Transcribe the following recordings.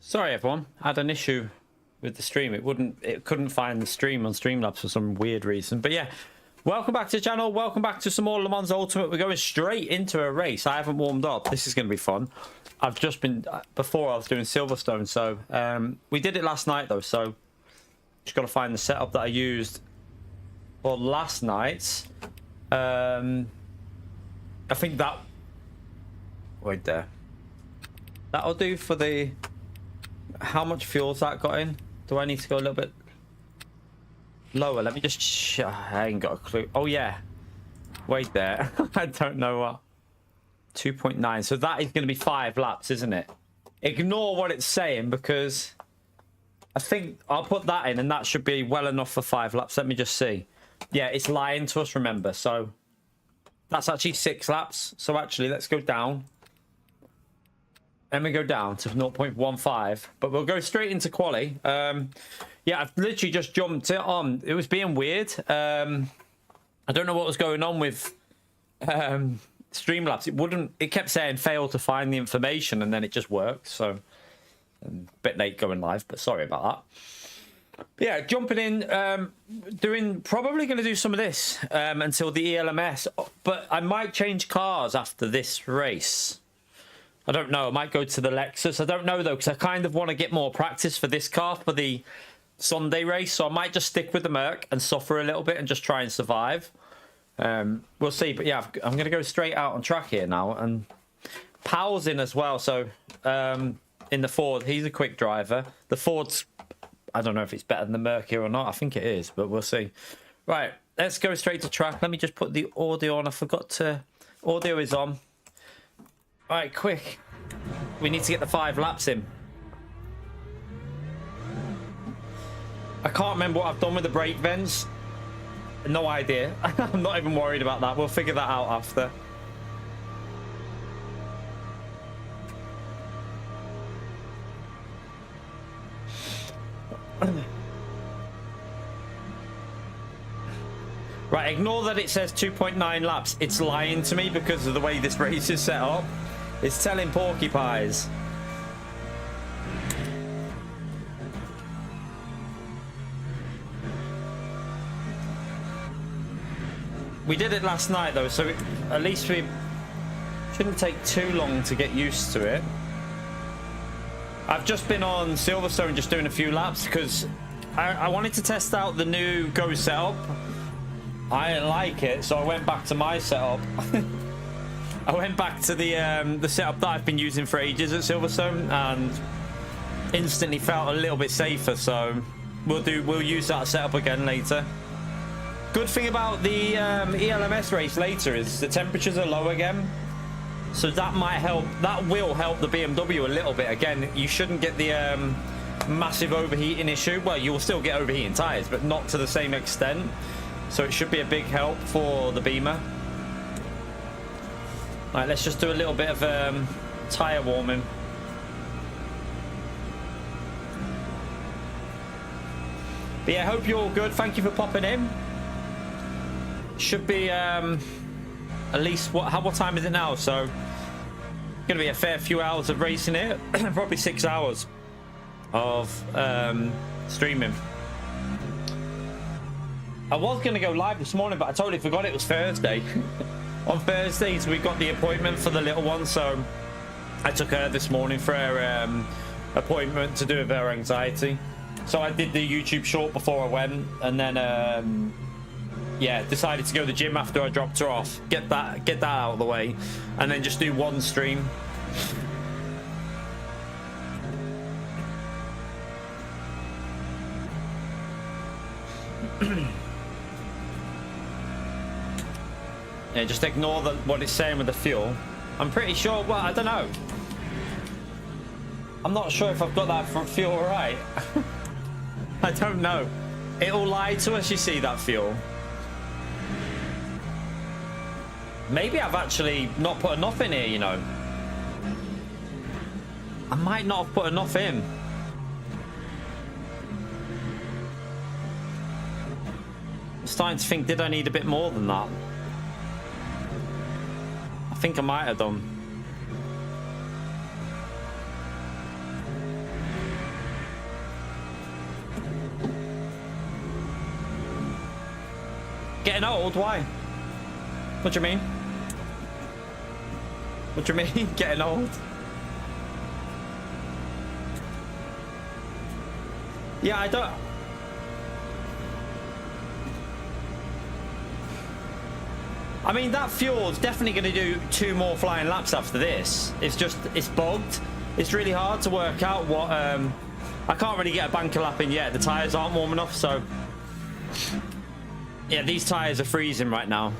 Sorry everyone, I had an issue with the stream. It couldn't find the stream on Streamlabs for some weird reason. But yeah, welcome back to the channel. Welcome back to some more Le Mans Ultimate. We're going straight into a race. I haven't warmed up. This is going to be fun. I've just been, before I was doing Silverstone, so we did it last night though, so just got to find the setup that I used for last night. I think that, wait there, that'll do for the, how much fuel's that got in? Do I need to go a little bit lower? Let me just, I ain't got a clue. Oh yeah, wait there. I don't know what. 2.9, so that is going to be 5 laps, isn't it? Ignore what it's saying, because I think I'll put that in and that should be well enough for 5 laps. Let me just see. Yeah, it's lying to us, remember, so that's actually 6 laps. So actually, let's go down. Let me go down to 0.15, but we'll go straight into quali. Yeah, I've literally just jumped it on. It was being weird. I don't know what was going on with Streamlabs. It kept saying fail to find the information, and then it just worked. So a bit late going live, but sorry about that. But yeah, jumping in, probably going to do some of this until the ELMS, but I might change cars after this race. I don't know. I might go to the Lexus. I don't know, though, because I kind of want to get more practice for this car for the Sunday race. So I might just stick with the Merc and suffer a little bit and just try and survive. We'll see. But yeah, I'm going to go straight out on track here now. And Powell's in as well. So in the Ford, he's a quick driver. The Ford's, I don't know if it's better than the Merc here or not. I think it is, but we'll see. Right, let's go straight to track. Let me just put the audio on. I forgot to... Audio is on. All right, quick. We need to get the 5 laps in. I can't remember what I've done with the brake vents. No idea. I'm not even worried about that. We'll figure that out after. Right, ignore that it says 2.9 laps. It's lying to me because of the way this race is set up. It's telling porcupines. We did it last night though, so at least we shouldn't take too long to get used to it. I've just been on Silverstone just doing a few laps because I wanted to test out the new Go setup. I didn't like it, so I went back to my setup. I went back to the setup that I've been using for ages at Silverstone, and instantly felt a little bit safer. So we'll use that setup again later. Good thing about the ELMS race later is the temperatures are low again, so that might help. That will help the BMW a little bit. Again, you shouldn't get the massive overheating issue. Well, you will still get overheating tires, but not to the same extent. So it should be a big help for the Beamer. All right, let's just do a little bit of tyre warming. But yeah, hope you're all good. Thank you for popping in. Should be at least, what time is it now? So gonna be a fair few hours of racing here. Probably 6 hours of streaming. I was gonna go live this morning, but I totally forgot it was Thursday. On Thursdays we got the appointment for the little one, so I took her this morning for her appointment to do with her anxiety. So I did the YouTube short before I went, and then yeah, decided to go to the gym after I dropped her off, get that out of the way, and then just do one stream. Yeah, just ignore what it's saying with the fuel. I'm pretty sure, well, I don't know. I'm not sure if I've got that for fuel right. I don't know. It'll lie to us, you see, that fuel. Maybe I've actually not put enough in here, you know. I might not have put enough in. I'm starting to think, did I need a bit more than that? I think I might have done. getting old? Why? What do you mean? What do you mean, getting old? Yeah, I don't... I mean, that fuel's definitely going to do 2 more flying laps after this. It's just, it's bugged. It's really hard to work out what... I can't really get a banker lap in yet. The tyres aren't warm enough, so... Yeah, these tyres are freezing right now.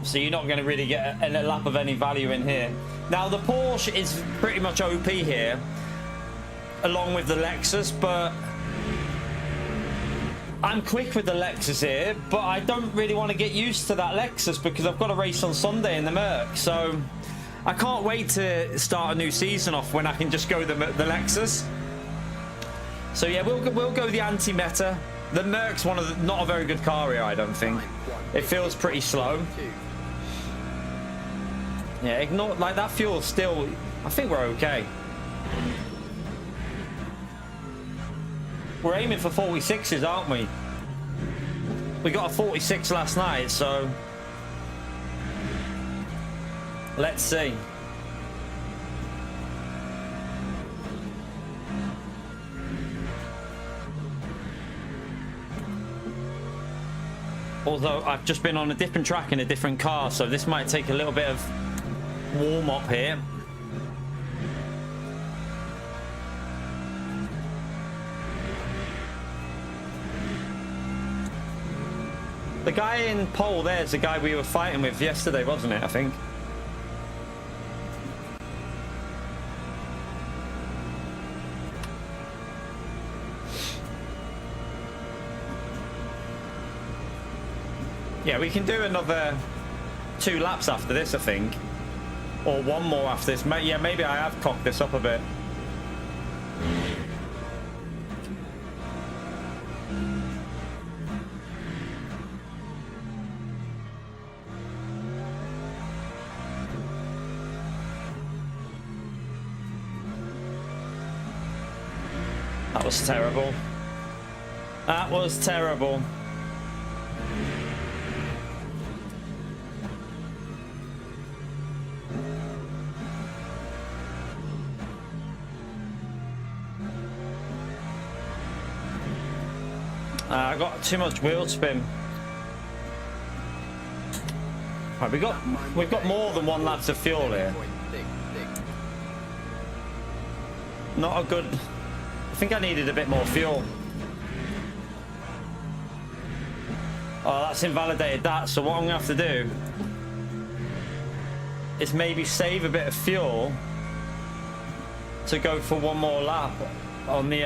So you're not going to really get a lap of any value in here. Now, the Porsche is pretty much OP here, along with the Lexus, but... I'm quick with the Lexus here, but I don't really want to get used to that Lexus because I've got a race on Sunday in the Merc, so I can't wait to start a new season off when I can just go the Lexus. So yeah, we'll go the anti-meta. The Merc's not a very good car here, I don't think. It feels pretty slow. Yeah, ignore, like, that fuel still, I think we're okay. We're aiming for 46s, aren't we? We got a 46 last night, so let's see. Although I've just been on a different track in a different car, so this might take a little bit of warm up here. The guy in pole there is the guy we were fighting with yesterday, wasn't it? I think. Yeah, we can do another 2 laps after this, I think. Or 1 more after this. Yeah, maybe I have cocked this up a bit. That was terrible. That was terrible. I got too much wheel spin. Right, we've got more than 1 lap of fuel here. Not a good. I think I needed a bit more fuel. Oh, that's invalidated that. So what I'm gonna have to do is maybe save a bit of fuel to go for 1 more lap on the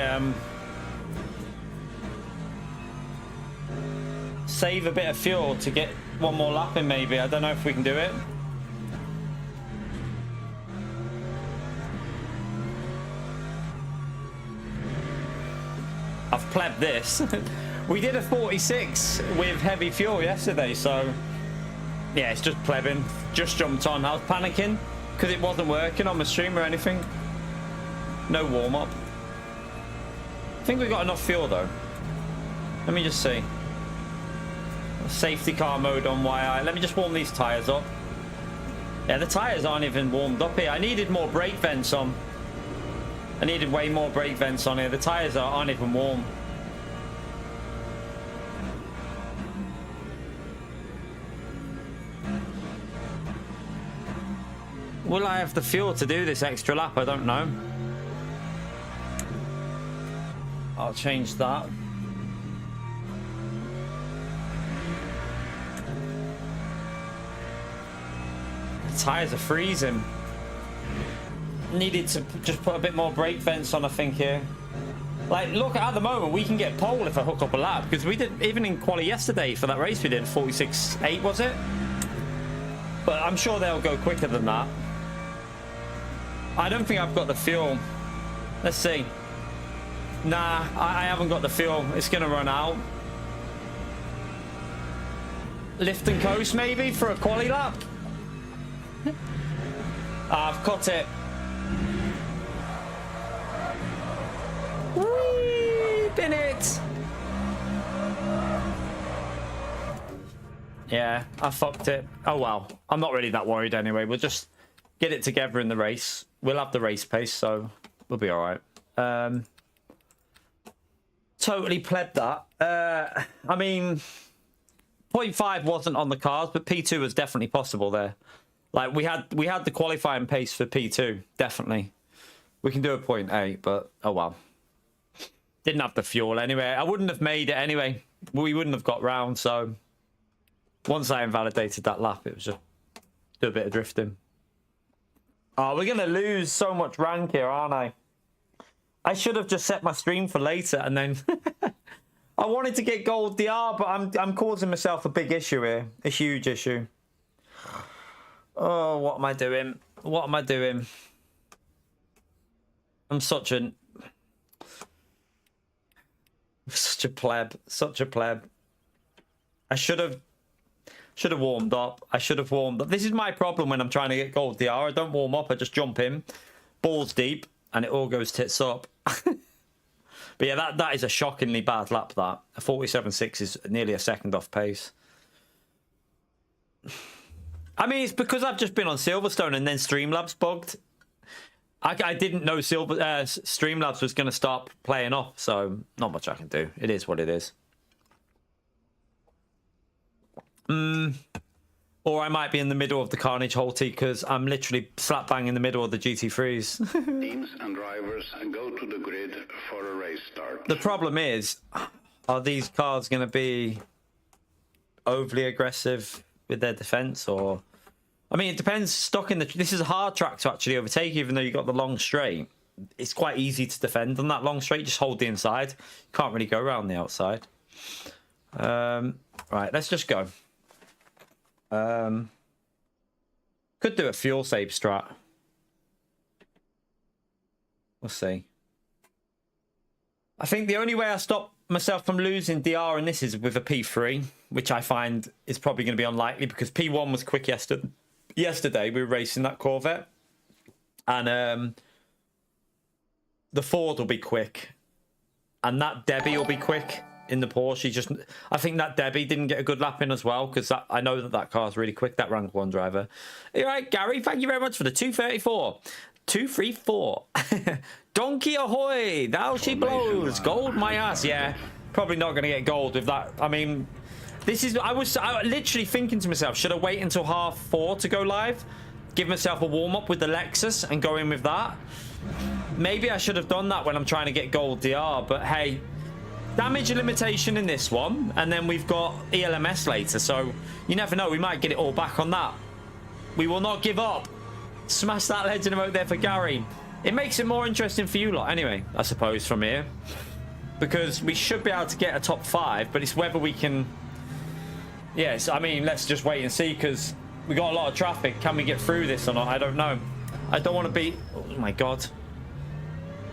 save a bit of fuel to get 1 more lap in, maybe. I don't know if we can do it. I've plebbed this. We did a 46 with heavy fuel yesterday, so yeah, it's just plebbing. Just jumped on. I was panicking because it wasn't working on my stream or anything. No warm-up. I think we got enough fuel though. Let me just see. Safety car mode on YI. Let me just warm these tyres up. Yeah, the tyres aren't even warmed up here. I needed more brake vents on. I needed way more brake vents on here. The tyres aren't even warm. Will I have the fuel to do this extra lap? I don't know. I'll change that. The tyres are freezing. Needed to just put a bit more brake vents on, I think, here. Like, look, at the moment we can get pole if I hook up a lap, because we did, even in quali yesterday for that race we did 46.8, was it? But I'm sure they'll go quicker than that. I don't think I've got the fuel. Let's see. Nah, I haven't got the fuel. It's gonna run out. Lift and coast maybe for a quali lap. I've cut it. Whee! Bin it! Yeah, I fucked it. Oh well, I'm not really that worried anyway. We'll just get it together in the race. We'll have the race pace, so we'll be all right. Totally pleb that. I mean, 0.5 wasn't on the cards, but P2 was definitely possible there. Like we had the qualifying pace for P2, definitely. We can do a 0.8, but oh well. Didn't have the fuel anyway. I wouldn't have made it anyway. We wouldn't have got round, so once I invalidated that lap, it was just do a bit of drifting. Oh, we're gonna lose so much rank here, aren't I? I should have just set my stream for later, and then I wanted to get gold DR, but I'm causing myself a big issue here, a huge issue. Oh, what am I doing? What am I doing? I'm such a pleb, such a pleb. I should have warmed up. I should have warmed up. This is my problem when I'm trying to get gold DR. I don't warm up. I just jump in, balls deep, and it all goes tits up. But yeah, that is a shockingly bad lap. That a 47.6 is nearly a second off pace. I mean, it's because I've just been on Silverstone and then Streamlabs bugged. I didn't know Streamlabs was going to start playing off, so not much I can do. It is what it is. Or I might be in the middle of the Carnage Holty because I'm literally slap bang in the middle of the GT3s. Teams and drivers go to the grid for a race start. The problem is, are these cars going to be overly aggressive with their defense, or I mean, it depends. Stuck in this is a hard track to actually overtake, even though you got the long straight. It's quite easy to defend on that long straight. Just hold the inside. You can't really go around the outside. Right, let's just go. Could do a fuel save strat. We'll see. I think the only way I stop myself from losing DR in this is with a P3, which I find is probably going to be unlikely because P1 was quick yesterday. We were racing that Corvette, and the Ford will be quick, and that Debbie will be quick in the Porsche. I think that Debbie didn't get a good lap in as well because I know that car's really quick, that rank 1 driver. All right, Gary, thank you very much for the 234. 234. Donkey ahoy, thou she blows. Gold my ass. Yeah, probably not going to get gold with that. I mean, this is I was literally thinking to myself, should I wait until 4:30 to go live, give myself a warm-up with the Lexus and go in with that? Maybe I should have done that when I'm trying to get gold DR, but hey, damage limitation in this one, and then we've got ELMS later, so you never know, we might get it all back on that. We will not give up. Smash that legend emote there for Gary. It makes it more interesting for you lot anyway, I suppose, from here, because we should be able to get a top 5, but it's whether we can. Yes, I mean, let's just wait and see, because we got a lot of traffic. Can we get through this or not? I don't know. I don't want to be, oh my god,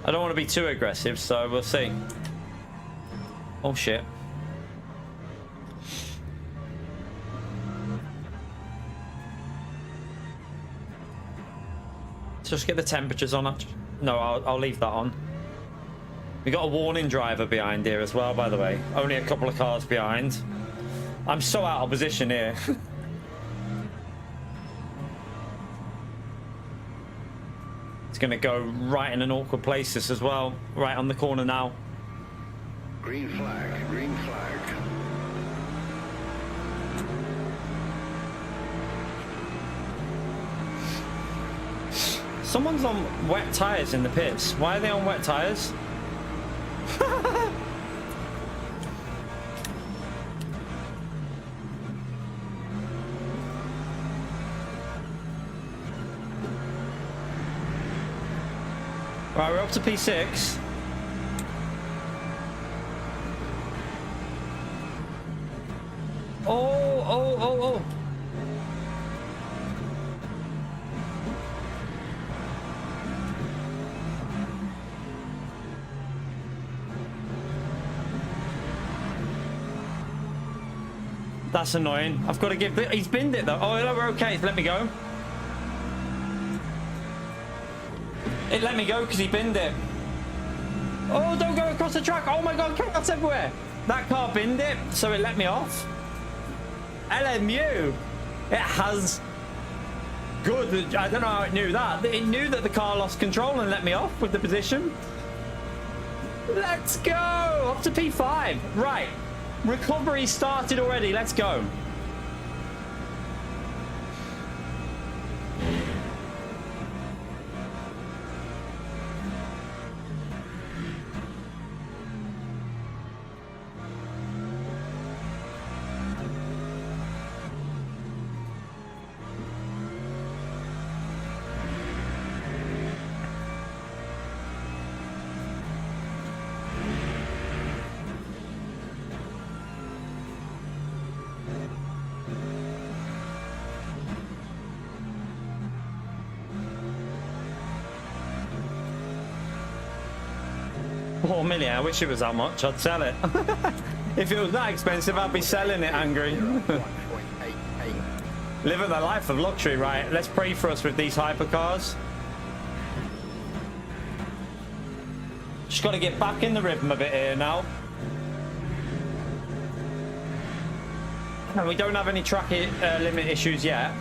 I don't want to be too aggressive, so we'll see. Oh shit. Let's just get the temperatures on it. No, I'll leave that on. We got a warning driver behind here as well, by the way. Only a couple of cars behind. I'm so out of position here. It's going to go right in an awkward place this as well. Right on the corner now. Green flag, green flag. Someone's on wet tyres in the pits. Why are they on wet tyres? Right, we're up to P6. Oh. That's annoying. I've got to give... He's binned it, though. Oh, we're okay. Let me go. It let me go because he binned it. Oh, don't go across the track. Oh, my God. Chaos everywhere. That car binned it, so it let me off. LMU. It has good. I don't know how it knew that. It knew that the car lost control and let me off with the position. Let's go. Up to P5. Right. Recovery started already. Let's go. $4 million. I wish it was that much. I'd sell it. If it was that expensive, I'd be selling it angry. Living the life of luxury, right? Let's pray for us with these hypercars. Just got to get back in the rhythm a bit here now. And we don't have any track limit issues yet.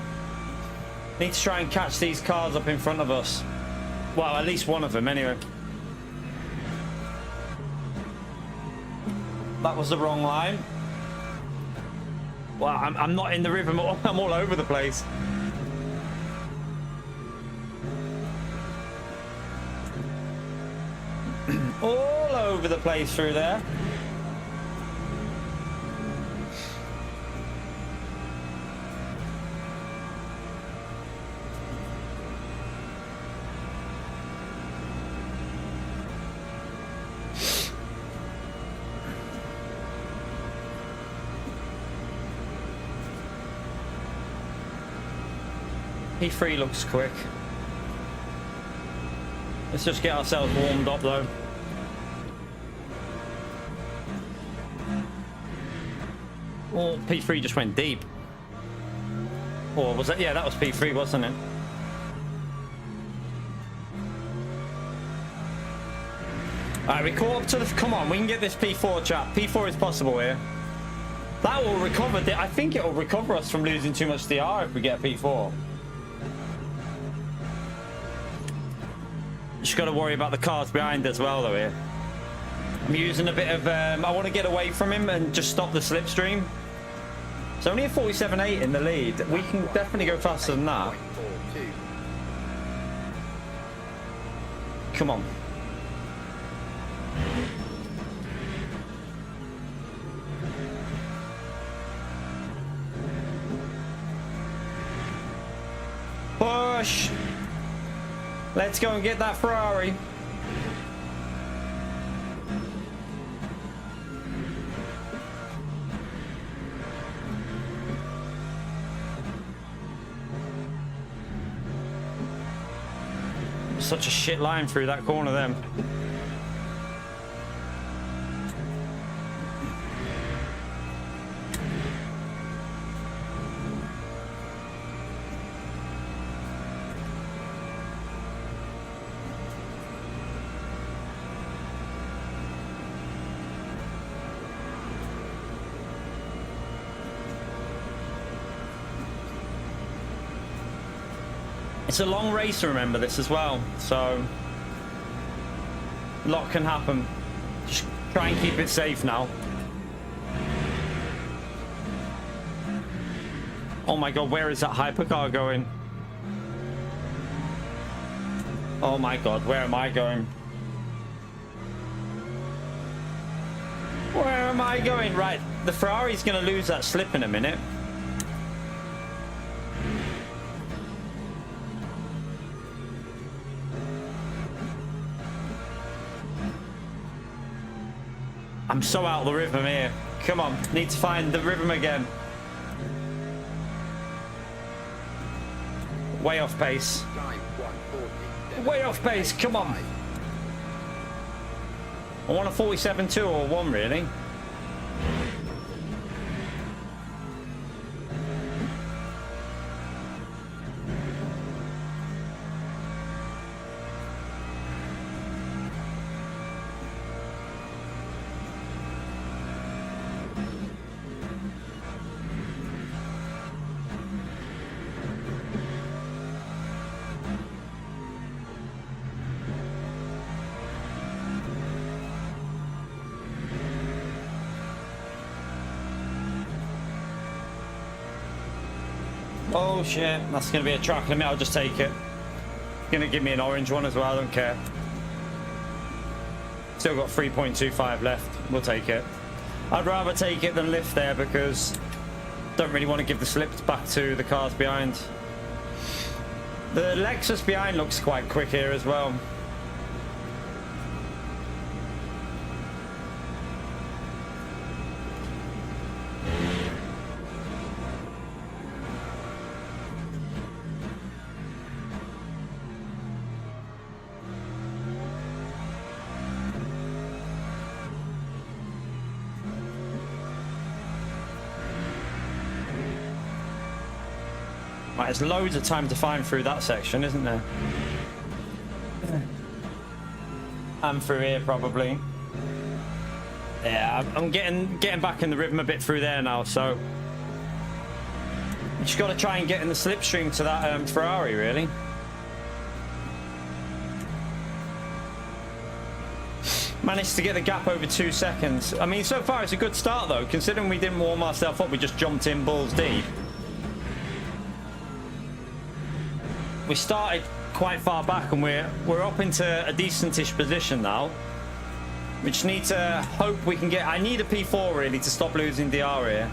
Need to try and catch these cars up in front of us. Well, at least one of them anyway. That was the wrong line. Well, I'm not in the rhythm. I'm all over the place. All over the place through there. P3 looks quick. Let's just get ourselves warmed up though. Oh, P3 just went deep. Or was that? Yeah, that was P3, wasn't it? Alright, we caught up to the... Come on, we can get this P4, chat. P4 is possible here. That will recover... I think it will recover us from losing too much DR if we get P4. Just got to worry about the cars behind as well, though, here. I'm using a bit of... I want to get away from him and just stop the slipstream. It's only a 47.8 in the lead. We can definitely go faster than that. Come on. Push! Let's go and get that Ferrari. Such a shit line through that corner then. It's a long race, remember this as well, so a lot can happen. Just try and keep it safe now. Oh my god, where is that hypercar going? Oh my god, where am I going? Where am I going? Right, the Ferrari's gonna lose that slip in a minute. I'm so out of the rhythm here. Come on, need to find the rhythm again. Way off pace. Way off pace, come on. I want a 47.2 or 1 really. Oh shit, that's going to be a track limit. I'll just take it. Going to give me an orange one as well, I don't care. Still got 3.25 left. We'll take it. I'd rather take it than lift there because don't really want to give the slips back to the cars behind. The Lexus behind looks quite quick here as well. Right, there's loads of time to find through that section, isn't there? And through here, probably. Yeah, I'm getting back in the rhythm a bit through there now, so you just got to try and get in the slipstream to that Ferrari, really. Managed to get the gap over 2 seconds. I mean, so far it's a good start, though, considering we didn't warm ourselves up. We just jumped in balls deep. We started quite far back and we're up into a decentish position now. We just need to hope we can get... I need a P4 really to stop losing DR here.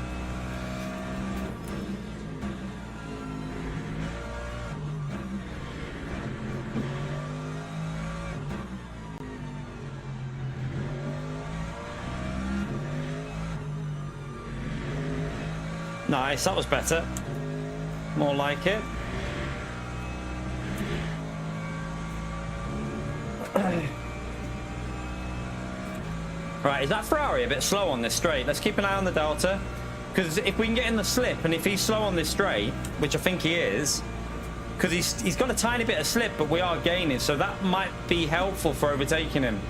Nice, that was better. More like it. Right, is that Ferrari a bit slow on this straight? Let's keep an eye on the Delta, because if we can get in the slip, and if he's slow on this straight, which I think he is, because he's got a tiny bit of slip, but we are gaining, so that might be helpful for overtaking him.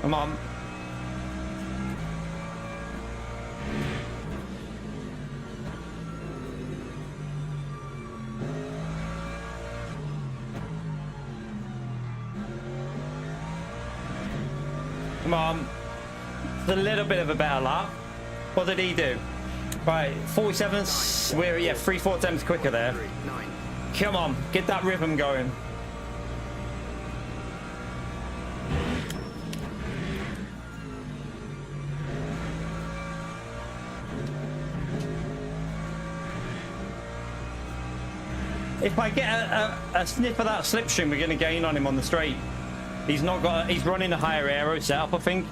Come on. Come on. It's a little bit of a better lap. What did he do? Right, 47. We're, yeah, 3/4 times quicker there. Come on, get that rhythm going. If I get a sniff of that slipstream, we're going to gain on him on the straight. He's not got. He's running a higher aero setup, I think.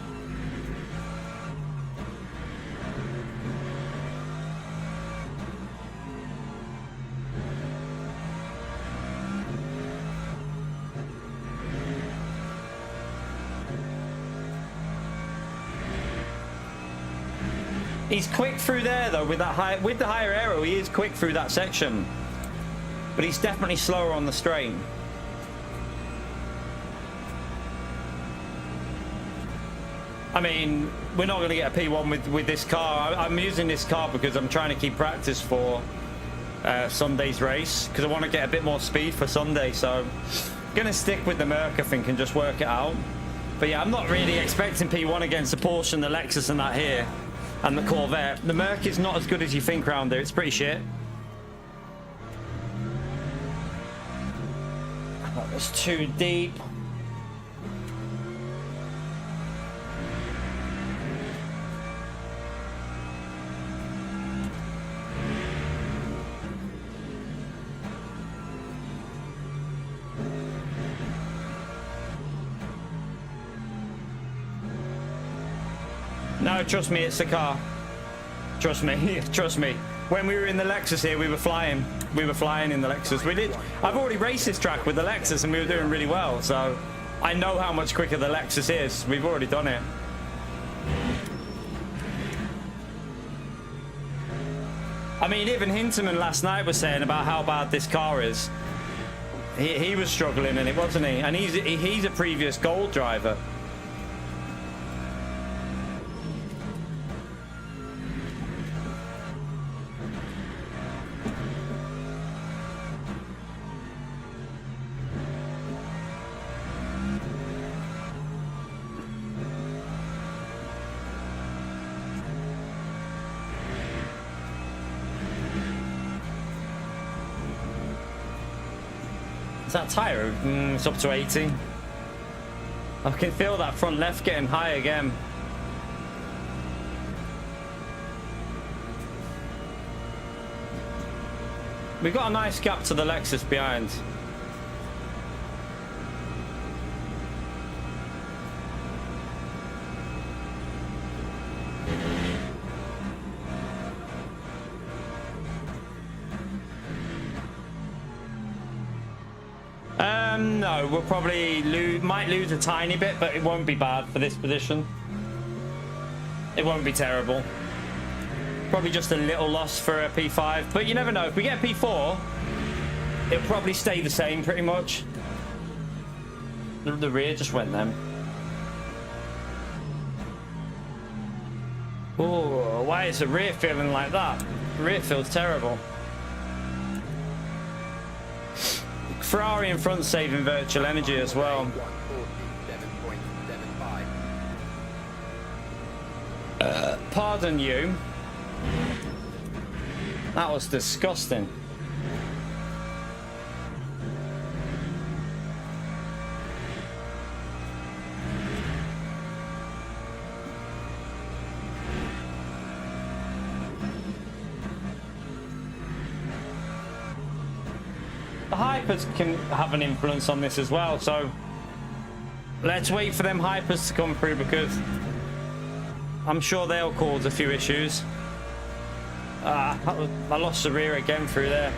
He's quick through there though with that with the higher aero. He is quick through that section. But he's definitely slower on the straight. I mean, we're not going to get a P1 with this car. I'm using this car because I'm trying to keep practice for Sunday's race, because I want to get a bit more speed for Sunday. So I'm going to stick with the Merc, I think, and just work it out. But yeah, I'm not really expecting P1 against the Porsche and the Lexus and that here, and the Corvette. The Merc is not as good as you think around there. It's pretty shit. That was too deep. No, trust me, it's the car. Trust me, trust me. When we were in the Lexus here, we were flying. We were flying in the Lexus. We did. I've already raced this track with the Lexus, and we were doing really well. So I know how much quicker the Lexus is. We've already done it. I mean, even Hinterman last night was saying about how bad this car is. He was struggling in it, wasn't he? And he's a previous gold driver. That tire, it's up to 80. I can feel that front left getting high again. We've got a nice gap to the Lexus behind. No, we'll probably might lose a tiny bit, but it won't be bad for this position. It won't be terrible. Probably just a little loss for a P5, but you never know. If we get a P4, it'll probably stay the same pretty much. The rear just went then. Oh, why is the rear feeling like that? The rear feels terrible. Ferrari in front saving virtual energy as well. Pardon you. That was disgusting. The hypers can have an influence on this as well, so let's wait for them hypers to come through, because I'm sure they'll cause a few issues. I lost the rear again through there.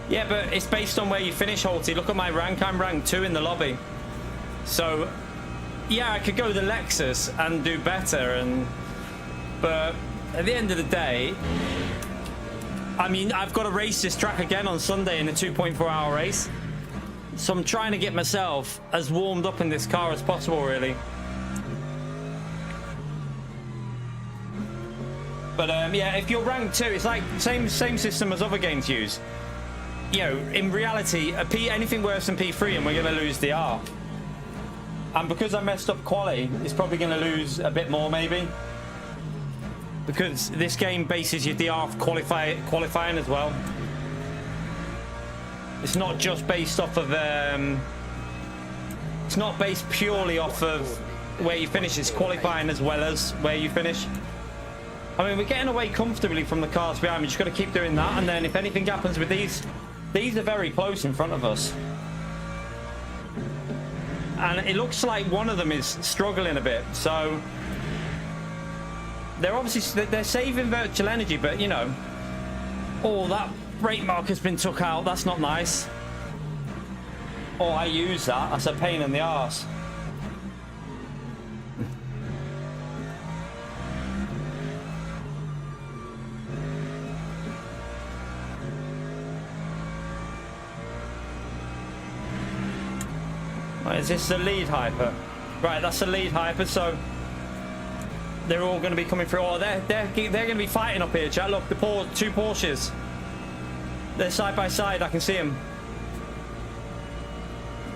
Yeah, but it's based on where you finish, Holty. Look at my rank. I'm rank 2 in the lobby. So, yeah, I could go the Lexus and do better, but at the end of the day, I mean, I've got to race this track again on Sunday in a 2.4-hour race. So I'm trying to get myself as warmed up in this car as possible, really. But yeah, if you're rank 2, it's like same system as other games use. You know, in reality, anything worse than P3 and we're going to lose the R. And because I messed up quali, it's probably going to lose a bit more, maybe. Because this game bases your DR off qualifying as well. It's not just based off of... it's not based purely off of where you finish. It's qualifying as well as where you finish. I mean, we're getting away comfortably from the cars behind. We just got to keep doing that. And then if anything happens with these are very close in front of us. And it looks like one of them is struggling a bit. So they're obviously saving virtual energy, but you know, oh, that brake marker's been took out. That's not nice. Oh, I use that. That's a pain in the arse. Is this the lead hyper? Right, that's the lead hyper, so they're all going to be coming through. Oh, they're going to be fighting up here, chat. Look, the two Porsches. They're side by side. I can see them.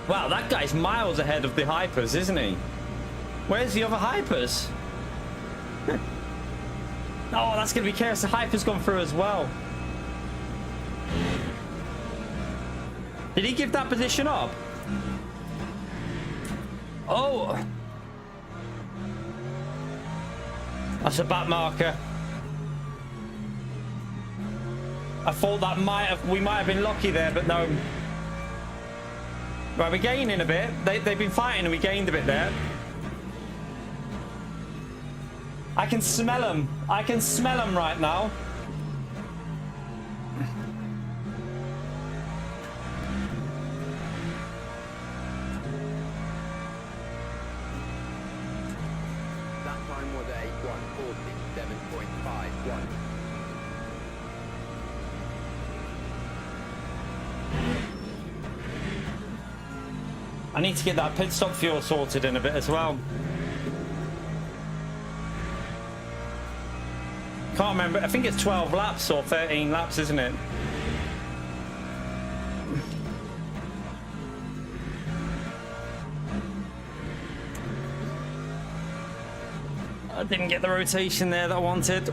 Wow, that guy's miles ahead of the hypers, isn't he? Where's the other hypers? Oh, that's going to be chaos. The hyper's gone through as well. Did he give that position up? Oh, that's a back marker. I thought that we might have been lucky there, but no. Right, we're gaining a bit. They've been fighting and we gained a bit there. I can smell them. I can smell them right now. time was a 1:47.51. I need to get that pit stop fuel sorted in a bit as well. Can't remember. I think it's 12 laps or 13 laps, isn't it? I didn't get the rotation there that I wanted.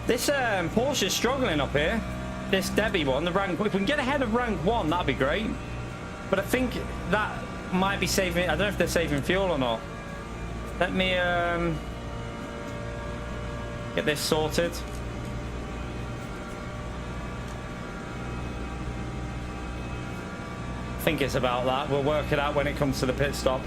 This Porsche is struggling up here. This Debbie one, the rank. If we can get ahead of rank 1, that'd be great. But I think that might be saving. I don't know if they're saving fuel or not. Let me get this sorted. I think it's about that. We'll work it out when it comes to the pit stop.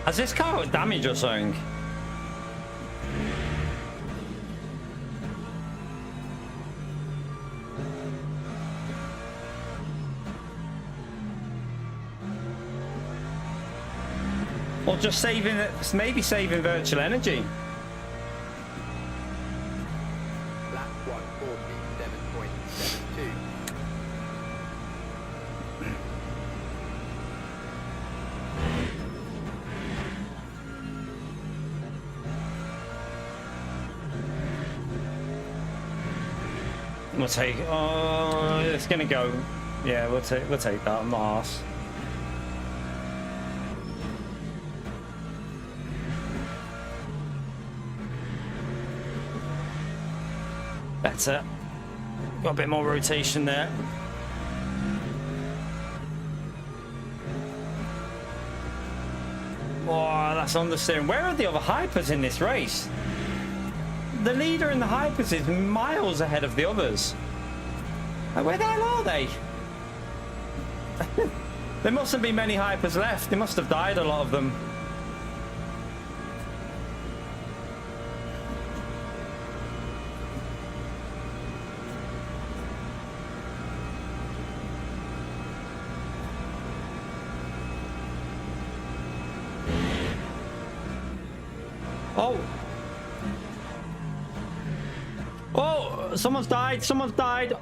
Has this car got damage or something? Or just saving it, maybe saving virtual energy. Lap 1:47.72. We'll take. Oh, it's gonna go. Yeah, we'll take that. I'm not arse. Better. Got a bit more rotation there. Oh, that's understeering. Where are the other hypers in this race? The leader in the hypers is miles ahead of the others. Like, where the hell are they? There mustn't be many hypers left. They must have died, a lot of them. Oh. Oh, someone's died. Someone's died.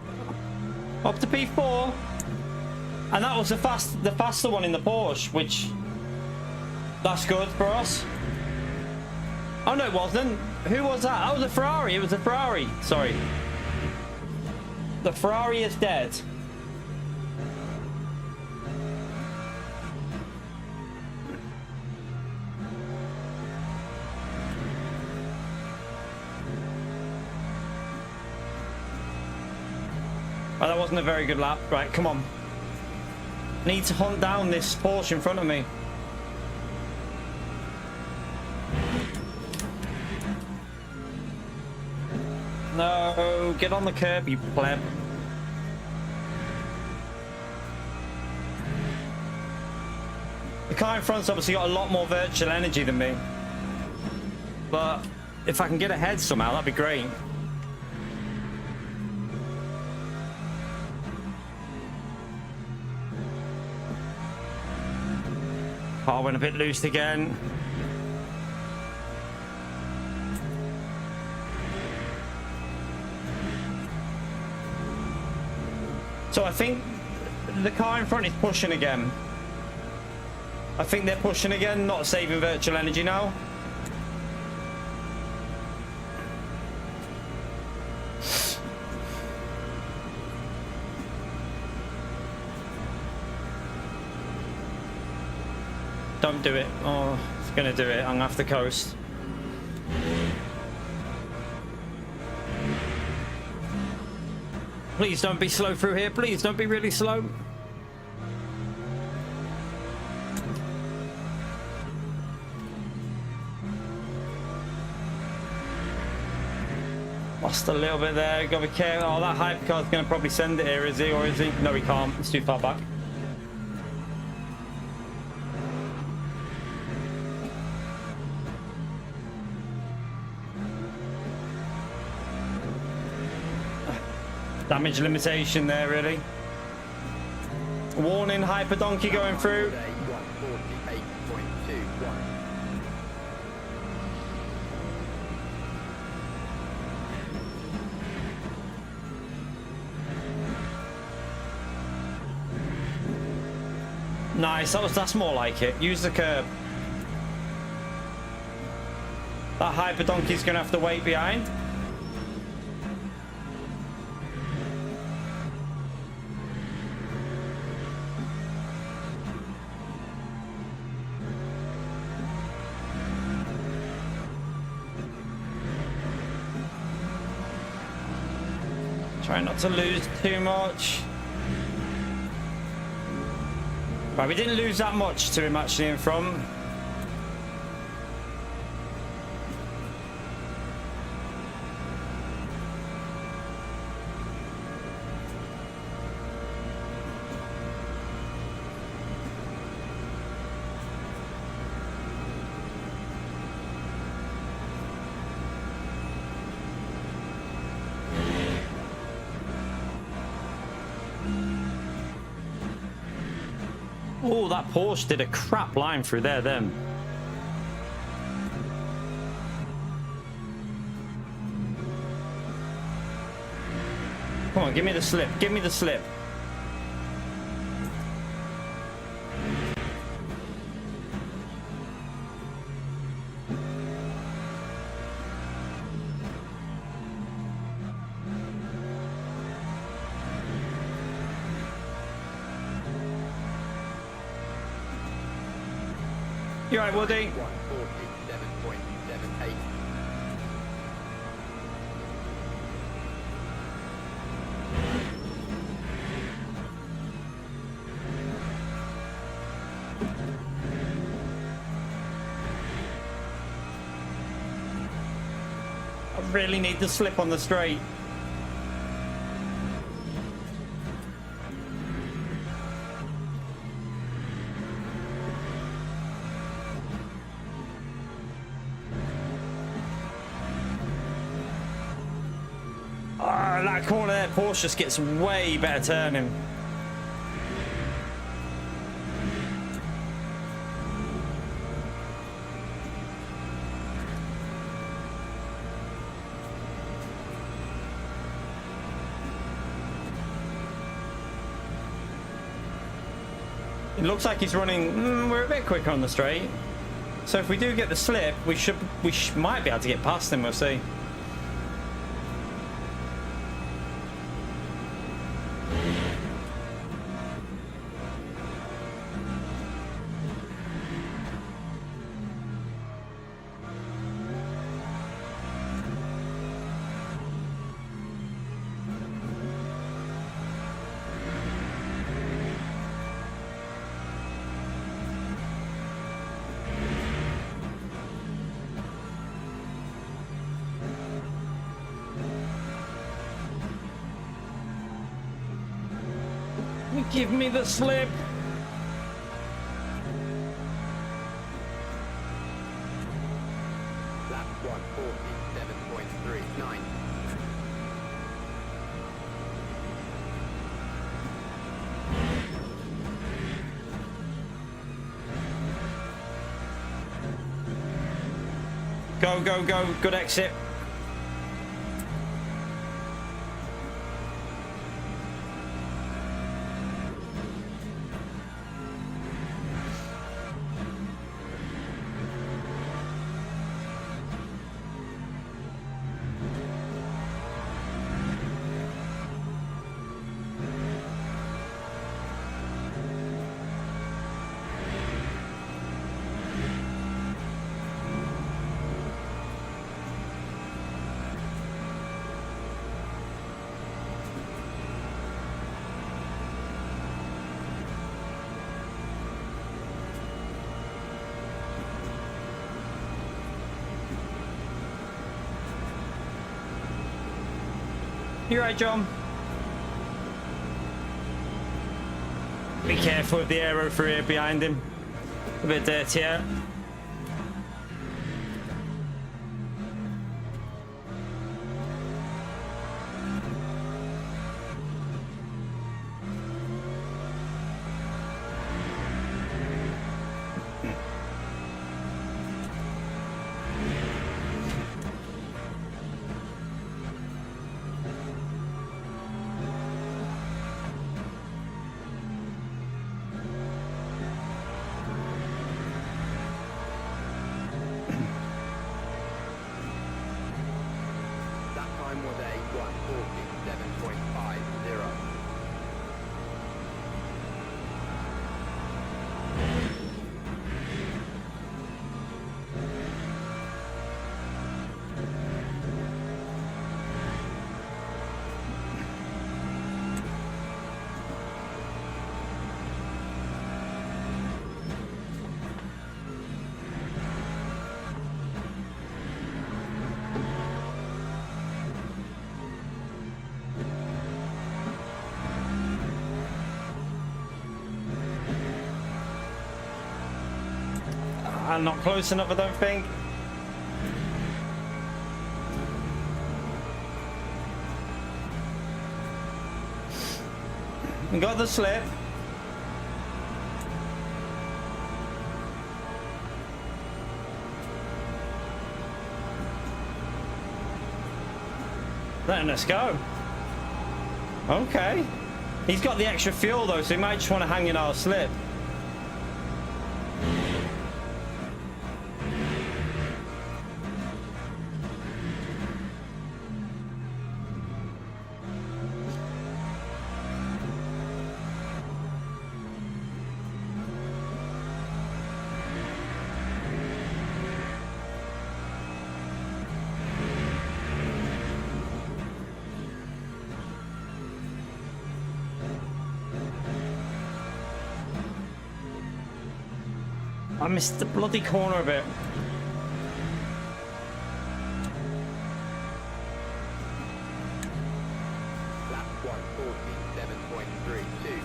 Up to P4. And that was the faster one in the Porsche, which that's good for us. Oh no, it wasn't. Who was that? That was a Ferrari. It was a Ferrari. Sorry. The Ferrari is dead. Oh, that wasn't a very good lap. Right, come on. Need to hunt down this Porsche in front of me. No, get on the curb, you pleb. The car in front's obviously got a lot more virtual energy than me. But if I can get ahead somehow, that'd be great. Car went a bit loose again. So I think the car in front is pushing again. I think they're pushing again, not saving virtual energy now. Don't do it. Oh, it's gonna do it. I'm gonna have to coast. Please don't be slow through here. Please don't be really slow. Lost a little bit there. Got to be careful. Oh, that hypercar's going to probably send it here, is he? Or is he? No, he can't. It's too far back. Damage limitation there, really. Warning, hyper donkey going through. 148.21. Nice, that's more like it. Use the curb. That hyper donkey's gonna have to wait behind. Try not to lose too much. Right, we didn't lose that much to him actually in front. Oh, that Porsche did a crap line through there then. Come on, give me the slip. Give me the slip. You all right, Woody? 147.78. I really need the slip on the straight. That corner there, Porsche just gets way better turning. It looks like he's running. We're a bit quicker on the straight, so if we do get the slip, we might be able to get past him. We'll see. Give me the slip. Lap 147.39. Go, go, go. Good exit. You right, John? Be careful with the aero through here behind him. A bit dirty out. I'm not close enough, I don't think. We got the slip. Letting us go. Okay. He's got the extra fuel though, so he might just want to hang in our slip. I missed the bloody corner a bit. Lap 147.32.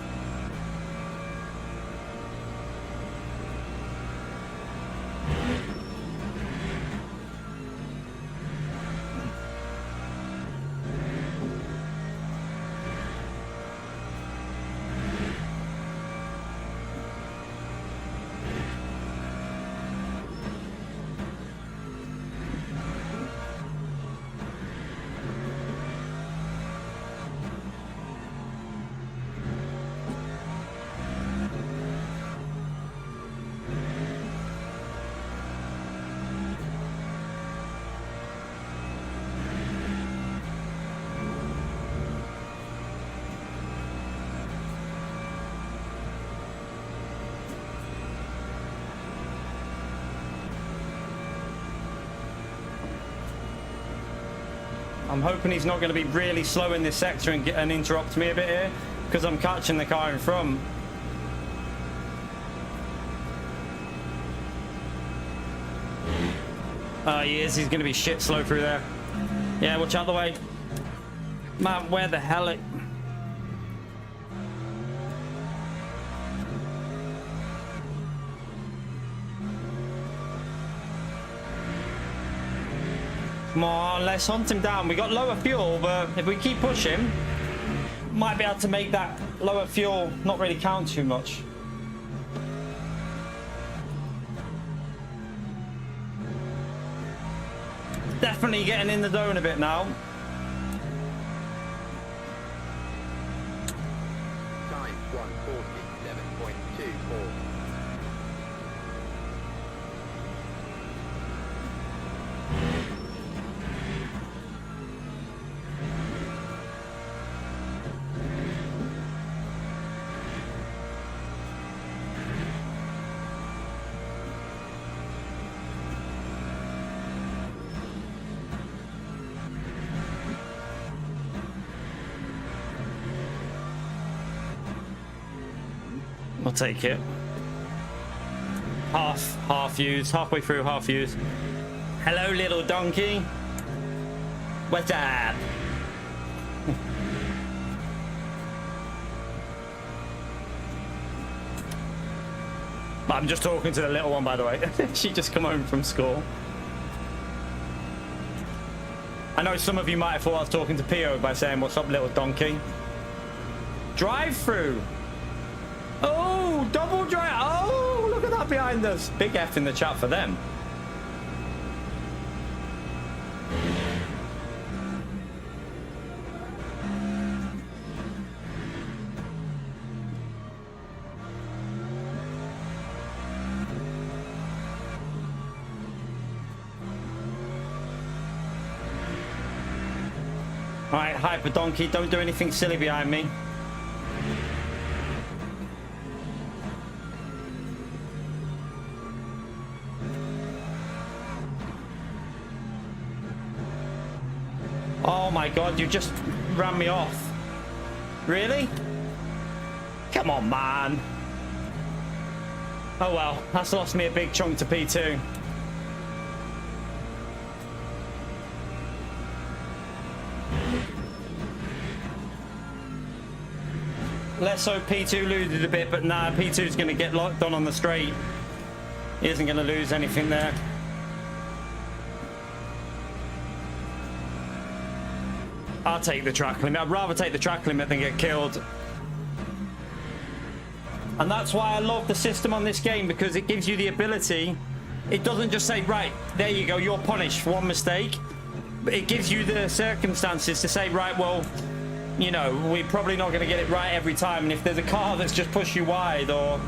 I'm hoping he's not going to be really slow in this sector and interrupt me a bit here, because I'm catching the car in front. Oh, he is. He's going to be shit slow through there. Yeah, watch out the way. Man, where the hell it... Come on, let's hunt him down. We got lower fuel, but if we keep pushing, might be able to make that lower fuel not really count too much. Definitely getting in the zone a bit now. Time 147.24. I'll take it. Half used, halfway through, half used. Hello, little donkey. What's up? I'm just talking to the little one, by the way. She just come home from school. I know some of you might have thought I was talking to Pio by saying, "What's up, little donkey?" Drive-through. Oh, double drive. Oh, look at that behind us. Big F in the chat for them. All right, Hyper Donkey, don't do anything silly behind me. Oh my God, you just ran me off. Really? Come on, man. Oh well, that's lost me a big chunk to P2. Let's hope P2 loses a bit, but nah, P2's going to get locked on the straight. He isn't going to lose anything there. I'll take the track limit. I'd rather take the track limit than get killed. And that's why I love the system on this game, because it gives you the ability. It doesn't just say, right, there you go, you're punished for one mistake. But it gives you the circumstances to say, right, well, you know, we're probably not going to get it right every time. And if there's a car that's just pushed you wide, or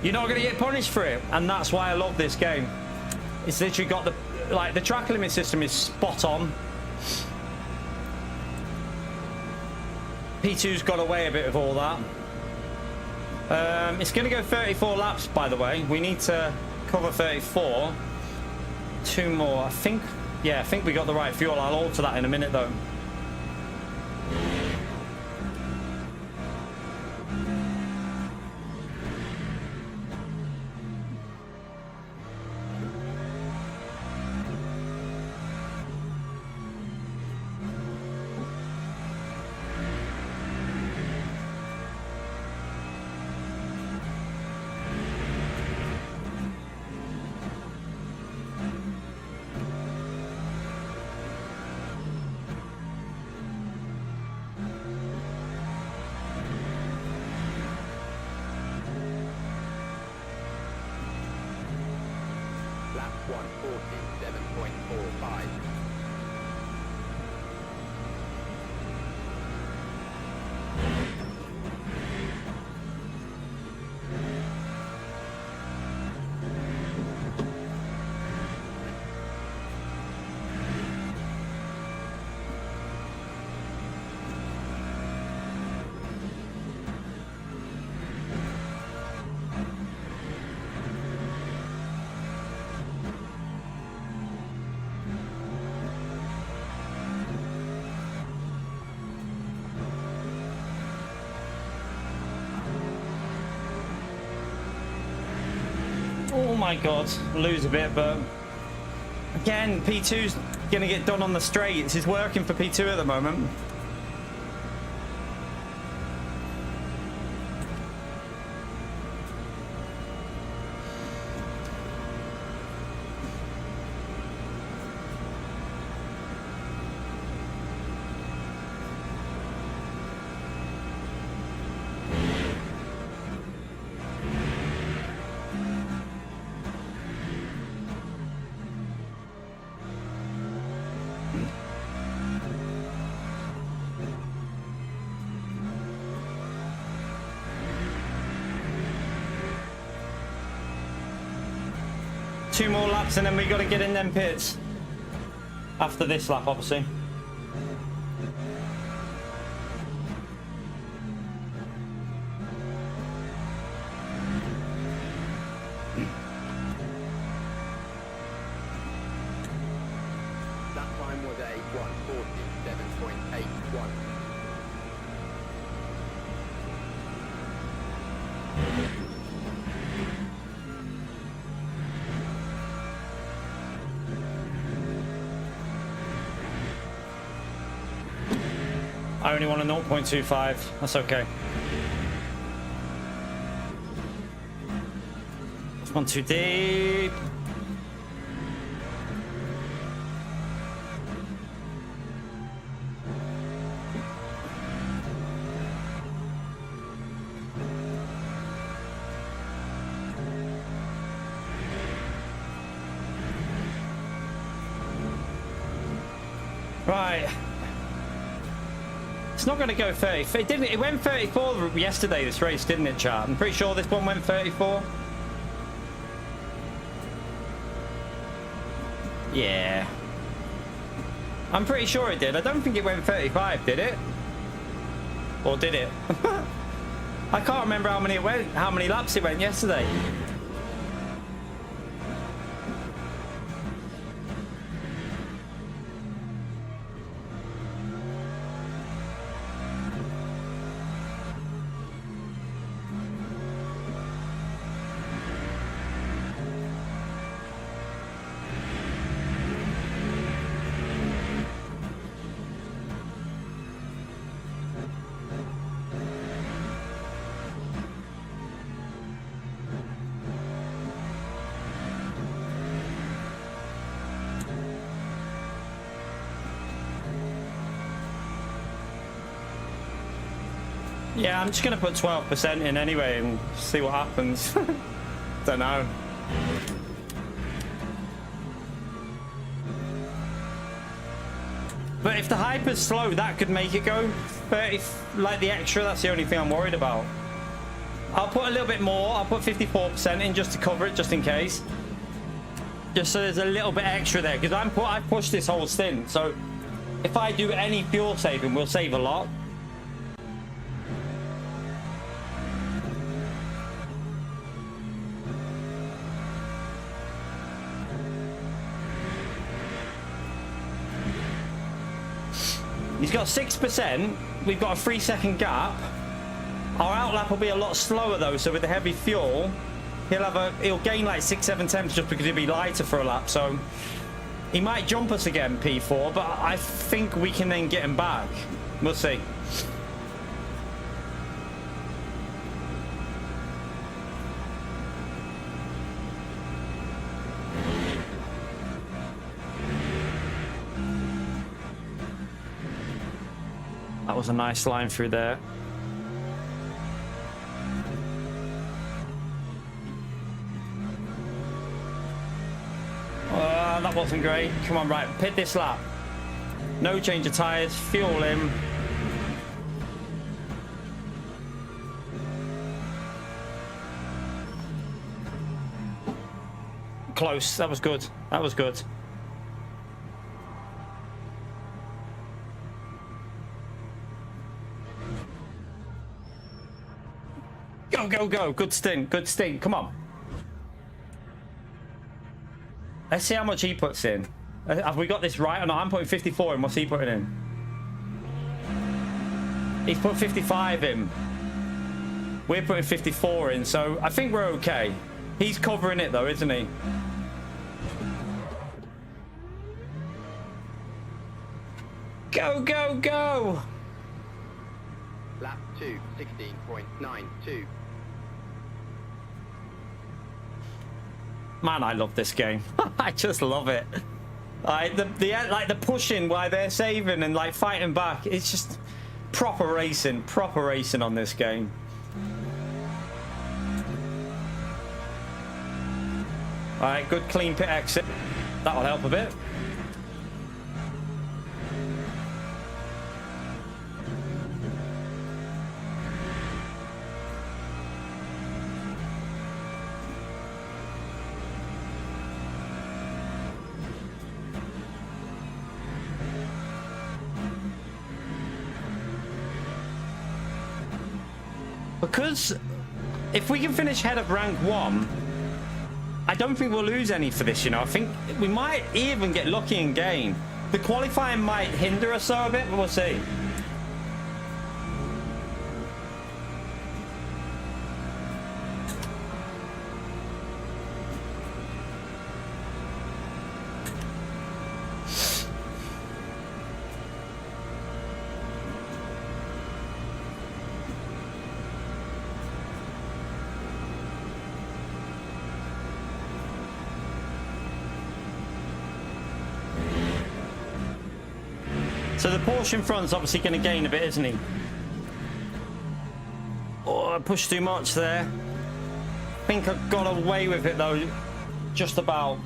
you're not going to get punished for it. And that's why I love this game. It's literally got the track limit system is spot on. P2's got away a bit of all that. It's going to go 34 laps, by the way. We need to cover 34. 2 more. I think we got the right fuel. I'll alter that in a minute, though. Lap 147.45. Oh my God, lose a bit, but again, P2's gonna get done on the straights. It's working for P2 at the moment. Two more laps and then we got to get in them pits. After this lap, obviously. That time was a 147.81. I only want a 0.25. That's okay. It's one too deep. Right. It's not going to go 30. It didn't. It went 34 yesterday, this race, didn't it, chat? I'm pretty sure this one went 34. Yeah. I'm pretty sure it did. I don't think it went 35, did it? Or did it? I can't remember how many it went, how many laps it went yesterday. Yeah, I'm just going to put 12% in anyway and see what happens. Don't know. But if the hyper's slow, that could make it go 30, like the extra. That's the only thing I'm worried about. I'll put a little bit more. I'll put 54% in just to cover it, just in case. Just so there's a little bit extra there. Because I've pushed this whole stint. So if I do any fuel saving, we'll save a lot. He's got 6%. We've got a 3-second gap. Our outlap will be a lot slower though, so with the heavy fuel, he'll gain like 6-7 tenths just because he'll be lighter for a lap. So he might jump us again, P4, but I think we can then get him back. We'll see. That was a nice line through there. That wasn't great. Come on, right, pit this lap. No change of tyres, fuel him. Close, that was good. That was good. Go, go, go. Good stint. Good stint. Come on. Let's see how much he puts in. Have we got this right or not? I'm putting 54 in. What's he putting in? He's put 55 in. We're putting 54 in, so I think we're okay. He's covering it though, isn't he? Go, go, go! Lap 2, 16.92. Man, I love this game. I just love it. Like the pushing while they're saving and like fighting back. It's just proper racing on this game. All right, good clean pit exit. That'll help a bit. Because if we can finish head of rank 1, I don't think we'll lose any for this, you know. I think we might even get lucky and gain. The qualifying might hinder us a bit, but we'll see. So the Porsche in front's obviously going to gain a bit, isn't he? Oh, I pushed too much there. I think I got away with it though, just about.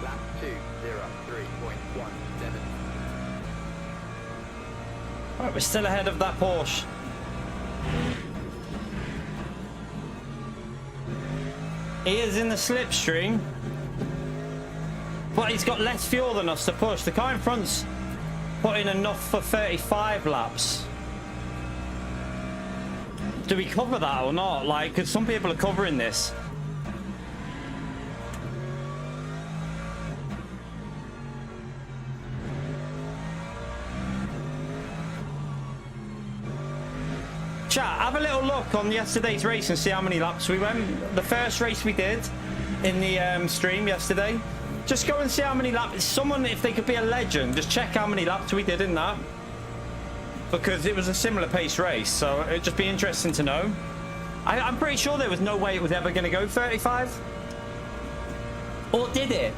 Lap 2:03.17. Right, we're still ahead of that Porsche. He is in the slipstream, but he's got less fuel than us to push. The car in front's put in enough for 35 laps. Do we cover that or not? Like, because some people are covering this. Chat, have a little look on yesterday's race and see how many laps we went. The first race we did in the stream yesterday. Just go and see how many laps. Someone, if they could be a legend, just check how many laps we did in that. Because it was a similar pace race, so it'd just be interesting to know. I'm pretty sure there was no way it was ever going to go 35. Or did it?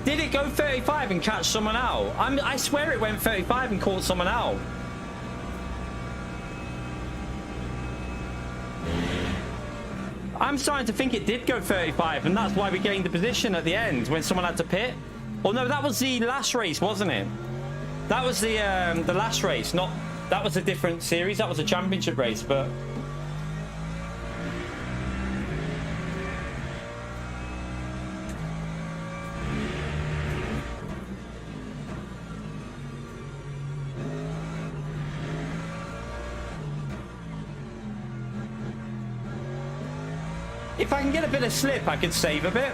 Did it go 35 and catch someone out? I swear it went 35 and caught someone out. I'm starting to think it did go 35, and that's why we gained the position at the end when someone had to pit. Oh no, that was the last race, wasn't it? That was the last race, not... That was a different series. That was a championship race, but... If I can get a bit of slip, I could save a bit.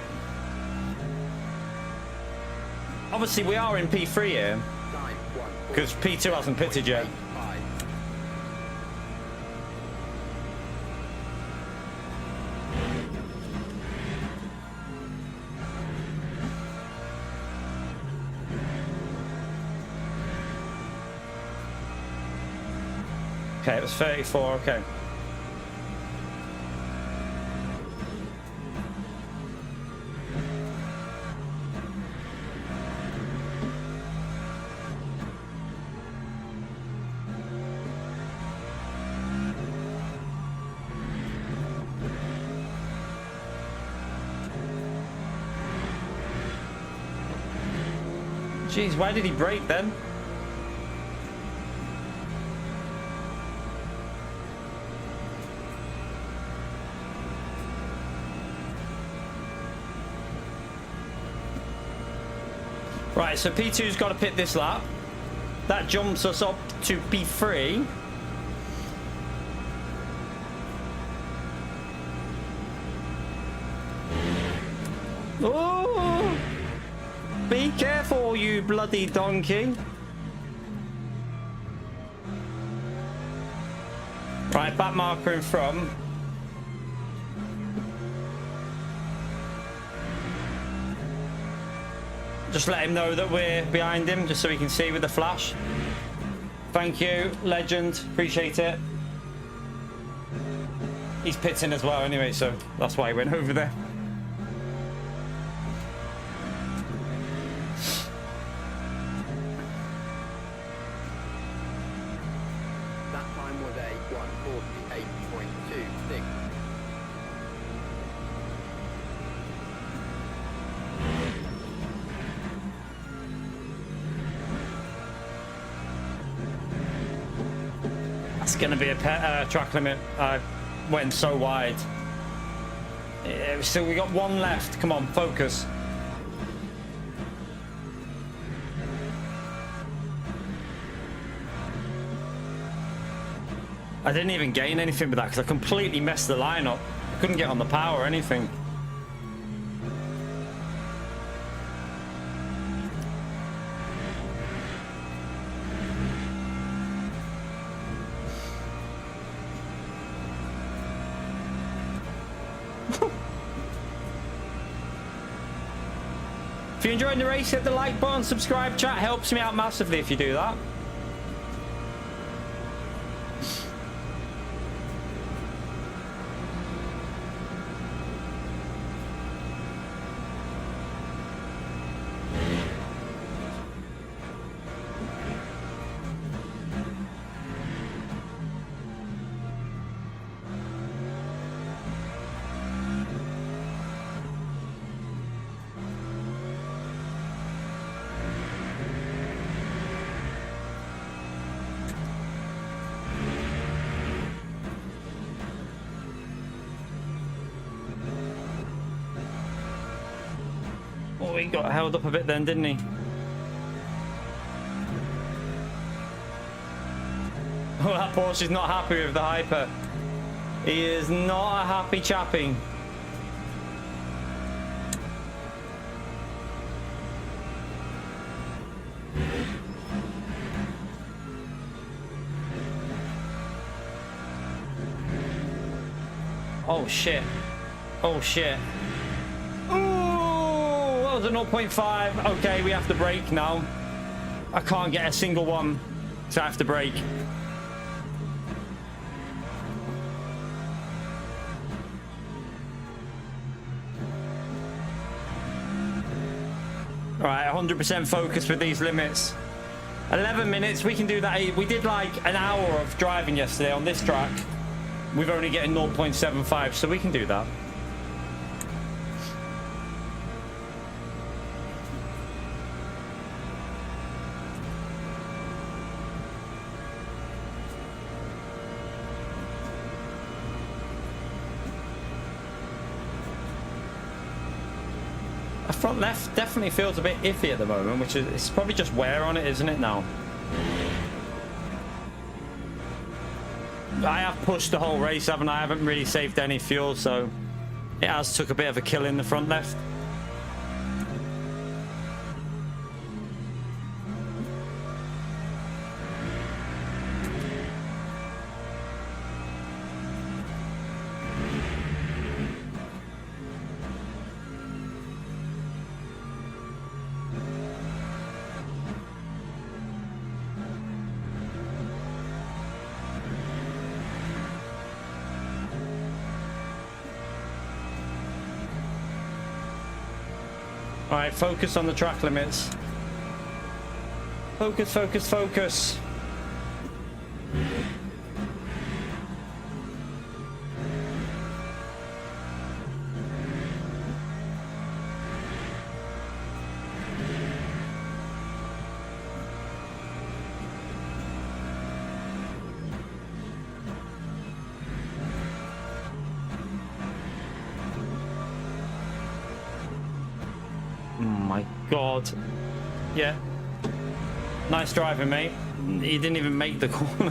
Obviously, we are in P3 here, because P2 hasn't pitted yet. Okay, it was 34, okay. Jeez, why did he brake then? Right, so P2's got to pit this lap. That jumps us up to P3. Oh! Be careful, you bloody donkey. Right, back marker in front. Just let him know that we're behind him, just so he can see with the flash. Thank you, legend. Appreciate it. He's pitting as well anyway, so that's why he went over there. It's going to be a track limit. I went so wide. So we got one left. Come on, focus. I didn't even gain anything with that because I completely messed the line up. I couldn't get on the power or anything. If you're enjoying the race, hit the like button, subscribe, chat. Helps me out massively if you do that. Oh, he got held up a bit then, didn't he? Oh, that Porsche's not happy with the hyper. He is not a happy chapping. Oh shit. Oh shit. Ooh, that was a 0.5. Okay, we have to brake now. I can't get a single one, so I have to brake. Right, 100% focus with these limits. 11 minutes, we can do that. We did like an hour of driving yesterday on this track. We've only getting 0.75, so we can do that. A front left definitely feels a bit iffy at the moment, which is it's probably just wear on it, isn't it now? I have pushed the whole race, haven't I? I haven't really saved any fuel, so it has took a bit of a kill in the front left. All right, focus on the track limits. Focus, focus, focus. My God. Yeah. Nice driving, mate. He didn't even make the corner.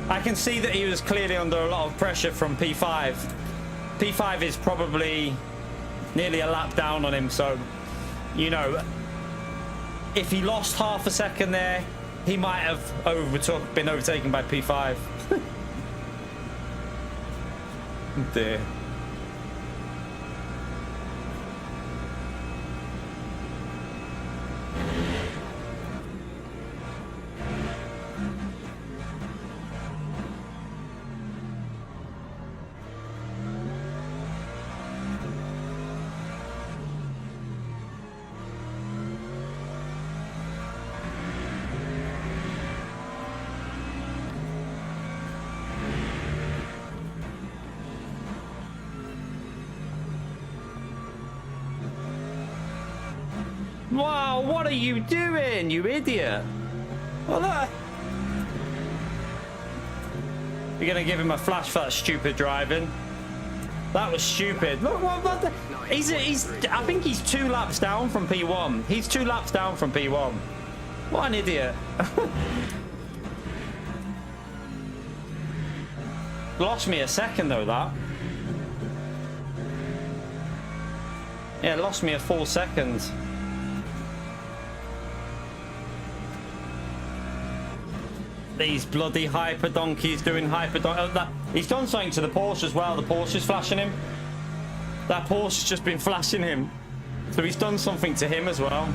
I can see that he was clearly under a lot of pressure from P5. P5 is probably nearly a lap down on him, so, you know, if he lost half a second there, he might have been overtaken by P5. Dear. Wow, what are you doing, you idiot? Well, you're gonna give him a flash for that stupid driving? That was stupid. Look, what the... I think he's 2 laps down from P1. He's 2 laps down from P1. What an idiot. Lost me a second though, that. Yeah, lost me a full second. These bloody hyper donkeys doing hyper he's done something to the Porsche as well. The Porsche's flashing him. That Porsche's just been flashing him. So he's done something to him as well.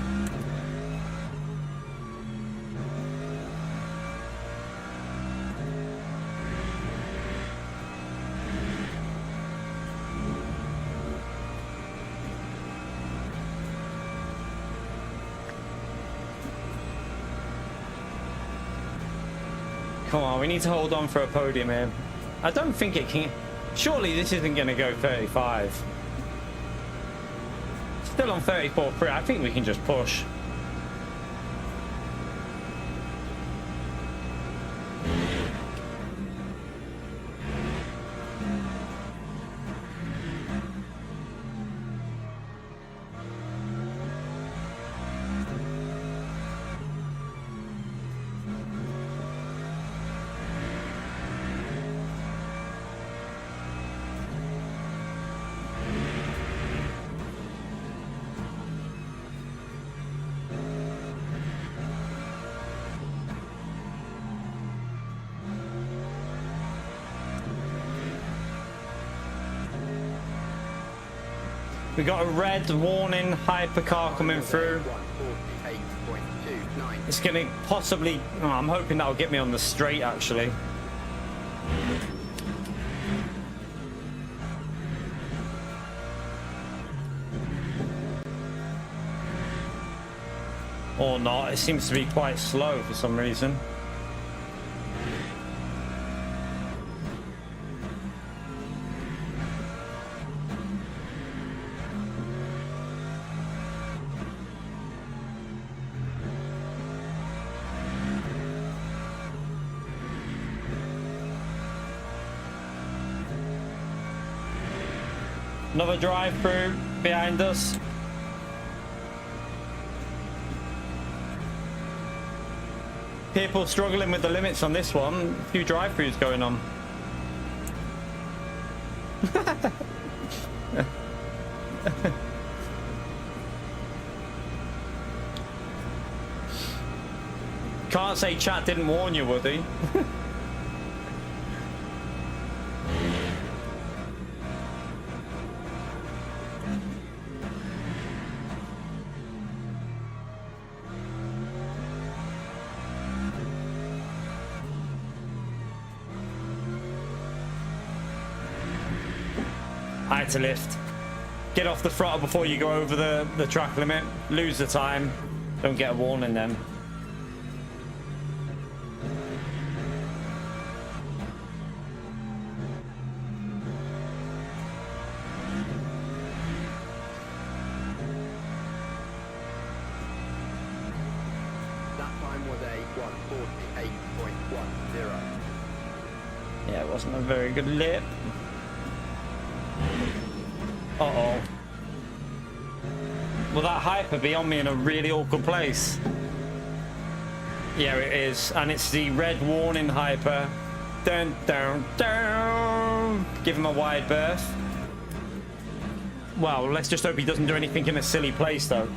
Come on, we need to hold on for a podium here. I don't think it can... Surely this isn't going to go 35. Still on 34.3. I think we can just push. We got a red warning hypercar coming through. 148.29. It's going to possibly... Oh, I'm hoping that'll get me on the straight, actually. Or not. It seems to be quite slow for some reason. Another drive-through behind us. People struggling with the limits on this one. A few drive-throughs going on. Can't say chat didn't warn you, would he? I had to lift. Get off the throttle before you go over the track limit. Lose the time. Don't get a warning then. That time was a 148.10. Yeah, it wasn't a very good lip. Uh-oh. Will that hyper be on me in a really awkward place? Yeah, it is. And it's the red warning hyper. Dun, dun, dun. Give him a wide berth. Well, let's just hope he doesn't do anything in a silly place, though.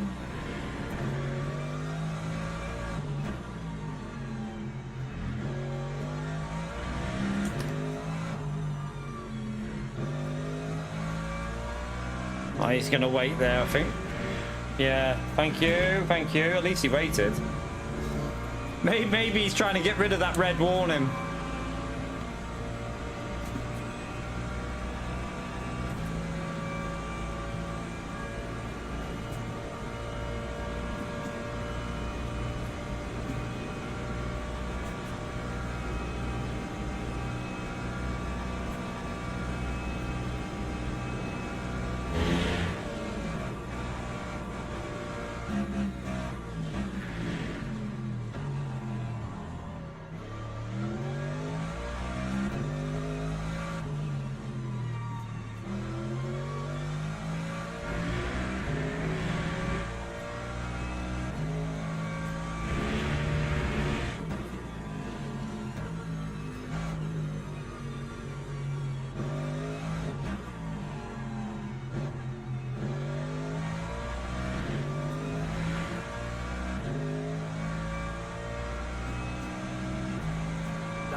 Oh, he's going to wait there, I think. Yeah, thank you, thank you. At least he waited. Maybe he's trying to get rid of that red warning.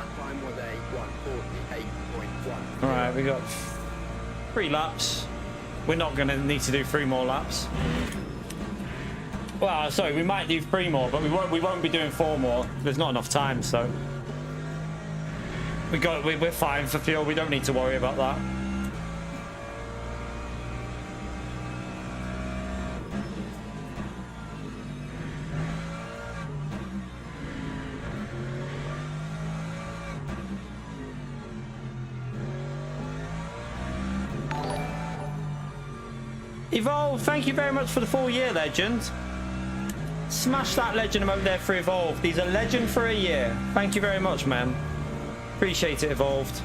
That time was a 1:48.1. All right, we got 3 laps. We're not going to need to do 3 more laps. Well, sorry, we might do 3 more, but we won't be doing 4 more. There's not enough time, so we're fine for fuel. We don't need to worry about that. Evolve, thank you very much for the 4-year legend. Smash that legend emote there for Evolve. These are legend for a year. Thank you very much, man. Appreciate it, Evolved.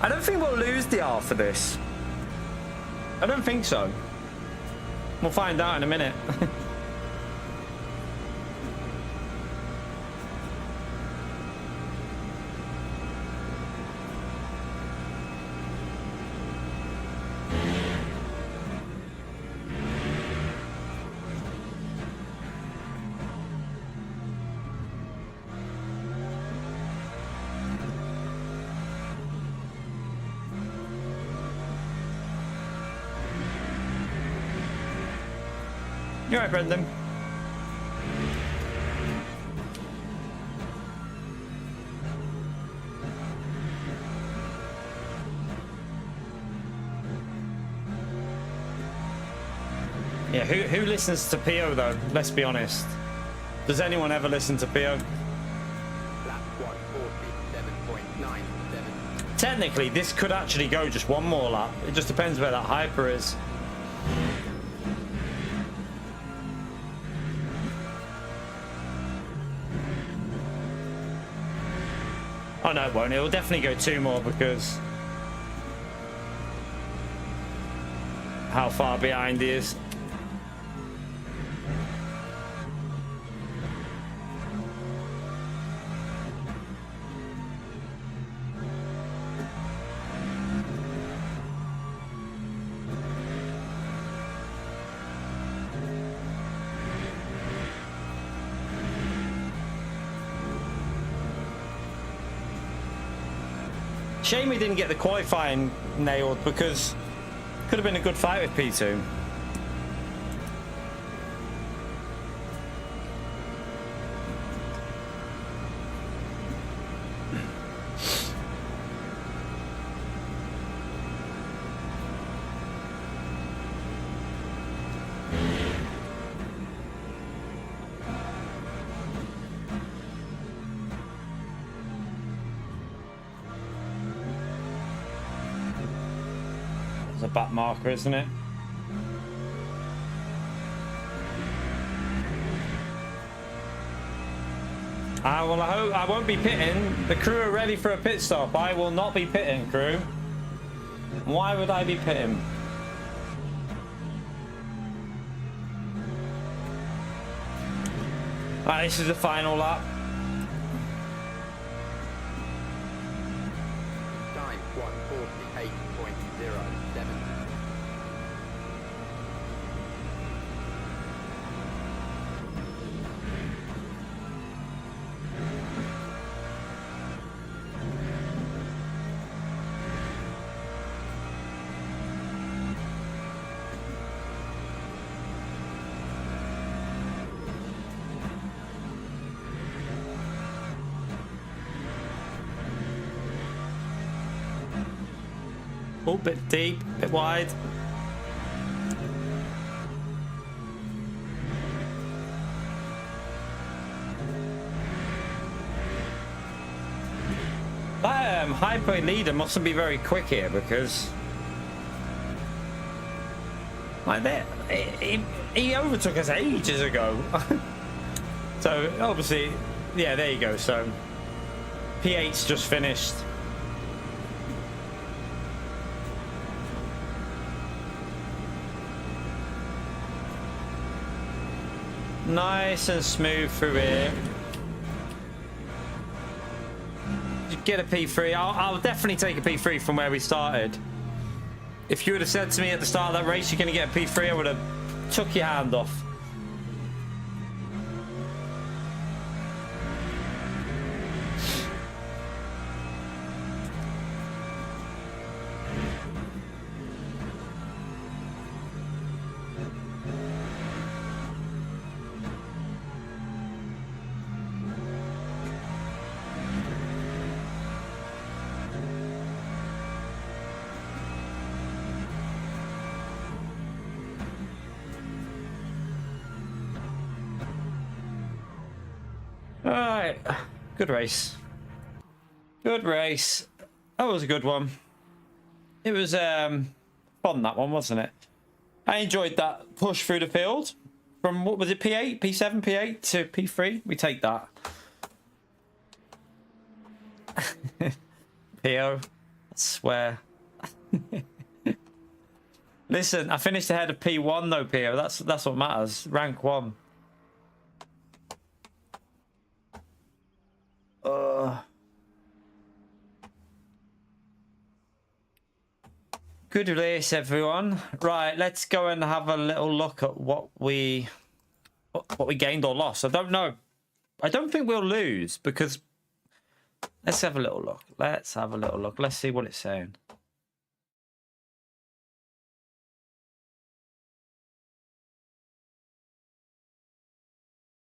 I don't think we'll lose the R for this. I don't think so. We'll find out in a minute. You're right, Brendan. Yeah, who listens to Pio though? Let's be honest. Does anyone ever listen to Pio? Lap 1:47.97. Technically, this could actually go just 1 more lap. It just depends where that hyper is. Oh no, it won't. It will definitely go 2 more because how far behind he is. Shame we didn't get the qualifying nailed because it could have been a good fight with P2. It's a back marker, isn't it? Well, I hope I won't be pitting. The crew are ready for a pit stop. I will not be pitting, crew. Why would I be pitting? Right, this is the final lap. Time 1:48.07. Oh, bit deep, bit wide. That high point leader mustn't be very quick here because like that he overtook us ages ago. So obviously, yeah, there you go. So P8's just finished. Nice and smooth through here. Get a P3. I'll definitely take a P3 from where we started. If you would have said to me at the start of that race you're going to get a P3, I would have took your hand off. Right. Good race. Good race. That was a good one. It was fun, that one, wasn't it? I enjoyed that push through the field. From, what was it, P8, P7, P8 to P3? We take that. PO. I swear. Listen, I finished ahead of P1 though, PO. That's what matters. Rank 1. Good race, everyone. Right, let's go and have a little look at what we gained or lost. I don't know. I don't think we'll lose because let's have a little look. Let's have a little look. Let's see what it's saying.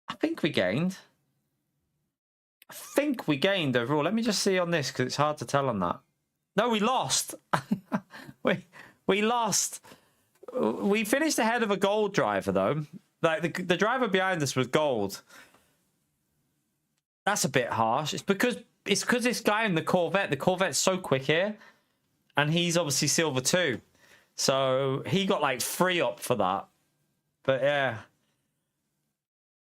I think we gained. I think we gained overall. Let me just see on this because it's hard to tell on that. No, we lost. we lost. We finished ahead of a gold driver though. Like the driver behind us was gold. That's a bit harsh. It's because this guy in the Corvette's so quick here, and he's obviously silver too. So he got like 3 up for that. But yeah.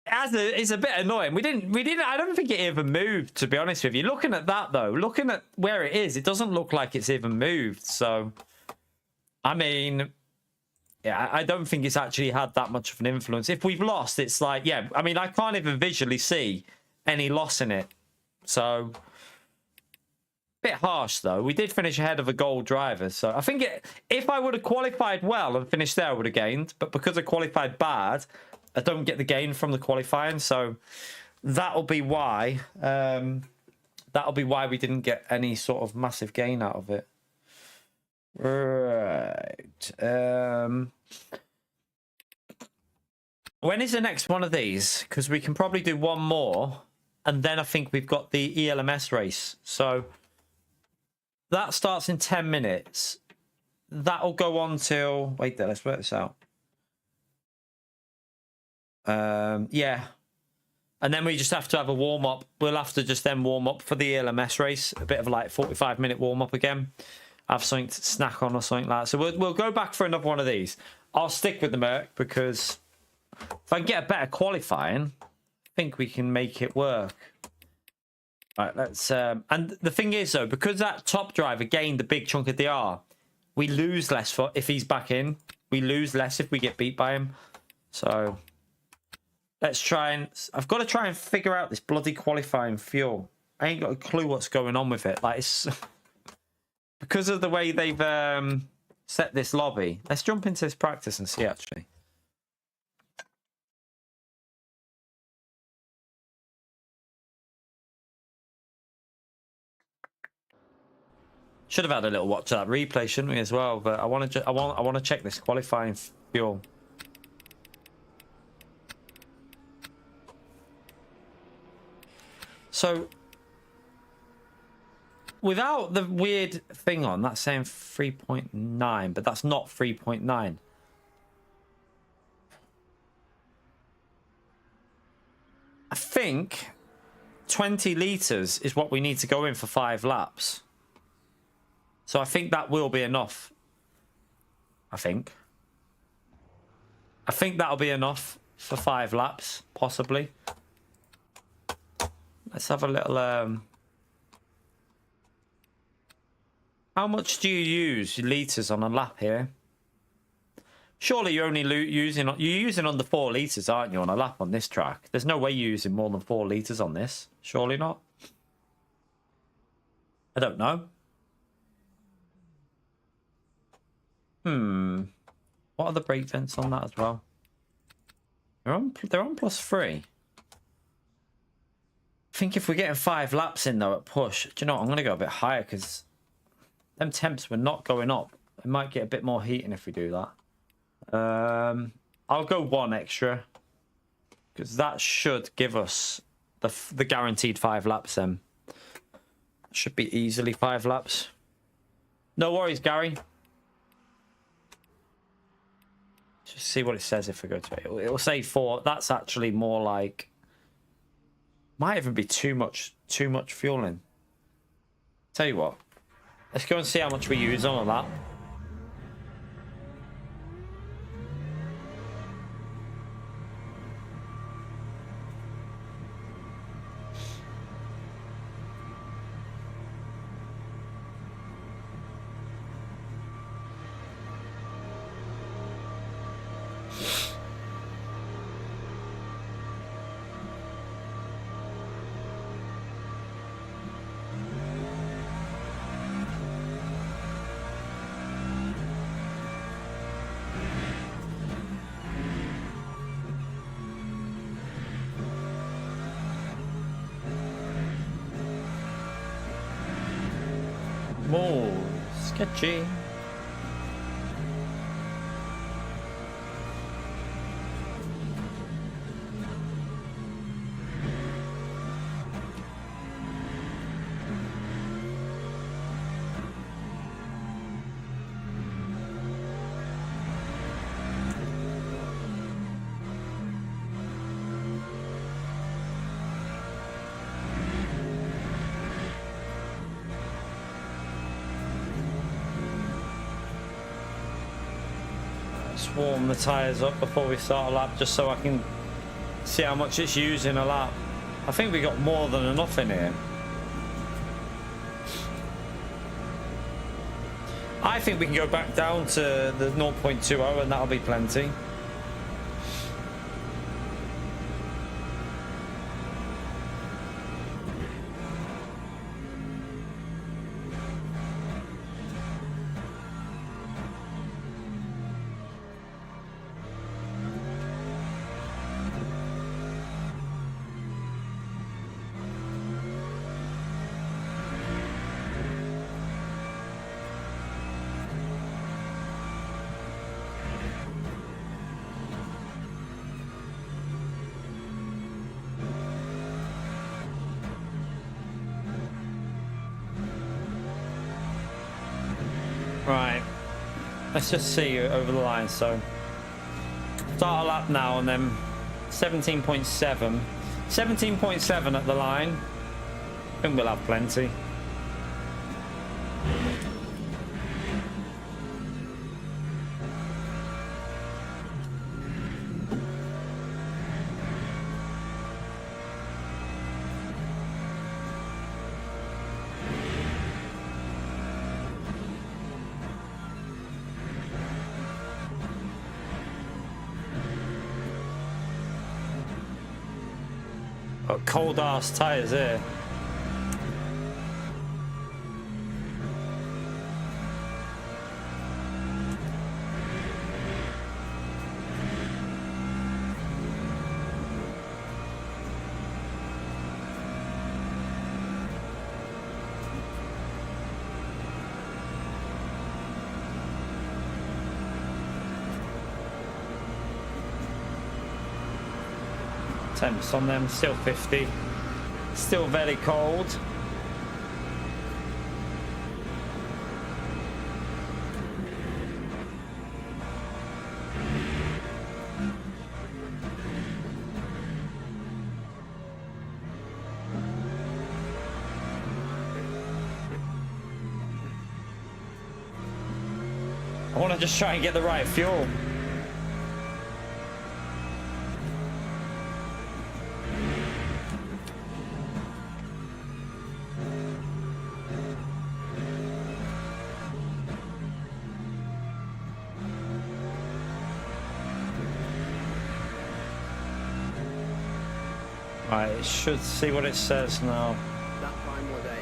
It's a bit annoying. We didn't. I don't think it even moved. To be honest with you, looking at that though, looking at where it is, it doesn't look like it's even moved. So, I mean, yeah, I don't think it's actually had that much of an influence. If we've lost, it's like, yeah. I mean, I can't even visually see any loss in it. So, bit harsh though. We did finish ahead of a gold driver. So I think if I would have qualified well and finished there, I would have gained. But because I qualified bad, I don't get the gain from the qualifying, so that'll be why. That'll be why we didn't get any sort of massive gain out of it. Right. When is the next one of these? Because we can probably do one more, and then I think we've got the ELMS race. So that starts in 10 minutes. That'll go on till. Wait there. Let's work this out. Yeah, and then we just have to have a warm up. We'll have to just then warm up for the ELMS race, a bit of like 45-minute warm up again, have something to snack on or something like that. So we'll go back for another one of these. I'll stick with the Merc because if I can get a better qualifying, I think we can make it work. All right, let's and the thing is though, because that top driver gained a big chunk of DR, we lose less for if he's back in. We lose less if we get beat by him. So let's try and... I've got to try and figure out this bloody qualifying fuel. I ain't got a clue what's going on with it. Like, it's... because of the way they've set this lobby. Let's jump into this practice and see, actually. Should have had a little watch of that replay, shouldn't we, as well? But I want to check this qualifying fuel. So, without the weird thing on, that's saying 3.9, but that's not 3.9. I think 20 litres is what we need to go in for 5 laps. So I think that will be enough. I think that'll be enough for 5 laps, possibly. Let's have a little... How much do you use litres on a lap here? Surely you're only using under 4 litres, aren't you, on a lap on this track? There's no way you're using more than 4 litres on this. Surely not. I don't know. What are the brake vents on that as well? They're on +3. I think if we're getting 5 laps in though at push, do you know what? I'm going to go a bit higher because them temps were not going up. It might get a bit more heating if we do that. I'll go 1 extra because that should give us the guaranteed 5 laps then. Should be easily 5 laps. No worries, Gary. Just see what it says if we go to it. It'll say 4. That's actually more like... Might even be too much fueling. Tell you what, let's go and see how much we use on that. Oh, sketchy. Let's warm the tyres up before we start a lap, just so I can see how much it's using a lap. I think we got more than enough in here. I think we can go back down to the 0.20 and that'll be plenty. Right, let's just see over the line. So start a lap now and then 17.7 at the line. I think we'll have plenty. Got cold ass tyres here. Temps on them, still 50, still very cold. I want to just try and get the right fuel. I should see what it says now. That time was a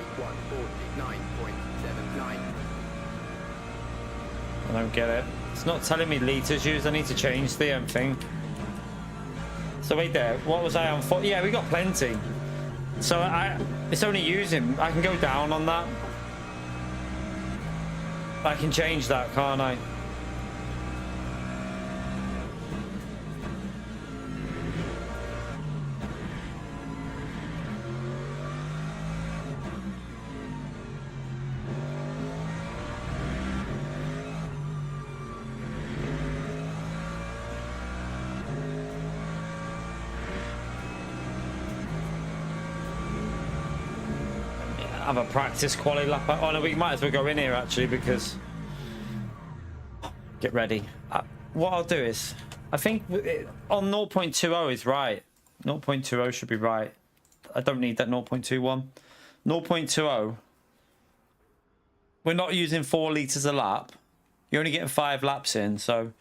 1:49.79. I don't get it. It's not telling me litres used. I need to change the thing. So wait there. What was I on? Yeah, we got plenty. So it's only using. I can go down on that. I can change that, can't I? have a practice quality lap. Oh no, we might as well go in here actually because get ready. What I'll do is I think on 0.20 is right. 0.20 should be right. I don't need that 0.21. 0.20. We're not using 4 liters a lap. You're only getting 5 laps in, so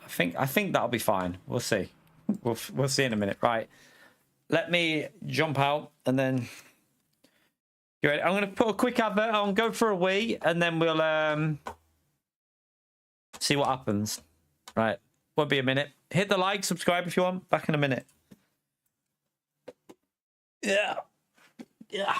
I think that'll be fine. We'll see. We'll see in a minute. Right. Let me jump out and then you ready? I'm going to put a quick advert on, go for a wee, and then we'll see what happens. Right. Won't be a minute. Hit the like, subscribe if you want. Back in a minute. Yeah. Yeah.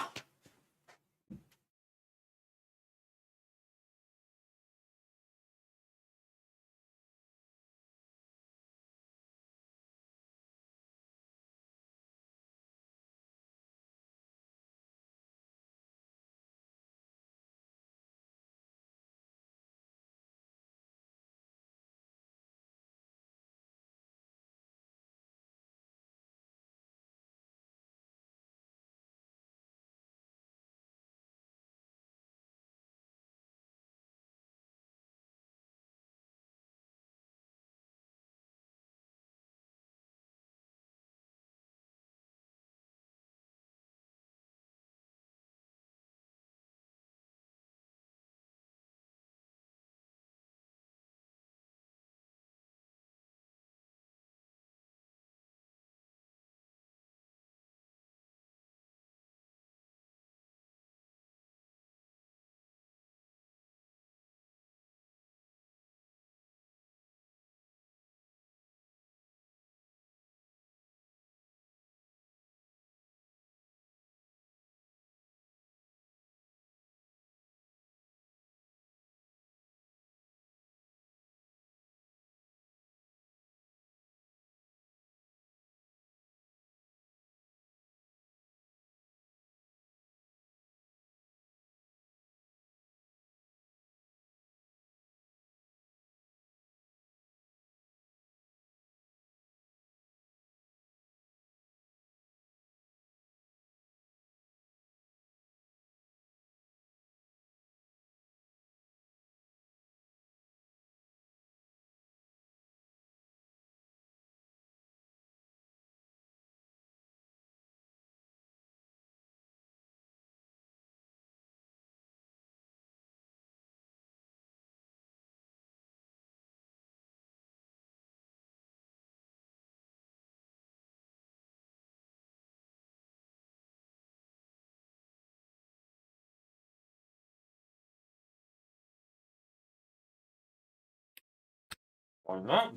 Why not?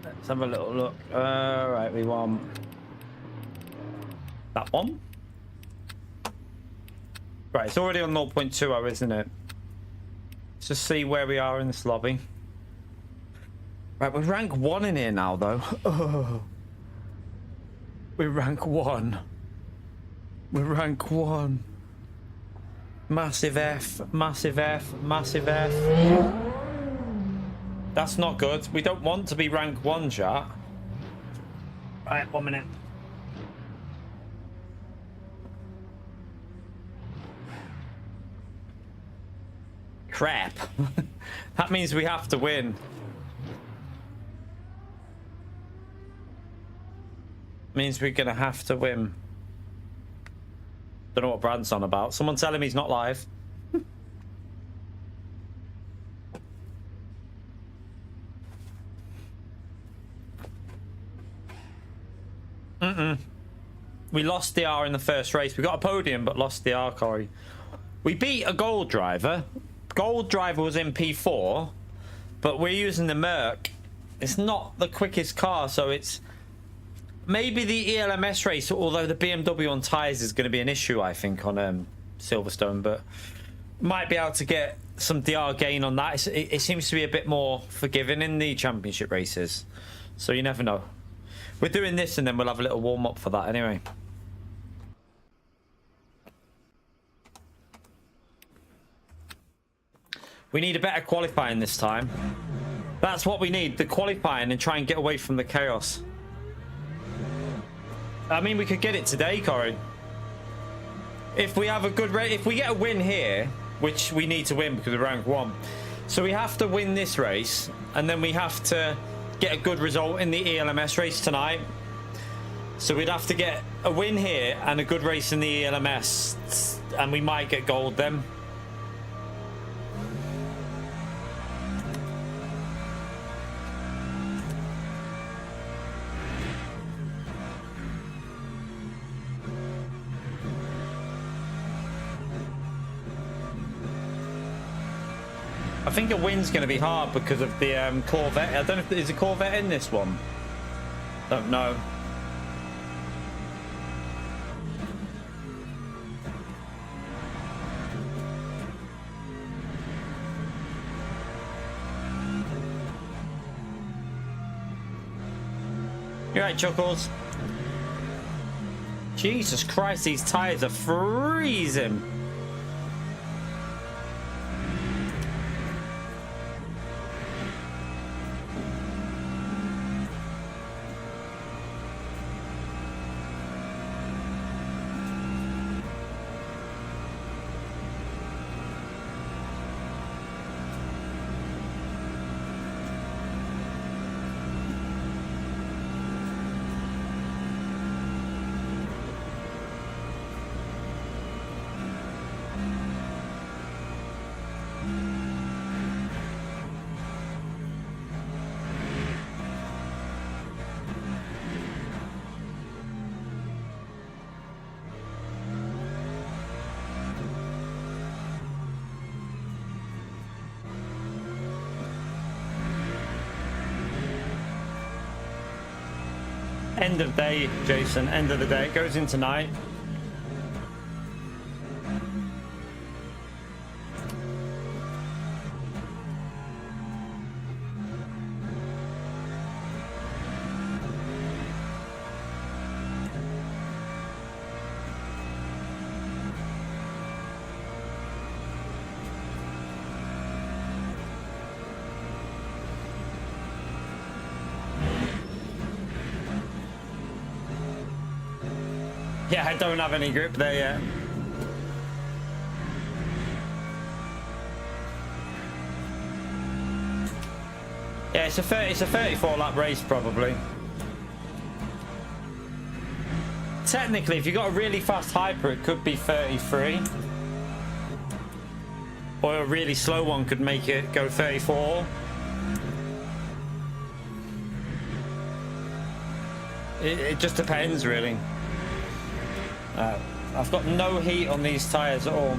Let's have a little look. Right, we want that one. Right, it's already on 0.20, isn't it? Let's just see where we are in this lobby. Right, we're rank 1 in here now, though. Oh. We're rank 1. We're rank 1. Massive F, massive F, massive F. That's not good. We don't want to be rank 1, chat. Right, 1 minute. Crap. That means we have to win. Means we're gonna have to win. Don't know what Brad's on about. Someone tell him he's not live. We lost the R in the first race. We got a podium, but lost the R, Corey. We beat a gold driver. Gold driver was in P4, but we're using the Merc. It's not the quickest car, so it's Maybe the ELMS race, although the BMW on tyres is going to be an issue, I think, on Silverstone, but might be able to get some DR gain on that. It seems to be a bit more forgiving in the championship races, so you never know. We're doing this and then we'll have a little warm-up for that anyway. We need a better qualifying this time. That's what we need, the qualifying, and try and get away from the chaos. I mean, we could get it today, Corey. If we have a good race, if we get a win here, which we need to win because we're rank 1. So we have to win this race, and then we have to get a good result in the ELMS race tonight. So we'd have to get a win here and a good race in the ELMS, and we might get gold then. I think a win's going to be hard because of the Corvette. I don't know if there's a Corvette in this one. Don't know. You're right, Chuckles. Jesus Christ, these tyres are freezing. End of day, Jason. End of the day. It goes into night. Yeah, I don't have any grip there yet. Yeah, it's a 34 lap race probably. Technically, if you've got a really fast hyper, it could be 33. Or a really slow one could make it go 34. It just depends, really. I've got no heat on these tyres at all.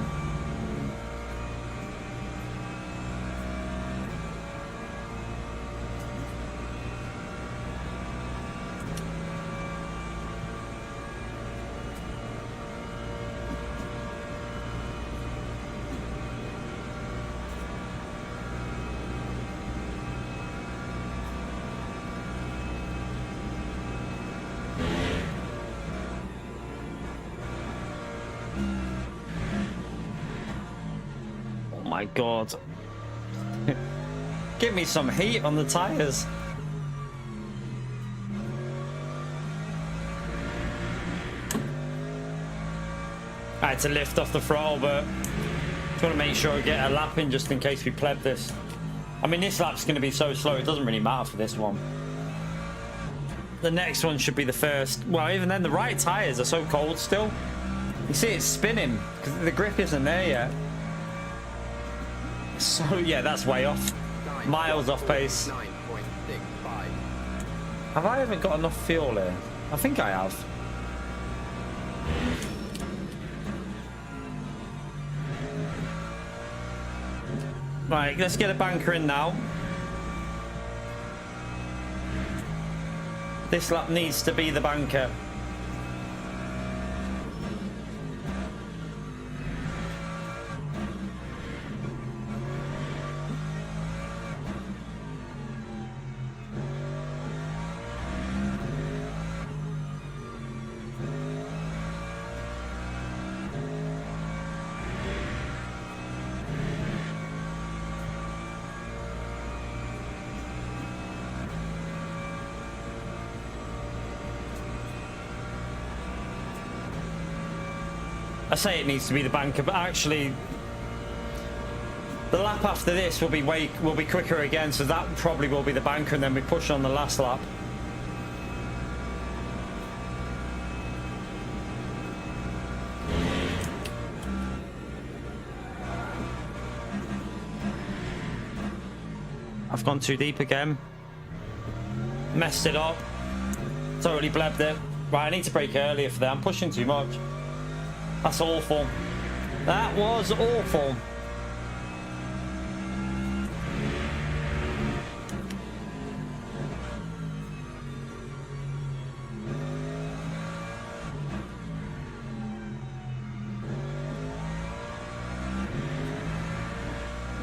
My God. Give me some heat on the tires. I had to lift off the throttle, but just want to make sure I get a lap in just in case we pleb this. I mean, this lap's going to be so slow, it doesn't really matter for this one. The next one should be the first. Well, even then, the right tires are so cold still. You see it's spinning because the grip isn't there yet. So yeah, that's way off. Miles off pace. 9.65. Have I ever got enough fuel here? I think I have. Right, let's get a banker in now. This lap needs to be the banker. I say it needs to be the banker, but actually the lap after this will be quicker again, so that probably will be the banker, and then we push on the last lap. I've gone too deep again. Messed it up. Totally blebbed it. Right, I need to brake earlier for that. I'm pushing too much. That's awful. That was awful.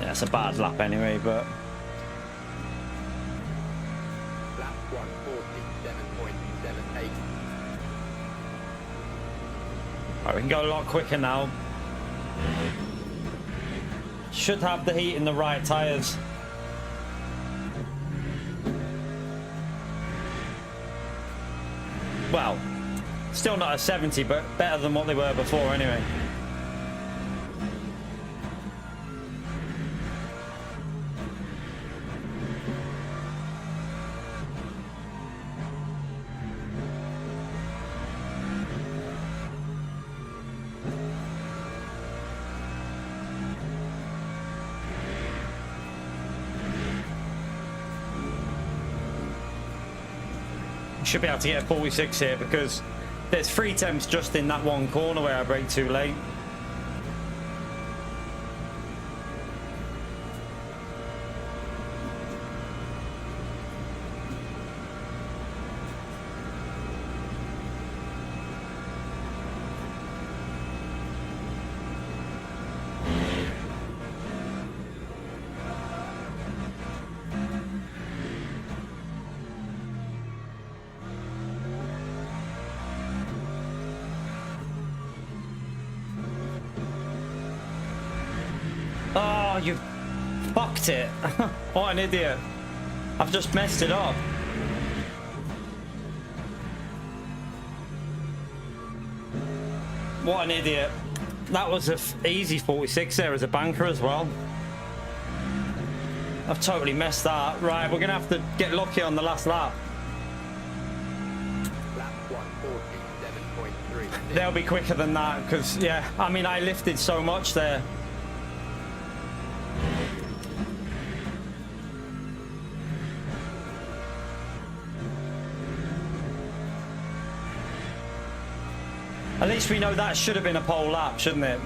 Yeah, it's a bad lap anyway, but... Lap 147.78. Right, we can go a lot quicker now. Should have the heat in the right tyres. Well, still not a 70, but better than what they were before anyway. Should be able to get a 46 here because there's 3 temps just in that one corner where I brake too late. Oh, you fucked it. What an idiot. I've just messed it up. What an idiot. That was an easy 46 there as a banker as well. I've totally messed that. Right, we're going to have to get lucky on the last lap. Lap 147.3. They'll be quicker than that because, yeah, I mean, I lifted so much there. At least we know that should have been a pole lap, shouldn't it?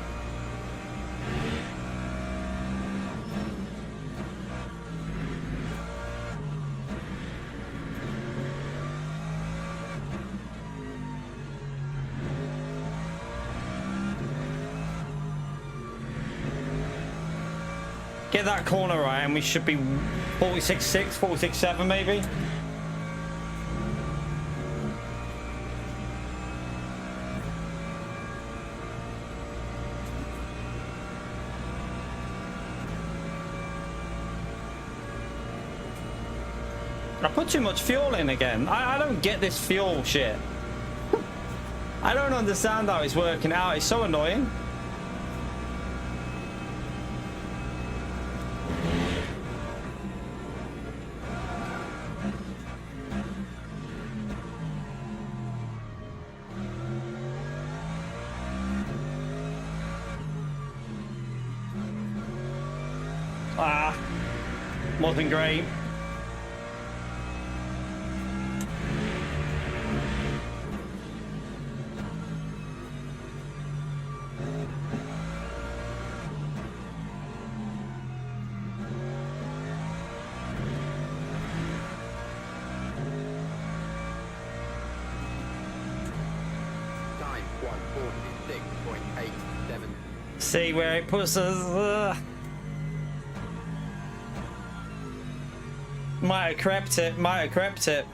Get that corner right and we should be 46.6, 46.7 maybe. I put too much fuel in again. I don't get this fuel shit. I don't understand how it's working out. It's so annoying. Ah, wasn't great. see where it puts us. Might have crept it, might have crept it.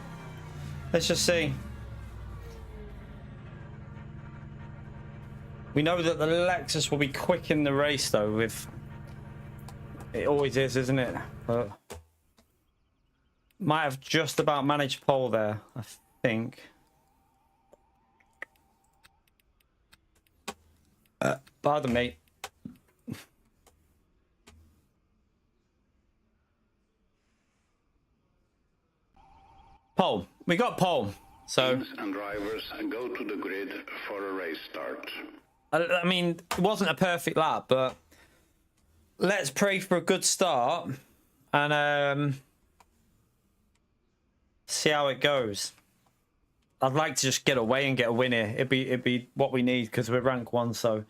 Let's just see. We know that the Lexus will be quick in the race though, with it always is, isn't it? But might have just about managed pole there, I think. Pardon me. Pole. We got pole. So Teams and drivers go to the grid for a race start. I mean, it wasn't a perfect lap, but let's pray for a good start and see how it goes. I'd like to just get away and get a win here. It'd be what we need because we're rank 1. So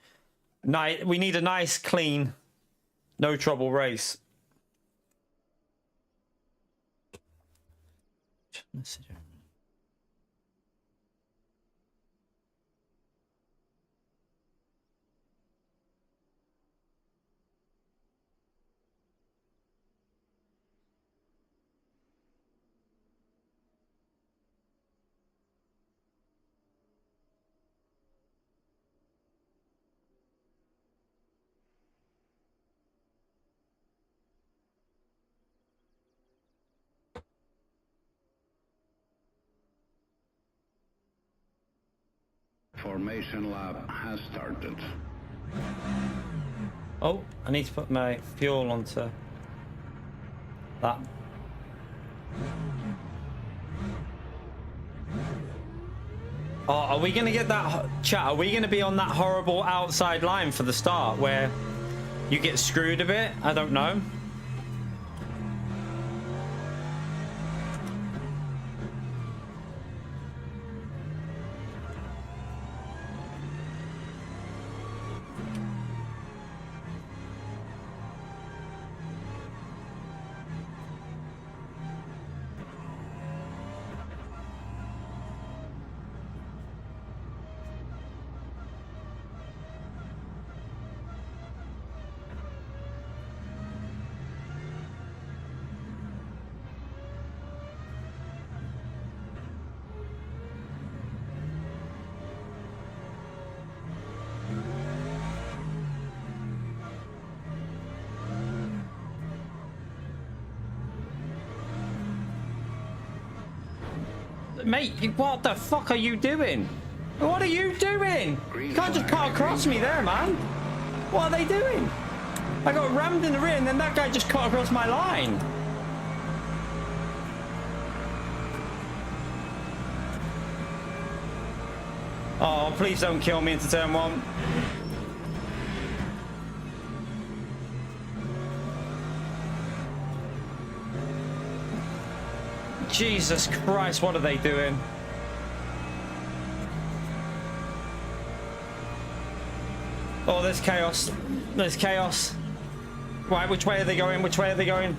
we need a nice, clean, no trouble race. Formation lap has started. Oh, I need to put my fuel onto that. Oh, are we going to get that, chat? Are we going to be on that horrible outside line for the start where you get screwed a bit? I don't know. Mate, what the fuck are you doing? What are you doing? You can't just cut across me there, man. What are they doing? I got rammed in the rear and then that guy just cut across my line. Oh, please don't kill me into turn 1. Jesus Christ, what are they doing? Oh, there's chaos. There's chaos. Right, which way are they going? Which way are they going?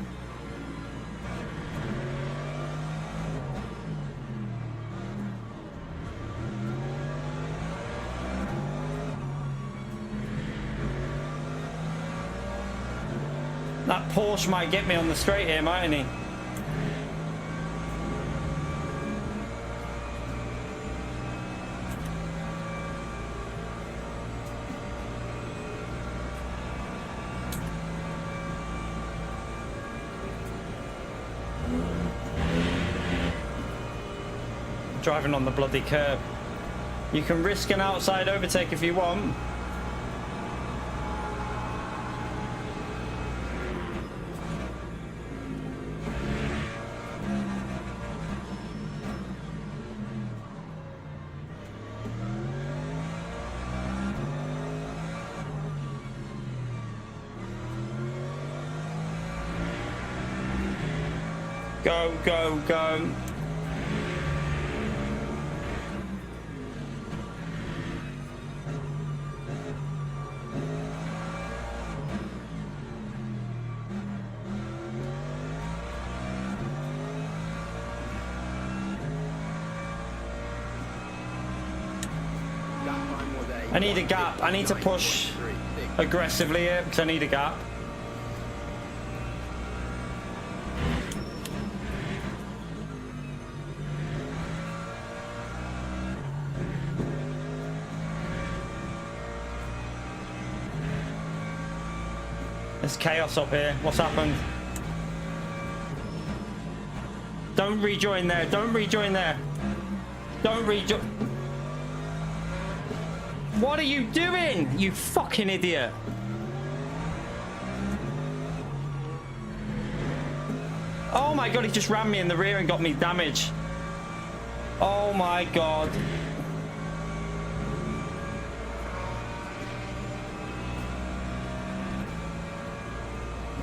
That Porsche might get me on the straight here, mightn't he? Driving on the bloody curb. You can risk an outside overtake if you want. Go, go, go. I need a gap. I need to push. aggressively here because I need a gap. There's chaos up here. What's happened? Don't rejoin there. Don't rejoin there. Don't rejoin. What are you doing? You fucking idiot. Oh my god, he just ran me in the rear and got me damage. Oh my god.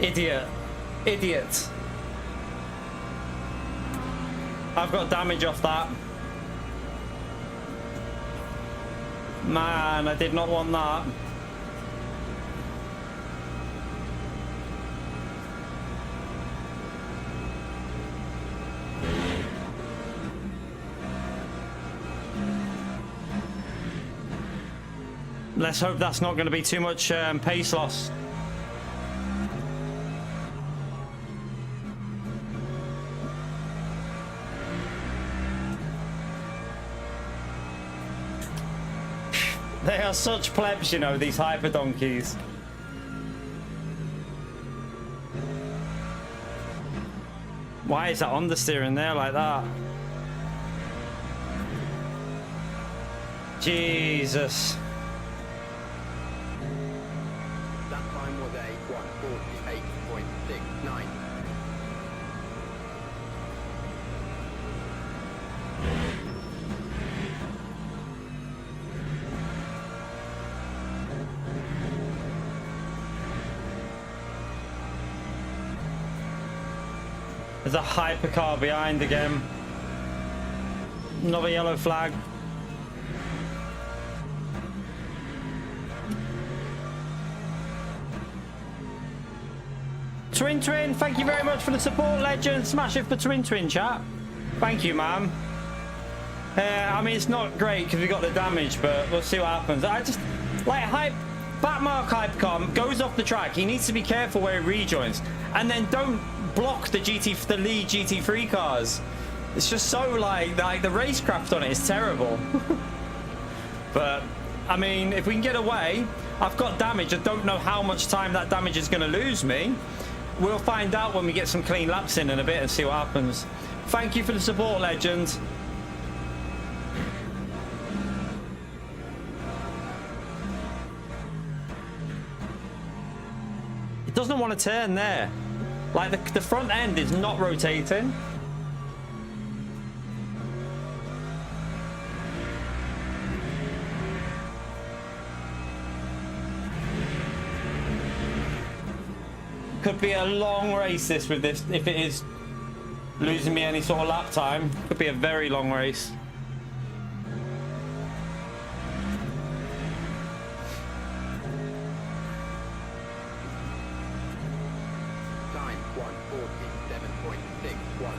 Idiot. Idiot. I've got damage off that. Man, I did not want that. Let's hope that's not going to be too much pace loss. They are such plebs, you know, these hyper donkeys. Why is that understeering there like that? Jesus. That time was a 1:48.69. There's a hypercar behind again. Another yellow flag. Twin, thank you very much for the support, legend. Smash it for Twin, chat. Thank you, ma'am. I mean, it's not great because we got the damage, but we'll see what happens. I just, like, Backmark hypercar goes off the track. He needs to be careful where he rejoins. And then don't block the lead GT3 cars. It's just so like the racecraft on it is terrible. But I mean, if we can get away, I've got damage. I don't know how much time that damage is going to lose me. We'll find out when we get some clean laps in a bit and see what happens. Thank you for the support, legend. It doesn't want to turn there. Like the front end is not rotating. Could be a long race this with this. If it is losing me any sort of lap time, could be a very long race. Time 1:47.61.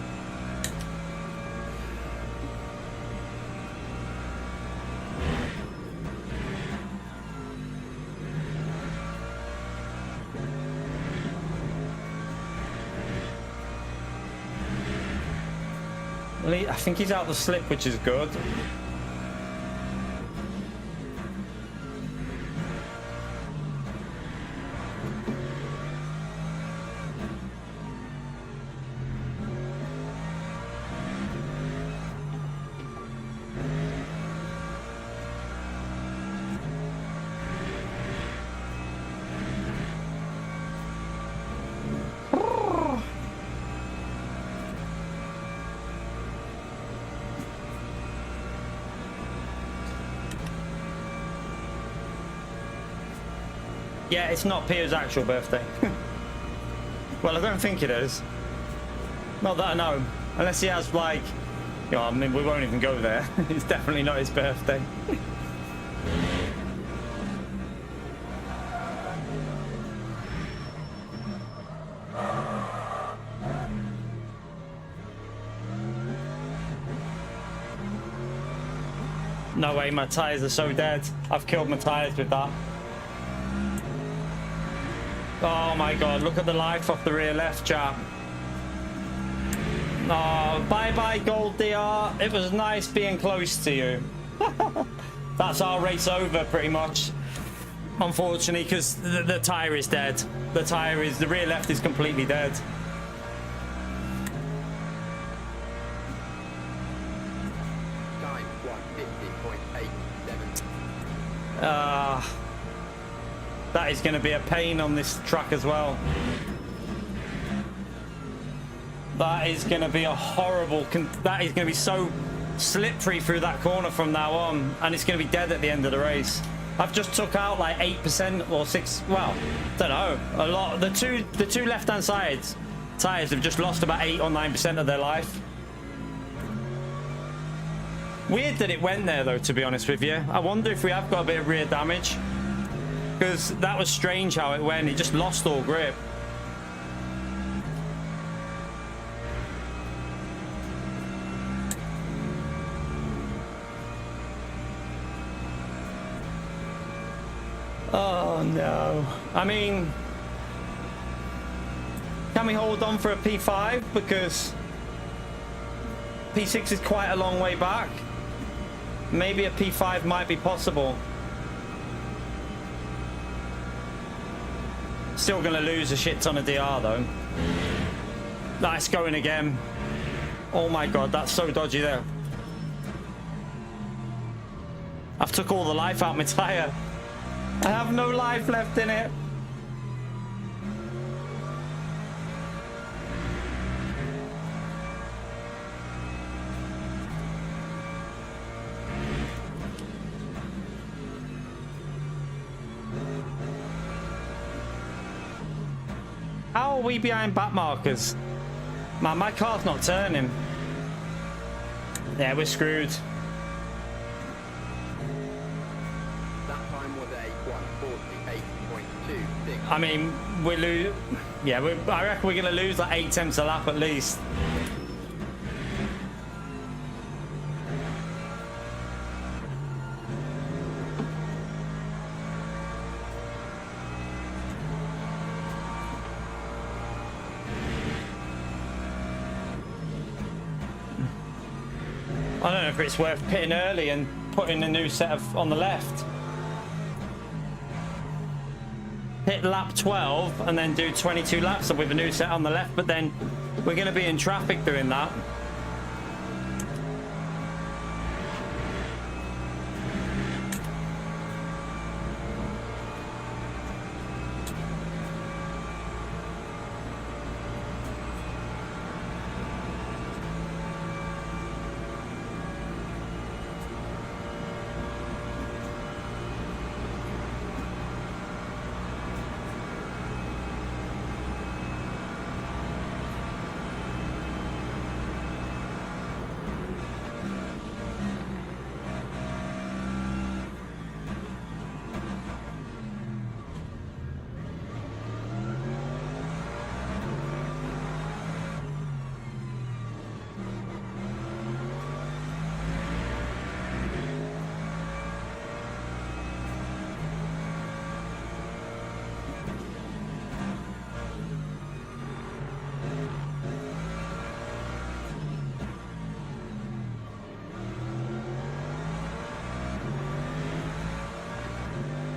I think he's out the slip, which is good. Yeah, it's not Pia's actual birthday. Well, I don't think it is. Not that I know. Unless he has, like... You know, I mean, we won't even go there. It's definitely not his birthday. No way, my tyres are so dead. I've killed my tyres with that. Oh my god, look at the life off the rear left, chap. Oh, bye-bye, Gold DR. It was nice being close to you. That's our race over, pretty much. Unfortunately, because the tyre is dead. The rear left is completely dead. Time 150.87. That is going to be a pain on this track as well. That is going to be a horrible... That is going to be so slippery through that corner from now on. And it's going to be dead at the end of the race. I've just took out like 8% or 6... Well, don't know. A lot. The two left-hand sides tyres have just lost about 8 or 9% of their life. Weird that it went there, though, to be honest with you. I wonder if we have got a bit of rear damage. Because that was strange how it went. It just lost all grip. Oh, no. I mean... Can we hold on for a P5? Because... P6 is quite a long way back. Maybe a P5 might be possible. Still going to lose a shit ton of DR, though. That's going again. Oh, my God. That's so dodgy there. I've took all the life out of my tyre. I have no life left in it. How are we behind back markers? Man, my car's not turning. Yeah, we're screwed. That time was a 148.26. I mean, we lose. Yeah, I reckon we're going to lose like 8 tenths a lap at least. I don't know if it's worth pitting early and putting a new set of on the left. Hit lap 12 and then do 22 laps with a new set on the left, but then we're going to be in traffic doing that.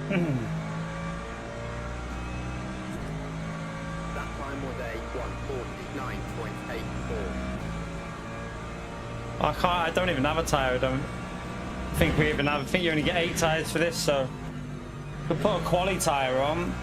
That time was a 149.84. I don't even have a tyre. I don't think we even have. I think you only get 8 tyres for this, so we'll put a quali tyre on.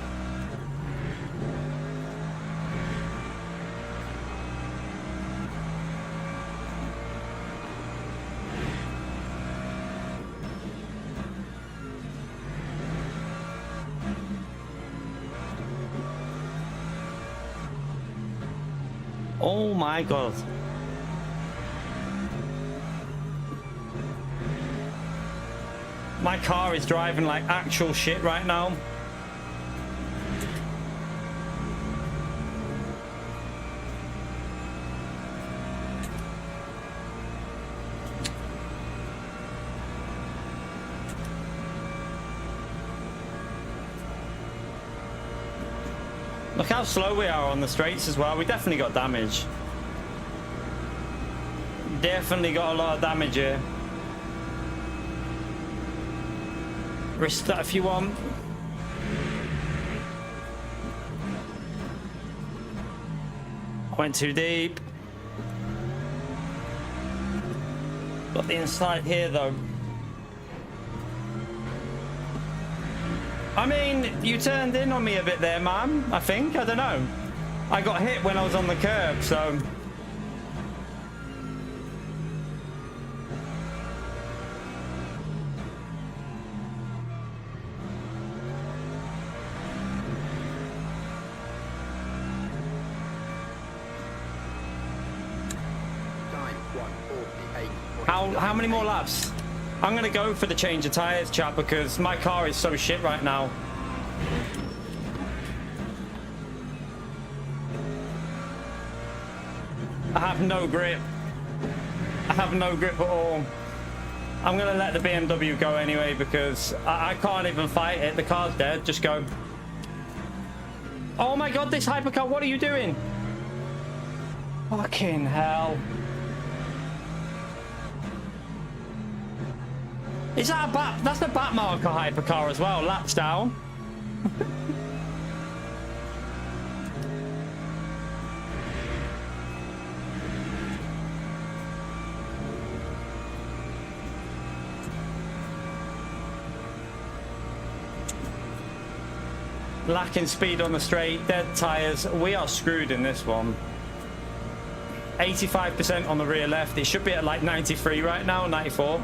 Oh my God. My car is driving like actual shit right now. Look how slow we are on the straights as well. We definitely got damage. Definitely got a lot of damage here. Risk that if you want. Went too deep. Got the inside here though. I mean, you turned in on me a bit there, man. I think. I don't know. I got hit when I was on the curb, so... How many more laps? I'm gonna go for the change of tires, chat, because my car is so shit right now. I have no grip. I have no grip at all. I'm gonna let the BMW go anyway because I can't even fight it. The car's dead. Just go. Oh my god, this hypercar, what are you doing? Fucking hell. Is that a bat? That's a bat marker hypercar as well. Laps down. Lacking speed on the straight, dead tires. We are screwed in this one. 85% on the rear left. It should be at like 93 right now, 94.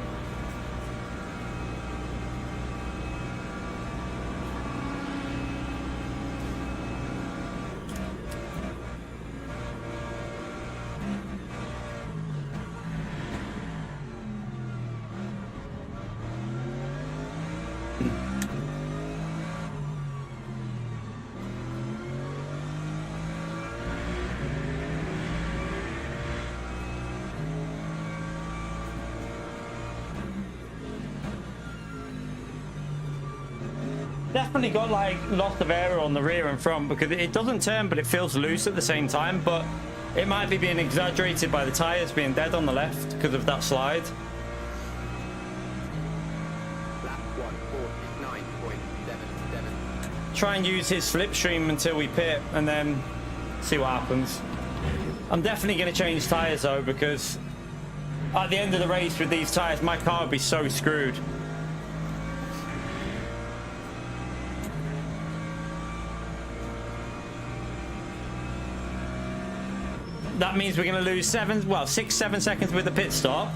Definitely got like loss of air on the rear and front because it doesn't turn, but it feels loose at the same time. But it might be being exaggerated by the tires being dead on the left because of that slide. Lap 149.77. Try and use his slipstream until we pit and then see what happens. I'm definitely going to change tires though because at the end of the race with these tires, my car would be so screwed. That means we're going to lose 6, 7 seconds with the pit stop.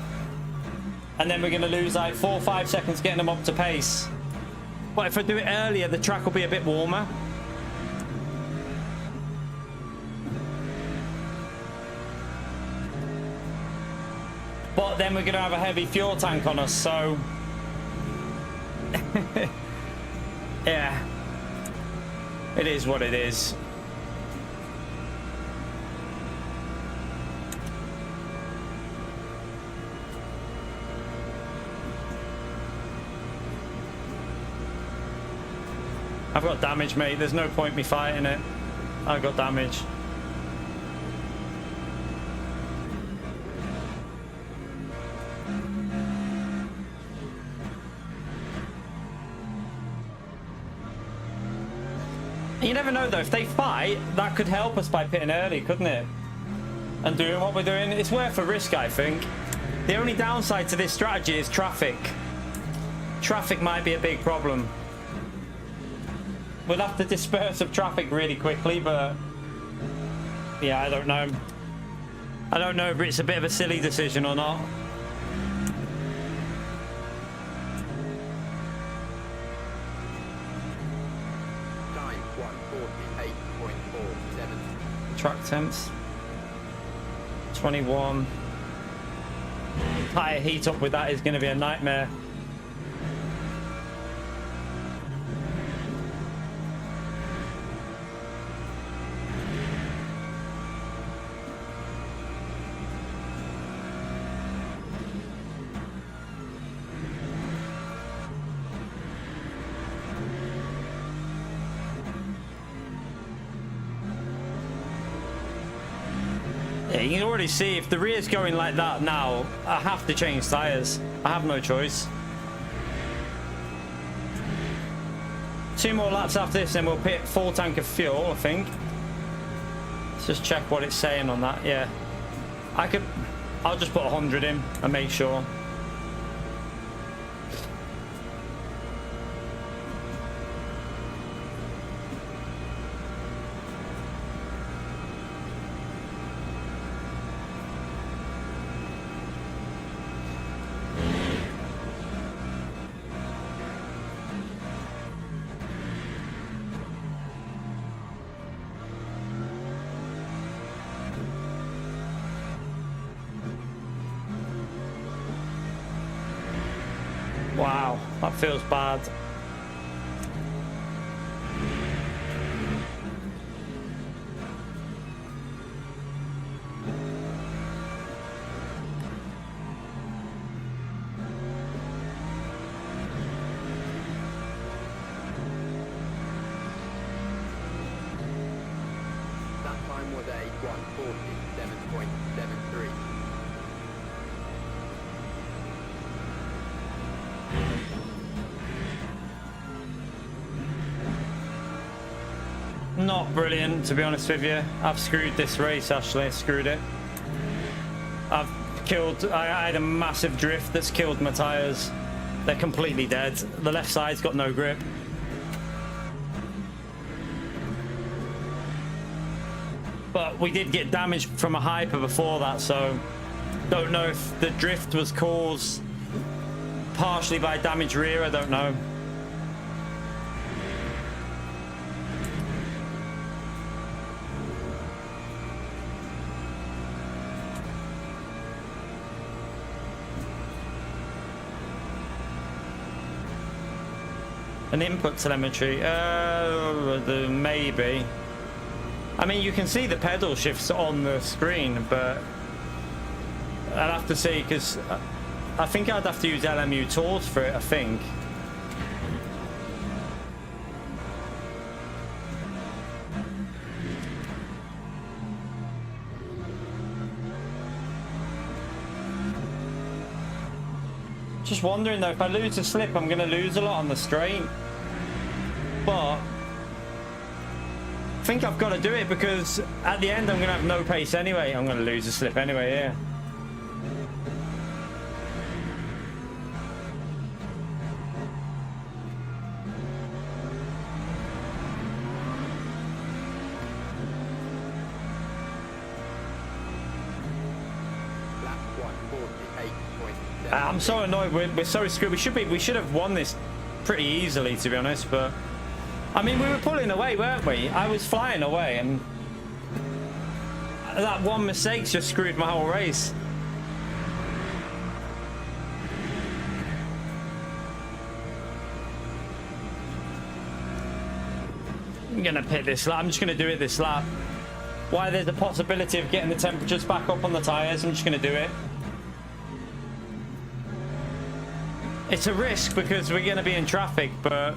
And then we're going to lose like 4 or 5 seconds getting them up to pace. But if I do it earlier, the track will be a bit warmer. But then we're going to have a heavy fuel tank on us, so... yeah. It is what it is. I've got damage, mate. There's no point me fighting it. I've got damage. You never know, though. If they fight, that could help us by pitting early, couldn't it? And doing what we're doing. It's worth a risk, I think. The only downside to this strategy is traffic. Traffic might be a big problem. We'll have to disperse of traffic really quickly, but yeah, I don't know. I don't know if it's a bit of a silly decision or not. Time 148.47. Track temps 21. Tire heat up with that is going to be a nightmare. Yeah, you can already see if the rear's going like that now, I have to change tyres. I have no choice. 2 more laps after this, then we'll pit full tank of fuel, I think. Let's just check what it's saying on that. Yeah, I'll just put 100 in and make sure. Wow, that feels bad. That time was a 1:47.73. Not brilliant, to be honest with you. I've screwed this race, actually. Screwed it. I had a massive drift that's killed my tyres. They're completely dead. The left side's got no grip. But we did get damage from a hyper before that, so don't know if the drift was caused partially by damaged rear. I don't know. An input telemetry, maybe. I mean, you can see the pedal shifts on the screen, but I'll have to see, because I think I'd have to use LMU tools for it, I think. Just wondering though, if I lose a slip, I'm going to lose a lot on the straight. But I think I've got to do it, because at the end I'm going to have no pace anyway. I'm going to lose a slip anyway, yeah. Lap 1:48.73. I'm so annoyed. We're so screwed. We should have won this pretty easily, to be honest. But I mean, we were pulling away, weren't we? I was flying away, and that one mistake just screwed my whole race. I'm gonna pit this lap. I'm just gonna do it this lap. Why there's a possibility of getting the temperatures back up on the tyres, I'm just gonna do it. It's a risk because we're going to be in traffic, but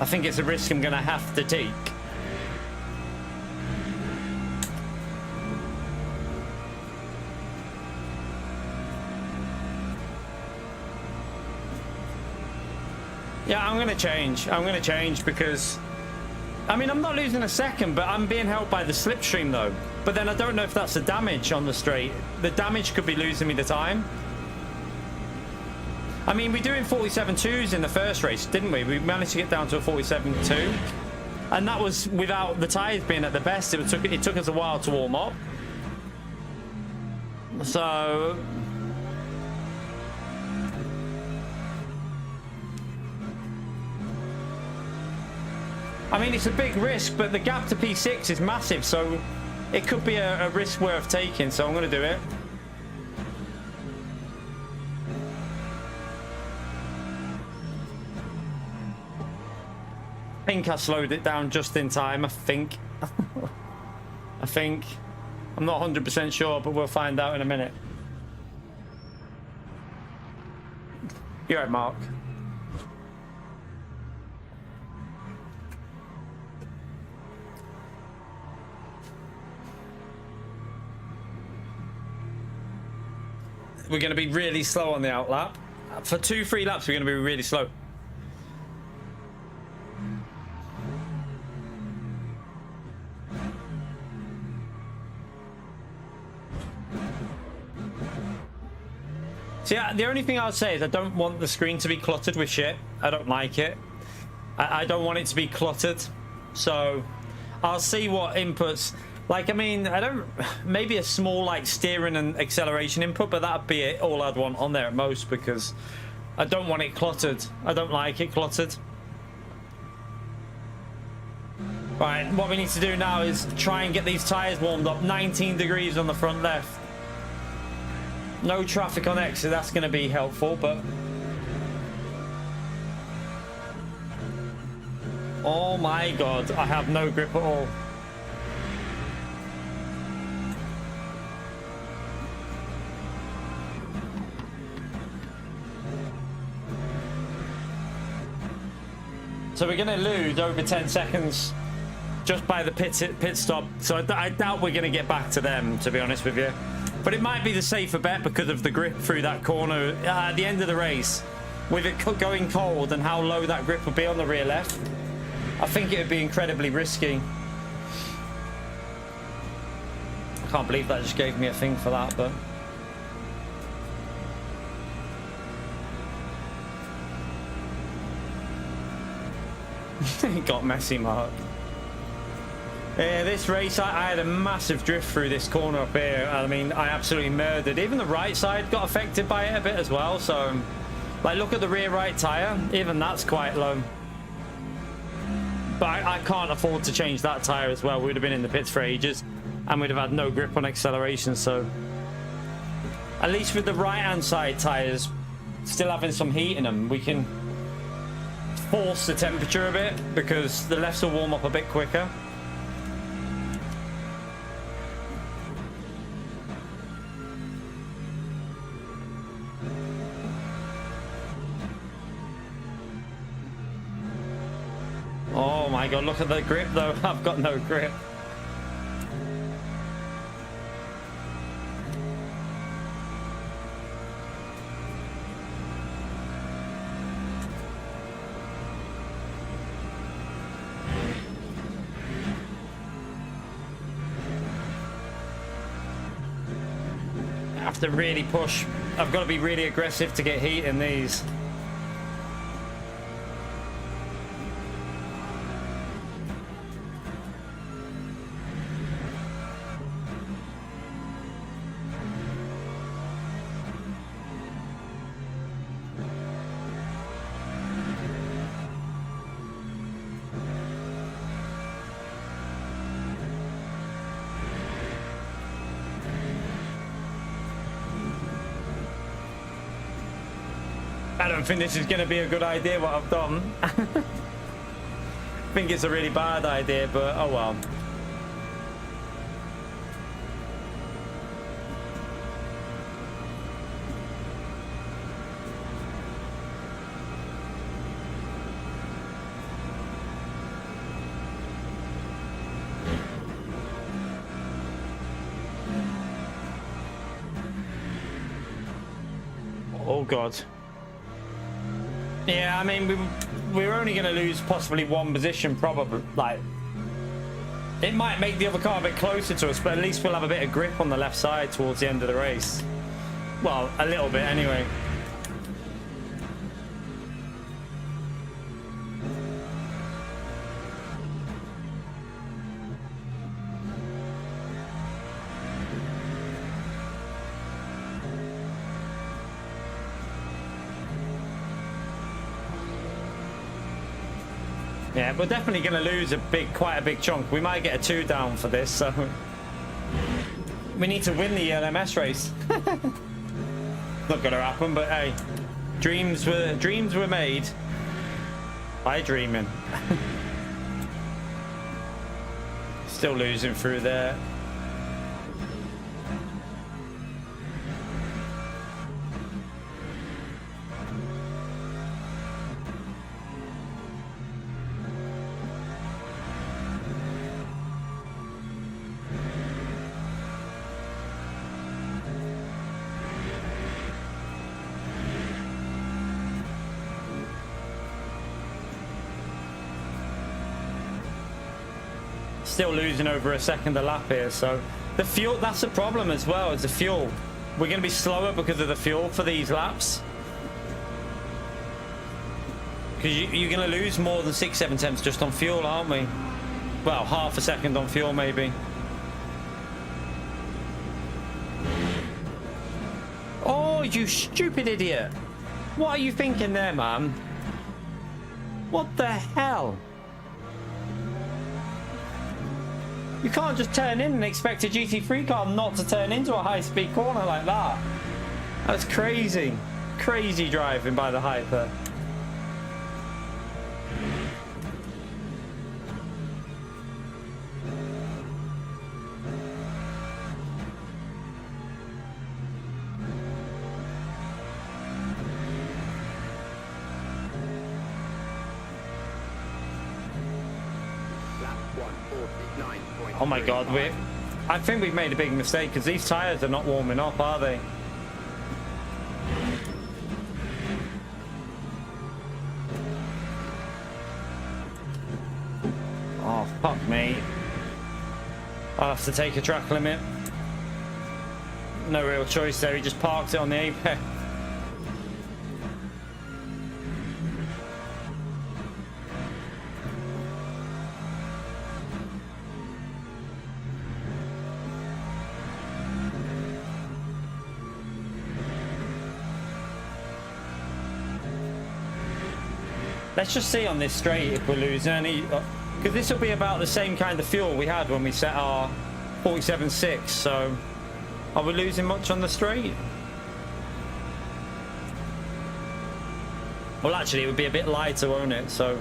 I think it's a risk I'm going to have to take. Yeah, I'm going to change. I'm going to change because, I mean, I'm not losing a second, but I'm being helped by the slipstream though. But then I don't know if that's the damage on the straight. The damage could be losing me the time. I mean, we're doing 47.2s in the first race, didn't we? We managed to get down to a 47.2, and that was without the tyres being at the best. It took us a while to warm up. So I mean, it's a big risk, but the gap to P6 is massive, so it could be a risk worth taking, so I'm going to do it. I think I slowed it down just in time, I think. I think. I'm not 100% sure, but we'll find out in a minute. You're right, Mark. we're going to be really slow on the outlap. For 2-3 laps, we're going to be really slow. See, the only thing I'll say is I don't want the screen to be cluttered with shit. I don't like it. I don't want it to be cluttered. So I'll see what inputs. Like, I mean, I don't... Maybe a small, like, steering and acceleration input, but that'd be it, all I'd want on there at most, because I don't want it cluttered. I don't like it cluttered. Right, what we need to do now is try and get these tyres warmed up. 19 degrees on the front left. No traffic on exit, that's going to be helpful, but... Oh my god, I have no grip at all. So we're going to lose over 10 seconds just by the pit stop. So I doubt we're going to get back to them, to be honest with you. But it might be the safer bet because of the grip through that corner at the end of the race. With it going cold and how low that grip would be on the rear left, I think it would be incredibly risky. I can't believe that just gave me a thing for that, but... It got messy, Mark. Yeah, this race, I had a massive drift through this corner up here. I mean, I absolutely murdered. Even the right side got affected by it a bit as well. So, like, look at the rear right tyre. Even that's quite low. But I can't afford to change that tyre as well. We'd have been in the pits for ages. And we'd have had no grip on acceleration. So, at least with the right-hand side tyres still having some heat in them, we can force the temperature a bit because the lefts will warm up a bit quicker. Oh my god, look at the grip though. I've got no grip. I have to really push. I've got to be really aggressive to get heat in these. I don't think this is going to be a good idea what I've done. I think it's a really bad idea, but oh well. Oh god. Yeah, I mean, we're only going to lose possibly one position, probably. Like, it might make the other car a bit closer to us, but at least we'll have a bit of grip on the left side towards the end of the race. Well, a little bit anyway. Yeah, we're definitely going to lose quite a big chunk. We might get a 2 down for this, so we need to win the ELMS race. Not going to happen, but hey, dreams were made by dreaming. Still losing through there. Still losing over a second a lap here. So the fuel, that's the problem as well, is the fuel. We're going to be slower because of the fuel for these laps. Because you're going to lose more than 6-7 tenths just on fuel, aren't we? Well, half a second on fuel maybe. Oh, you stupid idiot. What are you thinking there, man? What the hell? You can't just turn in and expect a GT3 car not to turn into a high-speed corner like that. That's crazy. Crazy driving by the Hyper. Oh my god, I think we've made a big mistake because these tyres are not warming up, are they? Oh, fuck me. I'll have to take a track limit. No real choice there, he just parked it on the apex. Let's just see on this straight if we're losing any, because this will be about the same kind of fuel we had when we set our 47.6. So, are we losing much on the straight? Well, actually, it would be a bit lighter, won't it? So,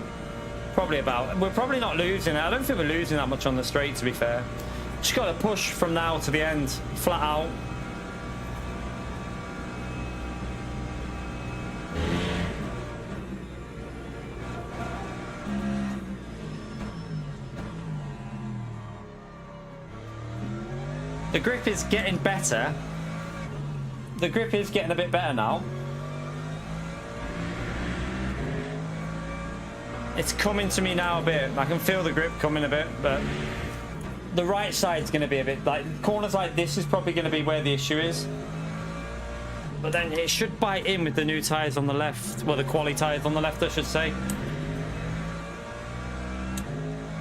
probably about. We're probably not losing. I don't think we're losing that much on the straight, to be fair. Just got to push from now to the end, flat out. The grip is getting better. The grip is getting a bit better now. It's coming to me now a bit. I can feel the grip coming a bit, but the right side's going to be a bit like corners like this is probably going to be where the issue is. But then it should bite in with the new tyres on the left. Well, the quali tyres on the left, I should say.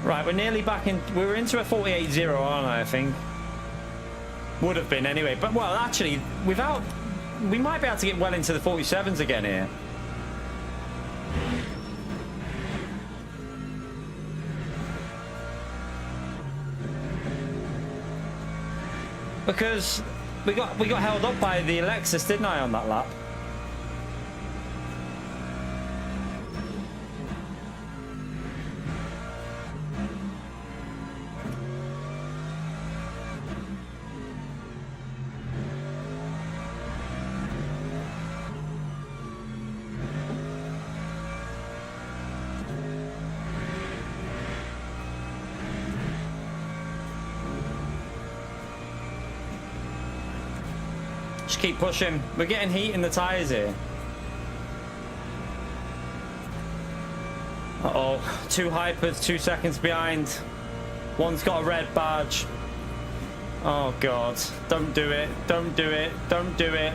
Right, we're nearly back in. We were into a 48.0, aren't I think? Would have been anyway, but well, actually, without, we might be able to get well into the 47s again here. Because we got held up by the Alexis, didn't I, on that lap? Just keep pushing. We're getting heat in the tyres here. Uh-oh. 2 Hypers, 2 seconds behind. One's got a red badge. Oh, God. Don't do it. Don't do it. Don't do it.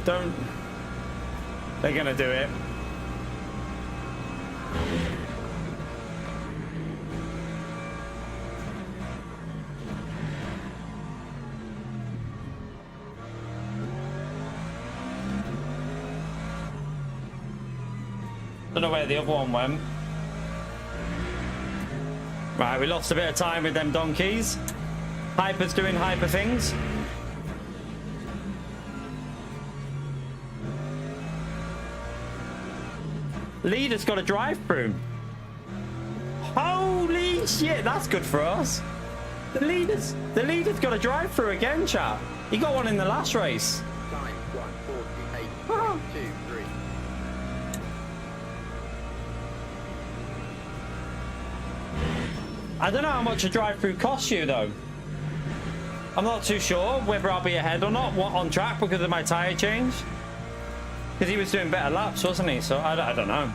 Don't. They're going to do it. Don't know where the other one went. Right, we lost a bit of time with them donkeys. Hyper's doing hyper things. Leader's got a drive-through. Holy shit, that's good for us. The leader's got a drive-through again, chap. He got one in the last race. Time 1:48.23. I don't know how much a drive-through costs you though. I'm not too sure whether I'll be ahead or not on track because of my tyre change. Because he was doing better laps, wasn't he? So I don't know.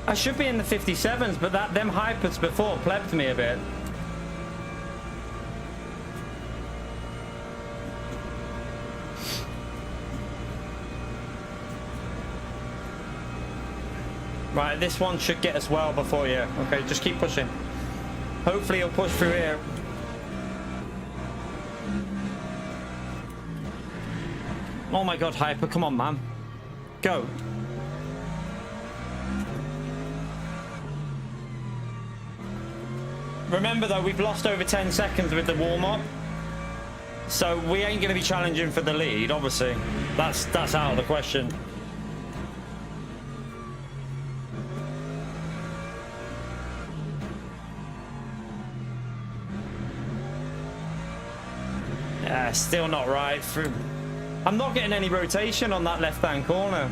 I should be in the 57s, but them hypers before plebbed me a bit. Right, this one should get us well before you. Okay, just keep pushing. Hopefully you'll push through here. Oh my god, hyper, come on, man. Go. Remember though, we've lost over 10 seconds with the warm-up. So we ain't going to be challenging for the lead, obviously. That's out of the question. Yeah, still not right through. I'm not getting any rotation on that left-hand corner.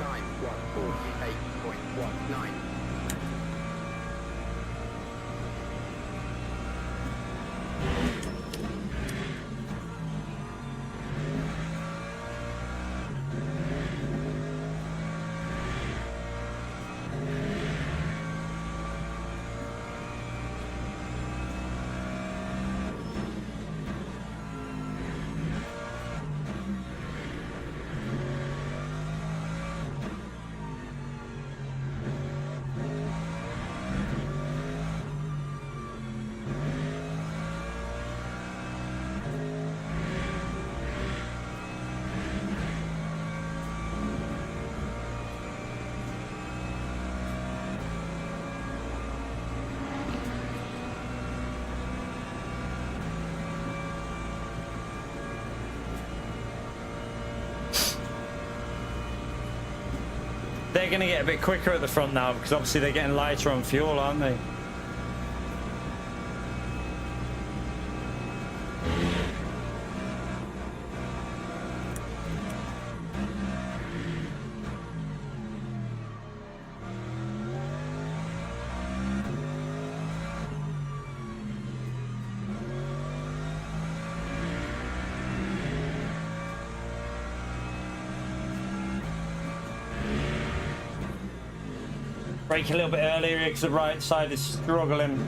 Time 148.19. They're going to get a bit quicker at the front now because obviously they're getting lighter on fuel, aren't they? Brake a little bit earlier because the right side is struggling.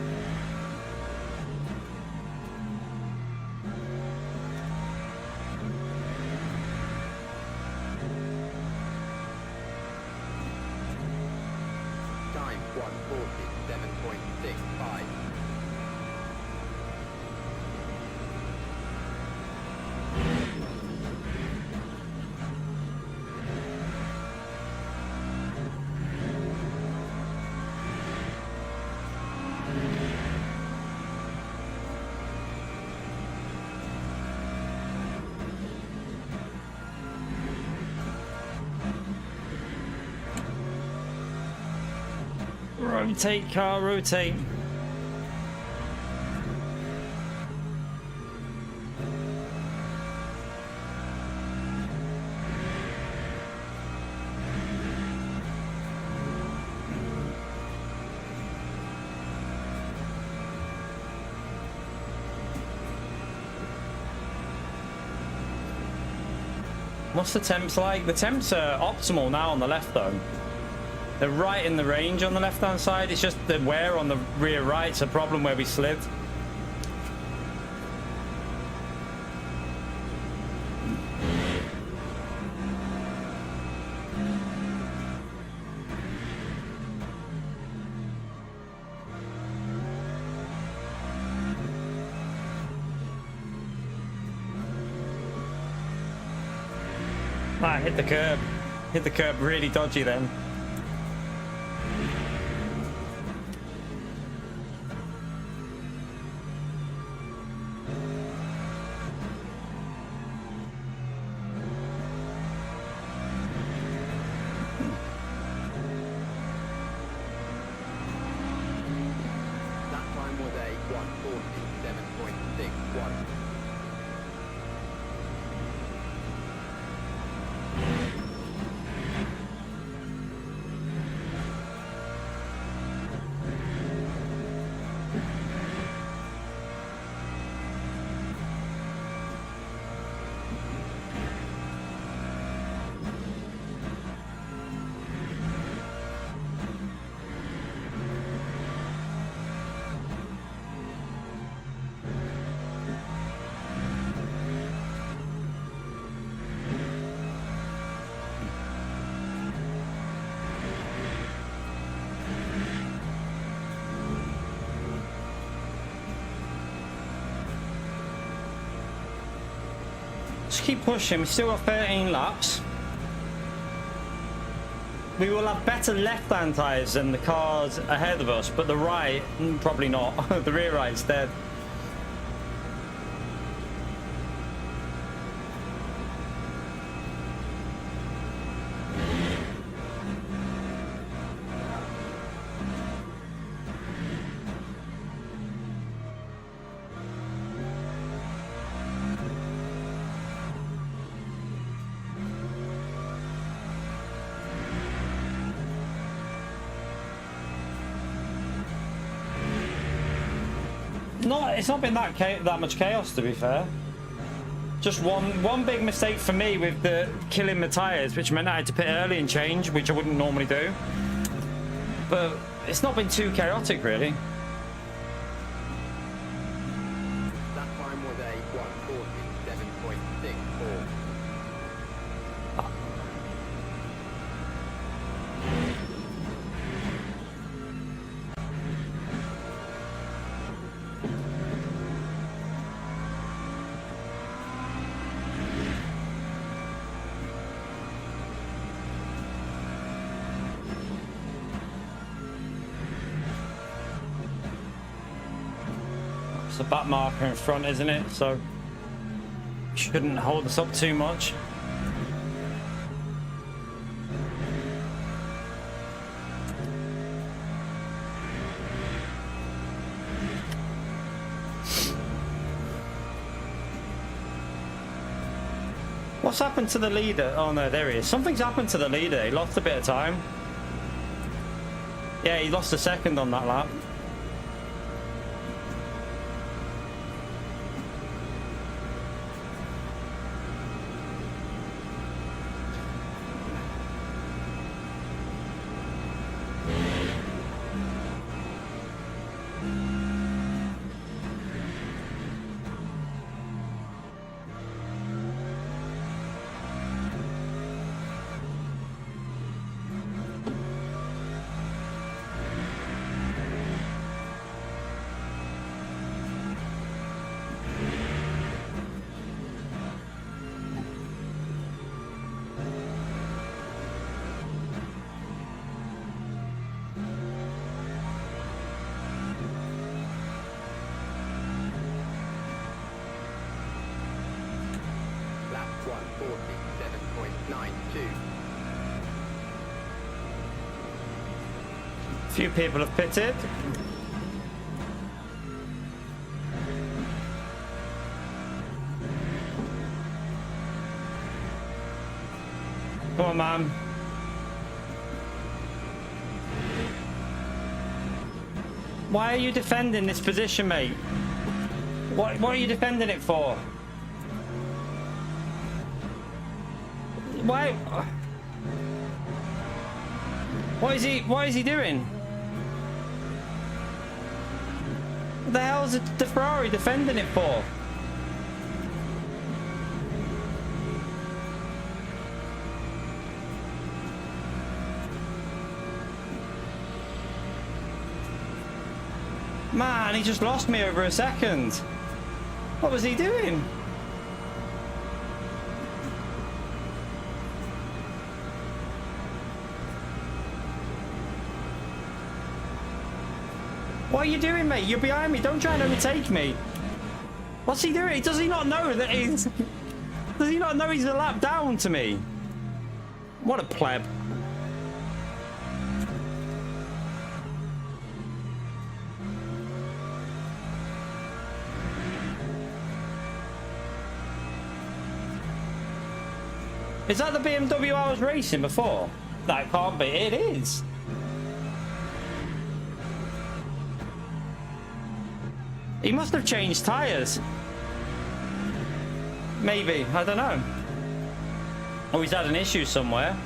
Time 147.65. Rotate, car, rotate. What's the temps like? The temps are optimal now on the left though. They're right in the range on the left-hand side. It's just the wear on the rear right's a problem where we slid. Ah, hit the curb. Hit the curb really dodgy then. Just keep pushing. We still got 13 laps. We will have better left-hand tyres than the cars ahead of us, but the right, probably not. The rear right's dead. It's not been that much chaos, to be fair. Just one big mistake for me with the killing the tyres, which meant I had to pit early and change, which I wouldn't normally do. But it's not been too chaotic, really. That time was a 147.64. The back marker in front, isn't it? So shouldn't hold us up too much. What's happened to the leader? Oh no, there he is. Something's happened to the leader. He lost a bit of time. Yeah, he lost a second on that lap. Lap 147.92. Few people have pitted. Come on, man. Why are you defending this position, mate? What are you defending it for? Why? What is he doing? What the hell is the Ferrari defending it for? Man, he just lost me over a second. What was he doing? What are you doing, mate? You're behind me. Don't try and overtake me. What's he doing? Does he not know that he's... Does he not know he's a lap down to me? What a pleb. Is that the BMW I was racing before? That can't be. It is. He must have changed tyres. Maybe. I don't know. Or he's had an issue somewhere.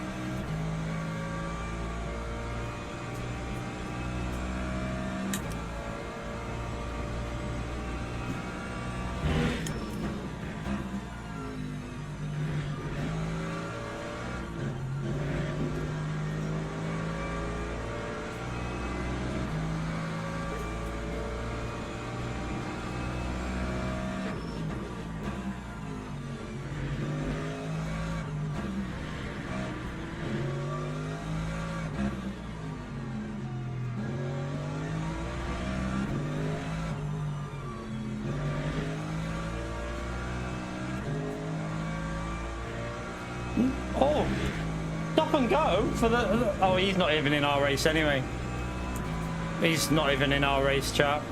Oh, stop and go for the... Oh, he's not even in our race anyway. He's not even in our race, chap.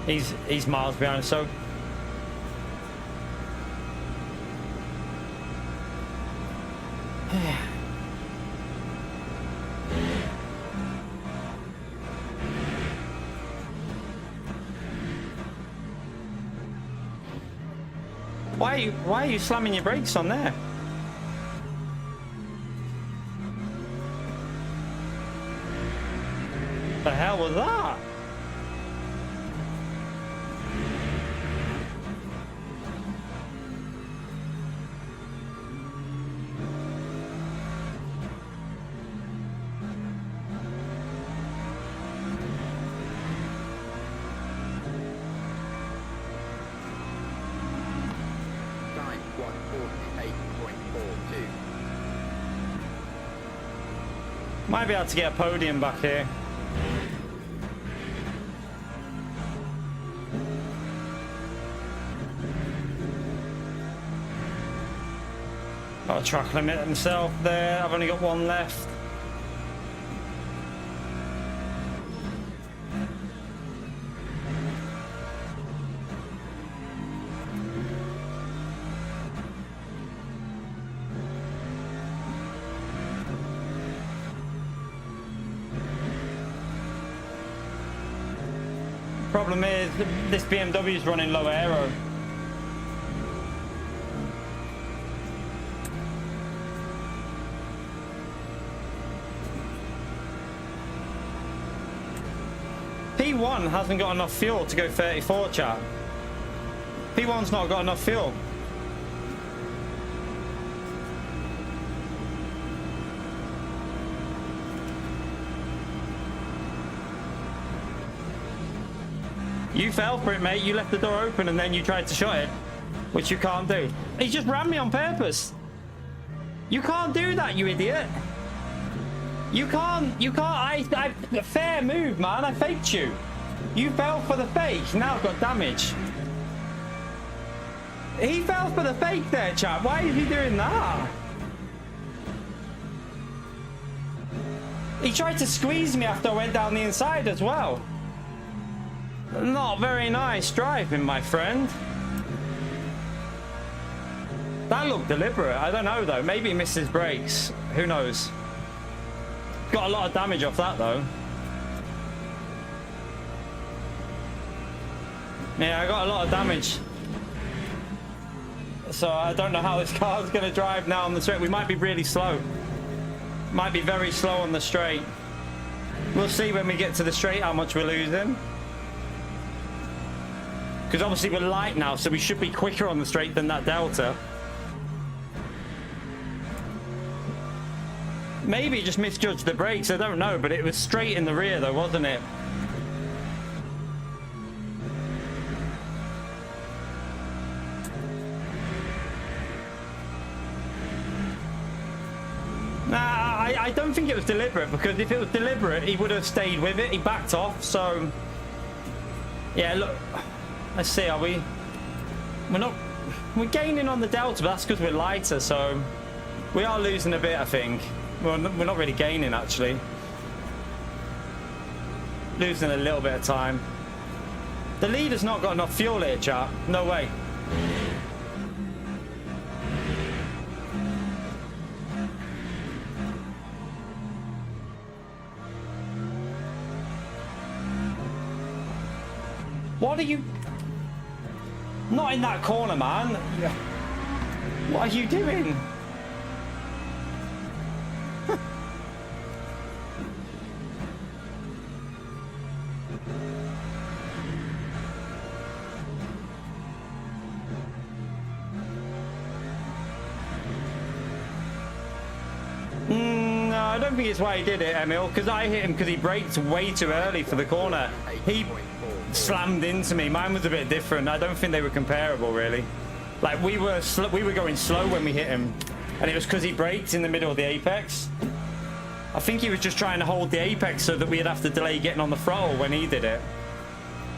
He's miles behind, so... Why are you slamming your brakes on there? The hell was that? Time 148.42. Might be able to get a podium back here. Got a track limit himself there. I've only got one left. Problem is, this BMW is running low aero. P1 hasn't got enough fuel to go 34, chat. P1's not got enough fuel. You fell for it, mate. You left the door open and then you tried to shut it, which you can't do. He just ran me on purpose. You can't do that, you idiot. You can't, fair move, man. I faked you. You fell for the fake. Now I've got damage. He fell for the fake there, chap. Why is he doing that? He tried to squeeze me after I went down the inside as well. Not very nice driving, my friend. That looked deliberate. I don't know, though. Maybe he missed his brakes. Who knows? Got a lot of damage off that, though. Yeah, I got a lot of damage. So I don't know how this car's going to drive now on the straight. We might be really slow. Might be very slow on the straight. We'll see when we get to the straight how much we're losing. Because obviously we're light now, so we should be quicker on the straight than that Delta. Maybe just misjudged the brakes, I don't know, but it was straight in the rear though, wasn't it? Nah, I don't think it was deliberate, because if it was deliberate, he would have stayed with it. He backed off, so... Yeah, look... Let's see, are we... We're gaining on the Delta, but that's because we're lighter, so... We are losing a bit, I think. We're not really gaining, actually. Losing a little bit of time. The leader's not got enough fuel here, chap. No way. What are you... Not in that corner, man. What are you doing? No, I don't think it's why he did it, Emil, because I hit him because he braked way too early for the corner. He slammed into me. Mine was a bit different. I don't think they were comparable, really. Like, we were going slow when we hit him, and it was because he braked in the middle of the apex. I think he was just trying to hold the apex so that we'd have to delay getting on the throttle when he did it.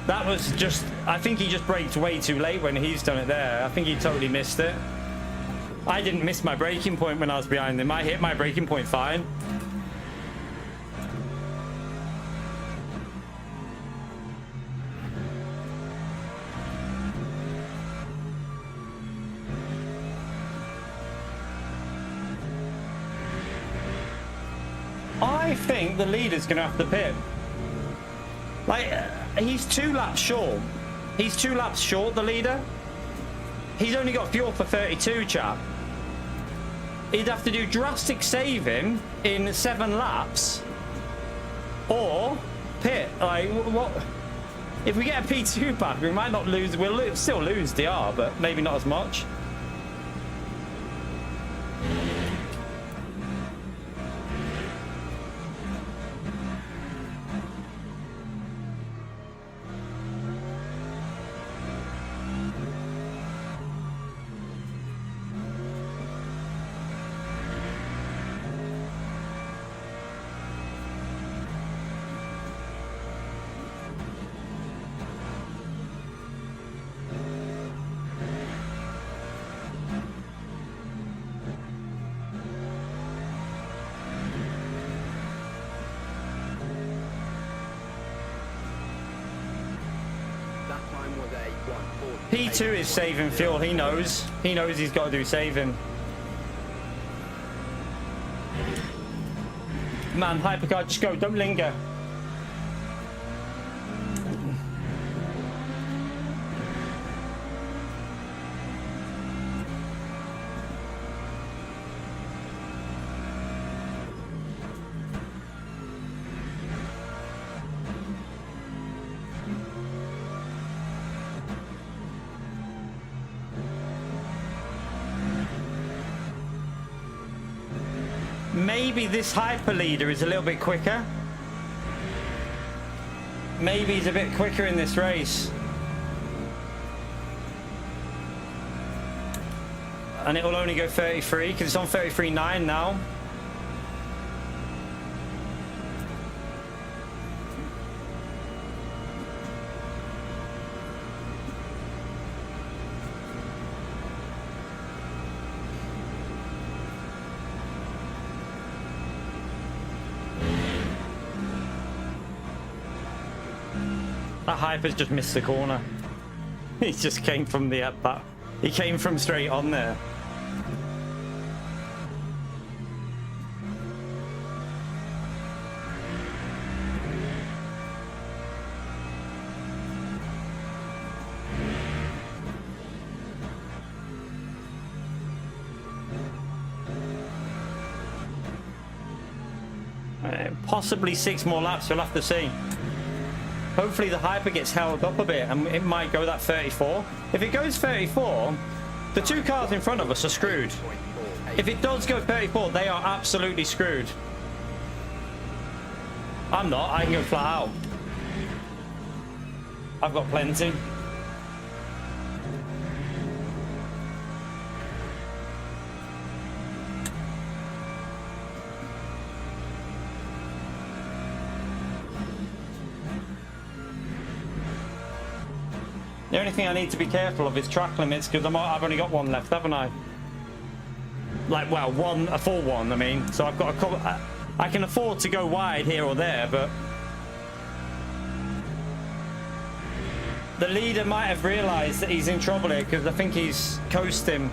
That was just, I think he just braked way too late when he's done it there. I think he totally missed it. I didn't miss my braking point when I was behind him. I hit my braking point fine. I think the leader's going to have to pit. Like, he's 2 laps short. He's 2 laps short, the leader. He's only got fuel for 32, chap. He'd have to do drastic saving in 7 laps. Or pit. Like, what? If we get a P2 back, we might not lose. We'll still lose DR, but maybe not as much. P2 is saving fuel. He knows. He knows he's got to do saving. Man, hypercar, just go. Don't linger. Maybe this hyper leader is a little bit quicker. Maybe he's a bit quicker in this race. And it will only go 33 because it's on 33.9 now. That hyper's just missed the corner. He just came from the back. He came from straight on there. Possibly 6 more laps, we'll have to see. Hopefully the hyper gets held up a bit and it might go that 34. If it goes 34, the 2 cars in front of us are screwed. If it does go 34, they are absolutely screwed. I'm not, I can go flat out. I've got plenty. The only thing I need to be careful of is track limits because I've only got 1 left, haven't I? Like, well, a full one, I mean. So I've got a couple. I can afford to go wide here or there, but the leader might have realised that he's in trouble here because I think he's coasting.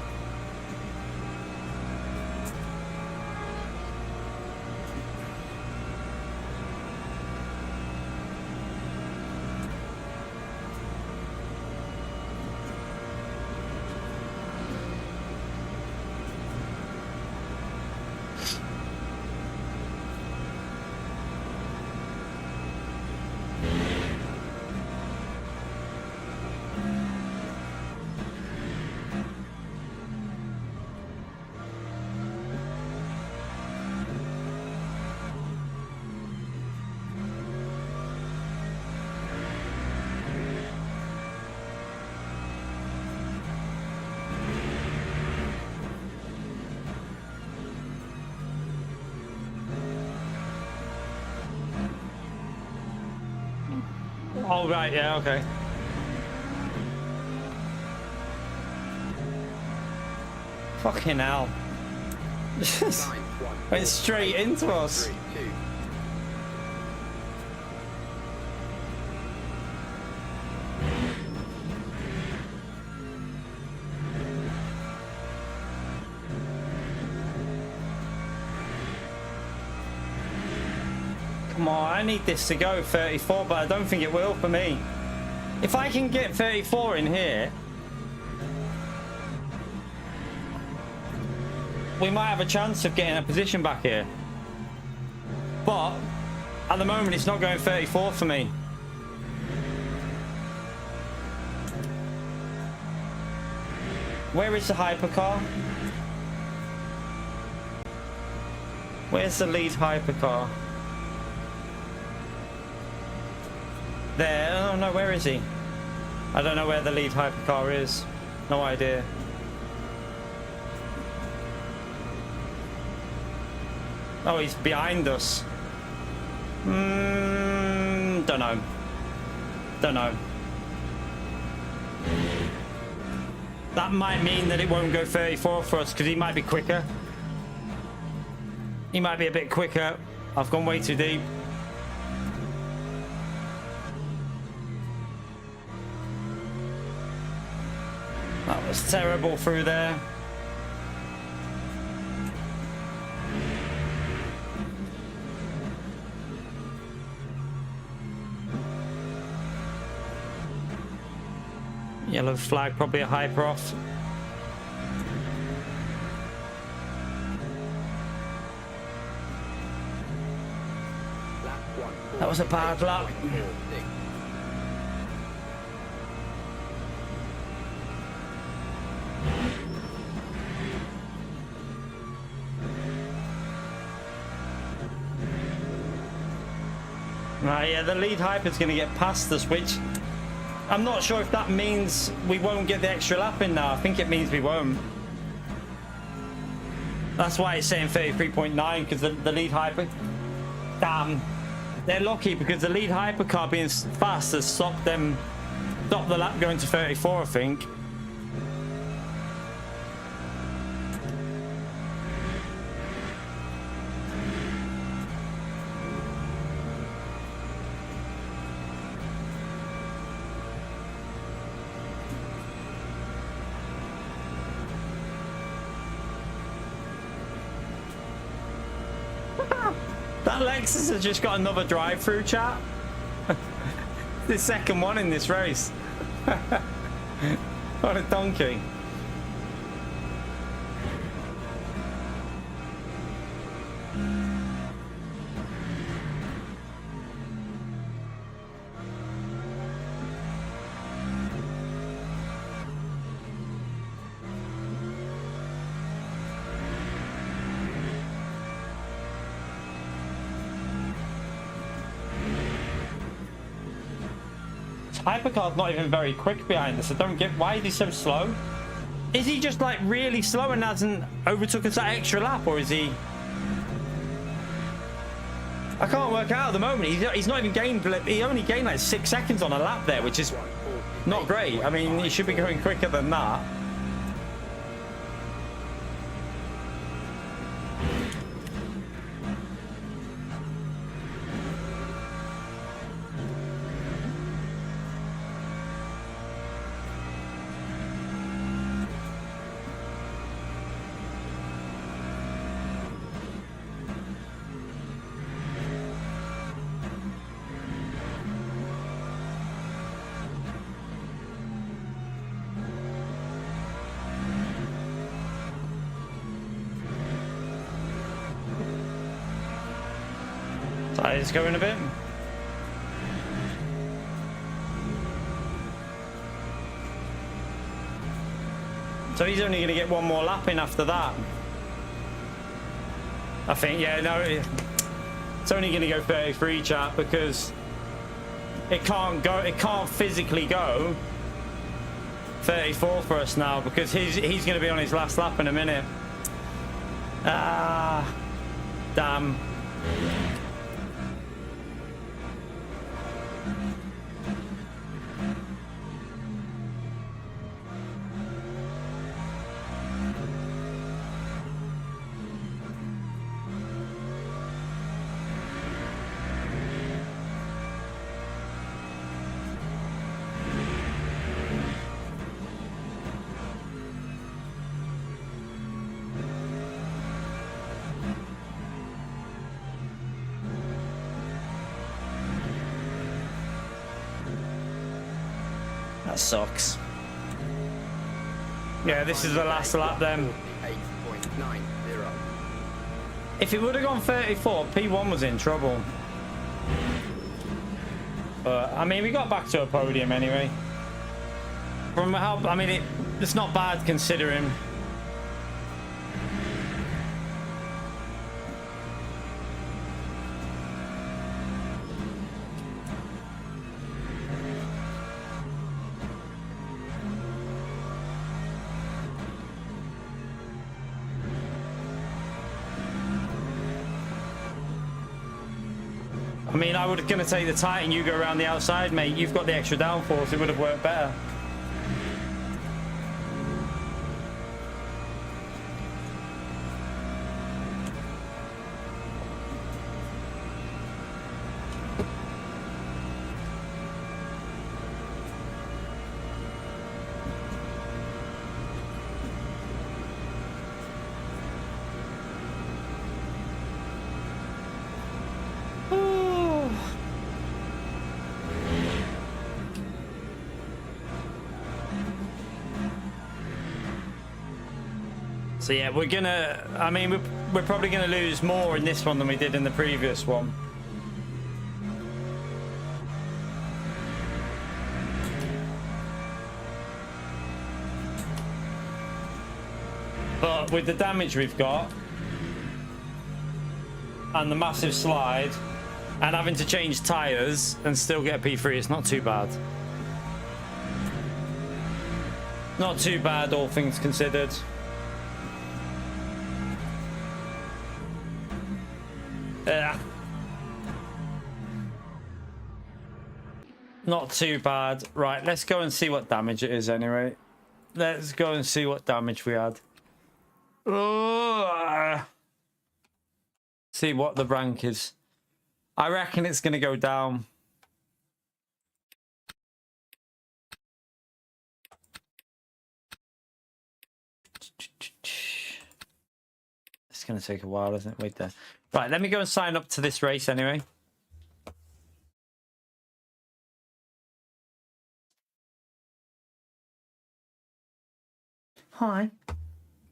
Oh, right, yeah, okay. Fucking hell. Just went straight into us. 3, 2. Come on, I need this to go 34, but I don't think it will for me. If I can get 34 in here, we might have a chance of getting a position back here. But at the moment, it's not going 34 for me. Where is the hypercar? Where's the lead hypercar? There. Oh no, where is he? I don't know where the lead hypercar is. No idea. Oh, he's behind us. Don't know. Don't know. That might mean that it won't go 34 for us because he might be quicker. He might be a bit quicker. I've gone way too deep. That was terrible through there. Yellow flag, probably a hyper off. Lap 1. That was a bad lap. 4, 6. Right, yeah, the lead hyper is going to get past us, which I'm not sure if that means we won't get the extra lap in now. I think it means we won't. That's why it's saying 33.9, because the lead hyper... Damn. They're lucky because the lead hypercar being fast has stopped the lap going to 34, I think. That Lexus has just got another drive-through, chat. The second one in this race. What a donkey. Hypercar's not even very quick behind us. I don't get why is he so slow. Is he just like really slow and hasn't overtook us that extra lap, or is he? I can't work out at the moment. He's not even gained. He only gained like 6 seconds on a lap there, which is not great. I mean, he should be going quicker than that. Tires going a bit. So he's only going to get one more lap in after that. I think, yeah, no, it's only going to go 33, chat, because it can't physically go 34 for us now, because he's going to be on his last lap in a minute. Ah, damn. That sucks. Yeah, this is the last lap then. 48.90. If it would have gone 34, P1 was in trouble. But, I mean, we got back to a podium anyway. From how, I mean, it's not bad considering. I mean, I was going to take the Titan, you go around the outside, mate. You've got the extra downforce. It would have worked better. So yeah, we're gonna, I mean, we're probably gonna lose more in this one than we did in the previous one. But with the damage we've got, and the massive slide, and having to change tyres and still get a P3, it's not too bad. Not too bad, all things considered. Not too bad. Right, let's go and see what damage it is anyway. Let's go and see what damage we had. See what the rank is. I reckon it's going to go down. It's going to take a while, isn't it? Wait there. Right, let me go and sign up to this race anyway. Hi.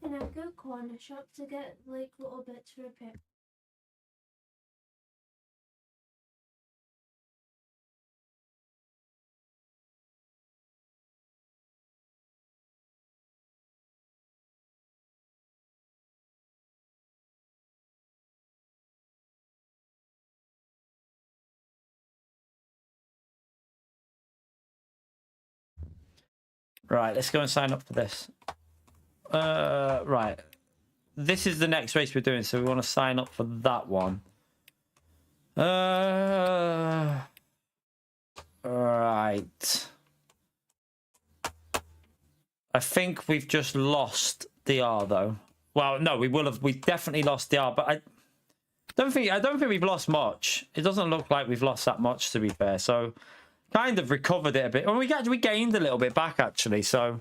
Can I go corner shop to get like little bits for a pick? Right, let's go and sign up for this. Right. This is the next race we're doing, so we want to sign up for that one. Right. I think we've just lost DR though. Well, no, we definitely lost DR, but I don't think we've lost much. It doesn't look like we've lost that much, to be fair. So kind of recovered it a bit. Well, we gained a little bit back actually. So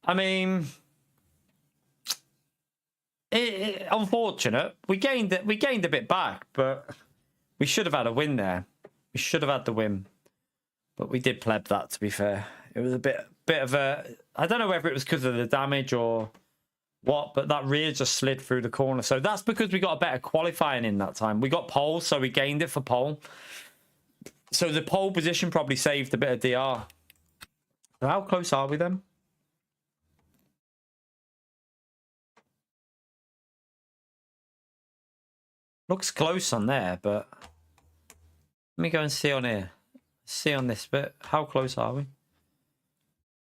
I mean, unfortunate. We gained a bit back, but we should have had a win there. We should have had the win, but we did pleb that. To be fair, it was a bit of a. I don't know whether it was because of the damage or what, but that rear just slid through the corner. So that's because we got a better qualifying in that time. We got pole, so we gained it for pole. So the pole position probably saved a bit of DR. So how close are we then? Looks close on there, but let me go and see on here. See on this bit. How close are we?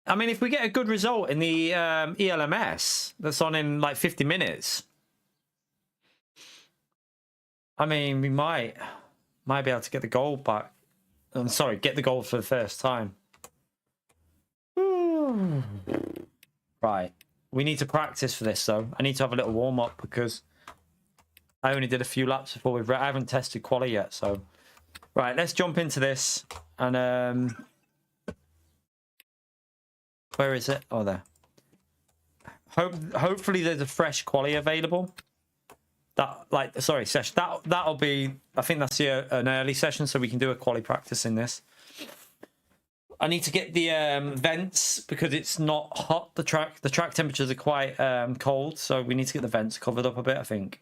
I mean, if we get a good result in the ELMS that's on in like 50 minutes, I mean, we might be able to get the gold back. I'm sorry, get the gold for the first time. Right. We need to practice for this, though. I need to have a little warm-up because I only did a few laps before I haven't tested quali yet, so. Right, let's jump into this. And, where is it? Oh, there. Hopefully there's a fresh quali available. Session. That'll be, I think that's an early session, so we can do a quali practice in this. I need to get the vents because it's not hot. The track temperatures are quite cold, so we need to get the vents covered up a bit, I think.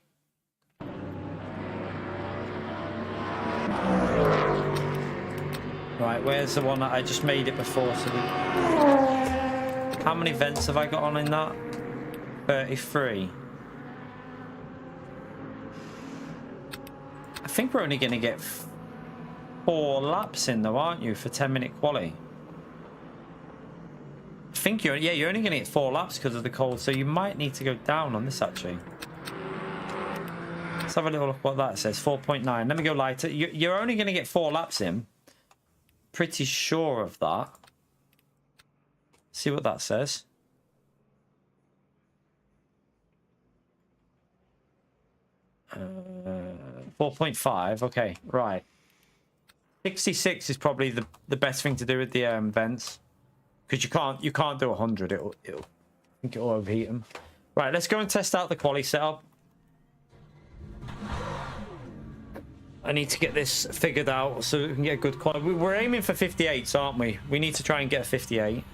Right, where's the one that I just made it before? So how many vents have I got on in that? 33. I think we're only going to get 4 laps in though, aren't you, for 10-minute quali? I think you're only going to get 4 laps because of the cold, so you might need to go down on this actually. Let's have a little look what that says. 4.9. Let me go lighter. You're only going to get 4 laps in. Pretty sure of that. See what that says. Uh, 4.5. Okay, right. 66 is probably the best thing to do with the vents, because you can't do 100. I think it'll overheat them. Right, let's go and test out the quali setup. I need to get this figured out so we can get a good quality. We're aiming for 58s, aren't we? We need to try and get a 58.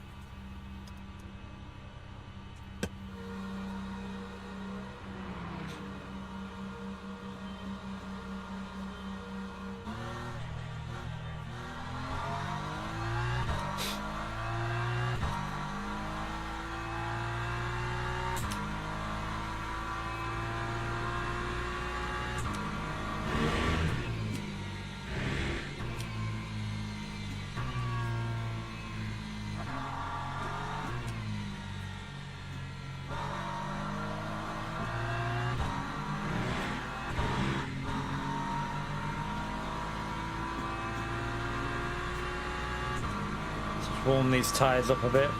Warm these tires up a bit.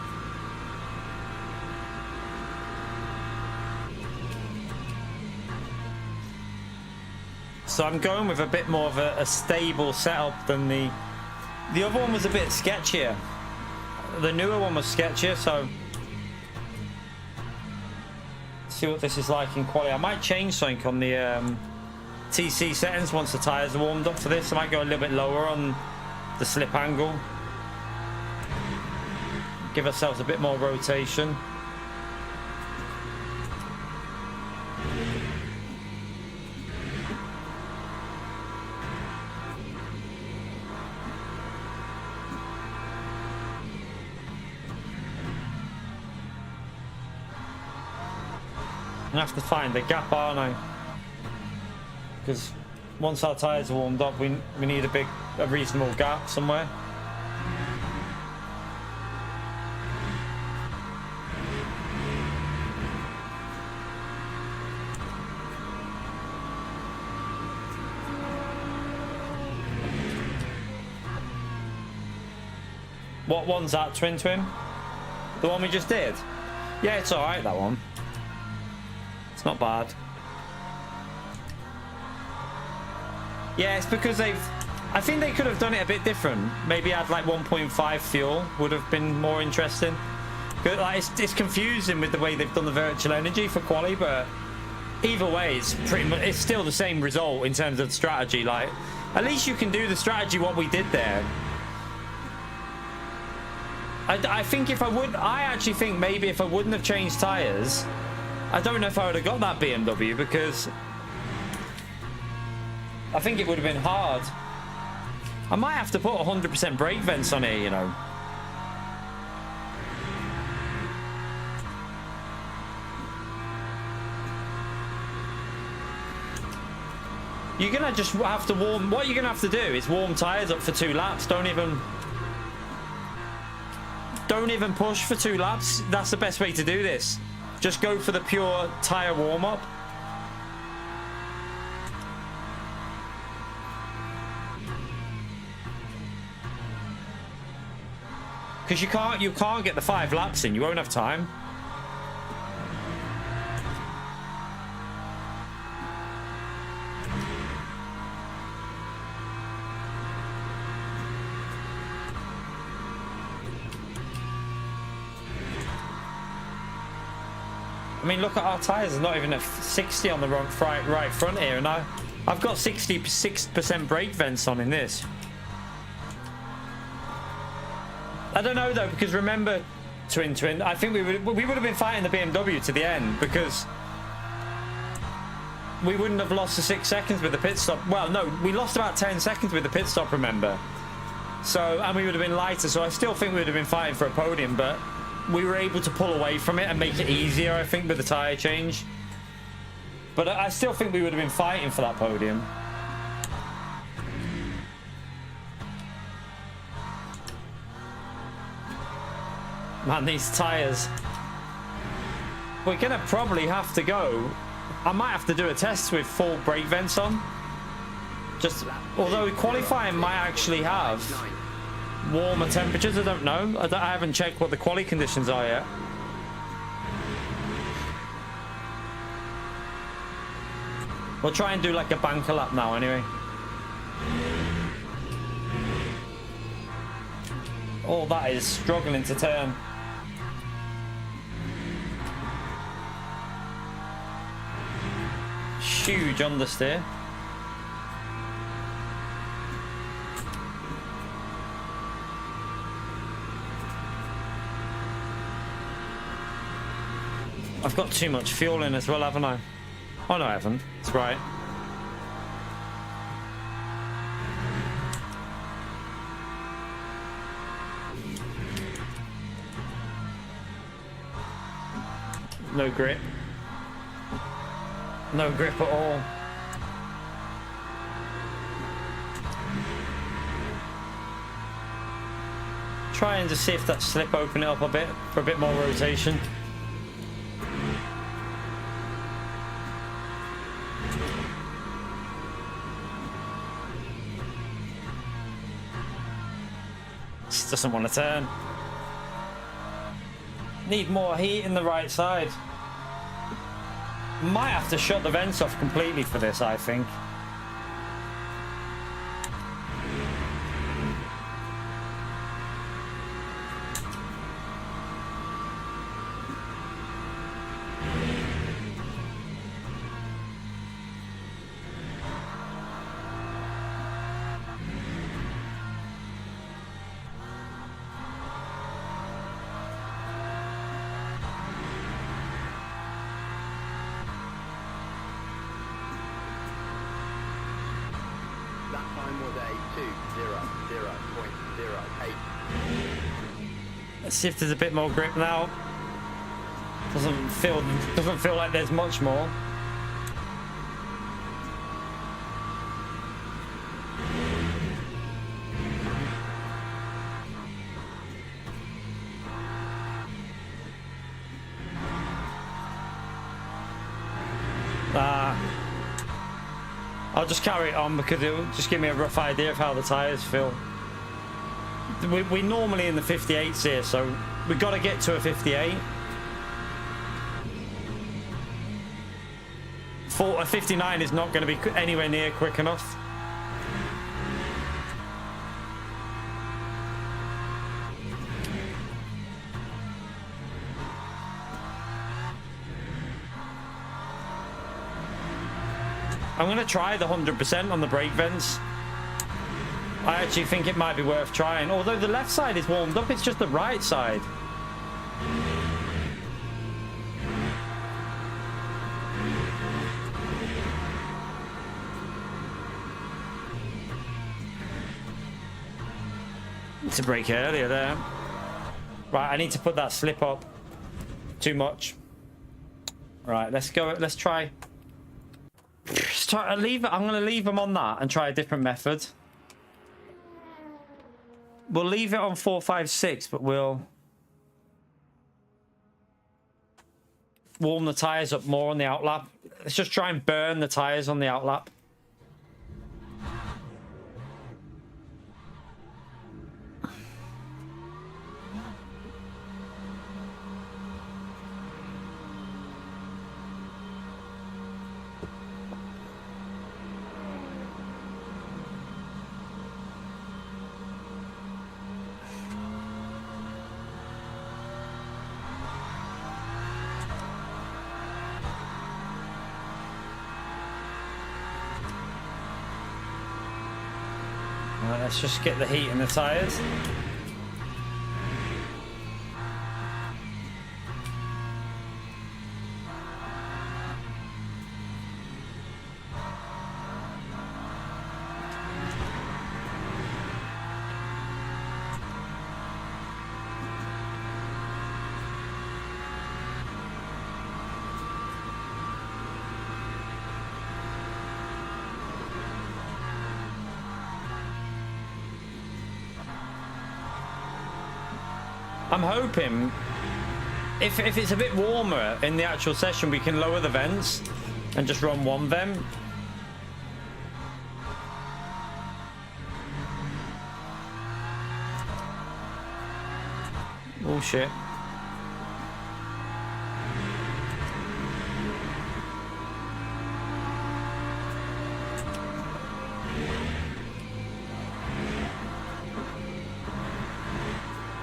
So I'm going with a bit more of a stable setup than the other one was a bit sketchier. The newer one was sketchier, so see what this is like in quality. I might change something on the TC settings once the tires are warmed up for this. I might go a little bit lower on the slip angle. Give ourselves a bit more rotation. I have to find the gap, aren't I? Because once our tyres are warmed up, we need a reasonable gap somewhere. What one's that? Twin? The one we just did? Yeah, it's alright, that one. It's not bad. Yeah, it's because I think they could have done it a bit different. Maybe add like 1.5 fuel would have been more interesting. Like, it's confusing with the way they've done the virtual energy for quali, but either way, it's still the same result in terms of strategy. Like, at least you can do the strategy what we did there. I think I actually think maybe if I wouldn't have changed tyres, I don't know if I would have got that BMW, because I think it would have been hard. I might have to put 100% brake vents on here, you know. You're gonna just have to warm. What you're gonna have to do is warm tyres up for 2 laps. Don't even push for 2 laps. That's the best way to do this. Just go for the pure tyre warm-up. Because you can't get the 5 laps in. You won't have time. I mean, look at our tyres. There's not even a 60 on the right front here, and I've got 66% brake vents on in this. I don't know though, because remember, Twin, I think we would have been fighting the BMW to the end, because we wouldn't have lost the 6 seconds with the pit stop. Well, no, we lost about 10 seconds with the pit stop, remember? So, and we would have been lighter, so I still think we would have been fighting for a podium, but we were able to pull away from it and make it easier, I think, with the tyre change. But I still think we would have been fighting for that podium. Man, these tyres. We're going to probably have to go. I might have to do a test with full brake vents on. Just, although qualifying might actually have warmer temperatures, I don't know. I haven't checked what the quali conditions are yet. We'll try and do like a banker lap now anyway. All that is struggling to turn. Huge understeer. I've got too much fuel in as well, haven't I? Oh no, I haven't. That's right. No grip. No grip at all. Try and just see if that slip open it up a bit for a bit more rotation. Just doesn't want to turn. Need more heat in the right side. Might have to shut the vents off completely for this, I think. Let's see if there's a bit more grip now. Doesn't feel like there's much more. I'll just carry it on because it will just give me a rough idea of how the tyres feel. We're normally in the 58s here, so we've got to get to a 58. A 59 is not going to be anywhere near quick enough. I'm going to try the 100% on the brake vents. I actually think it might be worth trying. Although the left side is warmed up, it's just the right side. Need to brake earlier there. Right, I need to put that slip up. Too much. Right, let's go. Let's try. I'm going to leave them on that and try a different method. We'll leave it on 4, 5, 6, but we'll warm the tyres up more on the outlap. Let's just try and burn the tyres on the outlap. Let's just get the heat in the tyres. I'm hoping if it's a bit warmer in the actual session, we can lower the vents and just run one vent. Oh shit.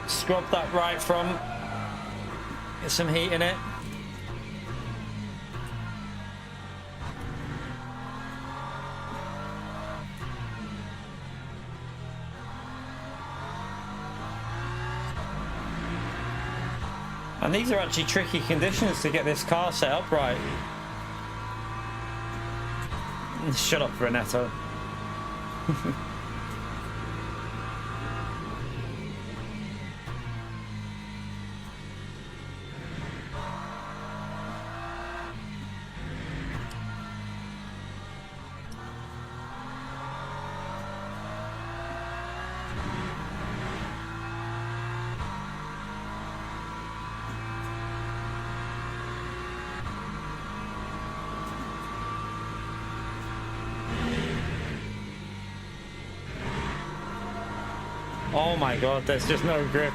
Scrub that right front. Get some heat in it. And these are actually tricky conditions to get this car set up right. Shut up, Renetto. Oh my god, there's just no grip.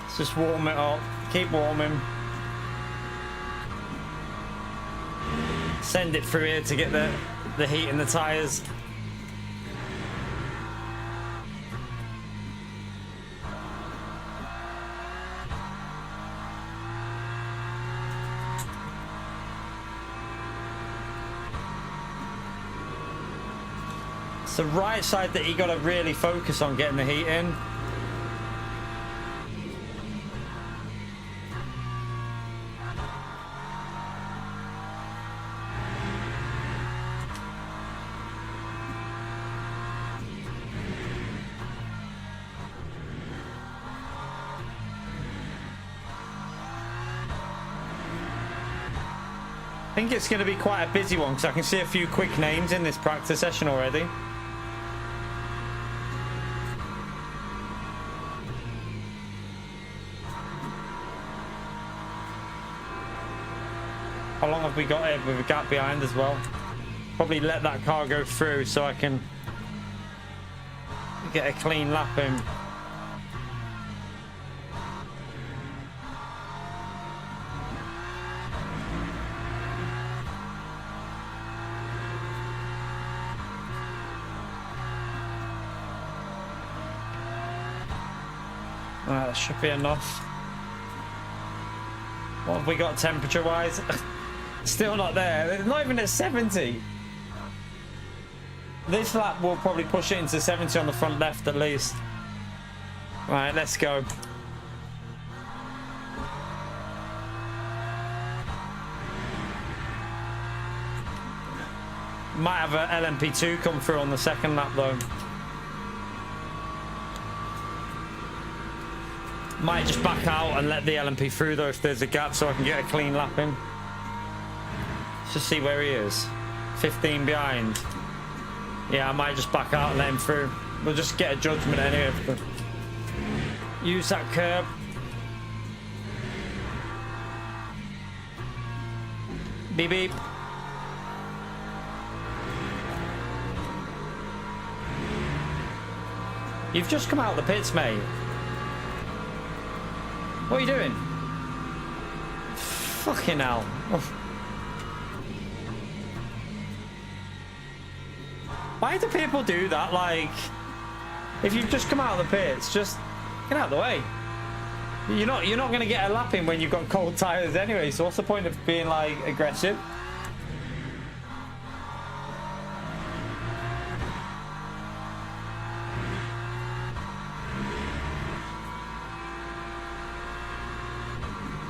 Let's just warm it up. Keep warming. Send it through here to get the heat in the tires. It's the right side that you got to really focus on getting the heat in. I think it's going to be quite a busy one because I can see a few quick names in this practice session already. How long have we got it with a gap behind as well? Probably let that car go through so I can get a clean lap in. That should be enough. What have we got temperature wise? Still not there. It's not even at 70. This lap will probably push it into 70 on the front left at least. Right, let's go. Might have a LMP2 come through on the second lap though. Might just back out and let the LMP through though if there's a gap so I can get a clean lap in. Let's just see where he is. 15 behind. Yeah, I might just back out and let him through. We'll just get a judgment anyway. Use that curb. Beep beep. You've just come out of the pits, mate. What are you doing? Fucking hell. Why do people do that? Like, if you've just come out of the pits, just get out of the way. You're not going to get a lap in when you've got cold tires anyway, so what's the point of being like aggressive?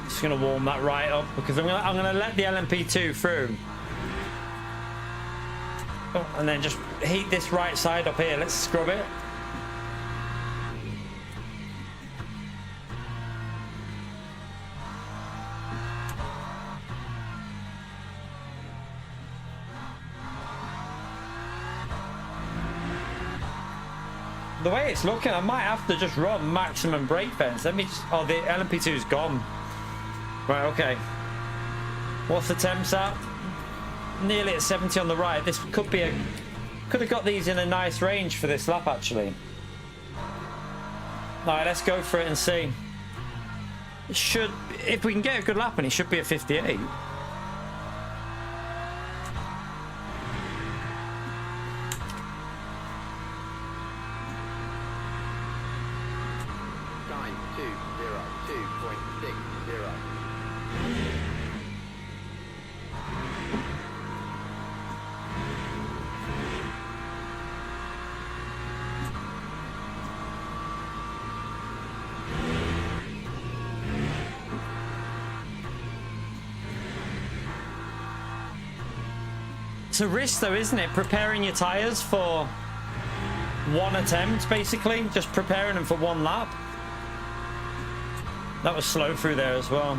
Just gonna warm that right up because I'm gonna let the LMP2 through. Oh, and then just heat this right side up here. Let's scrub it. The way it's looking, I might have to just run maximum brake fence. Let me just... Oh, the LMP2's gone. Right, okay. What's the temps at? Nearly at 70 on the right. This could be a... Could have got these in a nice range for this lap, actually. Alright, let's go for it and see. It should... If we can get a good lap, and it should be a 58. Time 2:02.60. It's a risk though, isn't it? Preparing your tyres for one attempt, basically. Just preparing them for one lap. That was slow through there as well.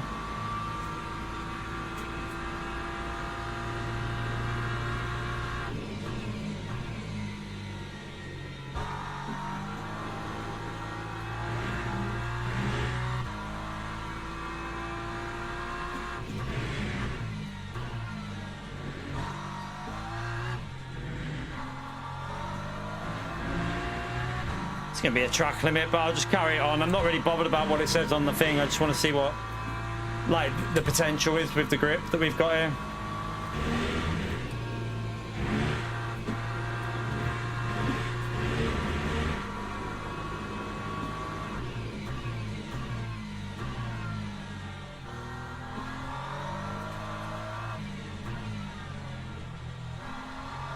It's going to be a track limit, but I'll just carry it on. I'm not really bothered about what it says on the thing. I just want to see what, like, the potential is with the grip that we've got here.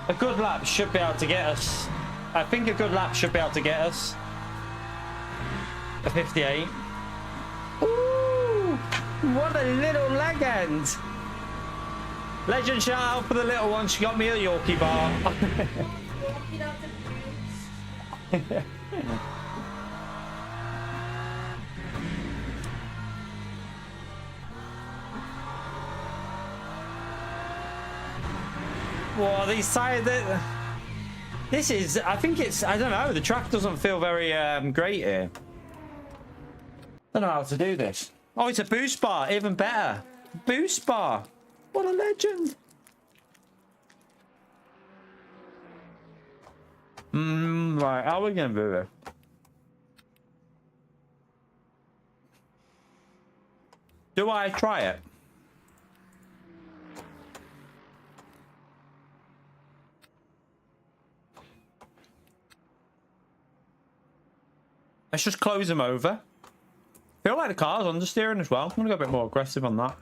A good lap should be able to get us. I think a good lap should be able to get us a 58. Ooh, what a little legend. Legend shout out for the little one. She got me a Yorkie bar. Walking out the boots. Well, these sides. This is, I think it's, I don't know, the track doesn't feel very great here. Don't know how to do this. Oh, it's a boost bar, even better. Boost bar. What a legend. Right, how are we going to do this? Do I try it? Let's just close them over. Feel like the car's understeering as well. I'm gonna go a bit more aggressive on that.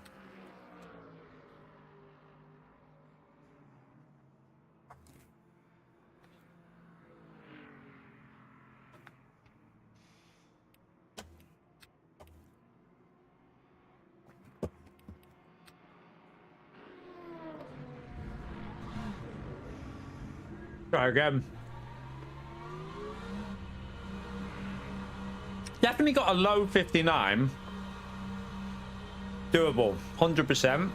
Try again. Definitely got a low 59. Doable, 100%.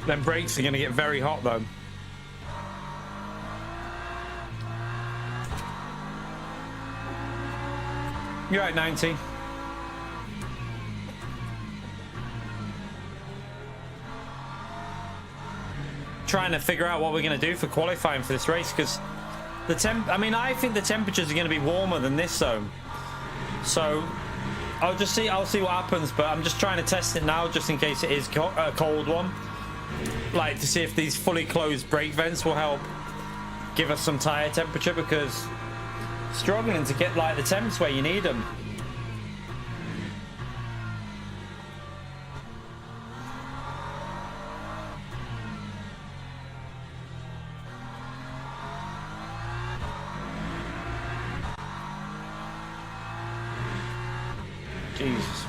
Them brakes are going to get very hot though. You're at 90. Trying to figure out what we're going to do for qualifying for this race, because the I think the temperatures are going to be warmer than this zone. So I'll see what happens, but I'm just trying to test it now just in case it is a cold one. like to see if these fully closed brake vents will help give us some tire temperature, because struggling to get like the temps where you need them. Jesus.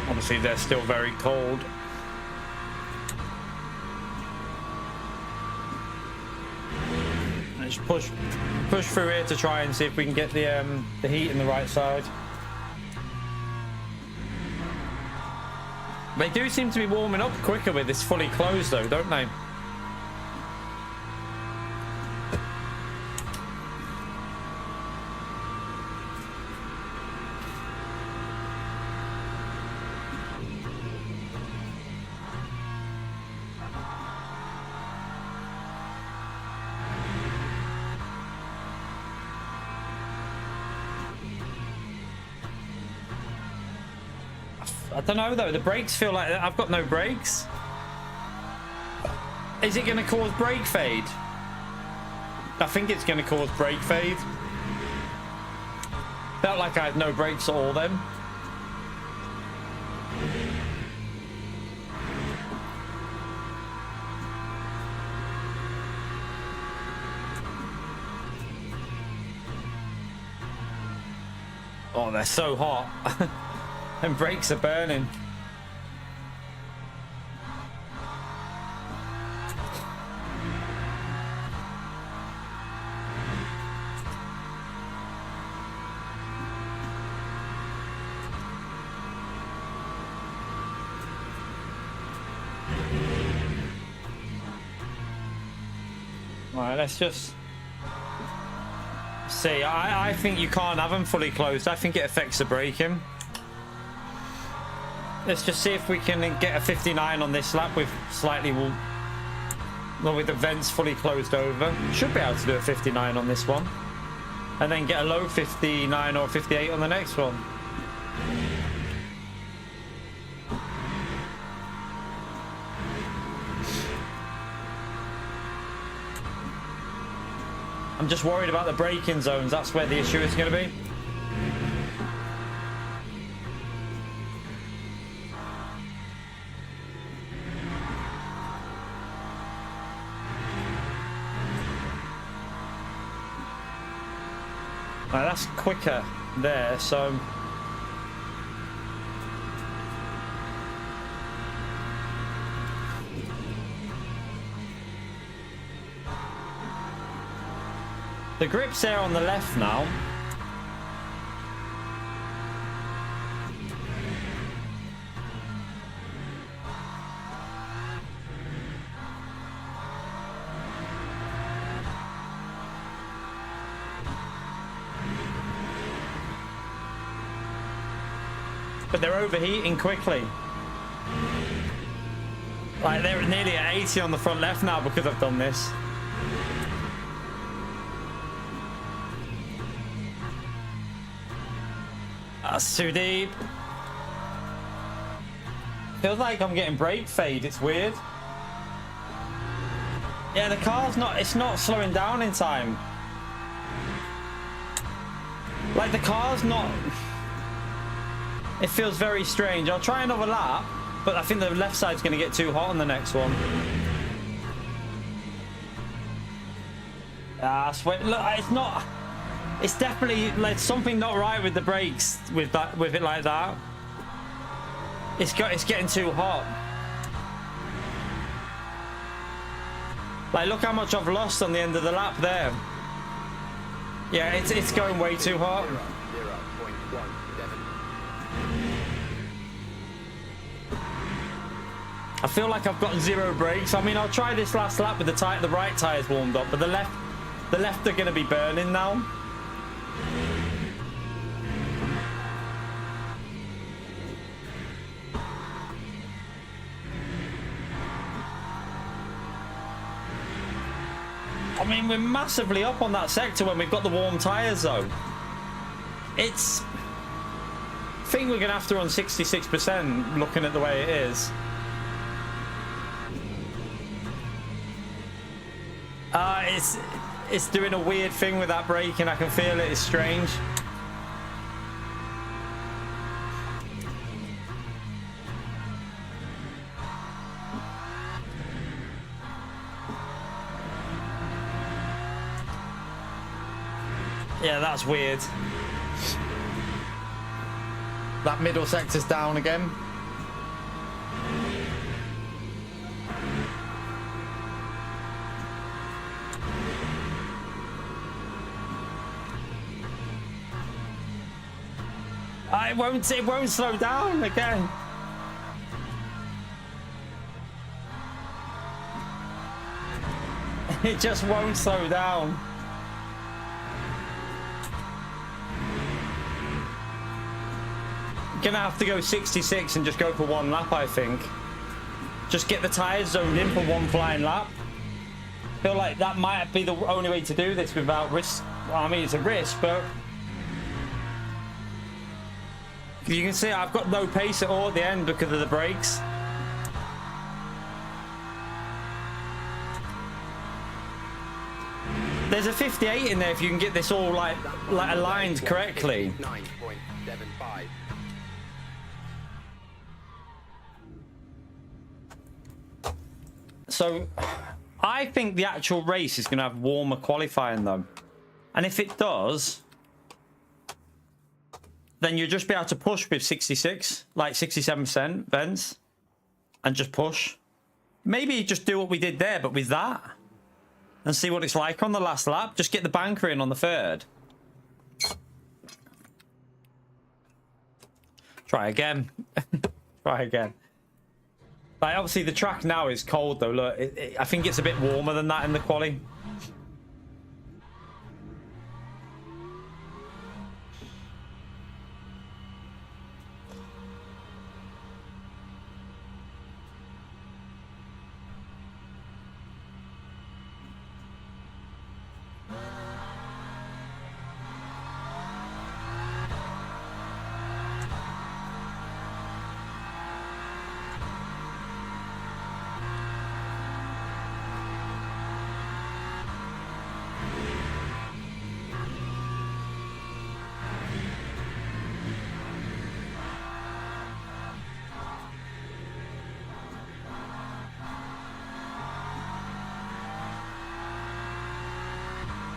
Obviously, they're still very cold. Let's push through here to try and see if we can get the heat in the right side. They do seem to be warming up quicker with this fully closed, though, don't they? I don't know though, the brakes feel like I've got no brakes. Is it going to cause brake fade? I think it's going to cause brake fade. Felt like I had no brakes at all then. Oh, they're so hot. And brakes are burning. All right, let's just see. I think you can't have them fully closed. I think it affects the braking. Let's just see if we can get a 59 on this lap with slightly, well, with the vents fully closed over. Should be able to do a 59 on this one. And then get a low 59 or 58 on the next one. I'm just worried about the braking zones. That's where the issue is going to be. Right, that's quicker there, so the grip's there on the left now. But they're overheating quickly. Like, they're nearly at 80 on the front left now because I've done this. That's too deep. Feels like I'm getting brake fade. It's weird. Yeah, the car's not, it's not slowing down in time. Like, the car's not... It feels very strange. I'll try another lap, but I think the left side's going to get too hot on the next one. Ah, sweat. Look, it's not... It's definitely like something not right with the brakes with it like that. It's getting too hot. Like, look how much I've lost on the end of the lap there. Yeah, it's going way too hot. 0.17. I feel like I've got 0 brakes. I mean, I'll try this last lap with the right tyres warmed up, but the left are going to be burning now. I mean, we're massively up on that sector when we've got the warm tyres, though. I think we're going to have to run 66% looking at the way it is. It's doing a weird thing with that braking. I can feel it. It's strange. Yeah, that's weird. That middle sector's down again. It won't slow down again. It just won't slow down. Gonna have to go 66 and just go for 1 lap, I think. Just get the tyres zoned in for 1 flying lap. Feel like that might be the only way to do this without risk. Well, I mean, it's a risk, but you can see I've got no pace at all at the end because of the brakes. There's a 58 in there if you can get this all like aligned correctly. 9.75. So I think the actual race is going to have warmer qualifying though. And if it does, then you'll just be able to push with 66, like 67% vents, and just push. Maybe just do what we did there, but with that, and see what it's like on the last lap. Just get the banker in on the 3rd. Try again. Try again. Like, obviously the track now is cold though. Look, I think it's a bit warmer than that in the quali.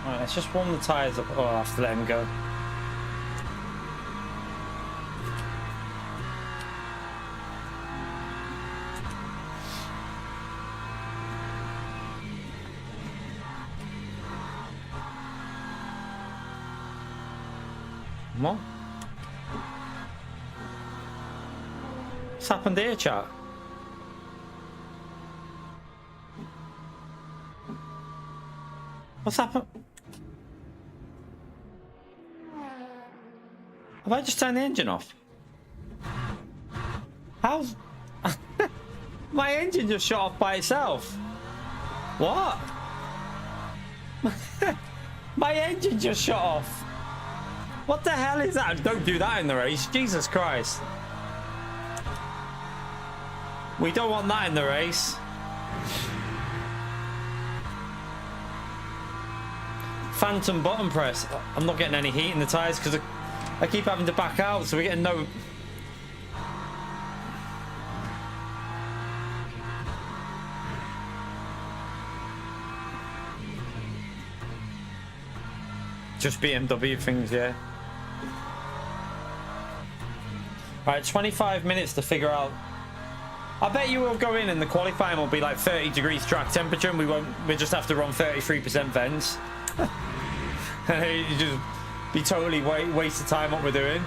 Alright, let's just warm the tyres up. Oh, I have to let him go. What? What's happened here, chat? What's happened? Have I just turned the engine off? How's... My engine just shut off by itself. What? My engine just shut off. What the hell is that? Don't do that in the race. Jesus Christ. We don't want that in the race. Phantom button press. I'm not getting any heat in the tyres because I keep having to back out, so we're getting no... Just BMW things, yeah. Alright, 25 minutes to figure out. I bet you will go in and the qualifying will be like 30 degrees track temperature and we just have to run 33% vents. You just be totally waste of time what we're doing.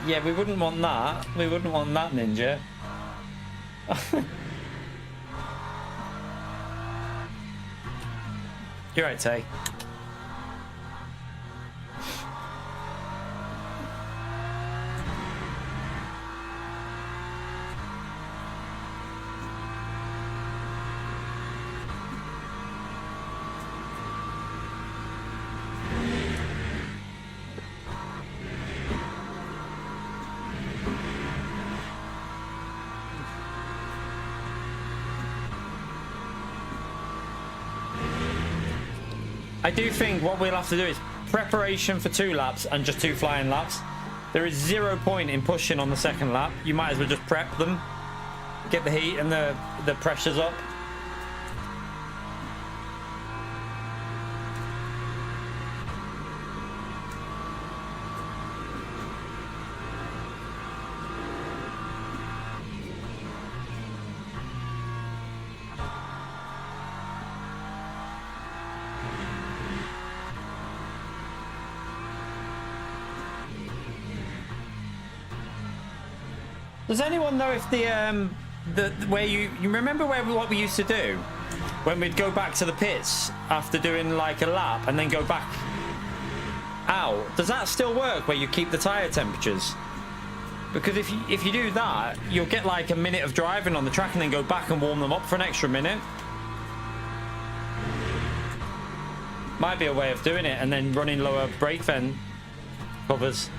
Yeah, we wouldn't want that. We wouldn't want that, Ninja. You're right, Tay. I do think what we'll have to do is preparation for 2 laps and just 2 flying laps. There is 0 point in pushing on the second lap. You might as well just prep them, get the heat and the pressures up. Does anyone know if the where you remember what we used to do when we'd go back to the pits after doing like a lap and then go back out? Does that still work where you keep the tire temperatures? Because if you do that, you'll get like a minute of driving on the track and then go back and warm them up for an extra minute. Might be a way of doing it, and then running lower brake vent covers.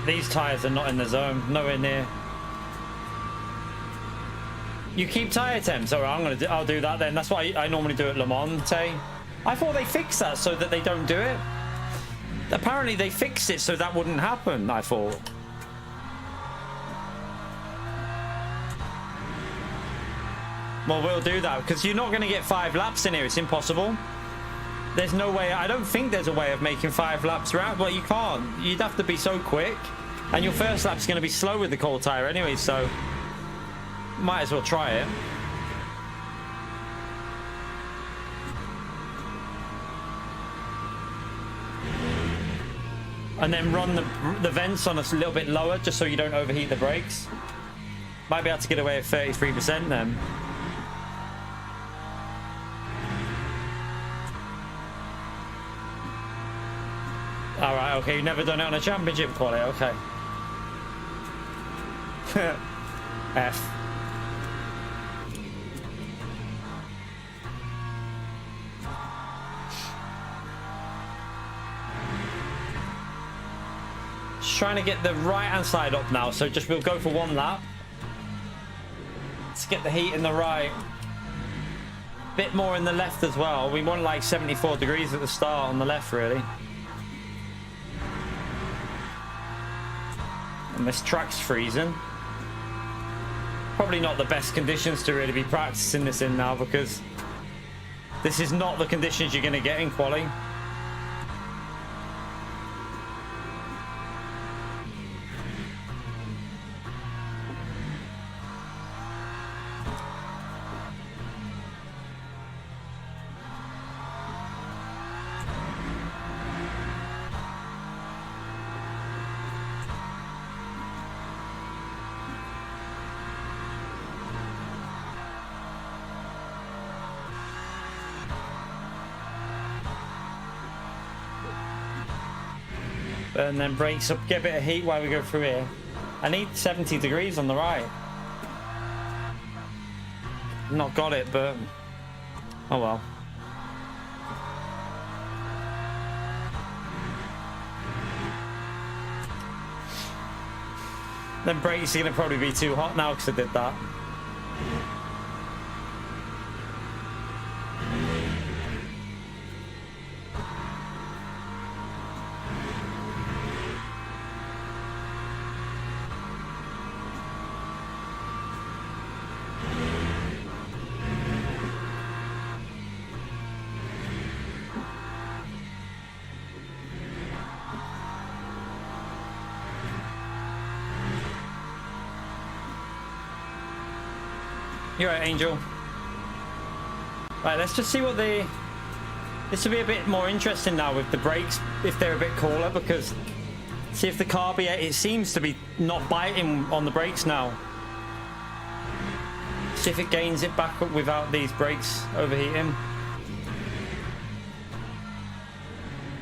These tires are not in the zone, nowhere near. You keep tire temps. All right, I'll do that then. That's what I normally do at Le Mans. Tay. I thought they fixed that so that they don't do it. Apparently they fixed it so that wouldn't happen. I thought. Well, we'll do that because you're not going to get 5 laps in here. It's impossible. There's no way. I don't think there's a way of making 5 laps around. Well, you can't. You'd have to be so quick. And your first lap's going to be slow with the cold tire anyway, so might as well try it. And then run the vents on a little bit lower just so you don't overheat the brakes. Might be able to get away at 33% then. Alright, okay, you've never done it on a championship quali, okay. F. Just trying to get the right hand side up now, so just we'll go for 1 lap. Let's get the heat in the right. Bit more in the left as well. We want like 74 degrees at the start on the left, really. And this track's freezing. Probably not the best conditions to really be practicing this in now, because this is not the conditions you're going to get in quali. And then brakes up, get a bit of heat while we go through here. I need 70 degrees on the right. Not got it, but oh well. Then brakes are gonna probably be too hot now because I did that. You're right, Angel. Right, let's just see what the... This will be a bit more interesting now with the brakes, if they're a bit cooler, because... See if the carburetor... It seems to be not biting on the brakes now. See if it gains it back up without these brakes overheating.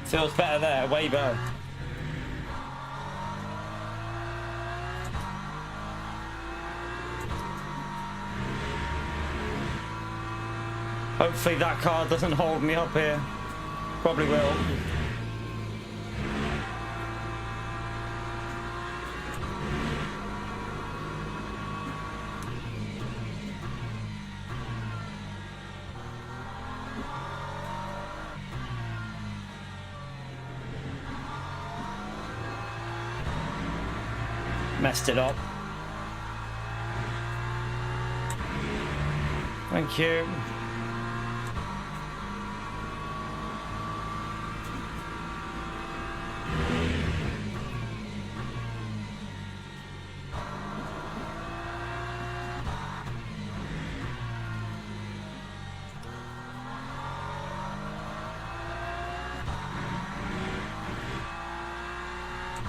Feels better there, way better. Hopefully that car doesn't hold me up here. Probably will. Messed it up. Thank you.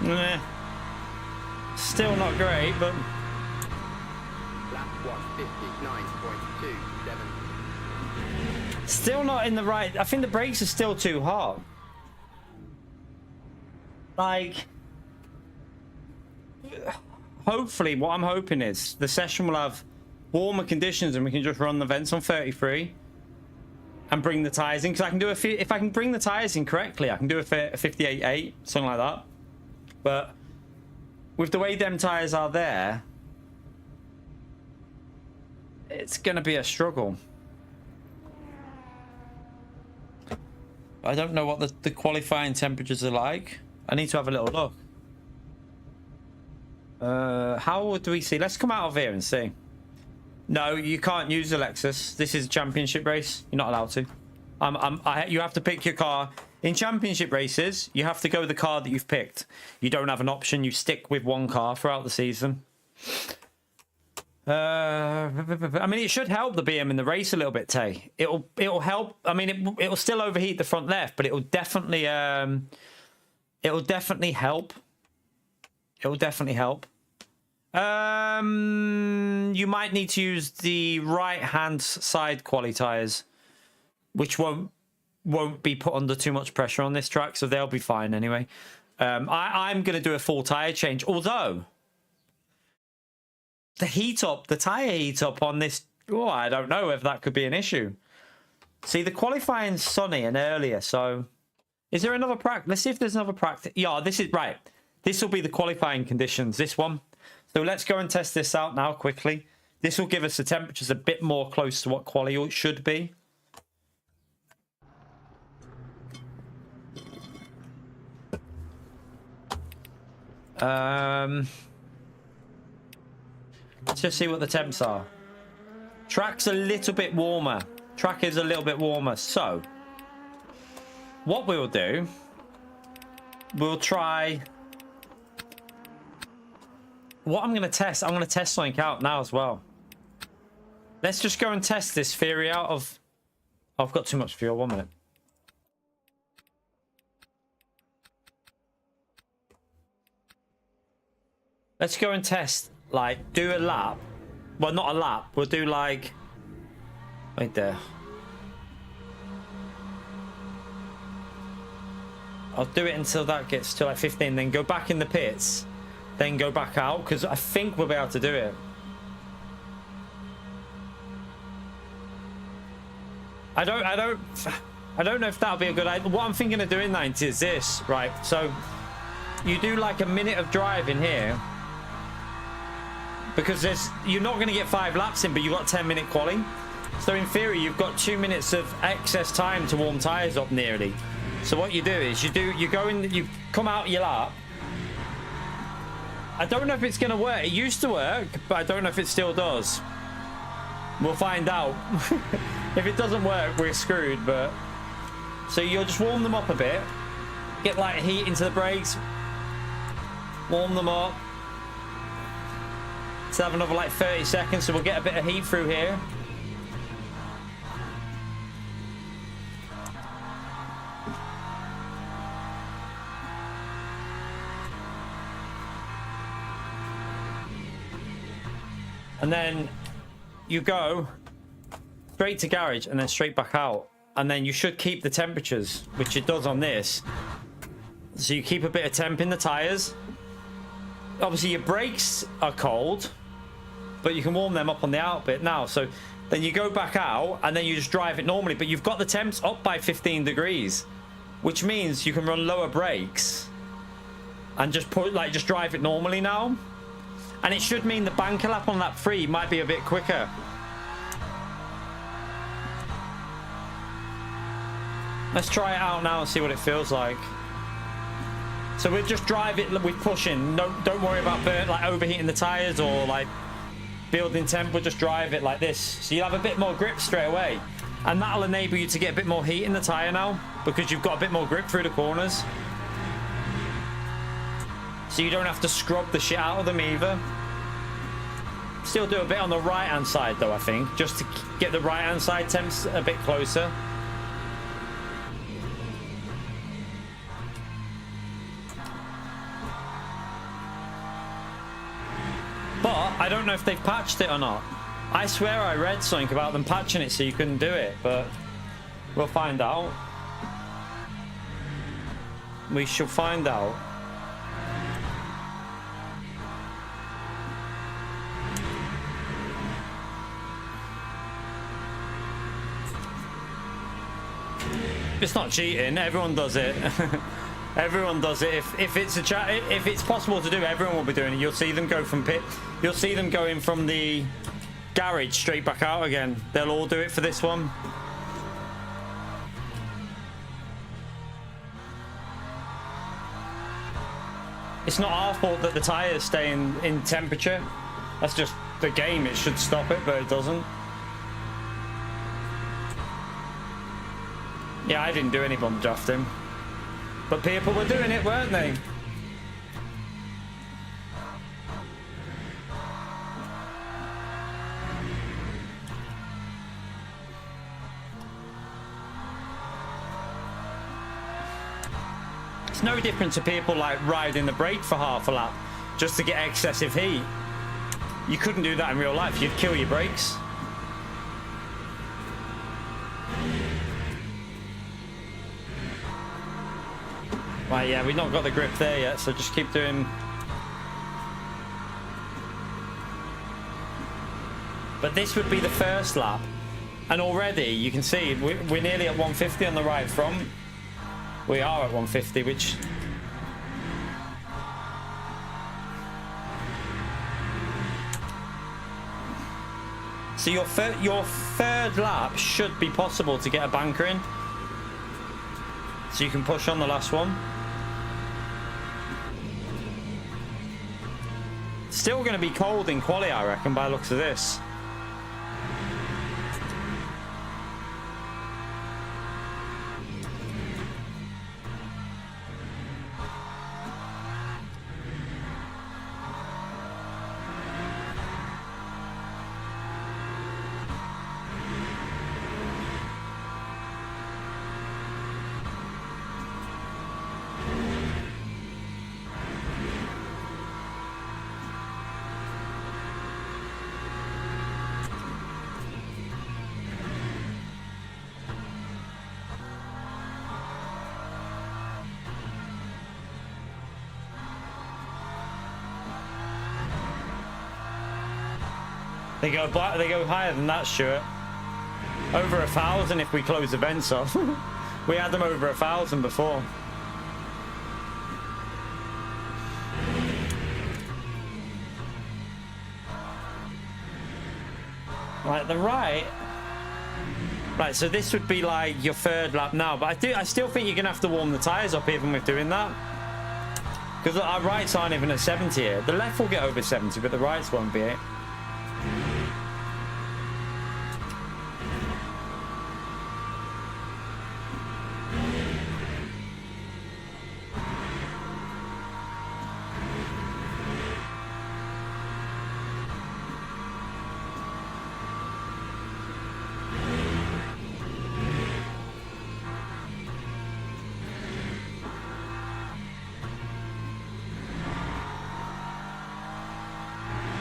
Nah. Still not great, but... Lap 159.27. Still not in the right... I think the brakes are still too hard. Like... Hopefully, what I'm hoping is the session will have warmer conditions and we can just run the vents on 33 and bring the tyres in. Because I can do if I can bring the tyres in correctly, I can do a 58.8, something like that. But... with the way them tyres are there, it's going to be a struggle. I don't know what the qualifying temperatures are like. I need to have a little look. How do we see? Let's come out of here and see. No, you can't use the Lexus. This is a championship race. You're not allowed to. You have to pick your car. In championship races, you have to go with the car that you've picked. You don't have an option. You stick with one car throughout the season. I mean, it should help the BM in the race a little bit, Tay. It'll help. I mean, it'll still overheat the front left, but it'll definitely help. It'll definitely help. You might need to use the right-hand side quali tires, which won't be put under too much pressure on this track, so they'll be fine anyway. I'm going to do a full tire change, although the tire heat up on this, I don't know if that could be an issue. See, the qualifying's sunny and earlier, so is there another practice? Let's see if there's another practice. Yeah, this is right. This will be the qualifying conditions, this one. So let's go and test this out now quickly. This will give us the temperatures a bit more close to what quali should be. Let's just see what the temps are. Track's a little bit warmer. Track is a little bit warmer. So, what we'll do, we'll try... What I'm going to test something out now as well. Let's just go and test this theory out of... I've got too much fuel, 1 minute. Let's go and test, like, do a lap. Well, not a lap. We'll do, like... Right there. I'll do it until that gets to, like, 15, then go back in the pits. Then go back out, because I think we'll be able to do it. I don't know if that'll be a good idea. What I'm thinking of doing, 90, is this, right? So, you do, like, a minute of driving here. Because you're not going to get 5 laps in, but you've got 10-minute quali. So in theory, you've got 2 minutes of excess time to warm tyres up nearly. So what you do is you come out your lap. I don't know if it's going to work. It used to work, but I don't know if it still does. We'll find out. If it doesn't work, we're screwed. But so you'll just warm them up a bit, get like heat into the brakes, warm them up. So have another like 30 seconds, so we'll get a bit of heat through here. And then you go straight to garage and then straight back out. And then you should keep the temperatures, which it does on this. So you keep a bit of temp in the tires. Obviously your brakes are cold, but you can warm them up on the out bit now. So then you go back out and then you just drive it normally, but you've got the temps up by 15 degrees, which means you can run lower brakes and just just drive it normally now. And it should mean the banker lap on lap 3 might be a bit quicker. Let's try it out now and see what it feels like. So we'll just drive it with pushing. No, don't worry about overheating the tires or like building temp. We'll just drive it like this. So you'll have a bit more grip straight away. And that'll enable you to get a bit more heat in the tire now because you've got a bit more grip through the corners. So you don't have to scrub the shit out of them either. Still do a bit on the right hand side though, I think, just to get the right hand side temps a bit closer. But I don't know if they've patched it or not. I swear I read something about them patching it so you couldn't do it, but we'll find out. We shall find out. It's not cheating. Everyone does it. Everyone does it. If it's possible to do, everyone will be doing it. You'll see them go from pit. You'll see them going from the garage straight back out again. They'll all do it for this one. It's not our fault that the tires stay in temperature. That's just the game. It should stop it, but it doesn't. Yeah, I didn't do any bump drafting. But people were doing it, weren't they? It's no different to people like riding the brake for half a lap just to get excessive heat. You couldn't do that in real life. You'd kill your brakes. Right, yeah, we've not got the grip there yet, so just keep doing. But this would be the first lap, and already you can see we're nearly at 150 on the right front. We are at 150, which so your third lap should be possible to get a banker in, so you can push on the last one. Still going to be cold in quali, I reckon, by the looks of this. They go higher than that, Stuart. Over 1,000 if we close the vents off. We had them over 1,000 before. Right, the right. Right, so this would be like your third lap now, but I still think you're gonna have to warm the tyres up even with doing that. Because our rights aren't even at 70 here. The left will get over 70, but the rights won't be it.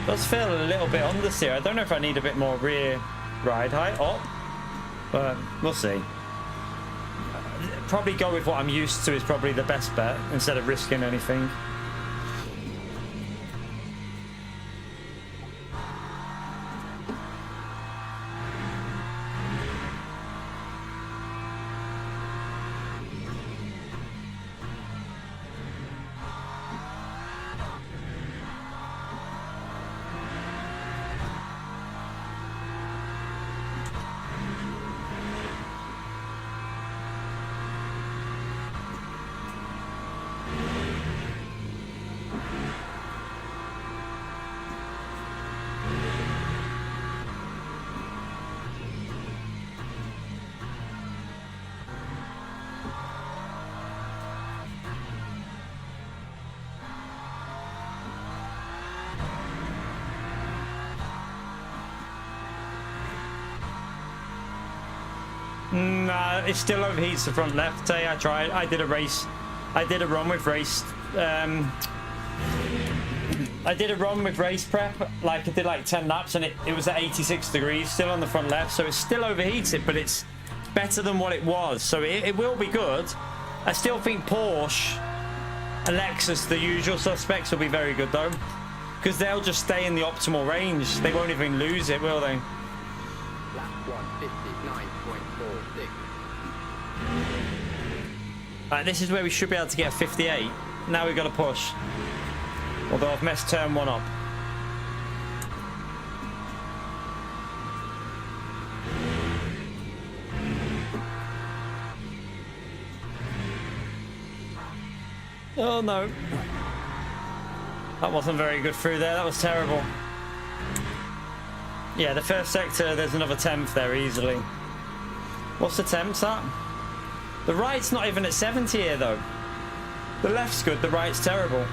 Does feel a little bit understeer. I don't know if I need a bit more rear ride height up, but we'll see. Probably go with what I'm used to is probably the best bet instead of risking anything. Nah, it still overheats the front left. I tried. I did a race. I did a run with race. I did a run with race prep. Like I did like 10 laps, and it was at 86 degrees, still on the front left. So it still overheats it, but it's better than what it was. So it will be good. I still think Porsche and Lexus, the usual suspects, will be very good though, because they'll just stay in the optimal range. They won't even lose it, will they? Lap 159.46. Right, this is where we should be able to get a 58. Now we've got to push. Although I've messed turn one up. Oh no. That wasn't very good through there. That was terrible. Yeah, the first sector, there's another 10th there easily. What's the temps at? The right's not even at 70 here though. The left's good, the right's terrible.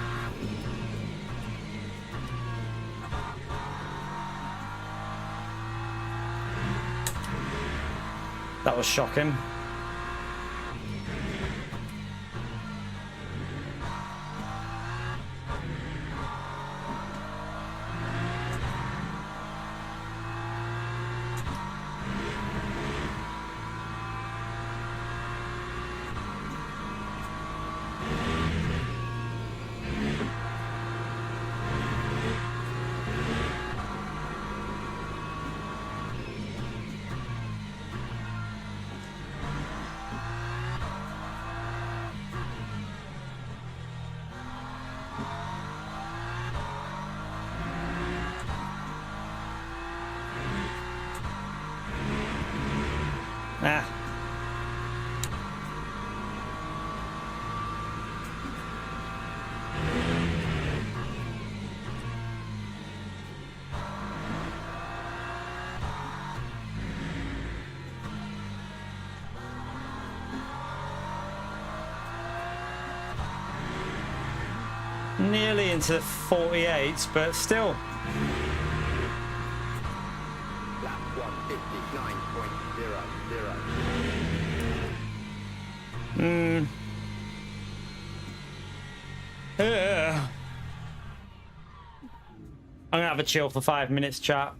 That was shocking. Ah. Nearly into 48s, but still. Lap 159.00. I'm gonna have a chill for 5 minutes, chat.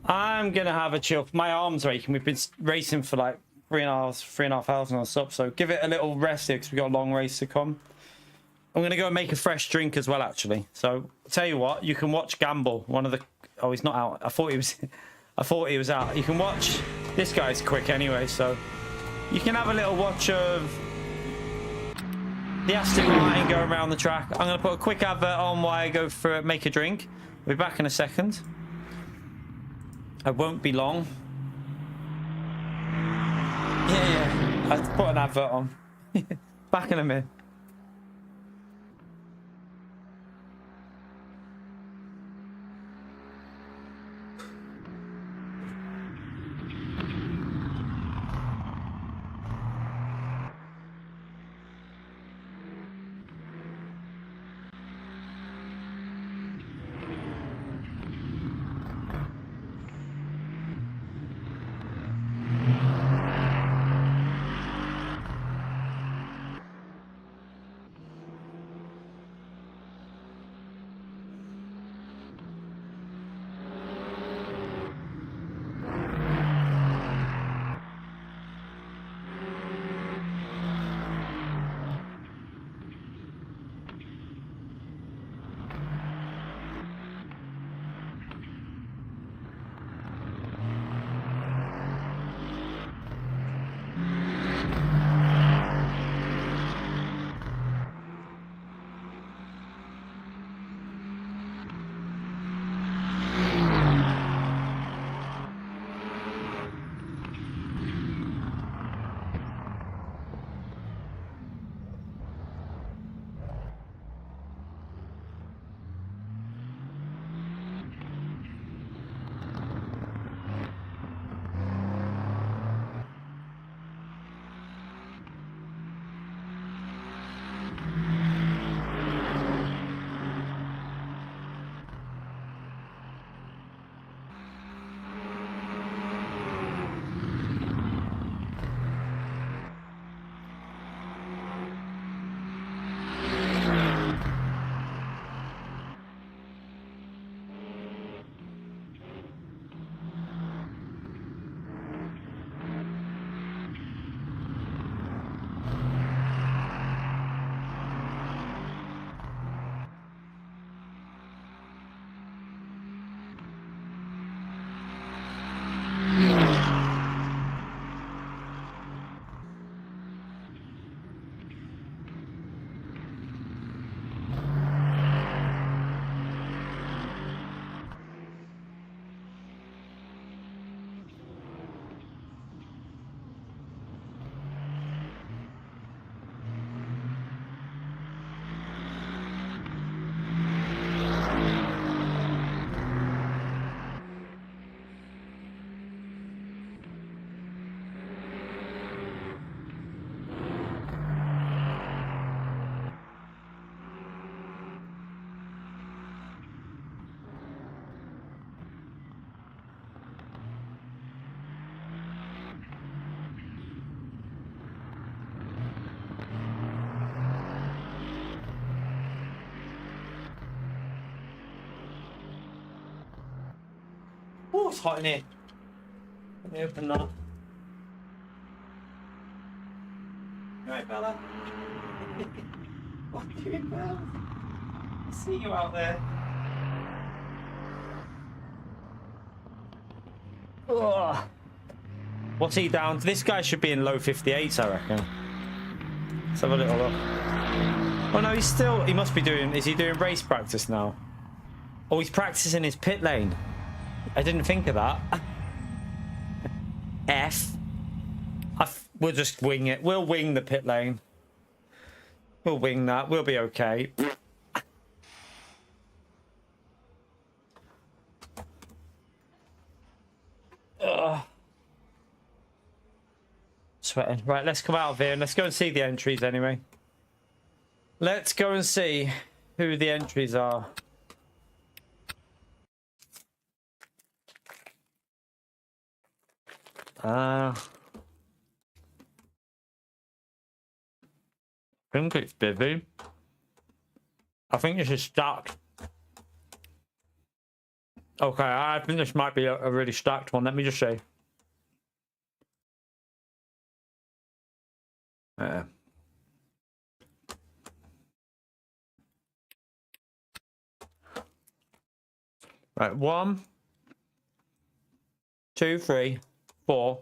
I'm gonna have a chill. My arms are aching. We've been racing for like 3.5 hours non-stop, so give it a little rest here because we've got a long race to come. I'm gonna go and make a fresh drink as well, actually. So I'll tell you what, you can watch Gamble. One of the he's not out. I thought he was. I thought he was out. You can watch. This guy's quick anyway, so you can have a little watch of the Aston Martin go around the track. I'm gonna put a quick advert on while I go for make a drink. We'll be back in a second. I won't be long. Yeah. I put an advert on. Back in a minute. Oh, it's hot in here. Let me open that. Right, Bella. What are you doing, Bella? I see you out there. Ugh. What's he down? This guy should be in low 58s, I reckon. Let's have a little look. Oh no, he must be doing, is he doing race practice now? Oh, he's practicing his pit lane. I didn't think of that. We'll just wing it. We'll wing the pit lane. We'll wing that. We'll be okay. Ugh. Sweating. Right, let's come out of here and let's go and see the entries anyway. Let's go and see who the entries are. I think it's busy. I think this is stacked. Okay, I think this might be a really stacked one. Let me just see. Right, 1, 2, 3, 4.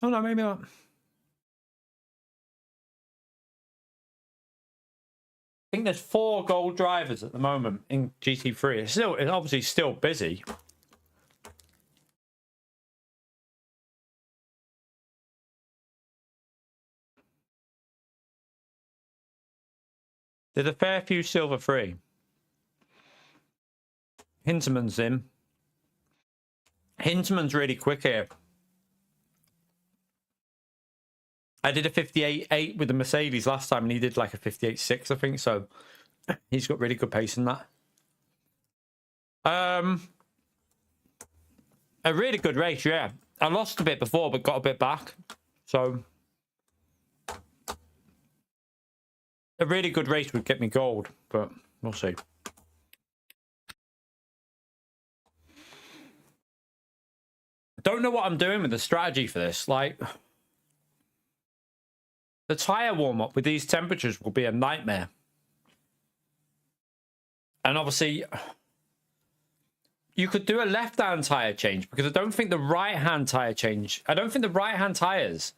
Oh no, maybe not. I think there's 4 gold drivers at the moment in GT3. It's obviously still busy. There's a fair few silver free. Hinterman's in. Hinterman's really quick here. I did a 58.8 with the Mercedes last time and he did like a 58.6, I think. So he's got really good pace in that. A really good race, yeah. I lost a bit before, but got a bit back. So a really good race would get me gold, but we'll see. Don't know what I'm doing with the strategy for this. Like, the tyre warm-up with these temperatures will be a nightmare. And obviously, you could do a left-hand tyre change because I don't think the right-hand tyre change... I don't think the right-hand tyres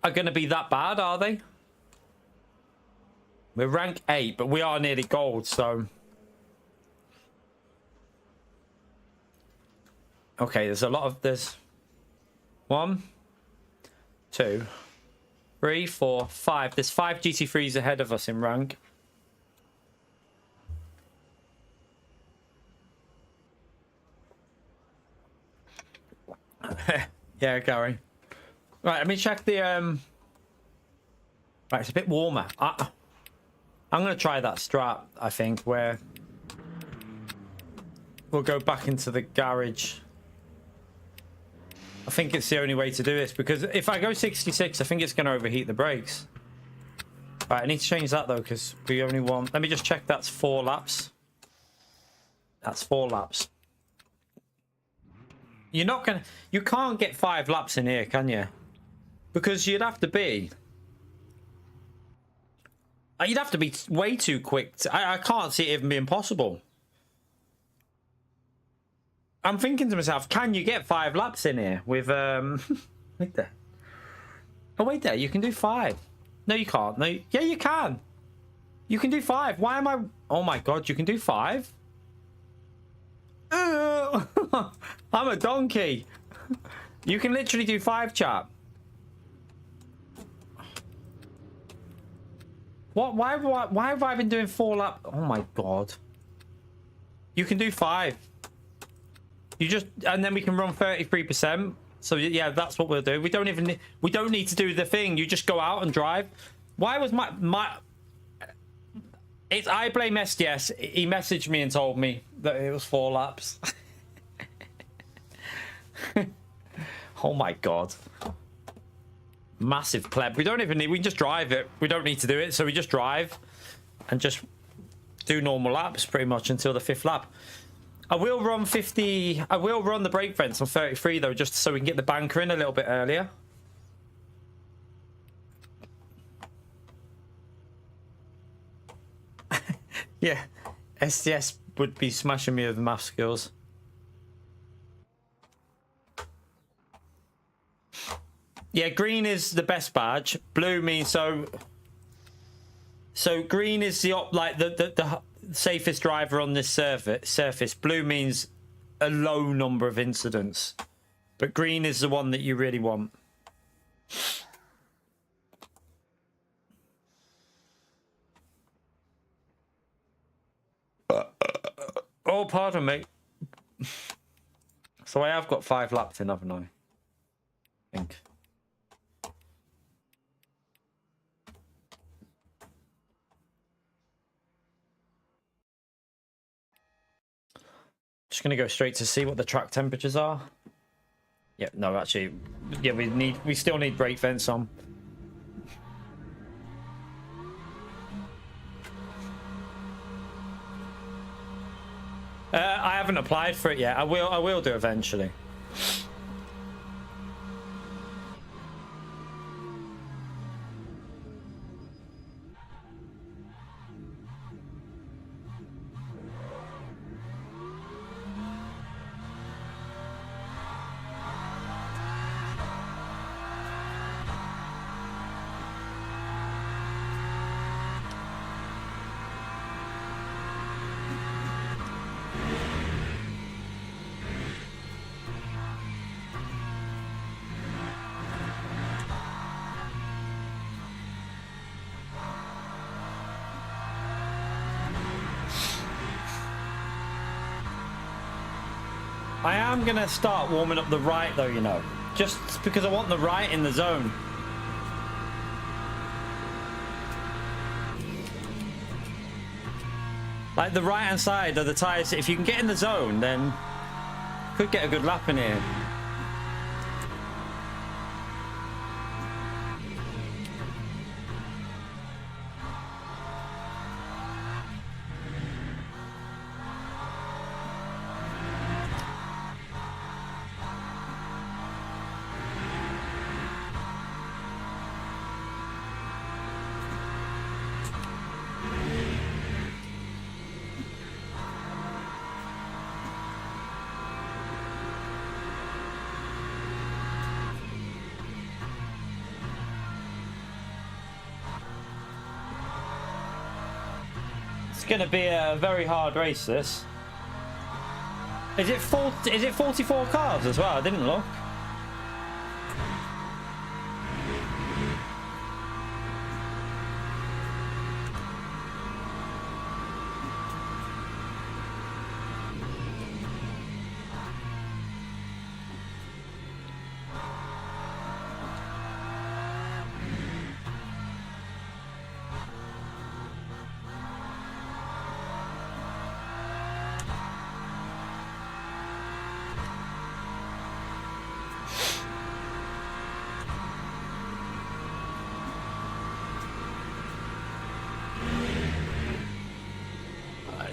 are going to be that bad, are they? We're rank 8, but we are nearly gold, so... Okay, there's a lot of... There's 1, 2, 3, 4, 5. There's 5 GT3s ahead of us in rank. Yeah, Gary. Right, let me check the... Right, it's a bit warmer. I'm going to try that strat, I think, where we'll go back into the garage. I think it's the only way to do this, because if I go 66, I think it's going to overheat the brakes. Right, I need to change that, though, because we only want... Let me just check that's 4 laps. That's 4 laps. You're not going to... You can't get 5 laps in here, can you? Because you'd have to be... You'd have to be way too quick. I can't see it even being possible. I'm thinking to myself, can you get 5 laps in here with wait there. Oh wait there, you can do 5. No, you can't. No, yeah, you can. You can do 5. Why am I? Oh my god, you can do 5. I'm a donkey. You can literally do 5, chap. What? Why have I been doing 4 laps? Oh my god. You can do 5. You just, and then we can run 33%. So yeah, that's what we'll do. We don't need to do the thing. You just go out and drive. Why was I blame SDS. He messaged me and told me that it was 4 laps. Oh my god. Massive pleb. We don't even need, we can just drive it. We don't need to do it. So we just drive and just do normal laps pretty much until the 5th lap. I will run 50. I will run the brake vents on 33 though, just so we can get the banker in a little bit earlier. Yeah, SDS would be smashing me with math skills. Yeah, green is the best badge. Blue means so green is the safest driver on this surface. Blue means a low number of incidents, but green is the one that you really want. Oh, pardon me. So I have got 5 laps in, haven't I think. Just gonna go straight to see what the track temperatures are. Yeah, no, actually, yeah, we still need brake vents on. I haven't applied for it yet. I will do eventually. I am going to start warming up the right though, you know, just because I want the right in the zone. Like the right hand side of the tyres, if you can get in the zone, then could get a good lap in here. It's going to be a very hard race, this. Is it 44 cars as well? I didn't look.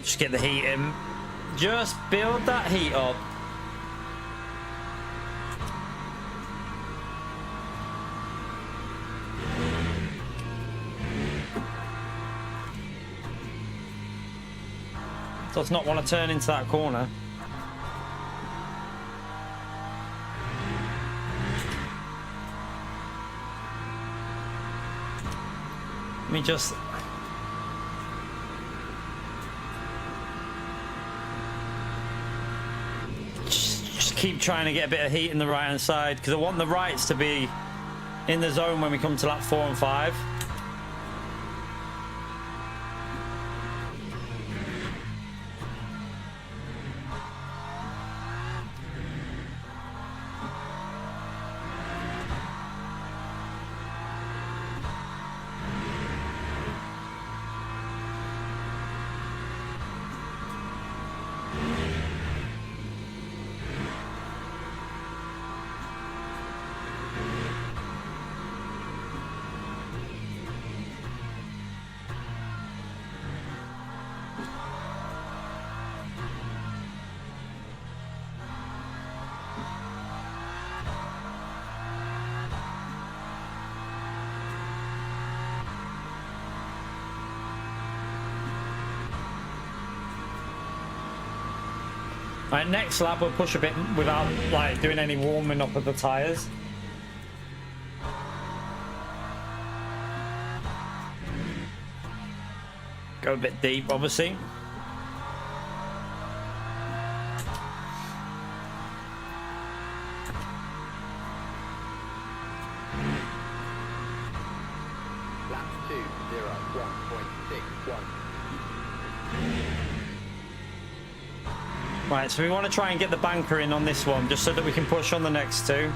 Just get the heat in. Just build that heat up. Does not want to turn into that corner. Let me just... keep trying to get a bit of heat in the right hand side because I want the rights to be in the zone when we come to lap 4 and 5. Right, next lap we'll push a bit without like doing any warming up of the tyres. Go a bit deep, obviously. Lap 2:01.61. Right, so we want to try and get the banker in on this one, just so that we can push on the next two.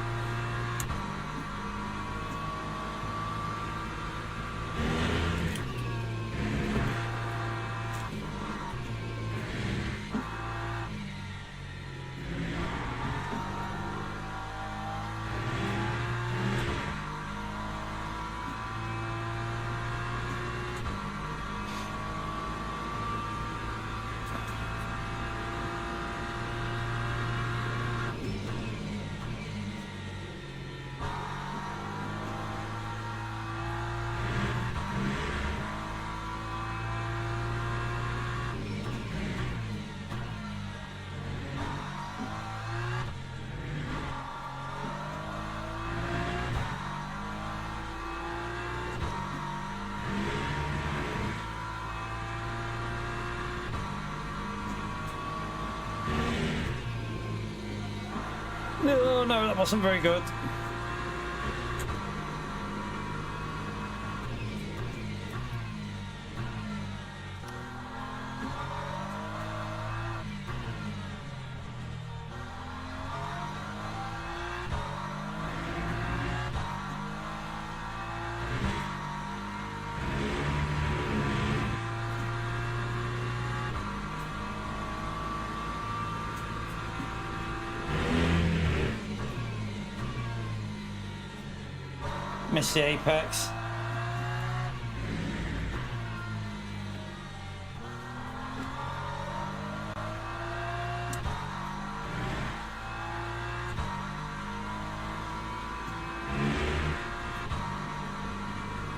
No, no, that wasn't very good. Missed the apex.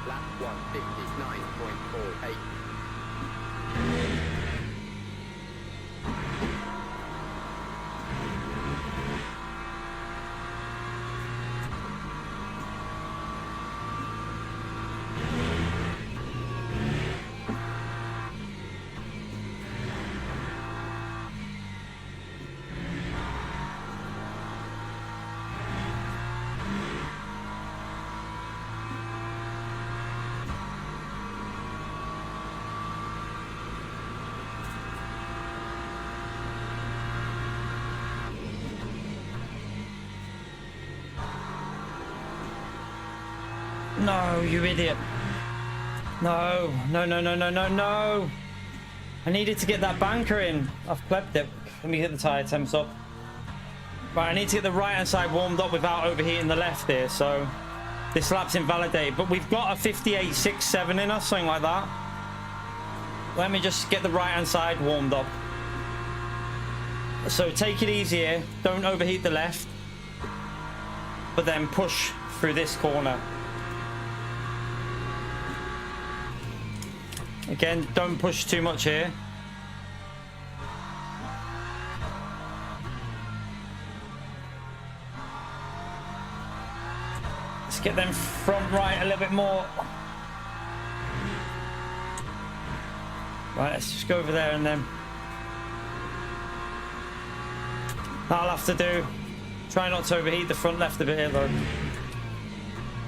Lap 1:59.48. No, you idiot. No, no, no, no, no, no, no. I needed to get that banker in. I've plebbed it. Let me get the tyre temps up. Right, I need to get the right hand side warmed up without overheating the left here, so this lap's invalidated. But we've got a 58.67 in us, something like that. Let me just get the right hand side warmed up. So take it easy here. Don't overheat the left. But then push through this corner. Again, don't push too much here. Let's get them front right a little bit more. Right, let's just go over there and then. That'll have to do. Try not to overheat the front left a bit here though.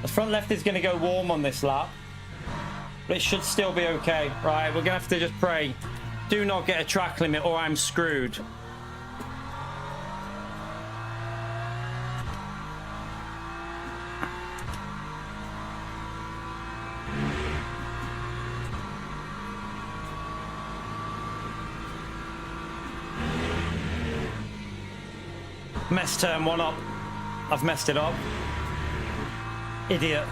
The front left is going to go warm on this lap. But it should still be okay. Right, we're going to have to just pray. Do not get a track limit or I'm screwed. Messed turn one up. I've messed it up. Idiot.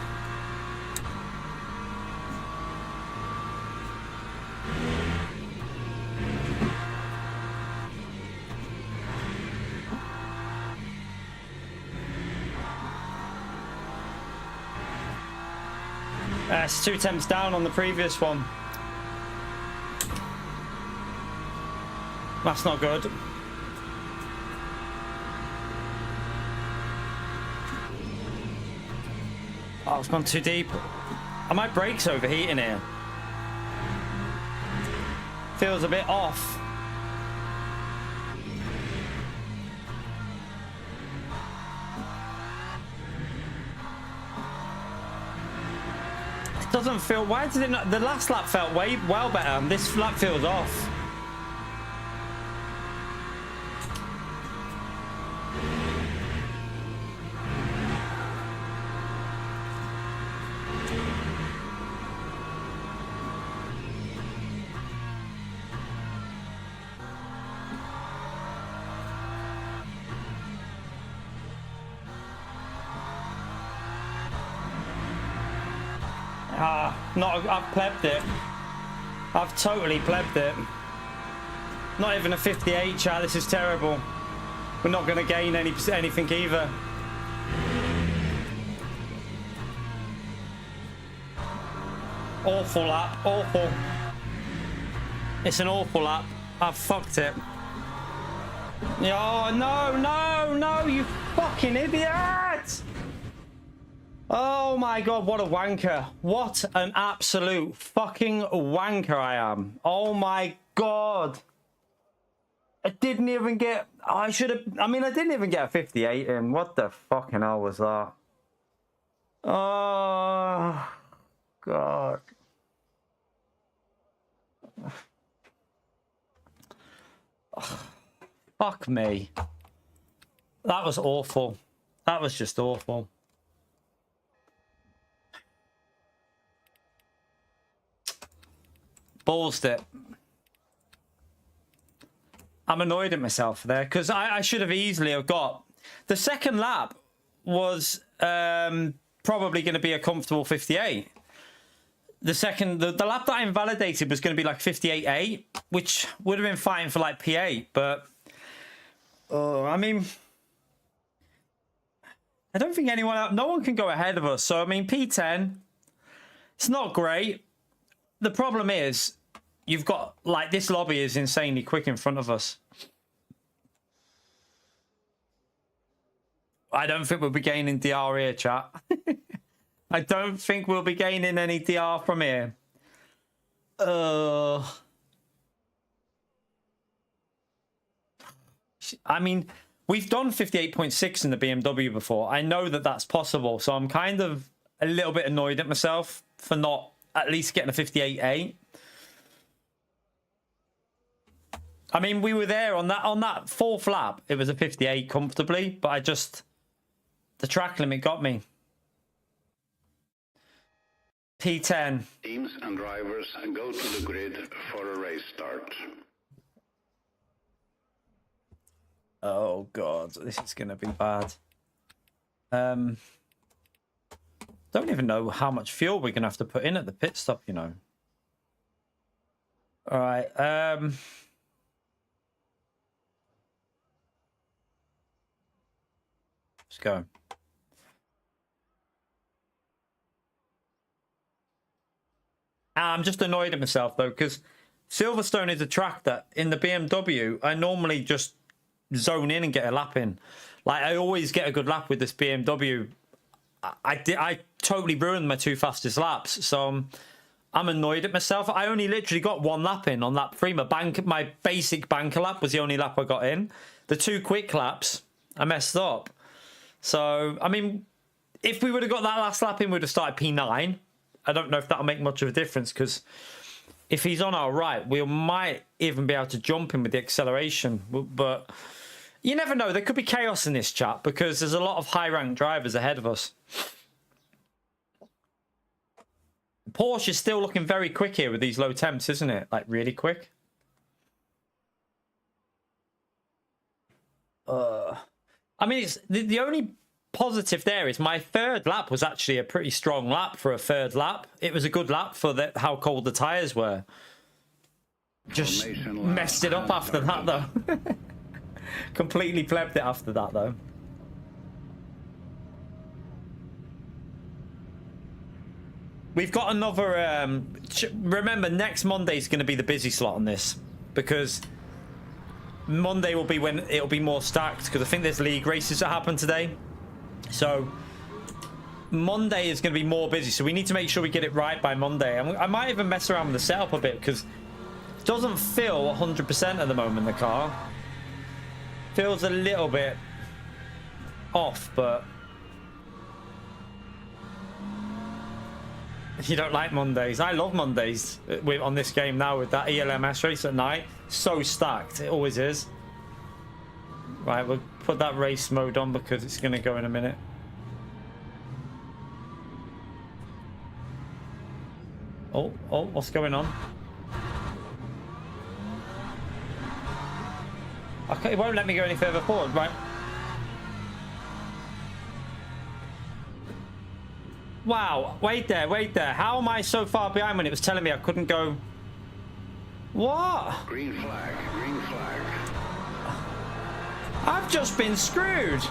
It's 2 temps down on the previous one. That's not good. Oh, it's gone too deep. Are my brakes overheating here? Feels a bit off. It doesn't feel... Why did it not... The last lap felt well better. This lap feels off. I've plebbed it. I've totally plebbed it. Not even a 58, chat. This is terrible. We're not going to gain anything either. Awful lap. Awful. It's an awful lap. I've fucked it. Oh, no, you fucking idiot! Oh my god, what a wanker. What an absolute fucking wanker I am. Oh my god. I didn't even get... I didn't even get a 58 in. What the fucking hell was that? Oh, god. Fuck me. That was awful. That was just awful. Ballsed it. I'm annoyed at myself there because I should have easily have got... The second lap was probably going to be a comfortable 58. The lap that I invalidated was going to be like 58.8, which would have been fine for like P8, but I mean, I don't think no one can go ahead of us. So I mean, P10, it's not great. The problem is, you've got, like, this lobby is insanely quick in front of us. I don't think we'll be gaining DR here, chat. I don't think we'll be gaining any DR from here. I mean, we've done 58.6 in the BMW before. I know that that's possible, so I'm kind of a little bit annoyed at myself for not at least getting a 58.8. I mean, we were there on that fourth lap. It was a 58 comfortably, but the track limit got me. P10. Teams and drivers go to the grid for a race start. Oh god, this is gonna be bad. Don't even know how much fuel we're gonna have to put in at the pit stop, you know. All right. Let's go. I'm just annoyed at myself though, because Silverstone is a track that in the BMW I normally just zone in and get a lap in. Like, I always get a good lap with this BMW. I totally ruined my two fastest laps, so I'm annoyed at myself. I only literally got one lap in on lap 3. My basic banker lap was the only lap I got in. The two quick laps, I messed up. So, I mean, if we would have got that last lap in, we'd have started P9. I don't know if that'll make much of a difference, because if he's on our right, we might even be able to jump him with the acceleration. But you never know. There could be chaos in this chat, because there's a lot of high-ranked drivers ahead of us. Porsche is still looking very quick here with these low temps, isn't it? Like, really quick. I mean, it's the only positive there is my third lap was actually a pretty strong lap for a third lap. It was a good lap for how cold the tyres were. Just messed it up after that, though. Completely plebbed it after that, though. We've got another... remember, next Monday is going to be the busy slot on this, because Monday will be when it'll be more stacked, because I think there's league races that happen today. So Monday is going to be more busy, so we need to make sure we get it right by Monday. I might even mess around with the setup a bit because it doesn't feel 100% at the moment, the car. Feels a little bit off, but you don't like Mondays. I love Mondays on this game now with that ELMS race at night. So stacked. It always is. Right, we'll put that race mode on because it's going to go in a minute. Oh, what's going on? Okay, it won't let me go any further forward, right? Wow, wait there. How am I so far behind when it was telling me I couldn't go? What? Green flag, green flag. I've just been screwed.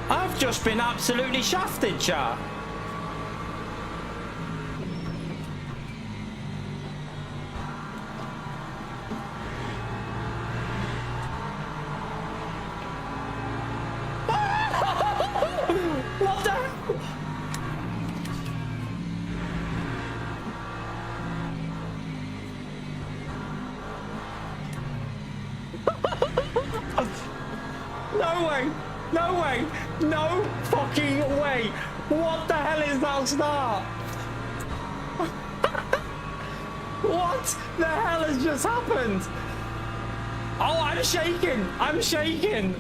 I've just been absolutely shafted, chat. What the hell? No way! No way! No fucking way! What the hell is that start? What the hell has just happened? Oh, I'm shaking! I'm shaking!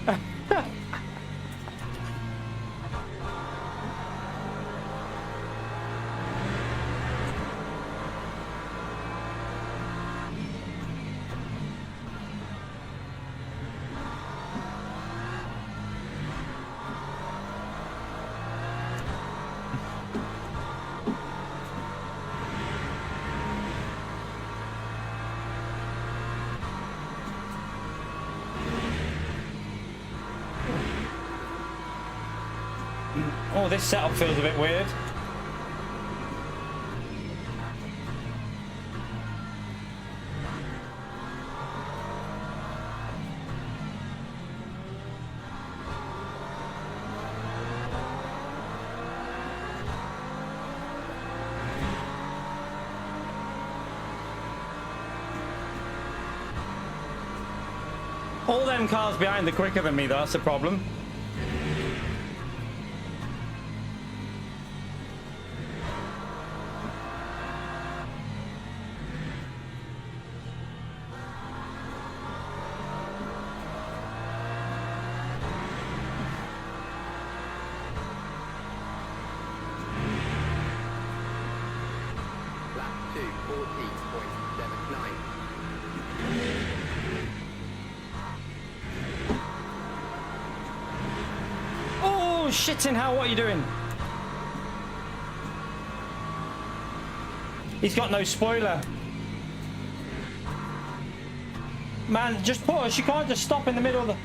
Oh, this setup feels a bit weird. All them cars behind are quicker than me, though. That's the problem. Lap 2, 40.79. Oh, shitting hell, what are you doing? He's got no spoiler. Man, just push. You can't just stop in the middle of the...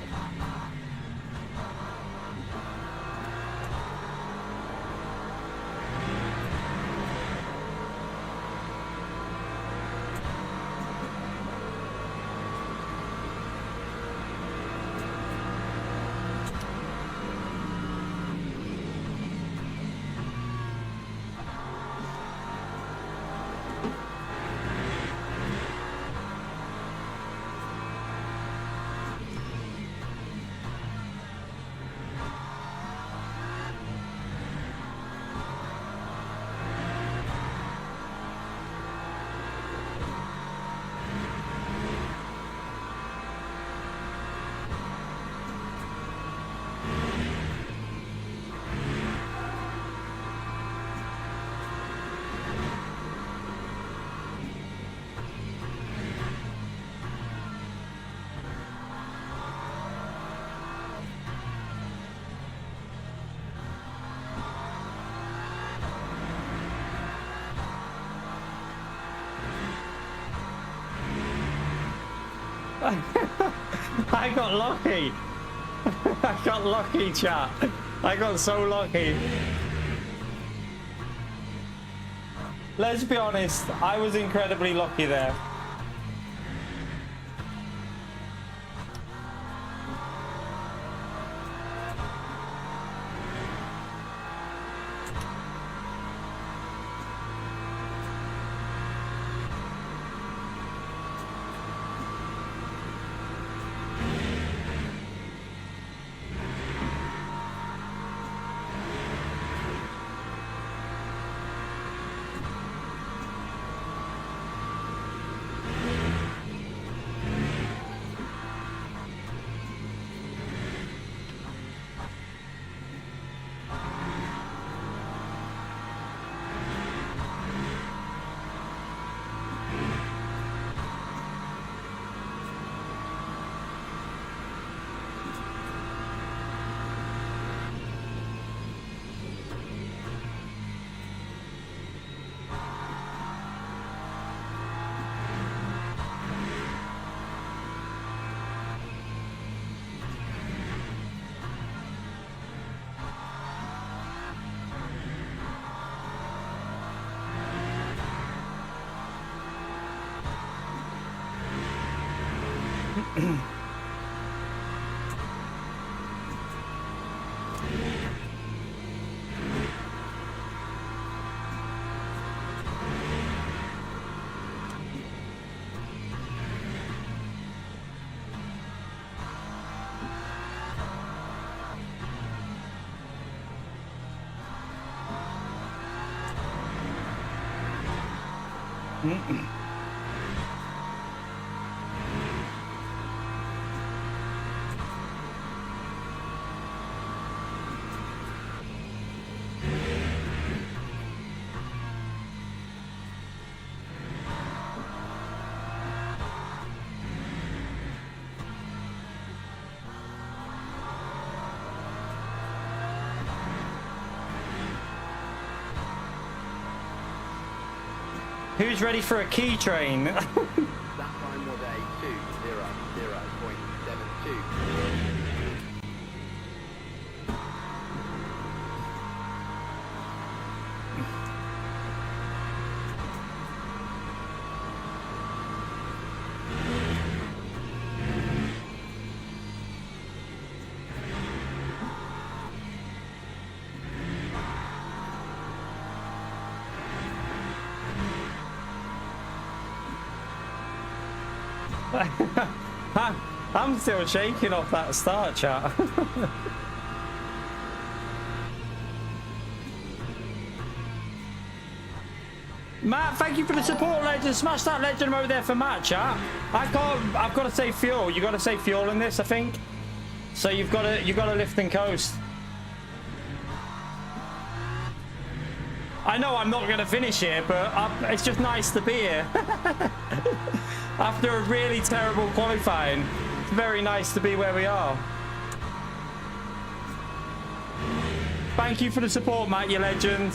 I got lucky. I got lucky, chat. I got so lucky. Let's be honest, I was incredibly lucky there. Who's ready for a key train? That time was a 2:00.72. I'm still shaking off that start, chat. Matt, thank you for the support, legend. Smash that legend over there for Matt, chat. I've got to say fuel. You got to say fuel in this, I think. So you've got to lift and coast. I know I'm not going to finish here, but it's just nice to be here. After a really terrible qualifying, it's very nice to be where we are. Thank you for the support, Matt, you legend.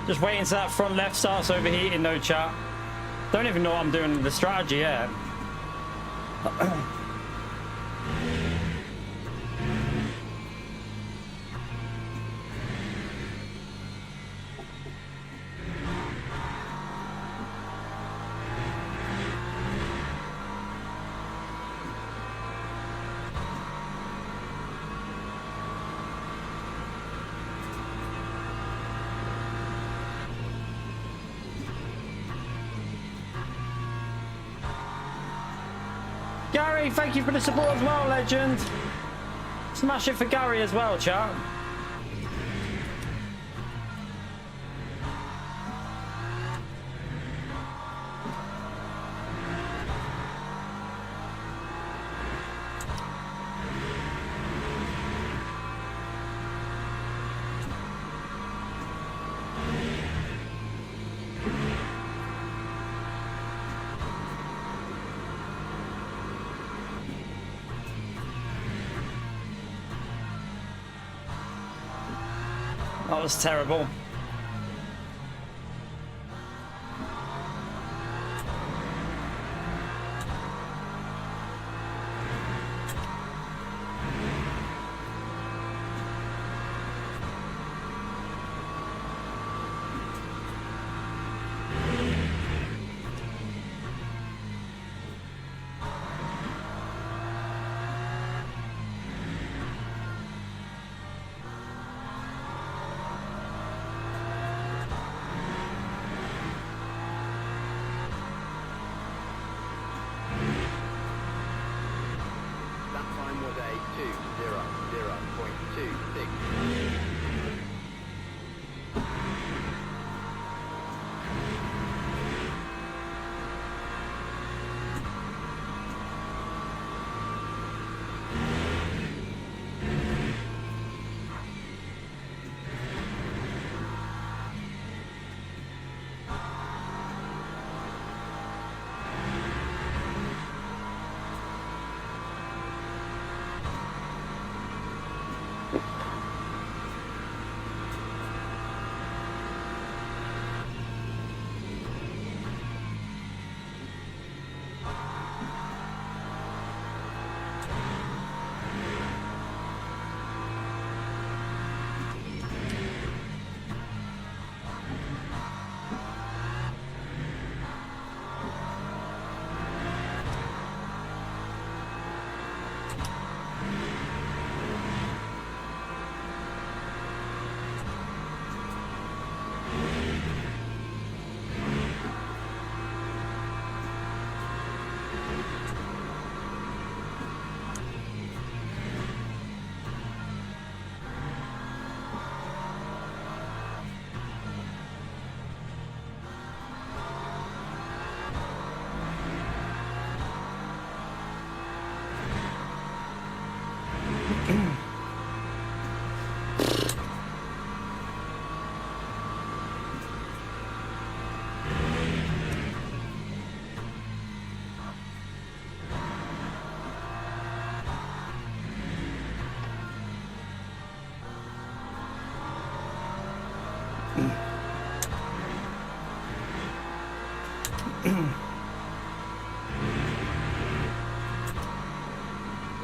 Just waiting until that front left starts overheating, no chat. Don't even know what I'm doing with the strategy yet. Gary, thank you for the support as well, legend. Smash it for Gary as well, chat. That was terrible. 2, 6.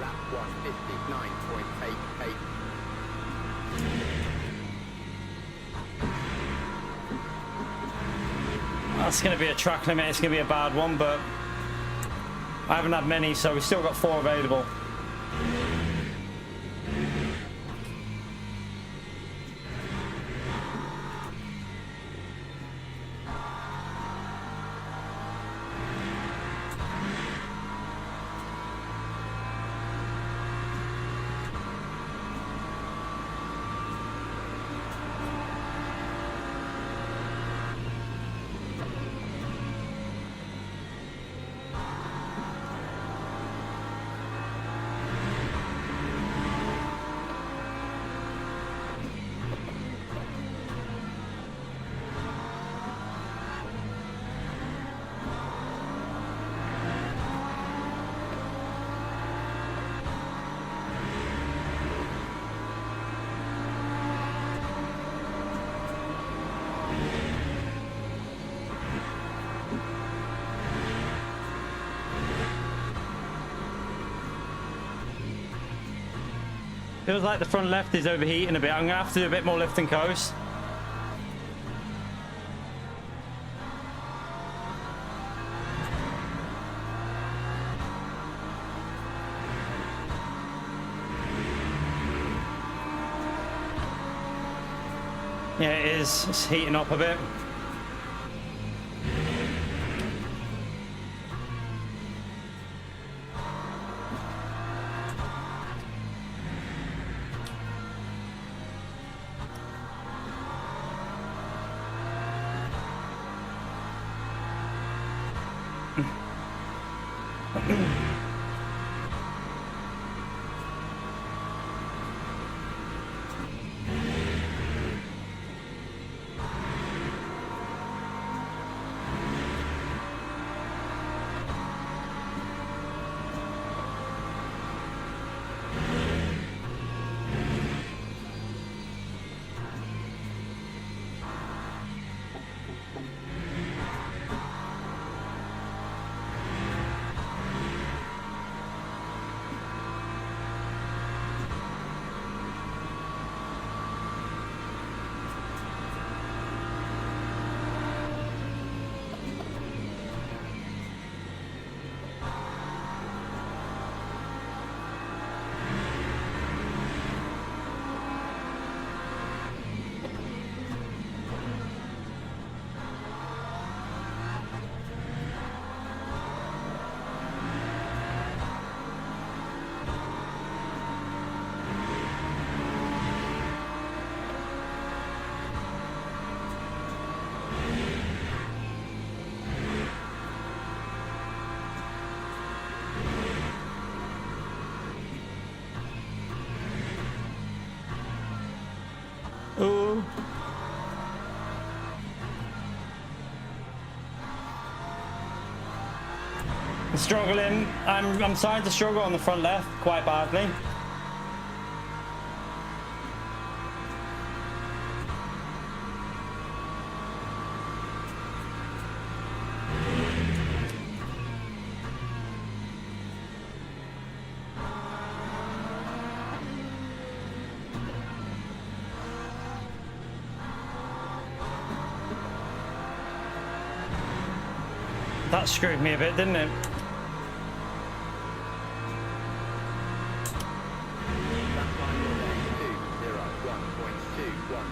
Lap 159.88. That's going to be a track limit. It's going to be a bad one, but I haven't had many, so we've still got 4 available. Feels like the front left is overheating a bit. I'm going to have to do a bit more lift and coast. Yeah, it is. It's heating up a bit. Ooh. I'm struggling. I'm starting to struggle on the front left quite badly. That screwed me a bit, didn't it? That time was a 201.21.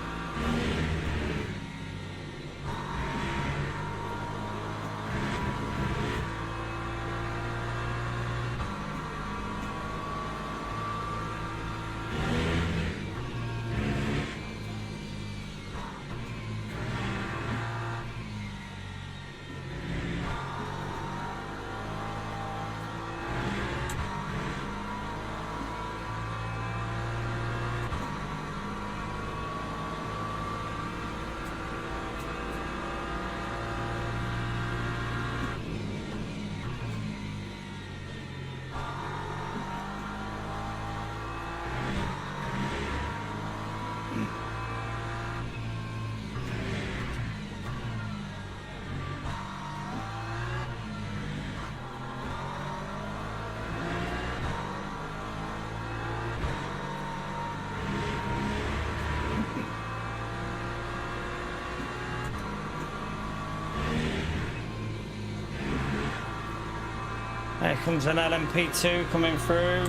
There comes an LMP2 coming through.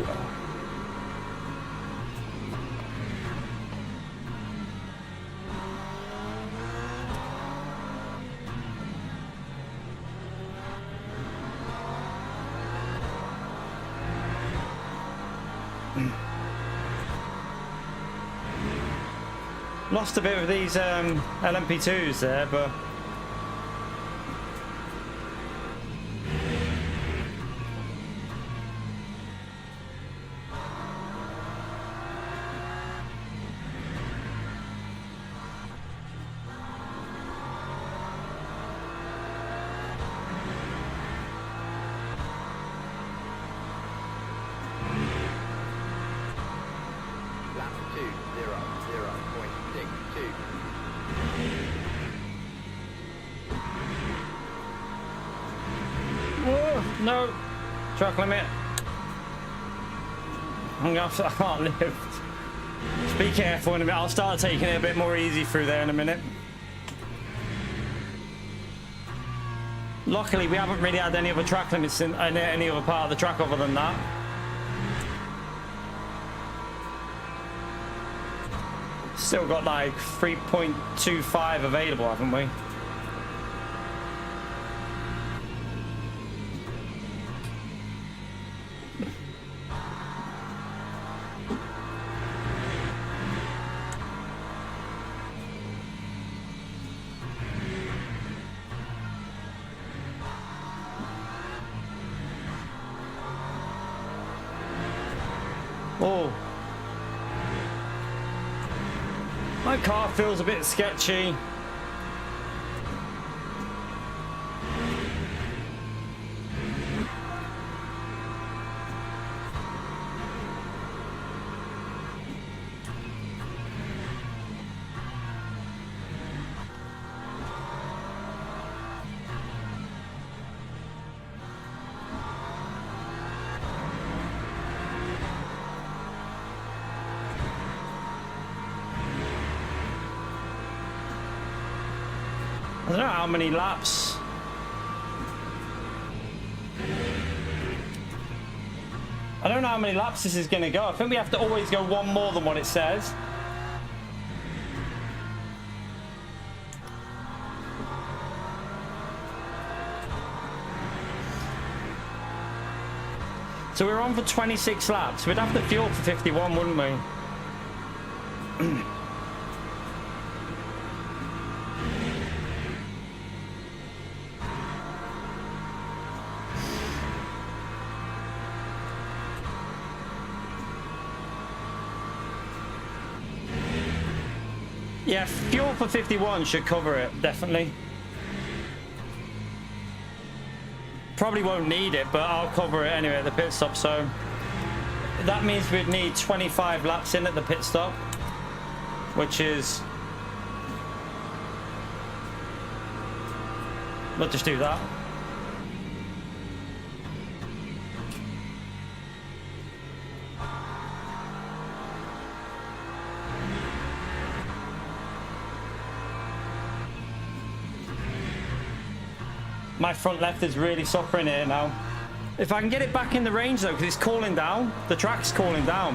Lost a bit with these LMP2s there, but Lap 200.62. whoa, no track limit. I can't lift. Just be careful in a minute. I'll start taking it a bit more easy through there in a minute. Luckily, we haven't really had any other track limits in any other part of the track other than that. Still got like 3.25 available, haven't we? Oh. My car feels a bit sketchy. I don't know how many laps. I don't know how many laps this is going to go. I think we have to always go one more than what it says. So we're on for 26 laps. We'd have to fuel for 51, wouldn't we? Yeah, fuel for 51 should cover it, definitely. Probably won't need it, but I'll cover it anyway at the pit stop. So that means we'd need 25 laps in at the pit stop, which is... We'll just do that. My front left is really suffering here now. If I can get it back in the range though, because it's cooling down. The track's cooling down.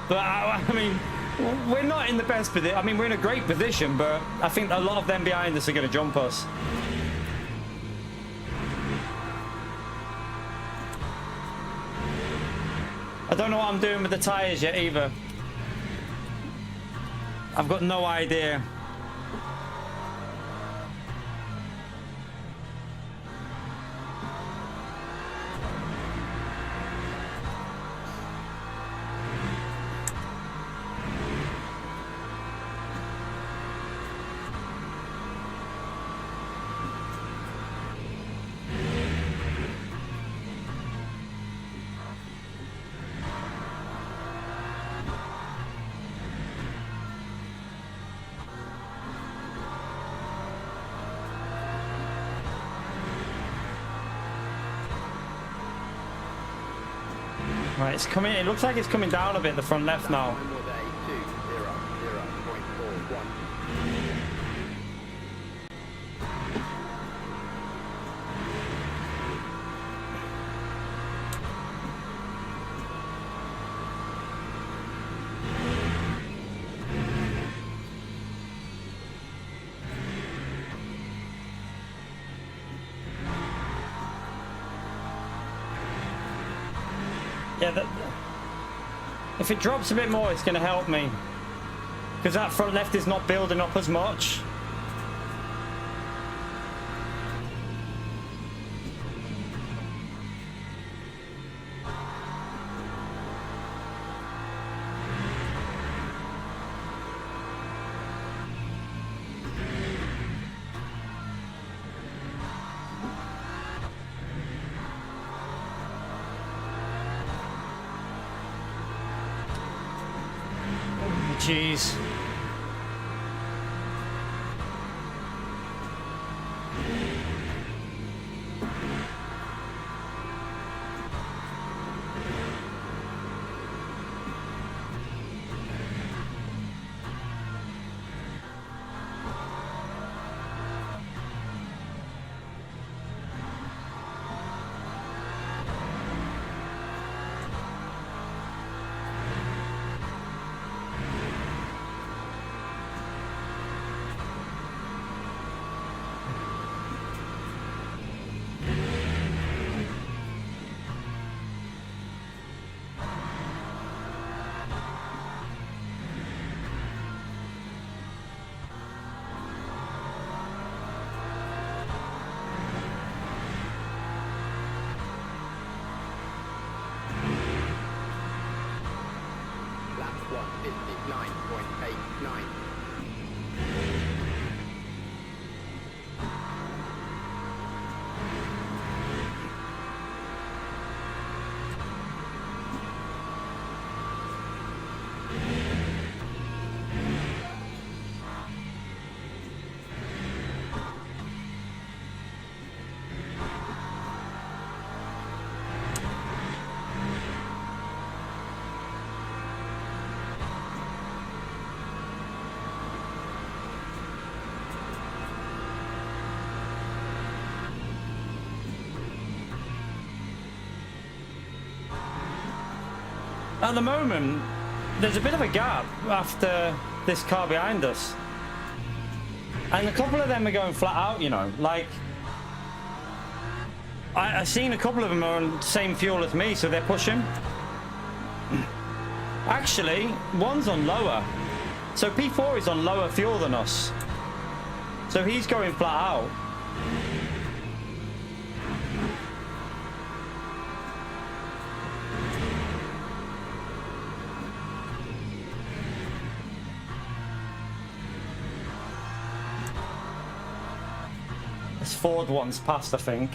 But I mean, we're not in the best position. I mean, we're in a great position, but I think a lot of them behind us are going to jump us. I don't know what I'm doing with the tyres yet either. I've got no idea. Right, it's coming. It looks like it's coming down a bit, the front left now. Time was a 2:00.41. Yeah, if it drops a bit more, it's going to help me. Because that front left is not building up as much. Jeez. Lap 1:59.89. At the moment, there's a bit of a gap after this car behind us. And a couple of them are going flat out, you know. Like, I've seen a couple of them are on the same fuel as me, so they're pushing. Actually, one's on lower. So P4 is on lower fuel than us. So he's going flat out. This Ford one's passed, I think.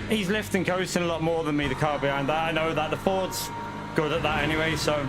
He's lifting coasting a lot more than me, the car behind that. I know that the Ford's good at that anyway, so.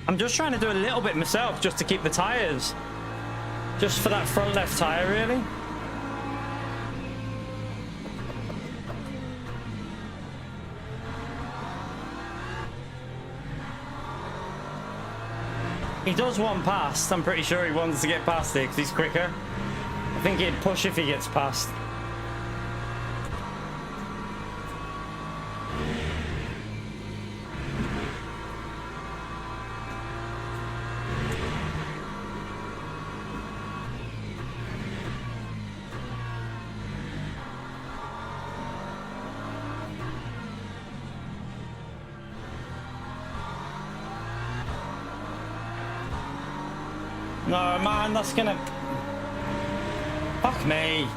I'm just trying to do a little bit myself just to keep the tires. Just for that front left tire, really. He does want past. I'm pretty sure he wants to get past it because he's quicker. I think he'd push if he gets past. No, man, that's gonna... Fuck me.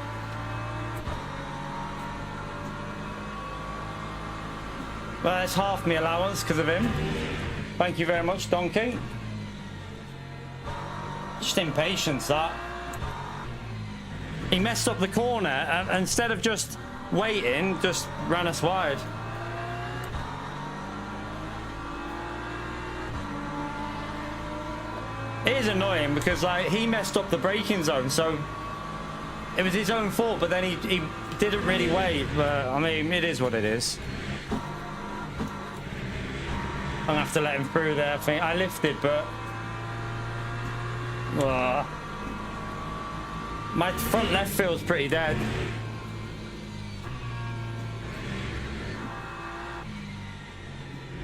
Well, it's half my allowance because of him. Thank you very much, donkey. Just impatience, that. He messed up the corner and instead of just waiting, just ran us wide. It is annoying because like he messed up the braking zone, so it was his own fault, but then he didn't really wait. But I mean, it is what it is. I'm gonna have to let him through there. I think I lifted, but my front left feels pretty dead.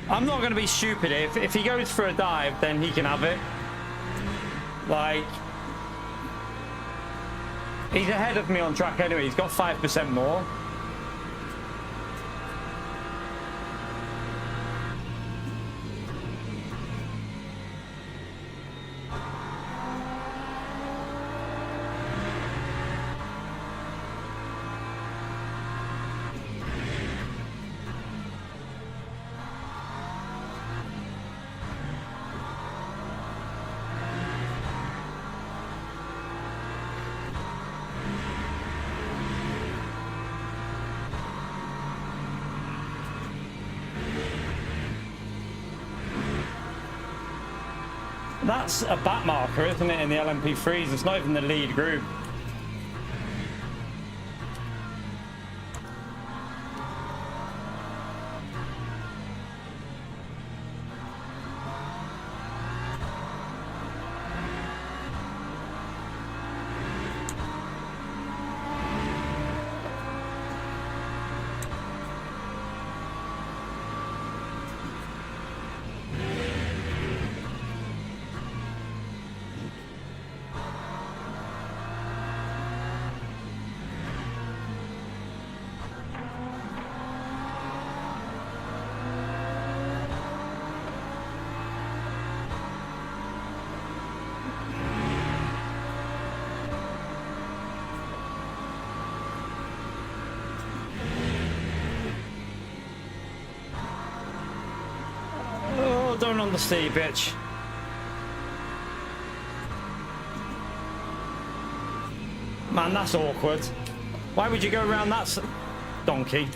I'm not gonna be stupid. If he goes for a dive, then he can have it. Like, he's ahead of me on track anyway. He's got 5% more. That's a back marker, isn't it, in the LMP3s? It's not even the lead group. Don't understand, bitch. Man, that's awkward. Why would you go around that donkey?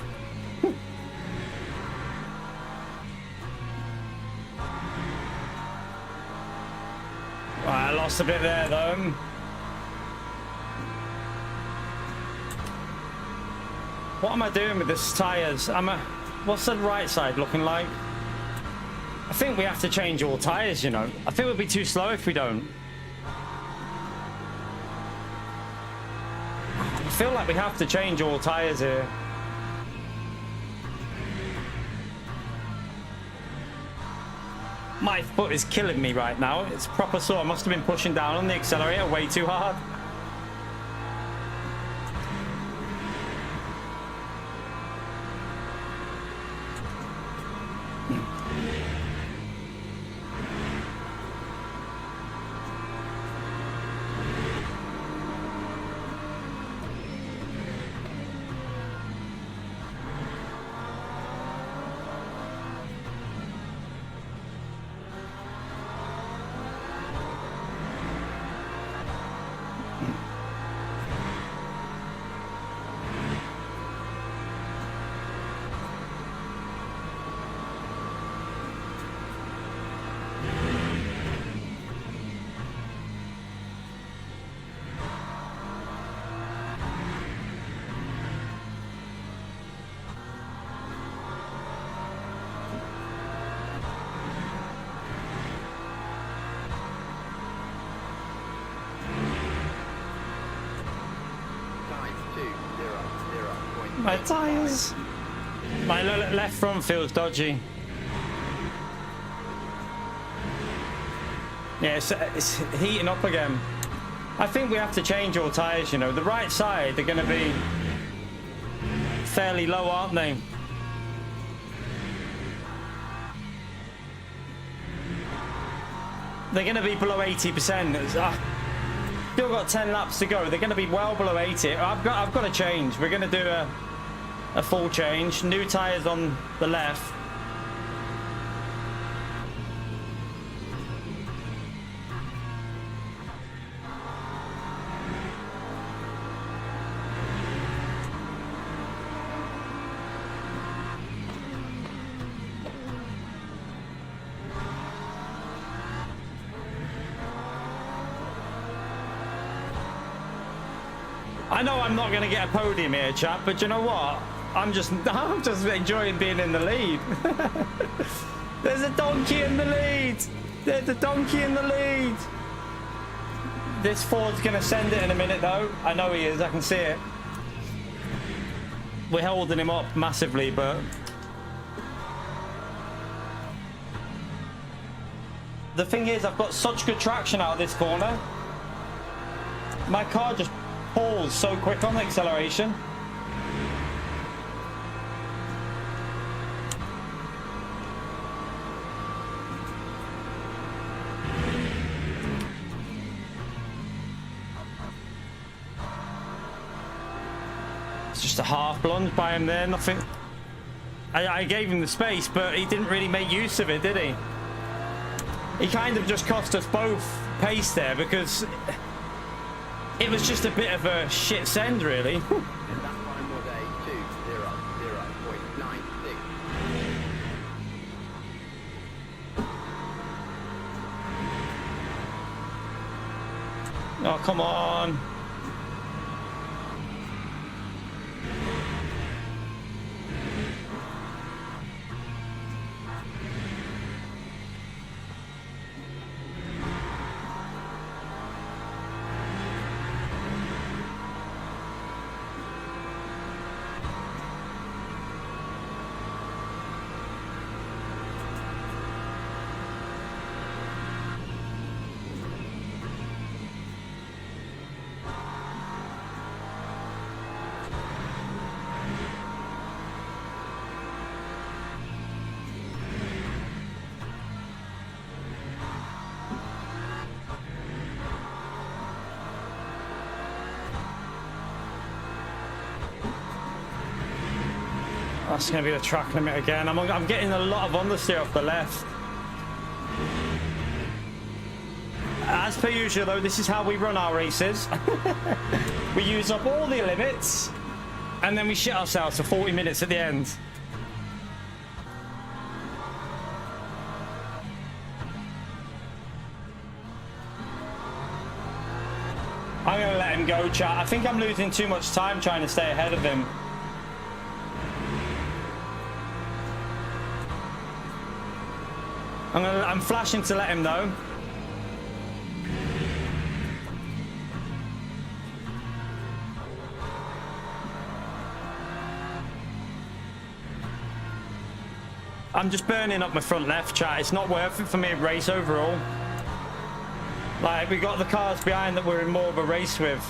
lost a bit there though. What am I doing with this tyres? What's the right side looking like? I think we have to change all tyres, you know. I think we'll be too slow if we don't. I feel like we have to change all tyres here. My foot is killing me right now. It's proper sore. I must have been pushing down on the accelerator way too hard. My tyres. My left front feels dodgy. Yeah, it's heating up again. I think we have to change all tyres, you know. The right side, they're going to be fairly low, aren't they? They're going to be below 80%. Still got 10 laps to go. They're going to be well below 80. I've got to change. We're going to do a full change. New tyres on the left. I know I'm not going to get a podium here, chap, but you know what? I'm just enjoying being in the lead. There's a donkey in the lead. There's a donkey in the lead. This Ford's going to send it in a minute, though. I know he is. I can see it. We're holding him up massively, but the thing is, I've got such good traction out of this corner. My car just pulls so quick on the acceleration. It's just a half plunge by him there, nothing. I gave him the space, but he didn't really make use of it, did he? He kind of just cost us both pace there because it was just a bit of a shit send, really. And that time was a 2:00.96. Oh, come on. That's going to be the track limit again. I'm getting a lot of understeer off the left. As per usual, though, this is how we run our races. We use up all the limits, and then we shit ourselves for 40 minutes at the end. I'm going to let him go, chat. I think I'm losing too much time trying to stay ahead of him. I'm flashing to let him know. I'm just burning up my front left, chat. It's not worth it for me to race overall. Like, we got the cars behind that we're in more of a race with.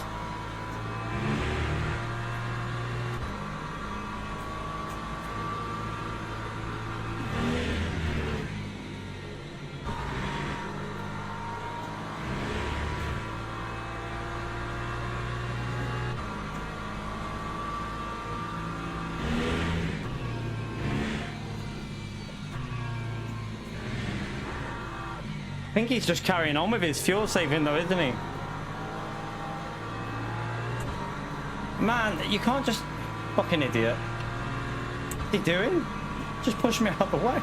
I think he's just carrying on with his fuel saving though, isn't he? Man, you can't just... Fucking idiot. What's he doing? Just push me out of the way.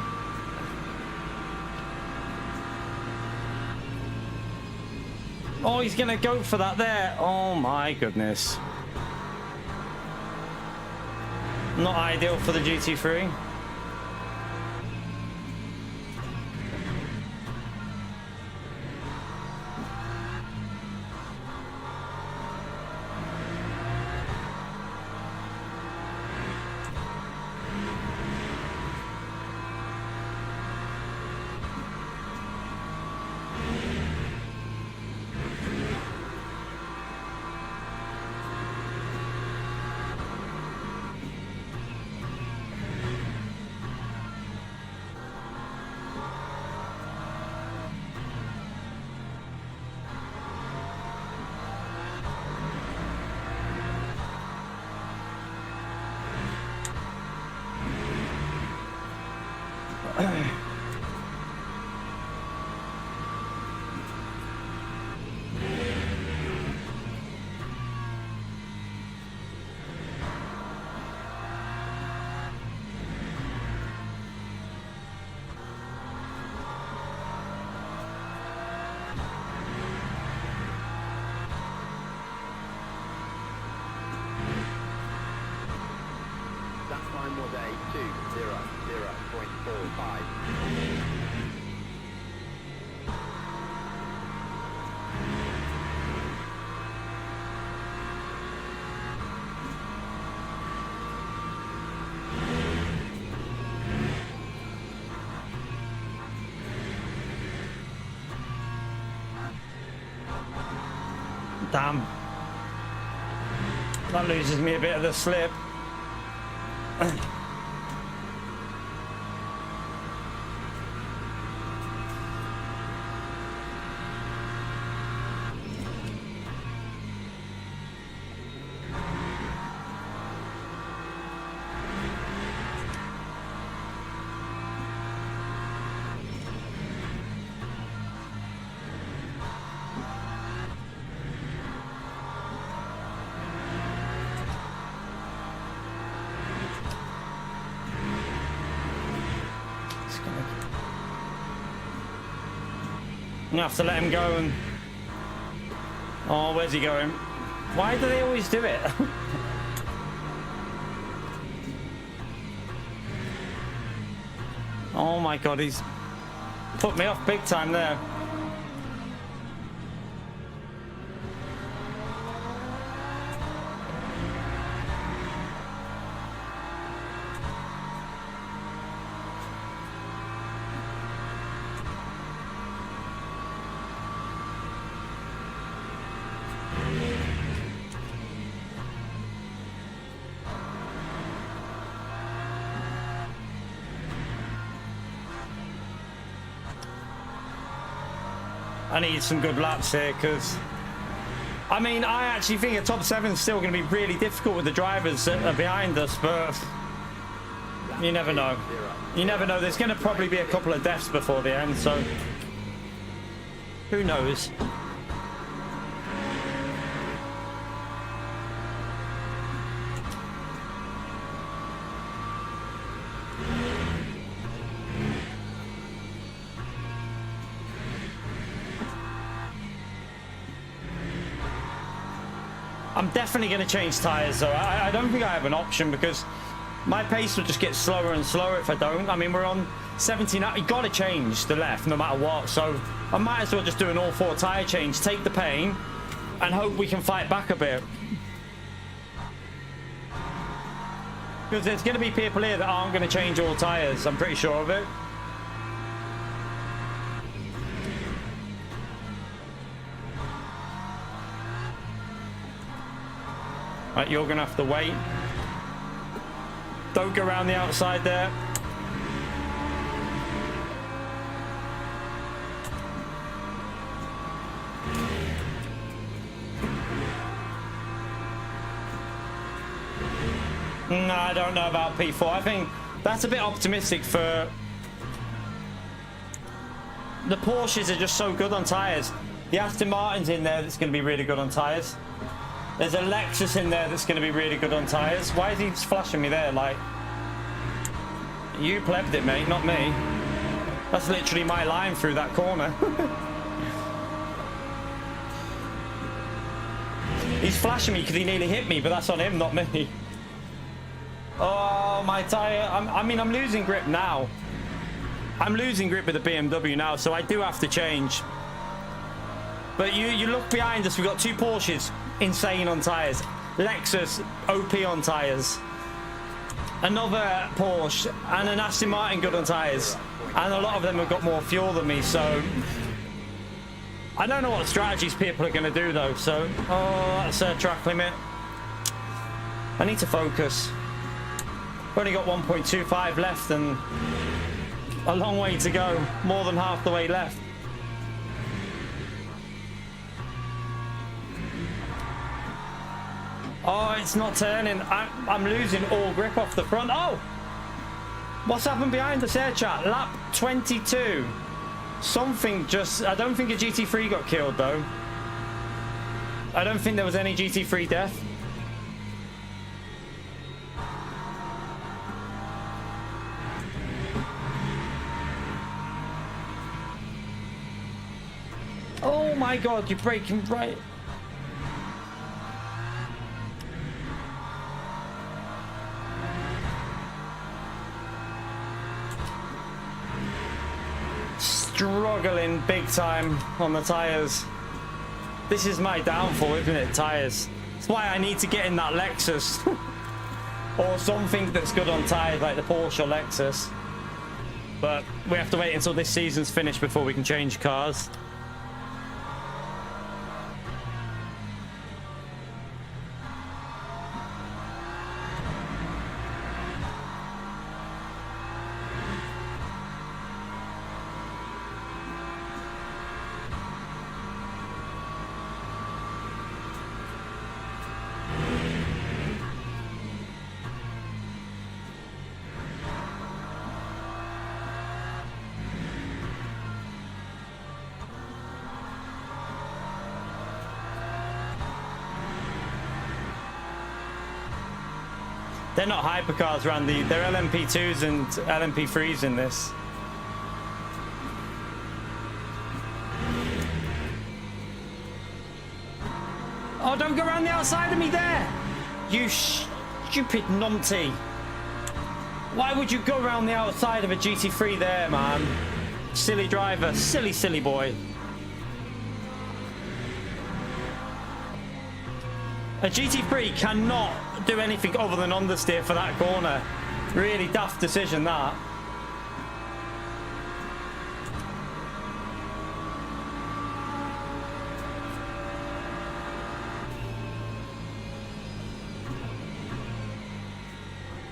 Oh, he's gonna go for that there. Oh my goodness. Not ideal for the GT3. Time was a 2:00.45. Damn. That loses me a bit of the slip. I'm gonna have to let him go and... Oh, where's he going? Why do they always do it? Oh my god, he's put me off big time there. I need some good laps here because, I mean, I actually think a top 7 is still going to be really difficult with the drivers that are behind us, but you never know. You never know. There's going to probably be a couple of deaths before the end, so who knows? I'm definitely going to change tyres, though. I don't think I have an option because my pace will just get slower and slower if I don't. I mean, we're on 17. You got to change the left no matter what. So I might as well just do an all 4 tyre change, take the pain, and hope we can fight back a bit. Because there's going to be people here that aren't going to change all tyres. I'm pretty sure of it. Right, you're going to have to wait. Don't go around the outside there. No, I don't know about P4. I think that's a bit optimistic for... The Porsches are just so good on tyres. The Aston Martin's in there that's going to be really good on tyres. There's a Lexus in there that's going to be really good on tyres. Why is he just flashing me there? Like, you plebbed it, mate, not me. That's literally my line through that corner. He's flashing me because he nearly hit me, but that's on him, not me. Oh, my tyre. I mean, I'm losing grip now. I'm losing grip with the BMW now, so I do have to change. But you look behind us, we've got 2 Porsches, insane on tyres. Lexus, OP on tyres. Another Porsche and an Aston Martin good on tyres. And a lot of them have got more fuel than me, so... I don't know what strategies people are going to do, though, so... Oh, that's a track limit. I need to focus. We've only got 1.25 left and a long way to go. More than half the way left. Oh, it's not turning. I'm losing all grip off the front. Oh! What's happened behind us here, chat? Lap 22. Something just... I don't think a GT3 got killed, though. I don't think there was any GT3 death. Oh my god, you're braking right. Struggling big time on the tyres. This is my downfall, isn't it? Tyres. That's why I need to get in that Lexus. Or something that's good on tyres like the Porsche or Lexus. But we have to wait until this season's finished before we can change cars. They're not hypercars, Randy. They're LMP2s and LMP3s in this. Oh, don't go around the outside of me there! You stupid numpty. Why would you go around the outside of a GT3 there, man? Silly driver. Silly, silly boy. A GT3 cannot do anything other than understeer for that corner. Really daft decision, that.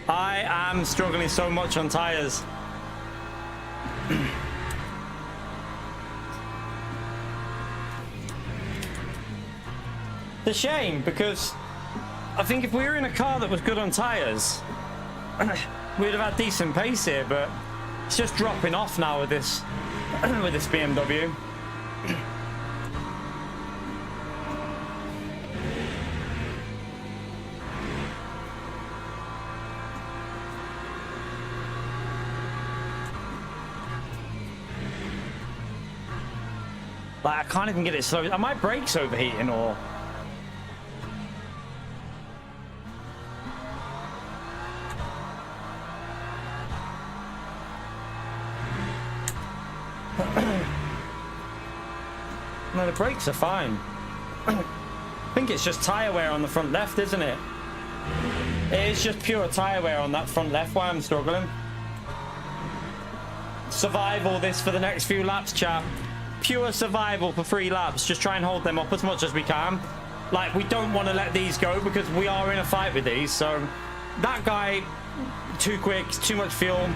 I am struggling so much on tyres. It's a shame because I think if we were in a car that was good on tyres, we'd have had decent pace here, but it's just dropping off now with this with this BMW. Like, I can't even get it slow. Are my brakes overheating or? No, the brakes are fine. I think it's just tyre wear on the front left, isn't it? It is just pure tyre wear on that front left why I'm struggling. Survival this for the next few laps, chap. Pure survival for 3 laps. Just try and hold them up as much as we can. Like, we don't want to let these go because we are in a fight with these. So that guy, too quick, too much fuel.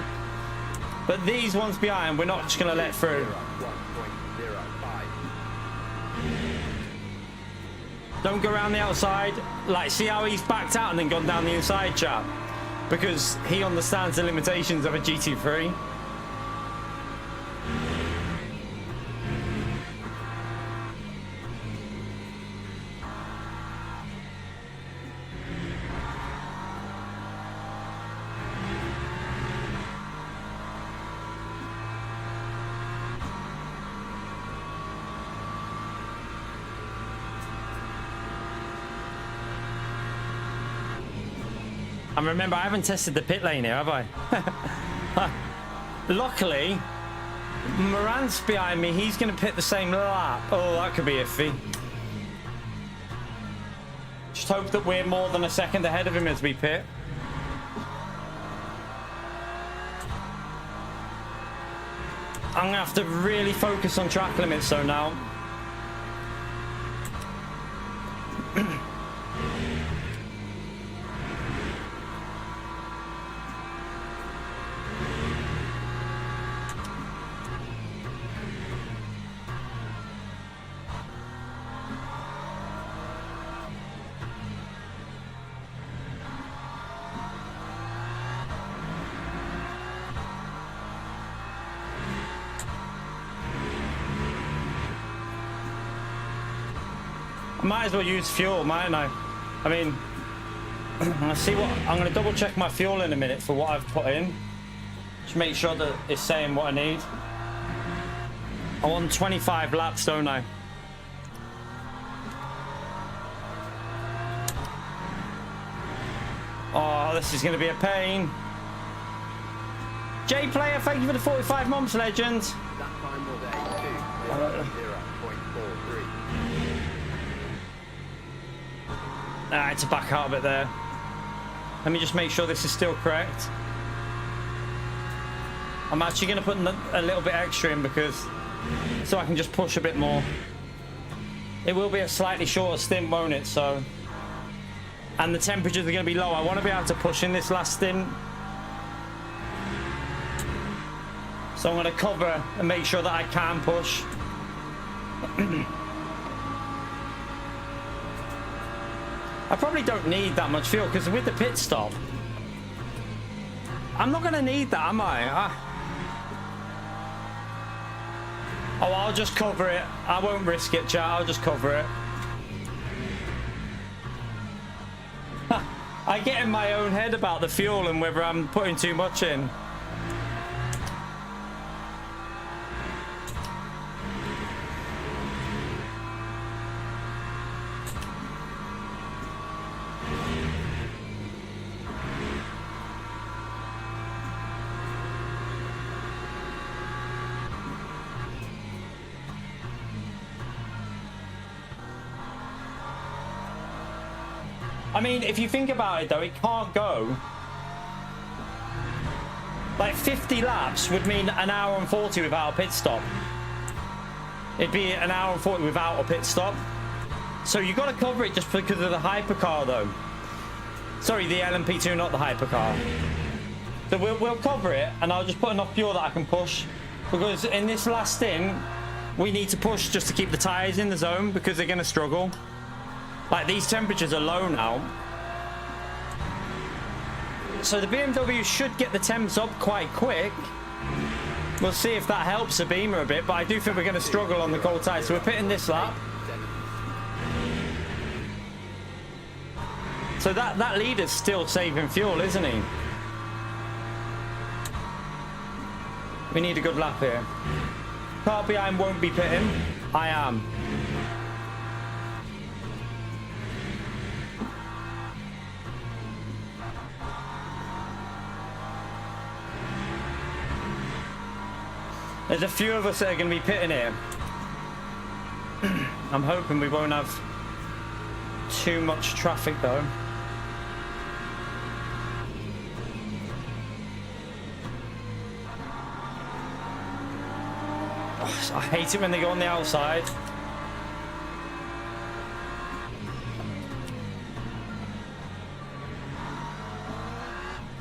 But these ones behind, we're not just going to let through. 1.05. Don't go around the outside. Like, see how he's backed out and then gone down the inside, chap? Because he understands the limitations of a GT3. And remember, I haven't tested the pit lane here, have I? Luckily, Morant's behind me. He's going to pit the same lap. Oh, that could be iffy. Just hope that we're more than a second ahead of him as we pit. I'm going to have to really focus on track limits, so now. I might as well use fuel, mightn't I? I mean, I see what I'm going to double check my fuel in a minute for what I've put in. Just make sure that it's saying what I need. I want 25 laps, don't I? Oh, this is going to be a pain. J Player, thank you for the 45 months, legend. That time was a 2.0.43. I had to back out a bit there. Let me just make sure this is still correct. I'm actually going to put a little bit extra in because so I can just push a bit more. It will be a slightly shorter stint, won't it? So, and the temperatures are going to be low. I want to be able to push in this last stint. So I'm going to cover and make sure that I can push. I probably don't need that much fuel because with the pit stop, I'm not going to need that, am I? Oh, I'll just cover it. I won't risk it, chat. I'll just cover it. I get in my own head about the fuel and whether I'm putting too much in. I mean, if you think about it though, it can't go. Like 50 laps would mean an hour and 40 without a pit stop. It'd be an hour and 40 without a pit stop. So you've got to cover it just because of the hypercar though. Sorry, the LMP2, not the hypercar. So we'll cover it and I'll just put enough fuel that I can push. Because in this last stint, we need to push just to keep the tyres in the zone because they're going to struggle. Like, these temperatures are low now. So the BMW should get the temps up quite quick. We'll see if that helps the Beamer a bit, but I do think we're going to struggle on the cold tyres. So we're pitting this lap. So that leader's still saving fuel, isn't he? We need a good lap here. Car behind won't be pitting. I am. There's a few of us that are going to be pitting here. I'm hoping we won't have too much traffic though. Oh, I hate it when they go on the outside.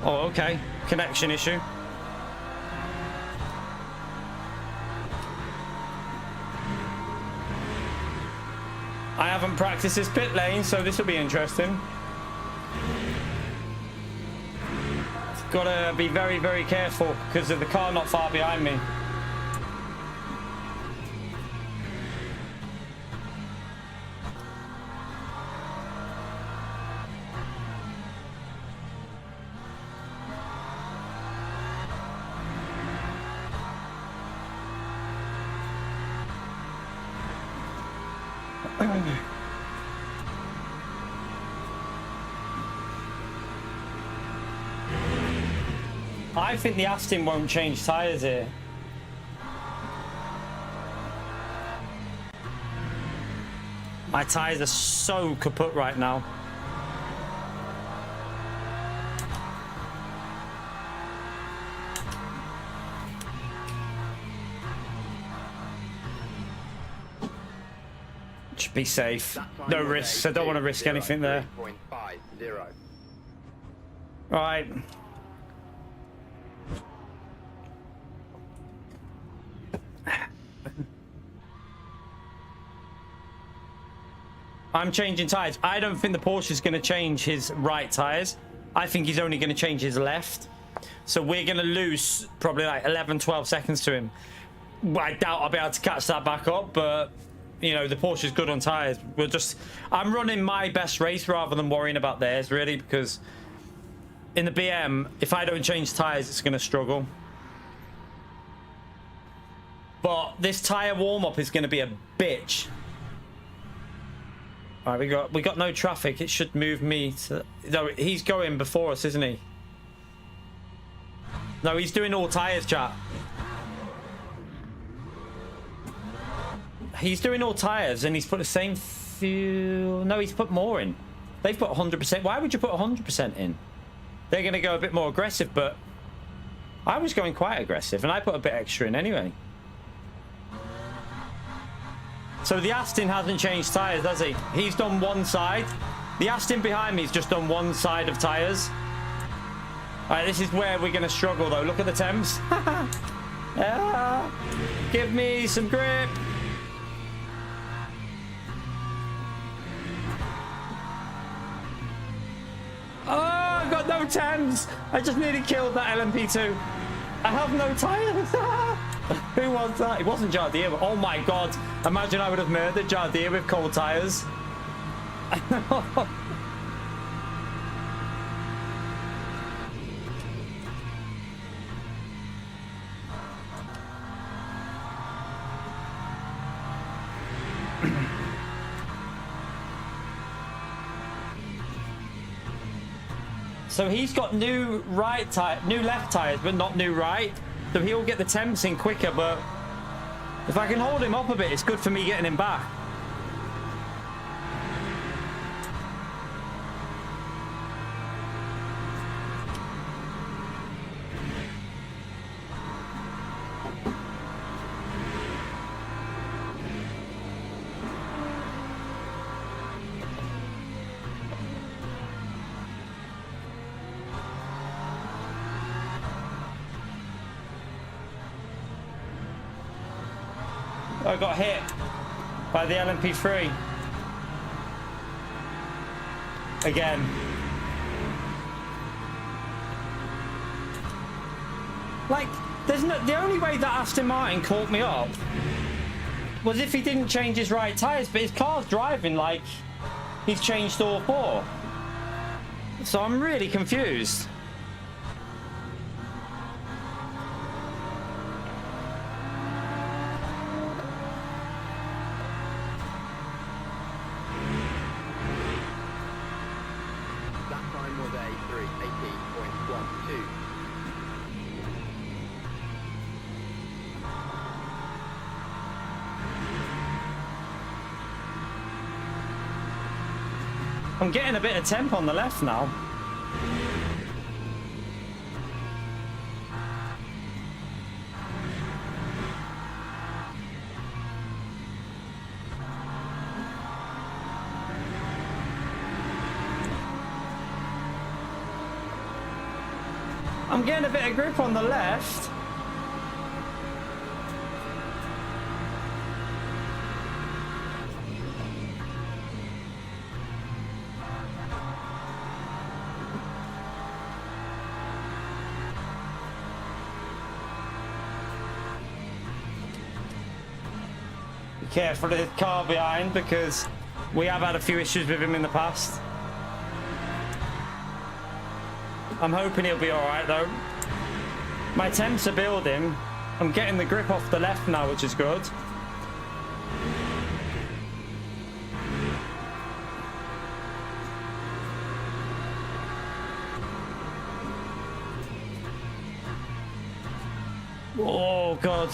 Oh, okay. Connection issue. I haven't practiced this pit lane, so this will be interesting. Got to be very, very careful because of the car not far behind me. I think the Aston won't change tyres here. My tyres are so kaput right now. Should be safe. No risks. I don't want to risk anything there. 3.50. Right. I'm changing tyres. I don't think the Porsche is going to change his right tyres. I think he's only going to change his left. So we're going to lose probably like 11, 12 seconds to him. I doubt I'll be able to catch that back up, but you know, the Porsche is good on tyres. I'm running my best race rather than worrying about theirs, really, because in the BM, if I don't change tyres, it's going to struggle. But this tyre warm-up is going to be a bitch. All right, we got no traffic. It should move me to... No, he's going before us, isn't he? No, he's doing all tyres, chat. He's doing all tyres and he's put the same fuel. No, he's put more in. They've put 100%. Why would you put 100% in? They're going to go a bit more aggressive, but I was going quite aggressive and I put a bit extra in anyway. So the Aston hasn't changed tyres, has he? He's done one side. The Aston behind me has just done one side of tyres. All right, this is where we're going to struggle, though. Look at the temps. Give me some grip. Oh, I've got no temps. I just nearly killed that LMP2. I have no tyres. Who was that? It wasn't Jardier. Oh my god. Imagine I would have murdered Jardier with cold tyres. So he's got new left tyres, but not new right. So he'll get the temps in quicker, but if I can hold him up a bit, it's good for me getting him back. I got hit by the LMP3 again. Like, there's no, the only way that Aston Martin caught me up was if he didn't change his right tyres, but his car's driving like he's changed all four. So I'm really confused. I'm getting a bit of temp on the left now. I'm getting a bit of grip on the left. Be careful of the car behind because we have had a few issues with him in the past. I'm hoping he'll be alright though. My temps are building. I'm getting the grip off the left now, which is good. Oh God.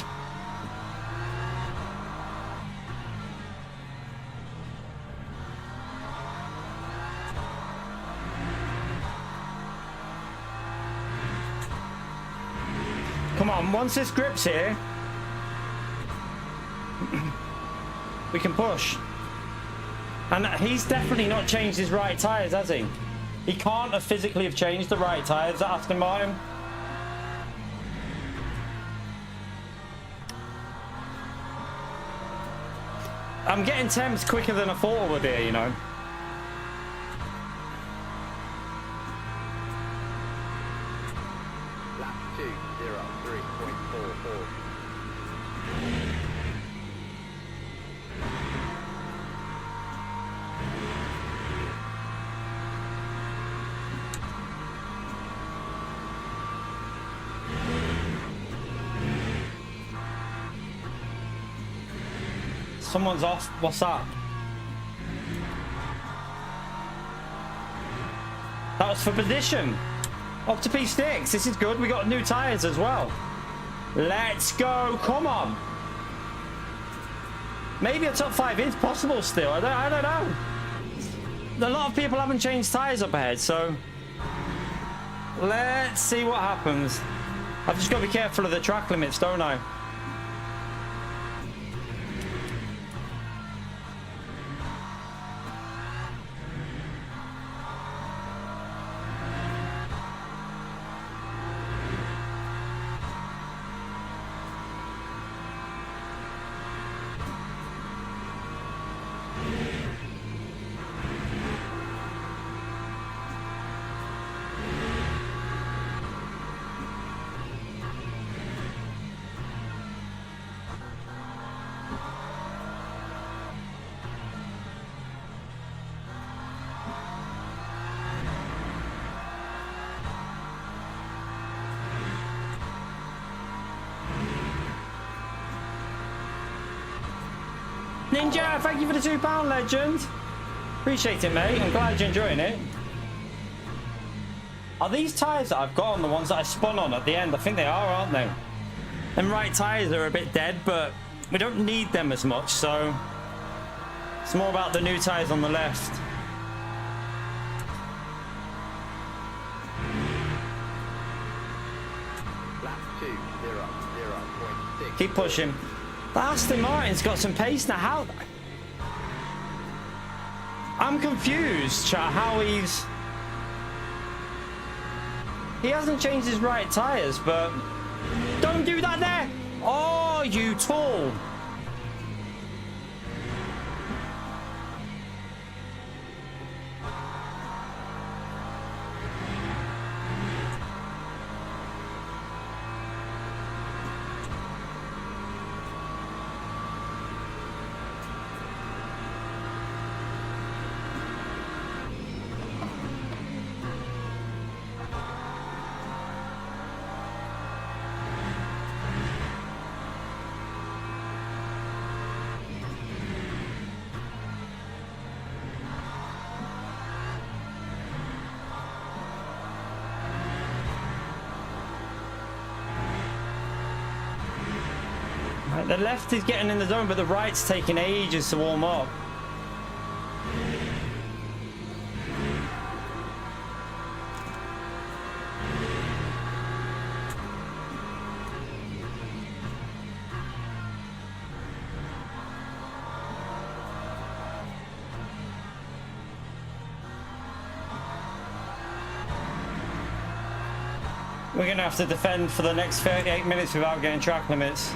Come on, once this grip's here, we can push. And he's definitely not changed his right tyres, has he? He can't have physically have changed the right tyres at Aston Martin. I'm getting temps quicker than I thought I would here, you know. Someone's off. What's that? That was for position. Up to P6. This is good. We got new tyres as well. Let's go. Come on. Maybe a top 5 is possible still. I don't know. A lot of people haven't changed tyres up ahead, so let's see what happens. I've just got to be careful of the track limits, don't I? Ninja, thank you for the £2, legend. Appreciate it, mate. I'm glad you're enjoying it. Are these tyres that I've got on the ones that I spun on at the end? I think they are, aren't they? Them right tyres are a bit dead, but we don't need them as much, so it's more about the new tyres on the left. Lap 2, 0.6. Keep pushing. The Aston Martin's got some pace now. How? I'm confused, chat, how he's... He hasn't changed his right tyres, but... Don't do that there! Oh, you tool! The left is getting in the zone, but the right's taking ages to warm up. We're going to have to defend for the next 38 minutes without getting track limits.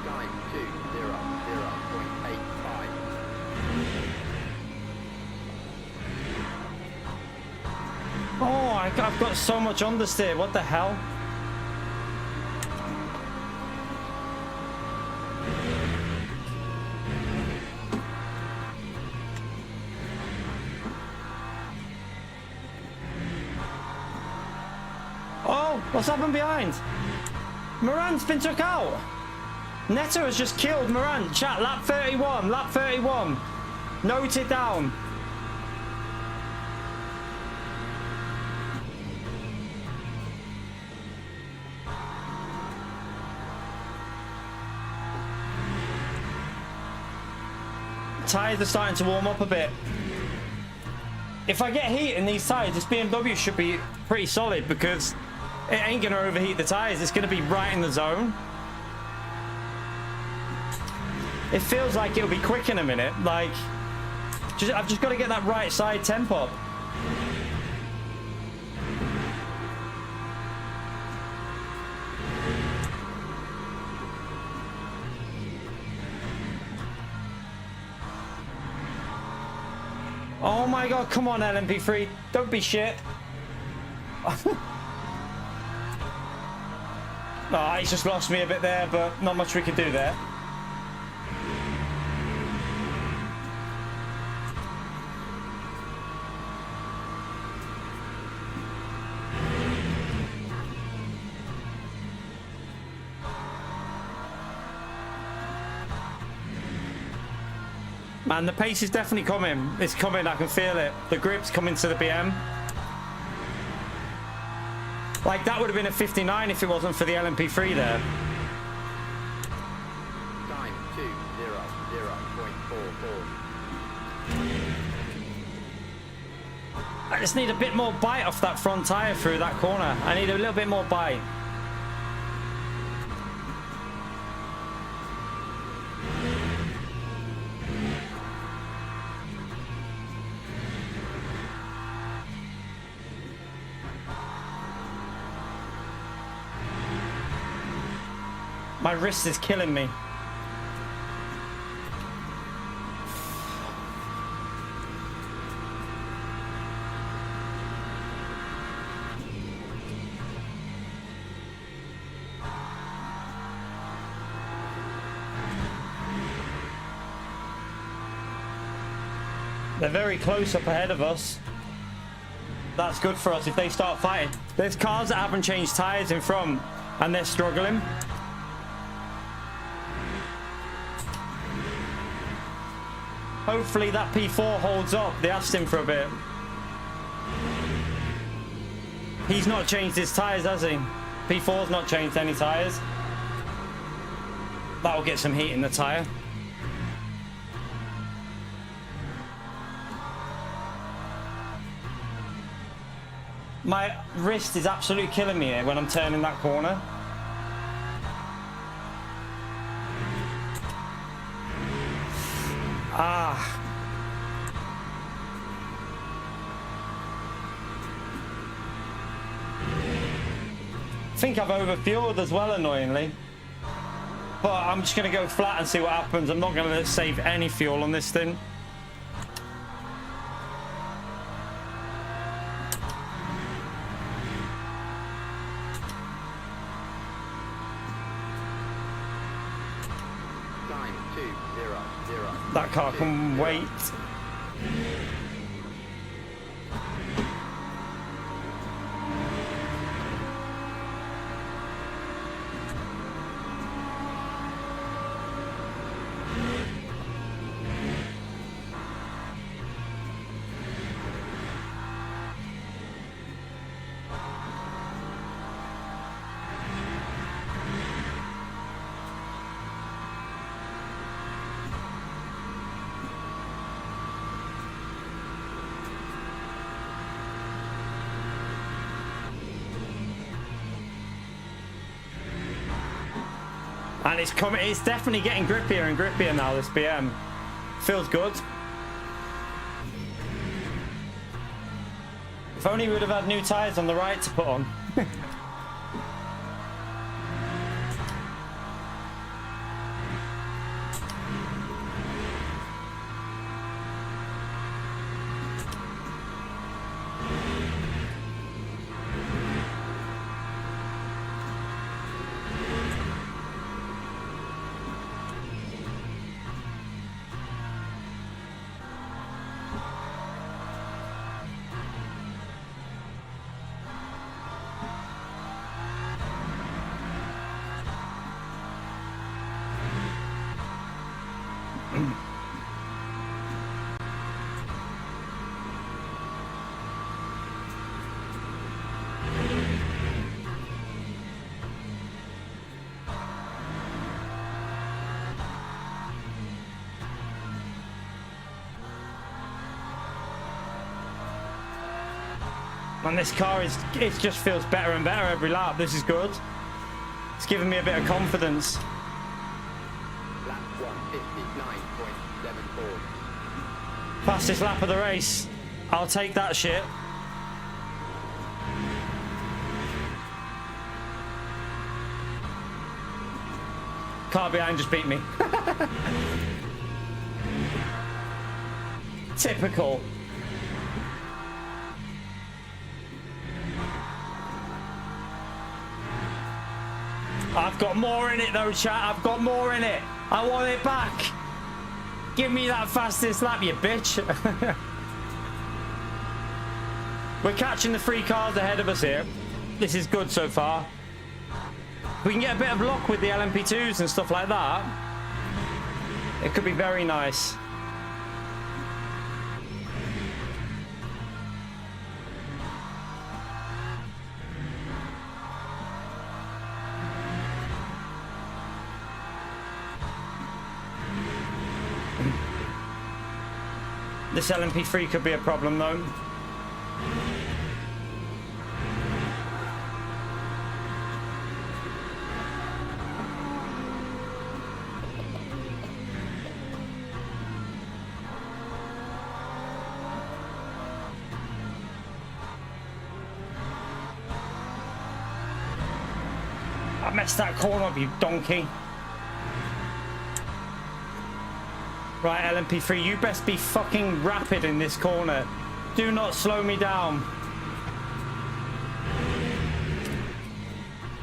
Time 2:00.85. Oh, I've got so much understeer. What the hell? Oh, what's happened behind? Moran's been took out. Neto has just killed Moran. Chat, lap 31, lap 31. Note it down. Tyres are starting to warm up a bit. If I get heat in these tyres, this BMW should be pretty solid because it ain't going to overheat the tyres. It's going to be right in the zone. It feels like it'll be quick in a minute. Like, I've just got to get that right side temp up. Oh my god, come on LMP3, don't be shit. Oh, he's just lost me a bit there, but not much we can do there. Man, the pace is definitely coming. It's coming, I can feel it. The grip's coming to the BM. Like, that would have been a 59 if it wasn't for the LMP3 there. Time 2:00.44. I just need a bit more bite off that front tyre through that corner. I need a little bit more bite. My wrist is killing me. They're very close up ahead of us. That's good for us if they start fighting. There's cars that haven't changed tyres in front and they're struggling. Hopefully that P4 holds up. They asked him for a bit. He's not changed his tyres, has he? P4's not changed any tyres. That'll get some heat in the tyre. My wrist is absolutely killing me here when I'm turning that corner. Ah. I think I've overfueled as well, annoyingly. But I'm just going to go flat and see what happens. I'm not going to save any fuel on this thing. Time 2:00. That car can wait. And it's coming. It's definitely getting grippier and grippier now. This BM feels good. If only we would have had new tires on the right to put on. And this car is, it just feels better and better every lap. This is good. It's giving me a bit of confidence. Lap 159.74. Fastest lap of the race. I'll take that shit. Car behind just beat me. Typical. I've got more in it though, chat. I've got more in it. I want it back. Give me that fastest lap, you bitch. We're catching the three cars ahead of us here. This is good so far. If we can get a bit of luck with the LMP2s and stuff like that, it could be very nice. This LMP3 could be a problem though. I messed that corner up, you donkey. Right, LMP3, you best be fucking rapid in this corner. Do not slow me down.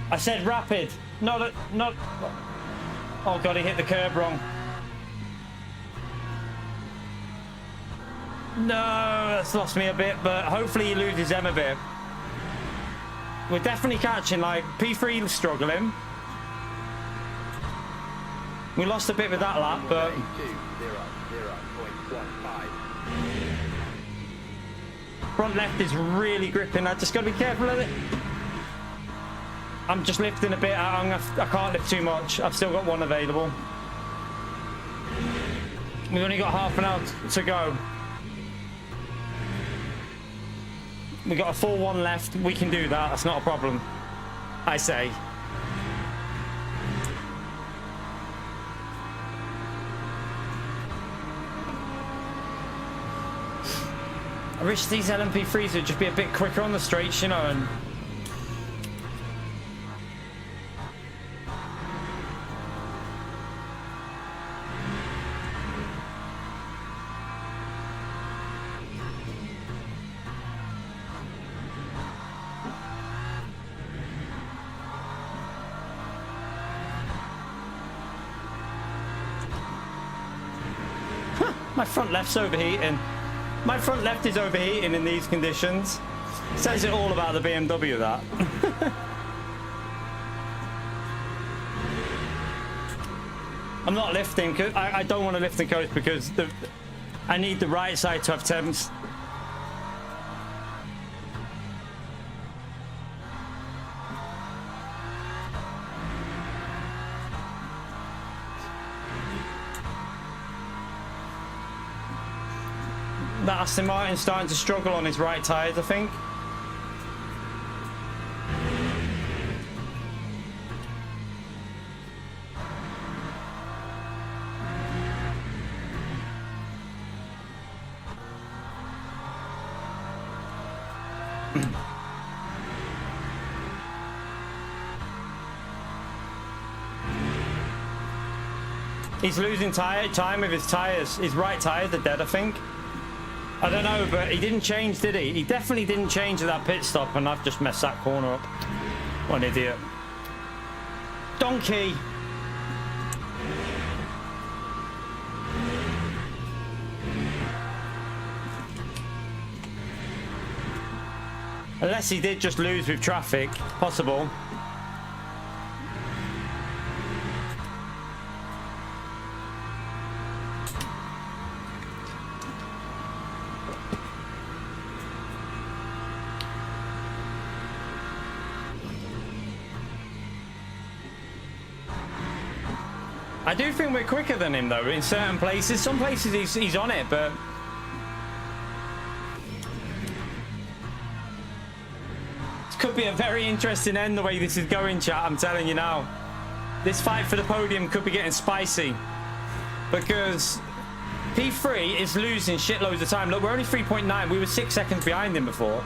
I said rapid, not... Oh god, he hit the curb wrong. No, that's lost me a bit, but hopefully he loses them a bit. We're definitely catching, like, P3 struggling. We lost a bit with that lap, but... 0.15. Front left is really gripping. I just got to be careful of it. I'm just lifting a bit. I can't lift too much. I've still got one available. We've only got half an hour to go. We got a full one left. We can do that. That's not a problem, I say. I wish these LMP3s would just be a bit quicker on the straights, you know, and... My front left's overheating. My front left is overheating in these conditions. Says it all about the BMW, that. I'm not lifting, cause I don't want to lift and coast because I need the right side to have temps. That Aston Martin's starting to struggle on his right tyres, I think. He's losing time with his tyres. His right tyres are dead, I think. I don't know, but he didn't change, did he? He definitely didn't change at that pit stop, and I've just messed that corner up. What an idiot. Donkey! Unless he did just lose with traffic. Possible. I do think we're quicker than him, though, in certain places. Some places he's on it, but... This could be a very interesting end, the way this is going, chat, I'm telling you now. This fight for the podium could be getting spicy. Because P3 is losing shitloads of time. Look, we're only 3.9. We were 6 seconds behind him before.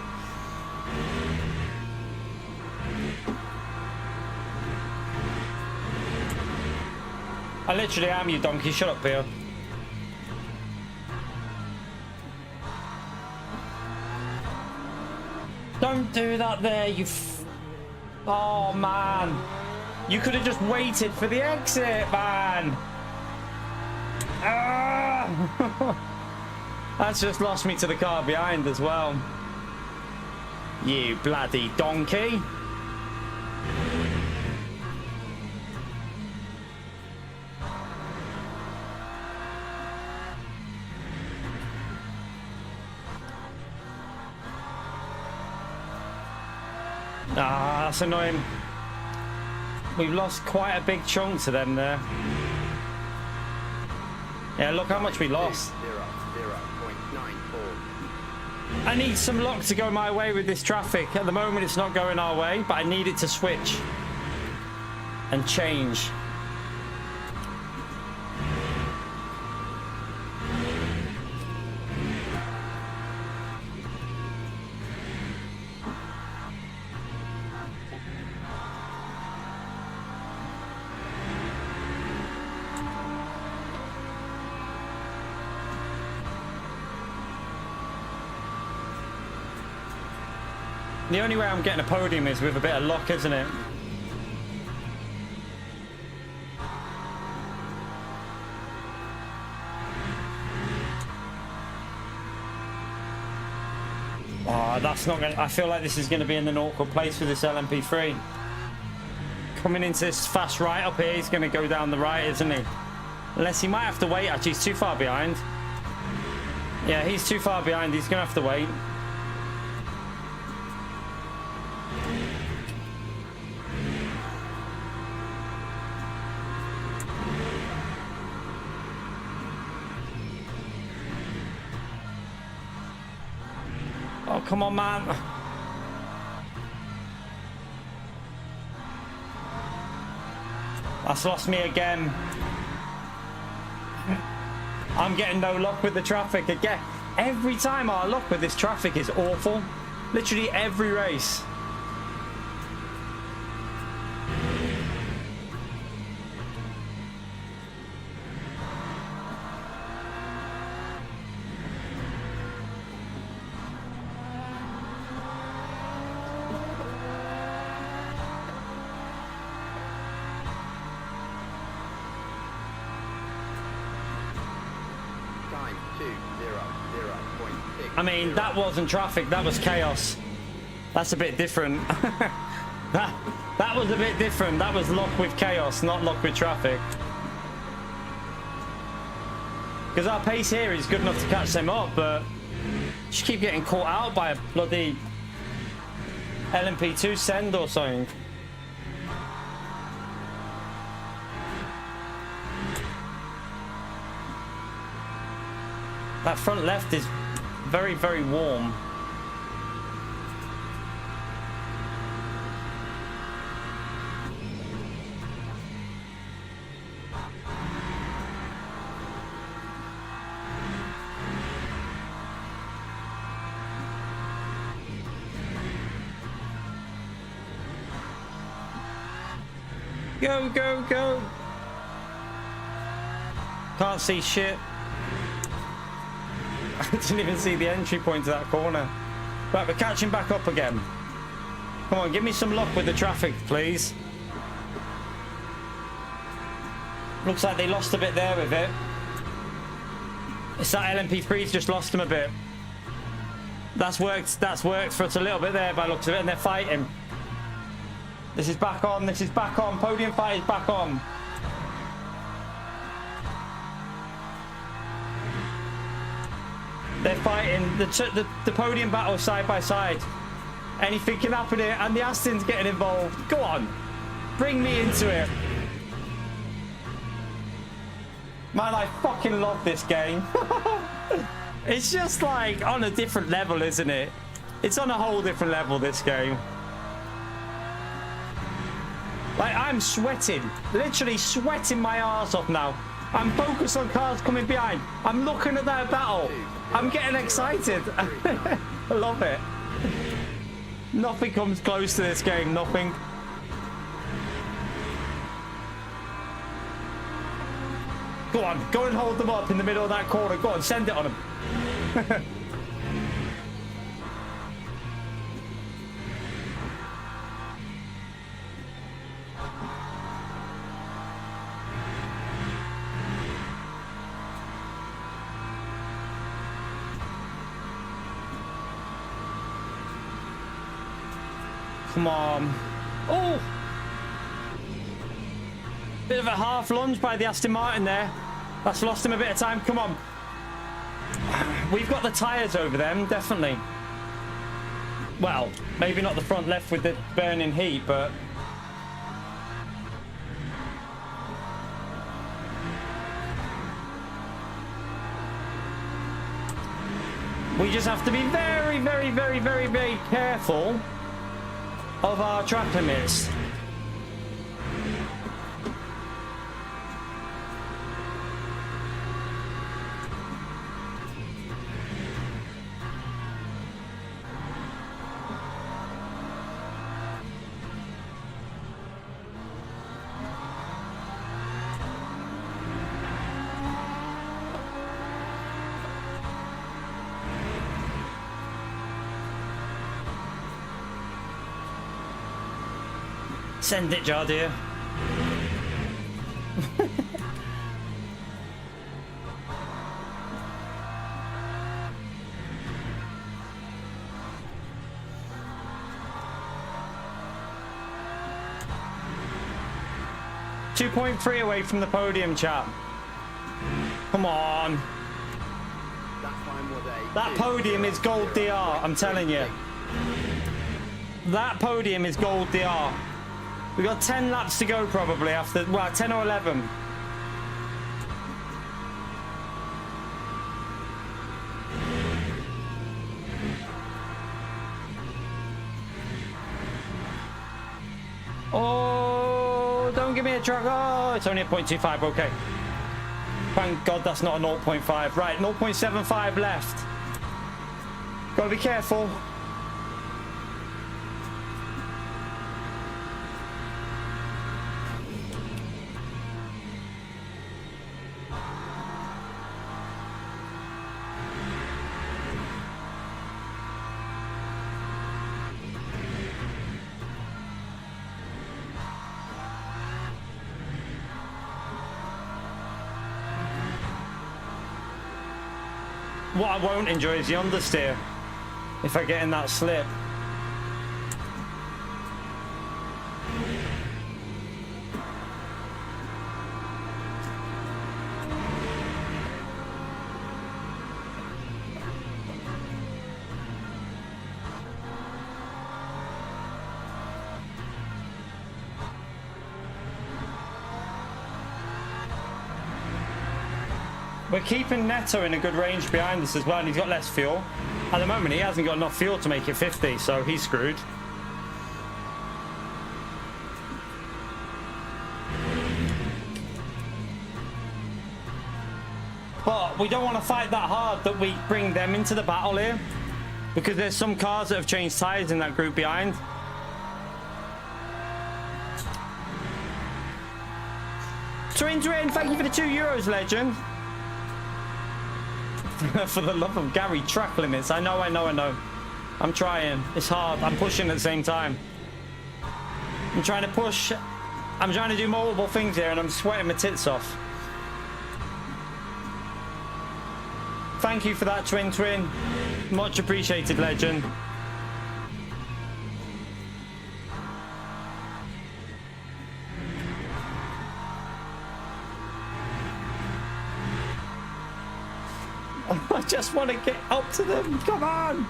I literally am, you donkey. Shut up, Pio. Don't do that there, you Oh, man. You could have just waited for the exit, man. Ah! That's just lost me to the car behind as well. You bloody donkey. Ah, that's annoying. We've lost quite a big chunk to them there. Yeah, look how much we lost. 0.94. I need some luck to go my way with this traffic. At the moment, it's not going our way, but I need it to switch and change. The only way I'm getting a podium is with a bit of luck, isn't it? Oh, that's not going to... I feel like this is going to be in an awkward place for this LMP3. Coming into this fast right up here, he's going to go down the right, isn't he? Unless he might have to wait. Actually, he's too far behind. Yeah, he's too far behind. He's going to have to wait. Oh, come on, man. That's lost me again. I'm getting no luck with the traffic again. Every time our luck with this traffic is awful. Literally every race. I mean, that wasn't traffic, that was chaos. That's a bit different. that was a bit different. That was luck with chaos, not luck with traffic. Because our pace here is good enough to catch them up, but just keep getting caught out by a bloody LMP2 send or something. That front left is very, very warm. Go, go, go. Can't see shit. I didn't even see the entry point to that corner. Right, we're catching back up again. Come on, give me some luck with the traffic, please. Looks like they lost a bit there with it. It's that LMP3's just lost them a bit. That's worked for us a little bit there by the looks of it, and they're fighting. This is back on, this is back on. Podium fight is back on. They're fighting the podium battle side by side. Anything can happen here, and the Aston's getting involved. Go on, bring me into it. Man, I fucking love this game. It's just like on a different level, isn't it? It's on a whole different level, this game. Like, I'm sweating, literally sweating my arse off now. I'm focused on cars coming behind. I'm looking at that battle. I'm getting excited. I love it. Nothing comes close to this game, nothing. Go on, go and hold them up in the middle of that corner. Go on, send it on them. Come on. Oh! Bit of a half lunge by the Aston Martin there. That's lost him a bit of time. Come on. We've got the tyres over them, definitely. Well, maybe not the front left with the burning heat, but... we just have to be very, very, very, very, very careful of our track limits. Send it, Jardir. .3 away from the podium, chap. Come on. That podium is gold DR, I'm telling you. That podium is gold DR. We've got 10 laps to go probably after, well, 10 or 11. Oh, don't give me a truck. Oh, it's only a 0.25, okay. Thank God that's not a 0.5. Right, 0.75 left. Gotta be careful. What I won't enjoy is the understeer if I get in that slip. We're keeping Neto in a good range behind us as well, and he's got less fuel. At the moment, he hasn't got enough fuel to make it 50, so he's screwed. But we don't want to fight that hard that we bring them into the battle here, because there's some cars that have changed tyres in that group behind. Thank you for the €2, legend. For the love of Gary, track limits. I know. I'm trying. It's hard. I'm pushing at the same time. I'm trying to push. I'm trying to do multiple things here and I'm sweating my tits off. Thank you for that, Twin. Much appreciated, legend. I just want to get up to them. Come on.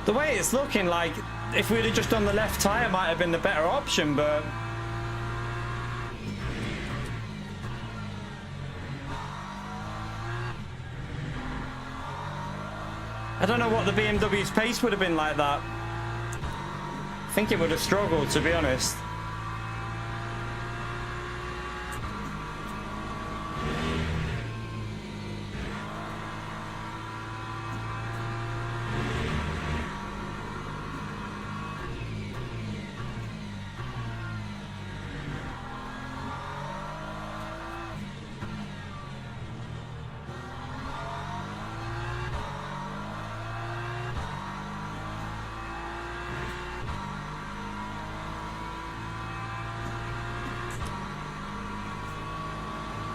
The way it's looking, like, if we'd have just done the left tire, might have been the better option, but... I don't know what the BMW's pace would have been like that. I think it would have struggled, to be honest.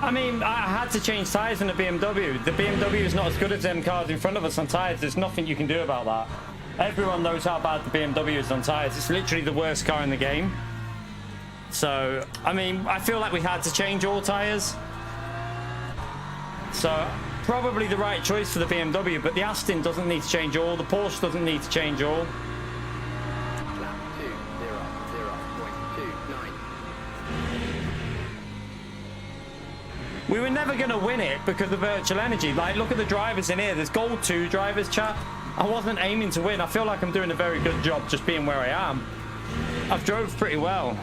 I mean, I had to change tyres in the BMW. The BMW is not as good as them cars in front of us on tyres. There's nothing you can do about that. Everyone knows how bad the BMW is on tyres. It's literally the worst car in the game. So, I mean, I feel like we had to change all tyres. So, probably the right choice for the BMW, but the Aston doesn't need to change all. The Porsche doesn't need to change all. Lap 2:00.29. We were never going to win it because of virtual energy. Like, look at the drivers in here. There's gold 2 drivers, chat. I wasn't aiming to win. I feel like I'm doing a very good job just being where I am. I've drove pretty well.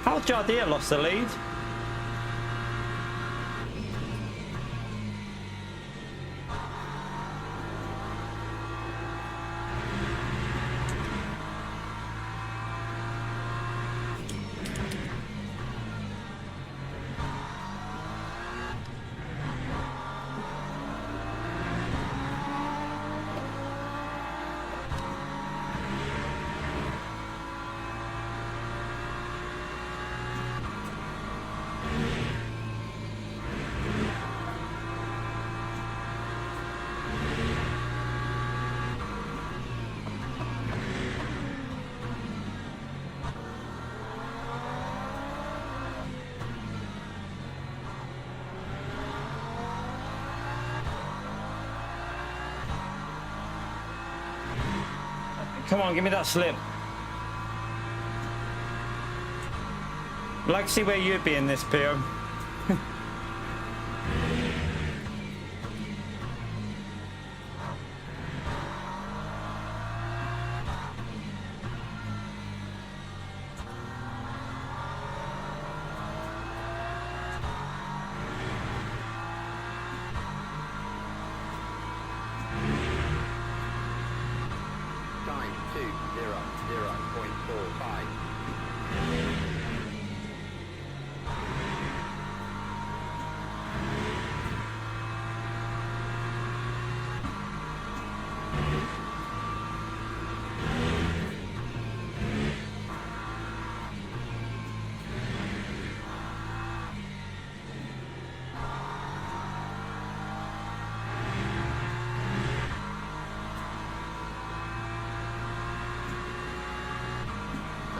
How Jardier lost the lead? Come on, give me that slip. I'd like to see where you'd be in this, Pio. Time 2:00.45.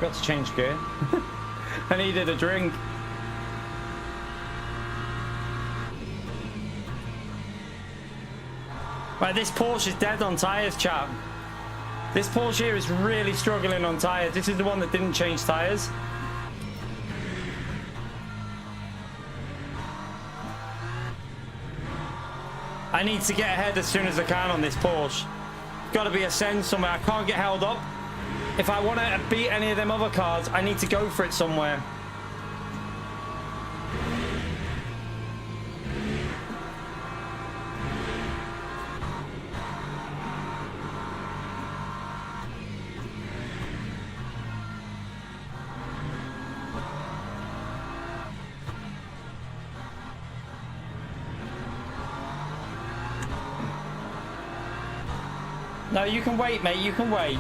Got to change gear. I needed a drink. Right, this Porsche is dead on tyres, chap. This Porsche here is really struggling on tyres. This is the one that didn't change tyres. I need to get ahead as soon as I can on this Porsche. got to be a send somewhere. I can't get held up. If I want to beat any of them other cars, I need to go for it somewhere. No, you can wait, mate. You can wait.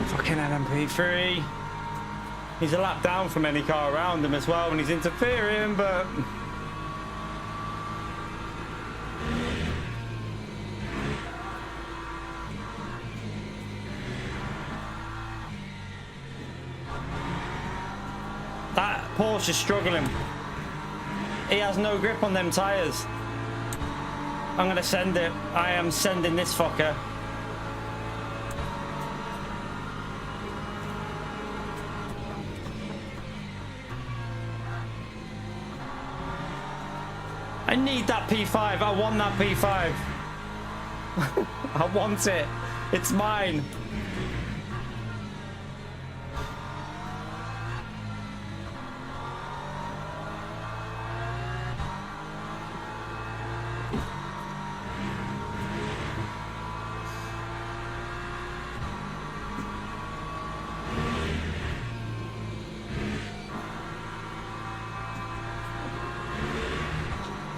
Fucking LMP3. He's a lap down from any car around him as well when he's interfering, but... that Porsche is struggling. He has no grip on them tyres. I'm going to send it. I am sending this fucker. I need that P5. I want that P5. I want it. It's mine.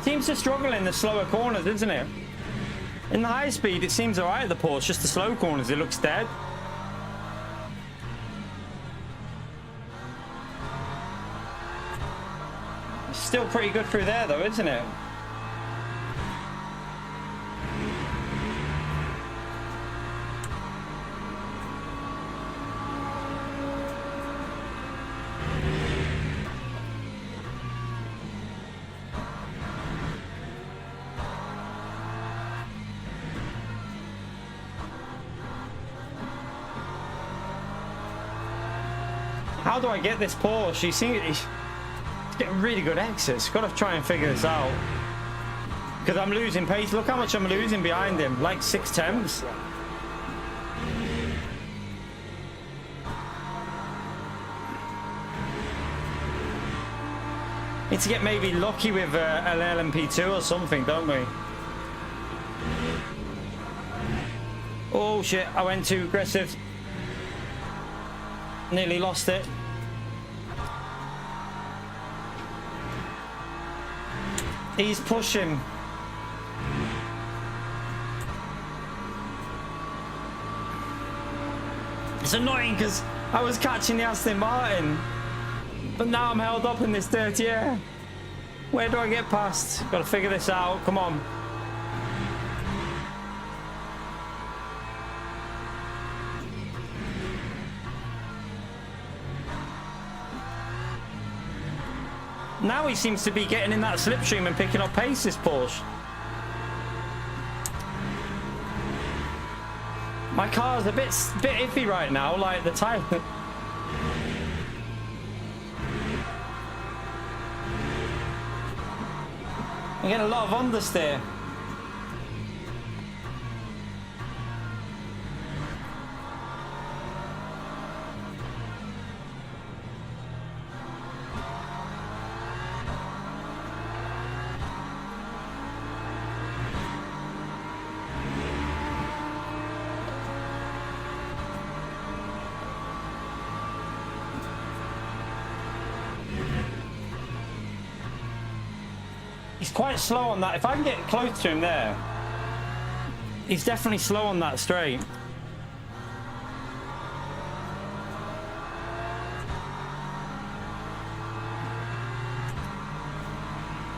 Seems to struggle in the slower corners, isn't it? In the high speed, it seems alright at the Porsche. Just the slow corners, it looks dead. It's still pretty good through there, though, isn't it? How do I get this Porsche? He's getting really good exits. Got to try and figure this out. Because I'm losing pace. Look how much I'm losing behind him. Like 6 tenths. Need to get maybe lucky with an LMP2 or something, don't we? Oh shit, I went too aggressive. Nearly lost it. He's pushing. It's annoying because I was catching the Aston Martin, but now I'm held up in this dirty air. Where do I get past? Got to figure this out. Come on. Now he seems to be getting in that slipstream and picking up pace, this Porsche. My car's a bit iffy right now, like the tyre. I'm getting a lot of understeer. He's quite slow on that. If I can get close to him there, he's definitely slow on that straight.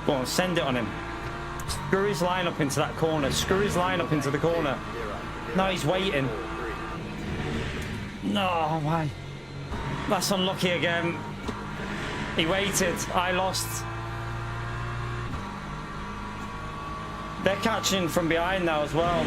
Go on, send it on him. Screw his line up into that corner. Screw his line up into the corner. No, he's waiting. No, man. That's unlucky again. He waited. I lost. They're catching from behind now as well.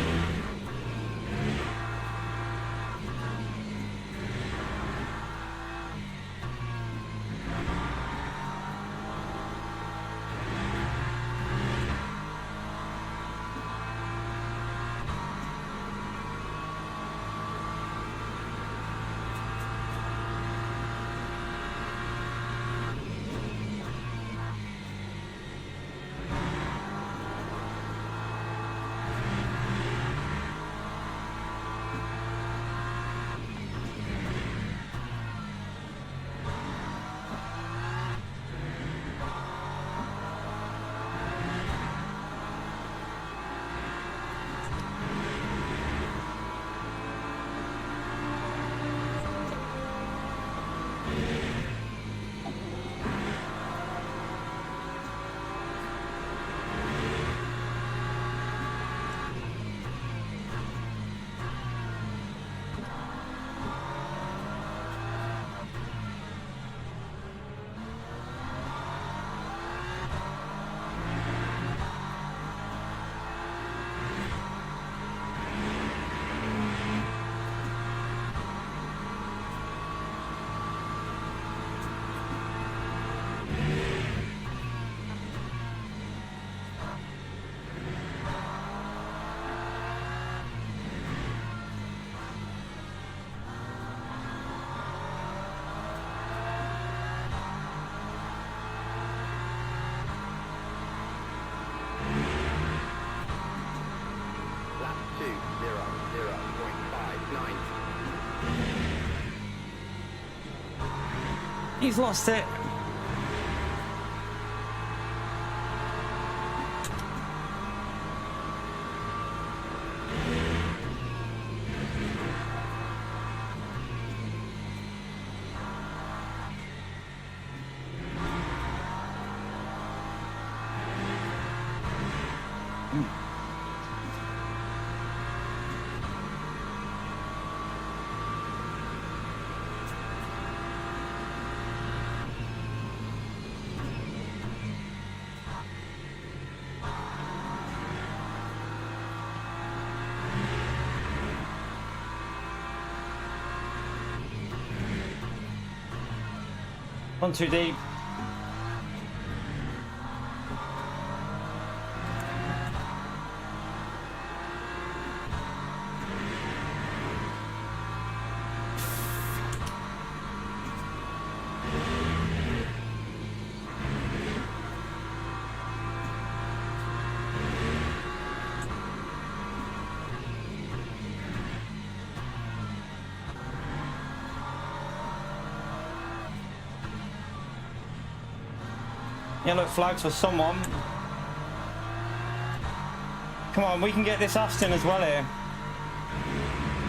He's lost it. One too deep. Yellow flags for someone. Come on, we can get this Aston as well here.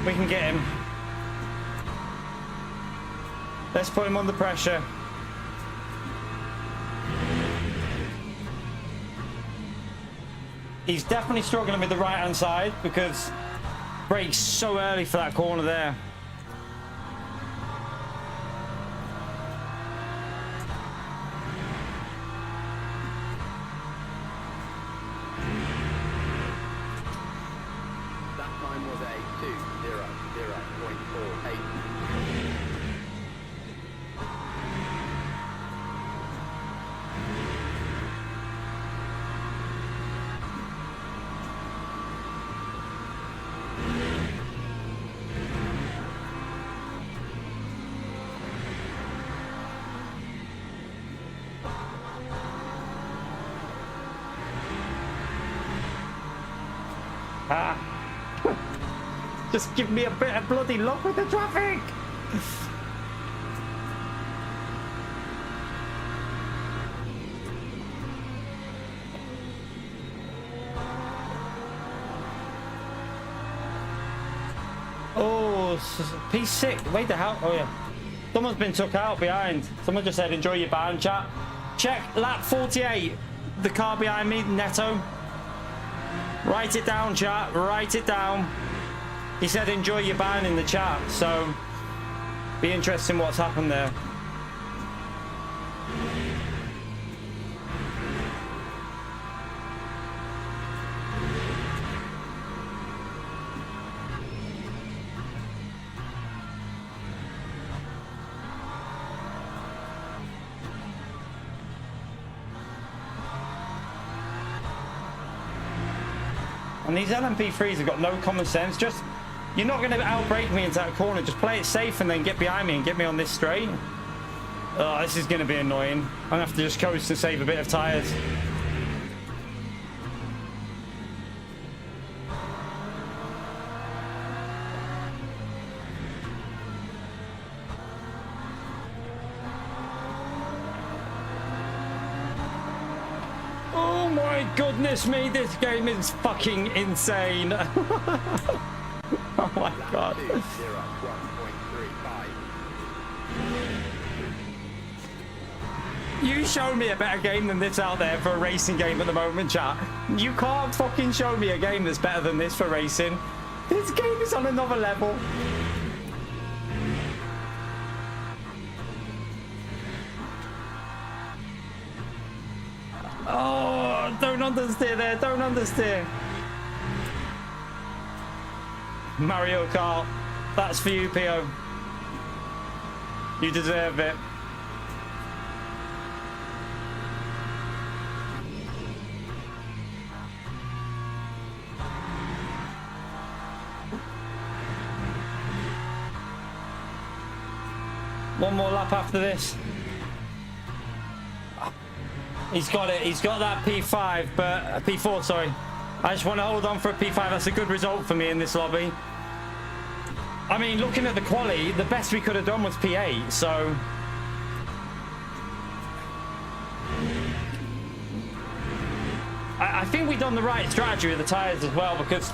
We can get him. Let's put him under pressure. He's definitely struggling with the right hand side because brakes so early for that corner there. Just give me a bit of bloody luck with the traffic. Oh, P6. Wait the hell. Oh yeah. Someone's been took out behind. Someone just said enjoy your ban, chat. Check lap 48. the car behind me, Neto? Write it down, chat. Write it down. He said enjoy your ban in the chat, so be interesting what's happened there. And these LMP3s have got no common sense. Just, you're not going to outbrake me into that corner. Just play it safe and then get behind me and get me on this straight. Oh, this is going to be annoying. I'm going to have to just coast and save a bit of tyres. Oh my goodness me, this game is fucking insane. Oh my god. You show me a better game than this out there for a racing game at the moment, chat. You can't fucking show me a game that's better than this for racing. This game is on another level. Oh, don't understeer there, don't understeer. Mario Kart, that's for you, Pio. You deserve it. One more lap after this. He's got it. He's got that P5, but P4, sorry. I just want to hold on for a P5. That's a good result for me in this lobby. I mean, looking at the quali, the best we could have done was P8, so... I think we've done the right strategy with the tyres as well, because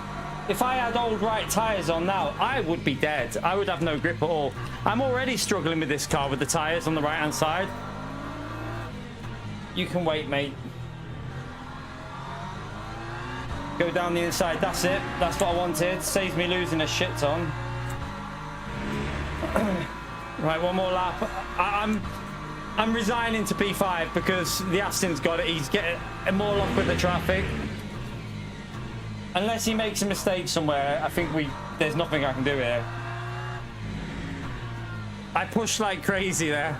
if I had old right tyres on now, I would be dead. I would have no grip at all. I'm already struggling with this car with the tyres on the right-hand side. You can wait, mate. Go down the inside. That's it. That's what I wanted. Saves me losing a shit ton. Right, one more lap. I'm resigning to P5 because the Aston's got it. He's getting more luck with the traffic. Unless he makes a mistake somewhere, I think there's nothing I can do here. I pushed like crazy there.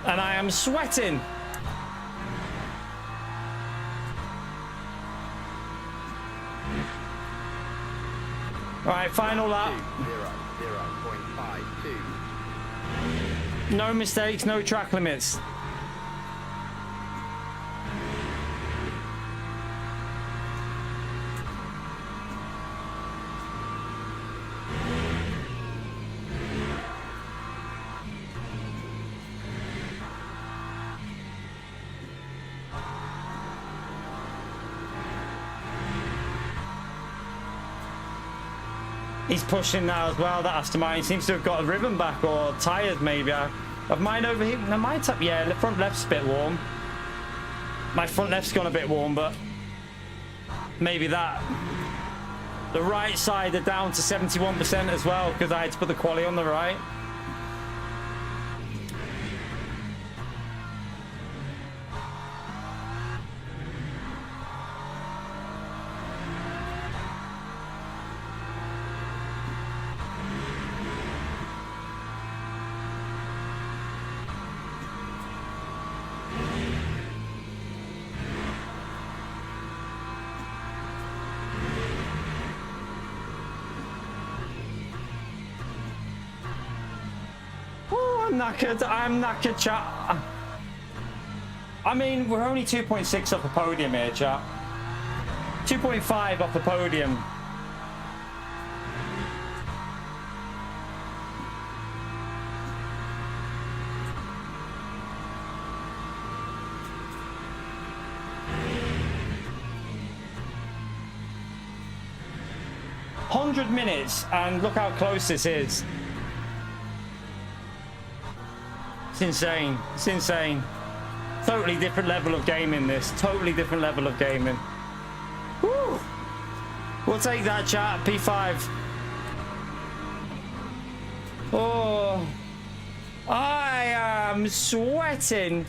And I am sweating. All right, final lap. 0.52. No mistakes, no track limits. He's pushing now as well. That Aston Martin seems to have got a ribbon back or tyres maybe. Have mine overheated? No, mine's up. Yeah, the front left's a bit warm. My front left's gone a bit warm, but maybe that. The right side are down to 71% as well because I had to put the quali on the right. I'm knackered, chat. I mean, we're only 2.6 off the podium here, chat. 2.5 off the podium. "100 minutes, and look how close this is. It's insane. It's insane. Totally different level of gaming, this. Totally different level of gaming. Woo! We'll take that, chat. P5. Oh, I am sweating.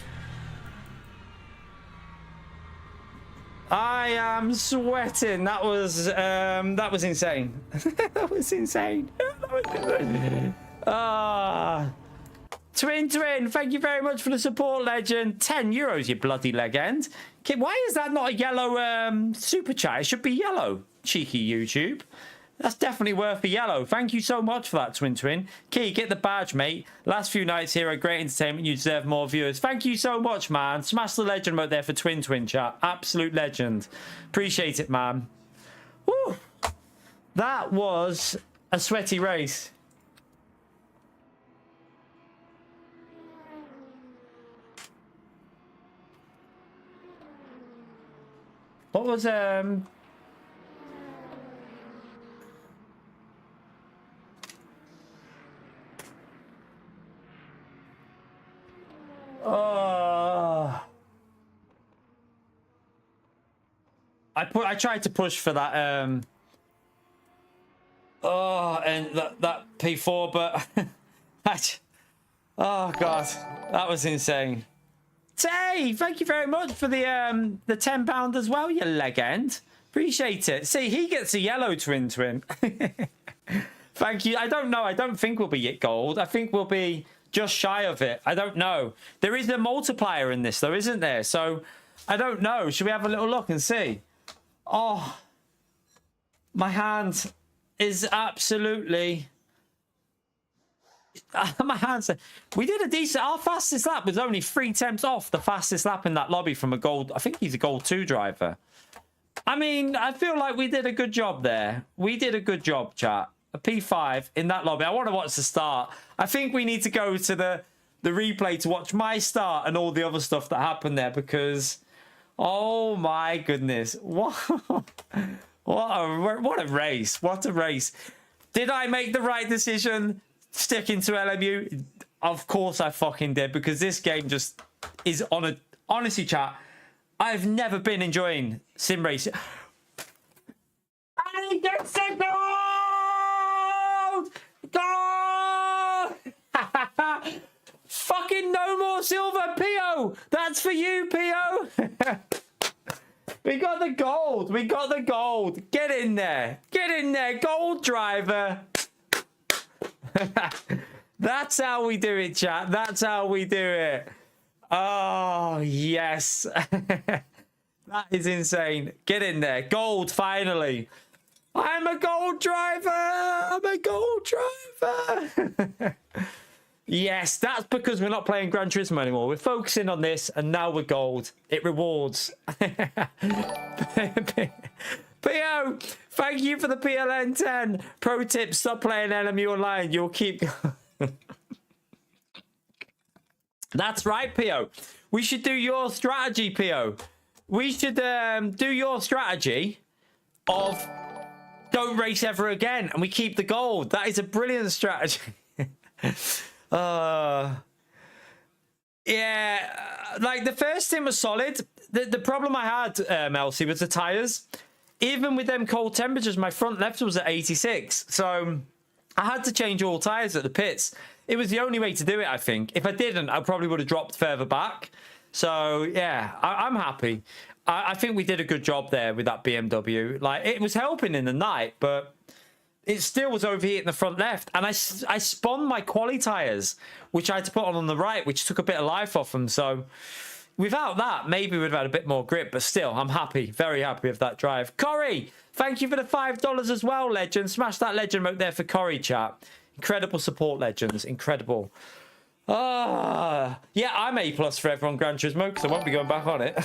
I am sweating. That was insane. That was insane. Ah. Twin, thank you very much for the support, legend. €10, you bloody legend. Okay, why is that not a yellow super chat? It should be yellow, cheeky YouTube. That's definitely worth a yellow. Thank you so much for that, Twin. Key, get the badge, mate. Last few nights here are great entertainment. You deserve more viewers. Thank you so much, man. Smash the legend right there for Twin chat. Absolute legend. Appreciate it, man. Woo! That was a sweaty race. What was I tried to push for that and that P4, but oh god, that was insane. Tay, thank you very much for the £10 as well, you legend. Appreciate it. See, he gets a yellow, Twin. Thank you. I don't know. I don't think we'll be at gold. I think we'll be just shy of it. I don't know. There is a multiplier in this, though, isn't there? So I don't know. Should we have a little look and see? Oh, my hand is absolutely... my hands. We did a decent. Our fastest lap was only 3 temps off the fastest lap in that lobby from a gold. I think he's a gold 2 driver. I mean, I feel like we did a good job there. We did a good job, chat. A P5 in that lobby. I want to watch the start. I think we need to go to the replay to watch my start and all the other stuff that happened there, because oh my goodness, what a race! What a race! Did I make the right decision sticking to LMU? Of course I fucking did, because this game just is on a... Honestly, chat, I've never been enjoying sim racing. And he gets the gold! Gold! Fucking no more silver, Pio! That's for you, Pio! We got the gold! We got the gold! Get in there! Get in there, gold driver! That's how we do it, chat. That's how we do it. Oh, yes. That is insane. Get in there. Gold, finally. I'm a gold driver. I'm a gold driver. Yes, that's because we're not playing Gran Turismo anymore. We're focusing on this, and now we're gold. It rewards. Pio, thank you for the PLN 10. Pro tip, stop playing LMU online. You'll keep... That's right, Pio. We should do your strategy, Pio. We should do your strategy of don't race ever again, and we keep the gold. That is a brilliant strategy. Yeah, like the first thing was solid. The problem I had, Elsie, was the tyres. Even with them cold temperatures, my front left was at 86. So I had to change all tyres at the pits. It was the only way to do it, I think. If I didn't, I probably would have dropped further back. So, yeah, I'm happy. I think we did a good job there with that BMW. Like, it was helping in the night, but it still was overheating the front left. And I spun my quali tyres, which I had to put on the right, which took a bit of life off them. So without that, maybe we'd have had a bit more grip. But still, I'm happy. Very happy with that drive. Corey, thank you for the $5 as well, legend. Smash that legend out there for Corey, chat. Incredible support, legends. Incredible. Yeah, I'm A+ forever on Gran Turismo because I won't be going back on it.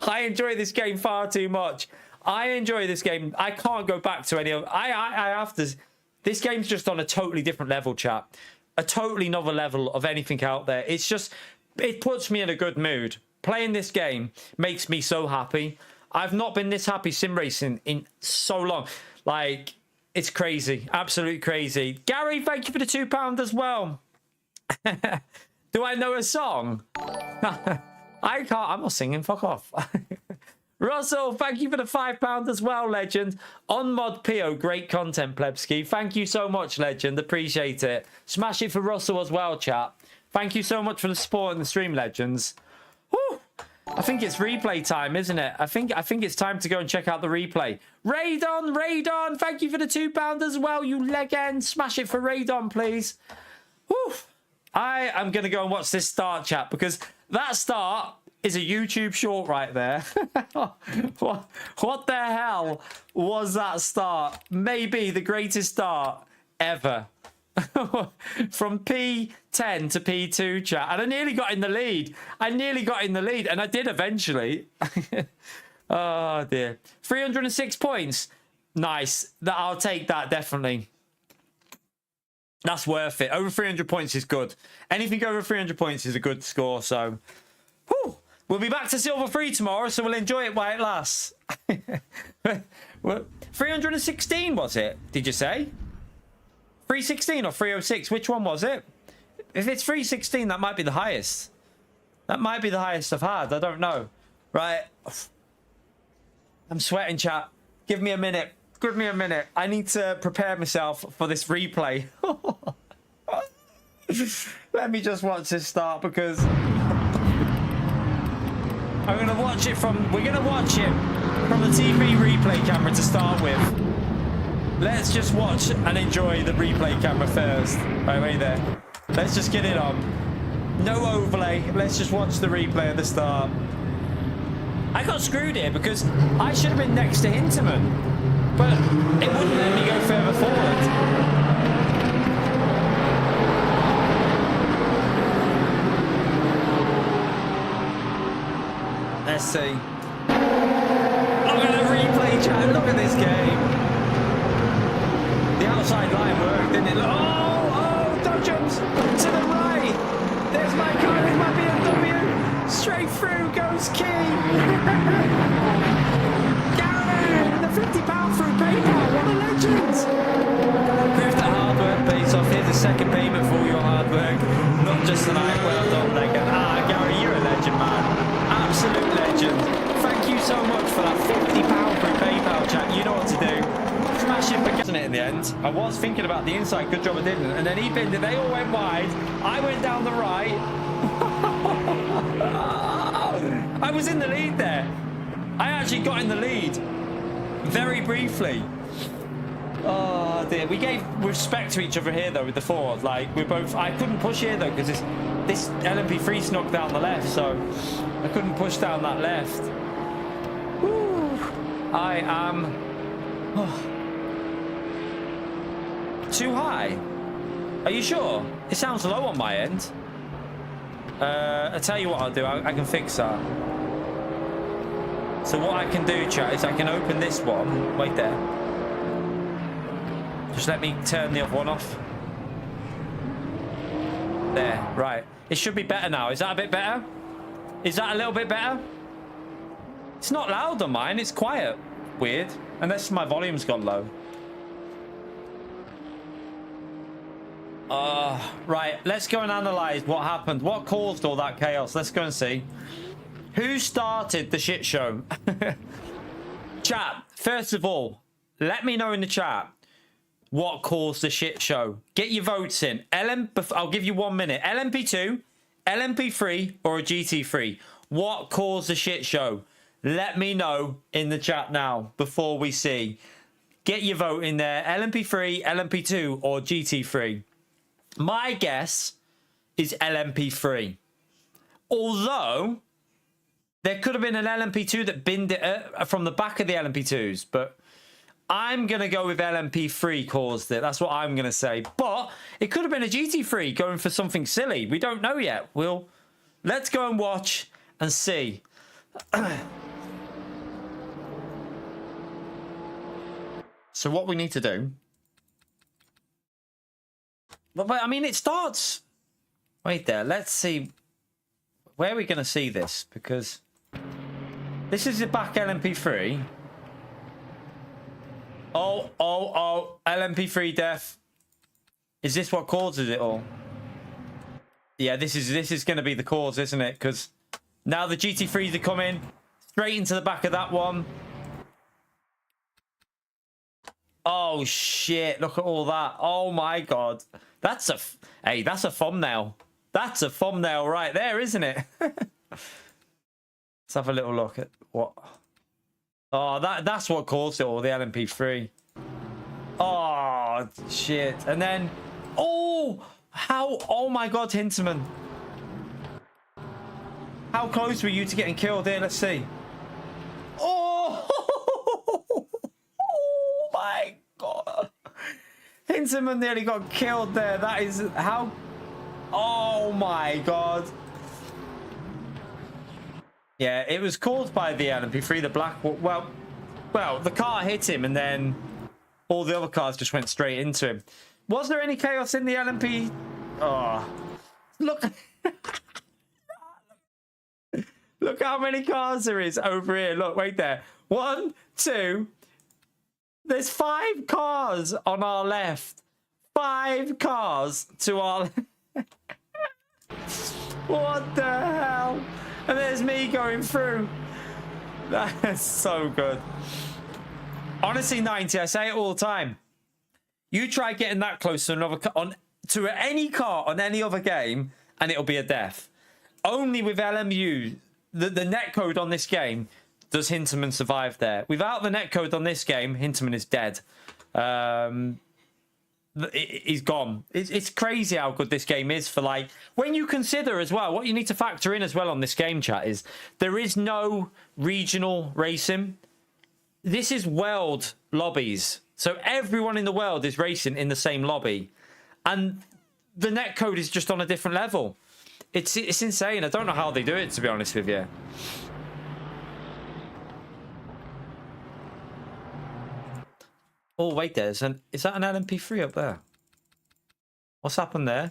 I enjoy this game far too much. I enjoy this game. I can't go back to any of... I have to... This game's just on a totally different level, chat. A totally novel level of anything out there. It's just... It puts me in a good mood. Playing this game makes me so happy. I've not been this happy sim racing in so long. Like... It's crazy. Absolutely crazy. Gary, thank you for the £2 as well. Do I know a song? I can't. I'm not singing. Fuck off. Russell, thank you for the £5 as well, legend. On Mod Pio, great content, Plebski. Thank you so much, legend. Appreciate it. Smash it for Russell as well, chat. Thank you so much for the support in the stream, legends. Woo! I think it's replay time, isn't it? I think it's time to go and check out the replay. Raydon, thank you for the £2 as well, you legend. Smash it for Raydon, please. Woo! I am going to go and watch this start, chat, because that start is a YouTube short right there. What the hell was that start? Maybe the greatest start ever. From P10 to P2, chat. And I nearly got in the lead. And I did eventually. Oh, dear. 306 points. Nice. I'll take that, definitely. That's worth it. Over 300 points is good. Anything over 300 points is a good score, so... Whew. We'll be back to Silver 3 tomorrow, so we'll enjoy it while it lasts. 316, was it? Did you say? 316 or 306? Which one was it? If it's 316, that might be the highest. That might be the highest I've had. I don't know. Right. I'm sweating, chat. Give me a minute. Give me a minute. I need to prepare myself for this replay. Let me just watch this start because... I'm going to watch it from... We're going to watch it from the TV replay camera to start with. Let's just watch and enjoy the replay camera first. Right, wait there. Let's just get it on. No overlay. Let's just watch the replay at the start. I got screwed here because I should have been next to Hinterman. But it wouldn't let me go further forward. Let's see. Look at the replay, chat. Look at this game. The outside line worked, didn't it? Oh, dodgems to the right. There's my car, there's my BMW. Straight through goes King. Gary, the £50 through PayPal. What a legend. Proof that hard work pays off. Here's a second payment for all your hard work. Not just tonight. Well done, legend. Gary, you're a legend, man. Absolute legend. Thank you so much for that £50 through PayPal, chat. You know what to do. Smash it for getting it in the end. I was thinking about the inside. Good job I didn't. And then he binned it. They all went wide. I went down the right. I was in the lead there. I actually got in the lead. Very briefly. Oh dear. We gave respect to each other here though with the Ford. Like we're both... I couldn't push here though because this LMP3 snuck down the left. So I couldn't push down that left. Woo. I am... Oh. Too high? Are you sure? It sounds low on my end. I'll tell you what I'll do. I can fix that. So what I can do, chat, is I can open this one. Wait there. Just let me turn the other one off. There, right. It should be better now. Is that a bit better? Is that a little bit better? It's not loud on mine. It's quiet. Weird. Unless my volume's gone low. Right, let's go and analyze what happened. What caused all that chaos? Let's go and see. Who started the shit show? Chat, first of all, let me know in the chat what caused the shit show. Get your votes in. I'll give you 1 minute. LMP2, LMP3, or a GT3? What caused the shit show? Let me know in the chat now before we see. Get your vote in there. LMP3, LMP2, or GT3? My guess is LMP3. Although, there could have been an LMP2 that binned it from the back of the LMP2s. But I'm going to go with LMP3 caused it. That's what I'm going to say. But it could have been a GT3 going for something silly. We don't know yet. Let's go and watch and see. So what we need to do... But I mean, it starts... Wait there. Let's see. Where are we going to see this? Because this is the back LMP3. Oh. LMP3 death. Is this what causes it all? Yeah, this is going to be the cause, isn't it? Because now the GT3s are coming straight into the back of that one. Oh shit! Look at all that. Oh my god, that's a that's a thumbnail. That's a thumbnail right there, isn't it? Let's have a little look at what. Oh, that's what caused it all. The LMP3. Oh shit! And then, oh how! Oh my god, Hinterman. How close were you to getting killed here? Let's see. Oh! Oh my god! Hinterman nearly got killed there. That is how. Oh my god! Yeah, it was caused by the LMP3, the black. Well, the car hit him, and then all the other cars just went straight into him. Was there any chaos in the LMP? Oh, look! Look how many cars there is over here. Look, wait there. 1, 2. There's 5 cars on our left. 5 cars to our. What the hell? And there's me going through. That's so good. Honestly, 90, I say it all the time. You try getting that close to another to any car on any other game, and it'll be a death. Only with LMU, the netcode on this game, does Hinterman survive there. Without the netcode on this game, Hinterman is dead. He's gone. It's crazy how good this game is for, like, when you consider as well, what you need to factor in as well on this game, chat, is there is no regional racing. This is world lobbies. So everyone in the world is racing in the same lobby. And the netcode is just on a different level. It's insane. I don't know how they do it, to be honest with you. Oh, wait, is that an LMP3 up there? What's happened there?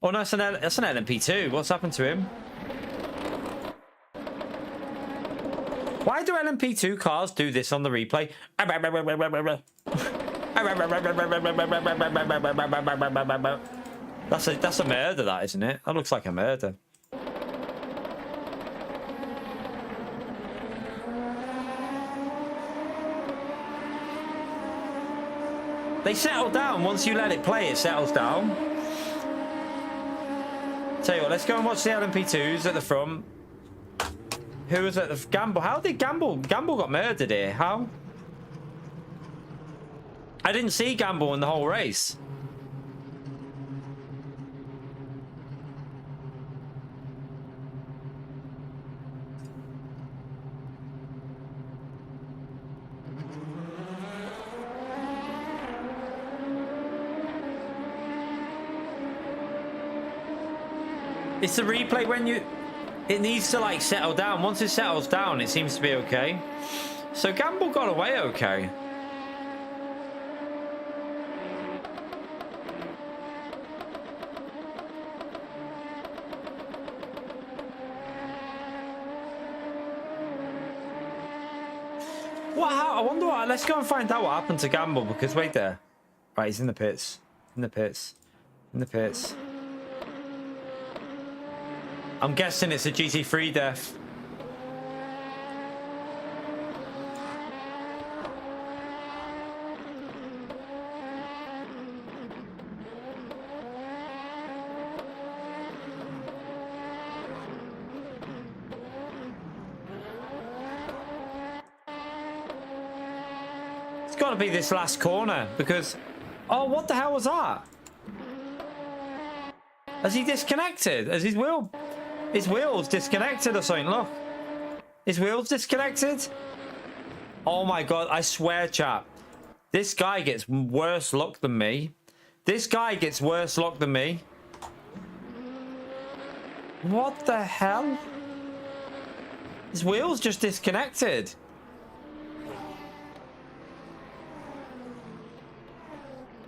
Oh, no, that's an LMP2. What's happened to him? Why do LMP2 cars do this on the replay? That's a murder, that, isn't it? That looks like a murder. They settle down. Once you let it play, it settles down. Tell you what, let's go and watch the LMP2s at the front. Who was at the Gamble? How did Gamble got murdered here? How? I didn't see Gamble in the whole race. It's the replay when you... It needs to, like, settle down. Once it settles down, it seems to be okay. So Gamble got away okay. I wonder what... Let's go and find out what happened to Gamble, because wait there. Right, he's in the pits. In the pits. In the pits. I'm guessing it's a GT3 death. It's got to be this last corner because... Oh, what the hell was that? Has he disconnected? Has his wheels disconnected or something? Look. His wheels disconnected? Oh my god, I swear, chap. This guy gets worse luck than me. This guy gets worse luck than me. What the hell? His wheels just disconnected.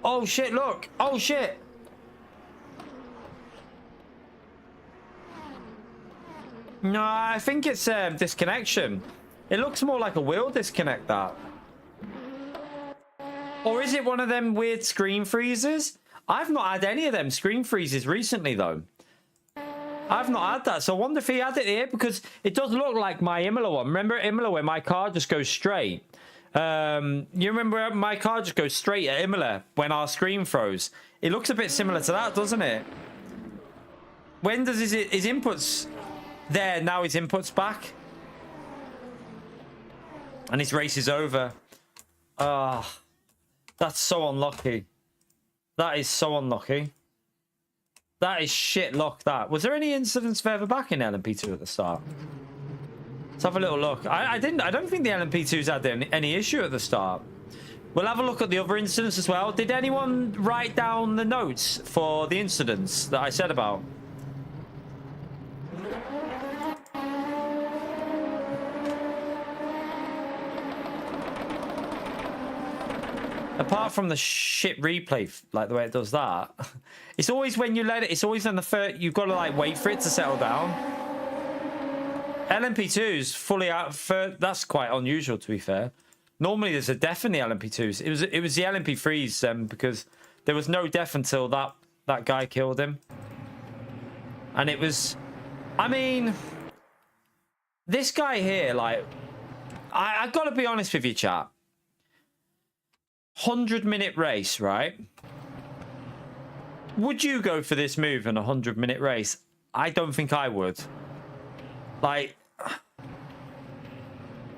Oh shit, look. Oh shit. No, I think it's disconnection. It looks more like a wheel disconnect, that. Or is it one of them weird screen freezes? I've not had any of them screen freezes recently, though. I've not had that, so I wonder if he had it here, because it does look like my Imola one. Remember at Imola where my car just goes straight? You remember my car just goes straight at Imola when our screen froze? It looks a bit similar to that, doesn't it? When does his inputs... There, now his inputs back. And his race is over. Ah, that's so unlucky. That is so unlucky. That is shit luck, that. Was there any incidents further back in LMP2 at the start? Let's have a little look. I don't think the LMP2's had any issue at the start. We'll have a look at the other incidents as well. Did anyone write down the notes for the incidents that I said about? Apart from the shit replay, like the way it does that, it's always when you let it, it's always on the first, you've got to like wait for it to settle down. LMP2's fully out for, that's quite unusual to be fair. Normally there's a def in the LMP2s. It was the LMP3s because there was no def until that guy killed him. And it was, I mean, this guy here, like, I've got to be honest with you, chat. 100-minute race, right? Would you go for this move in a 100-minute race? I don't think I would. Like,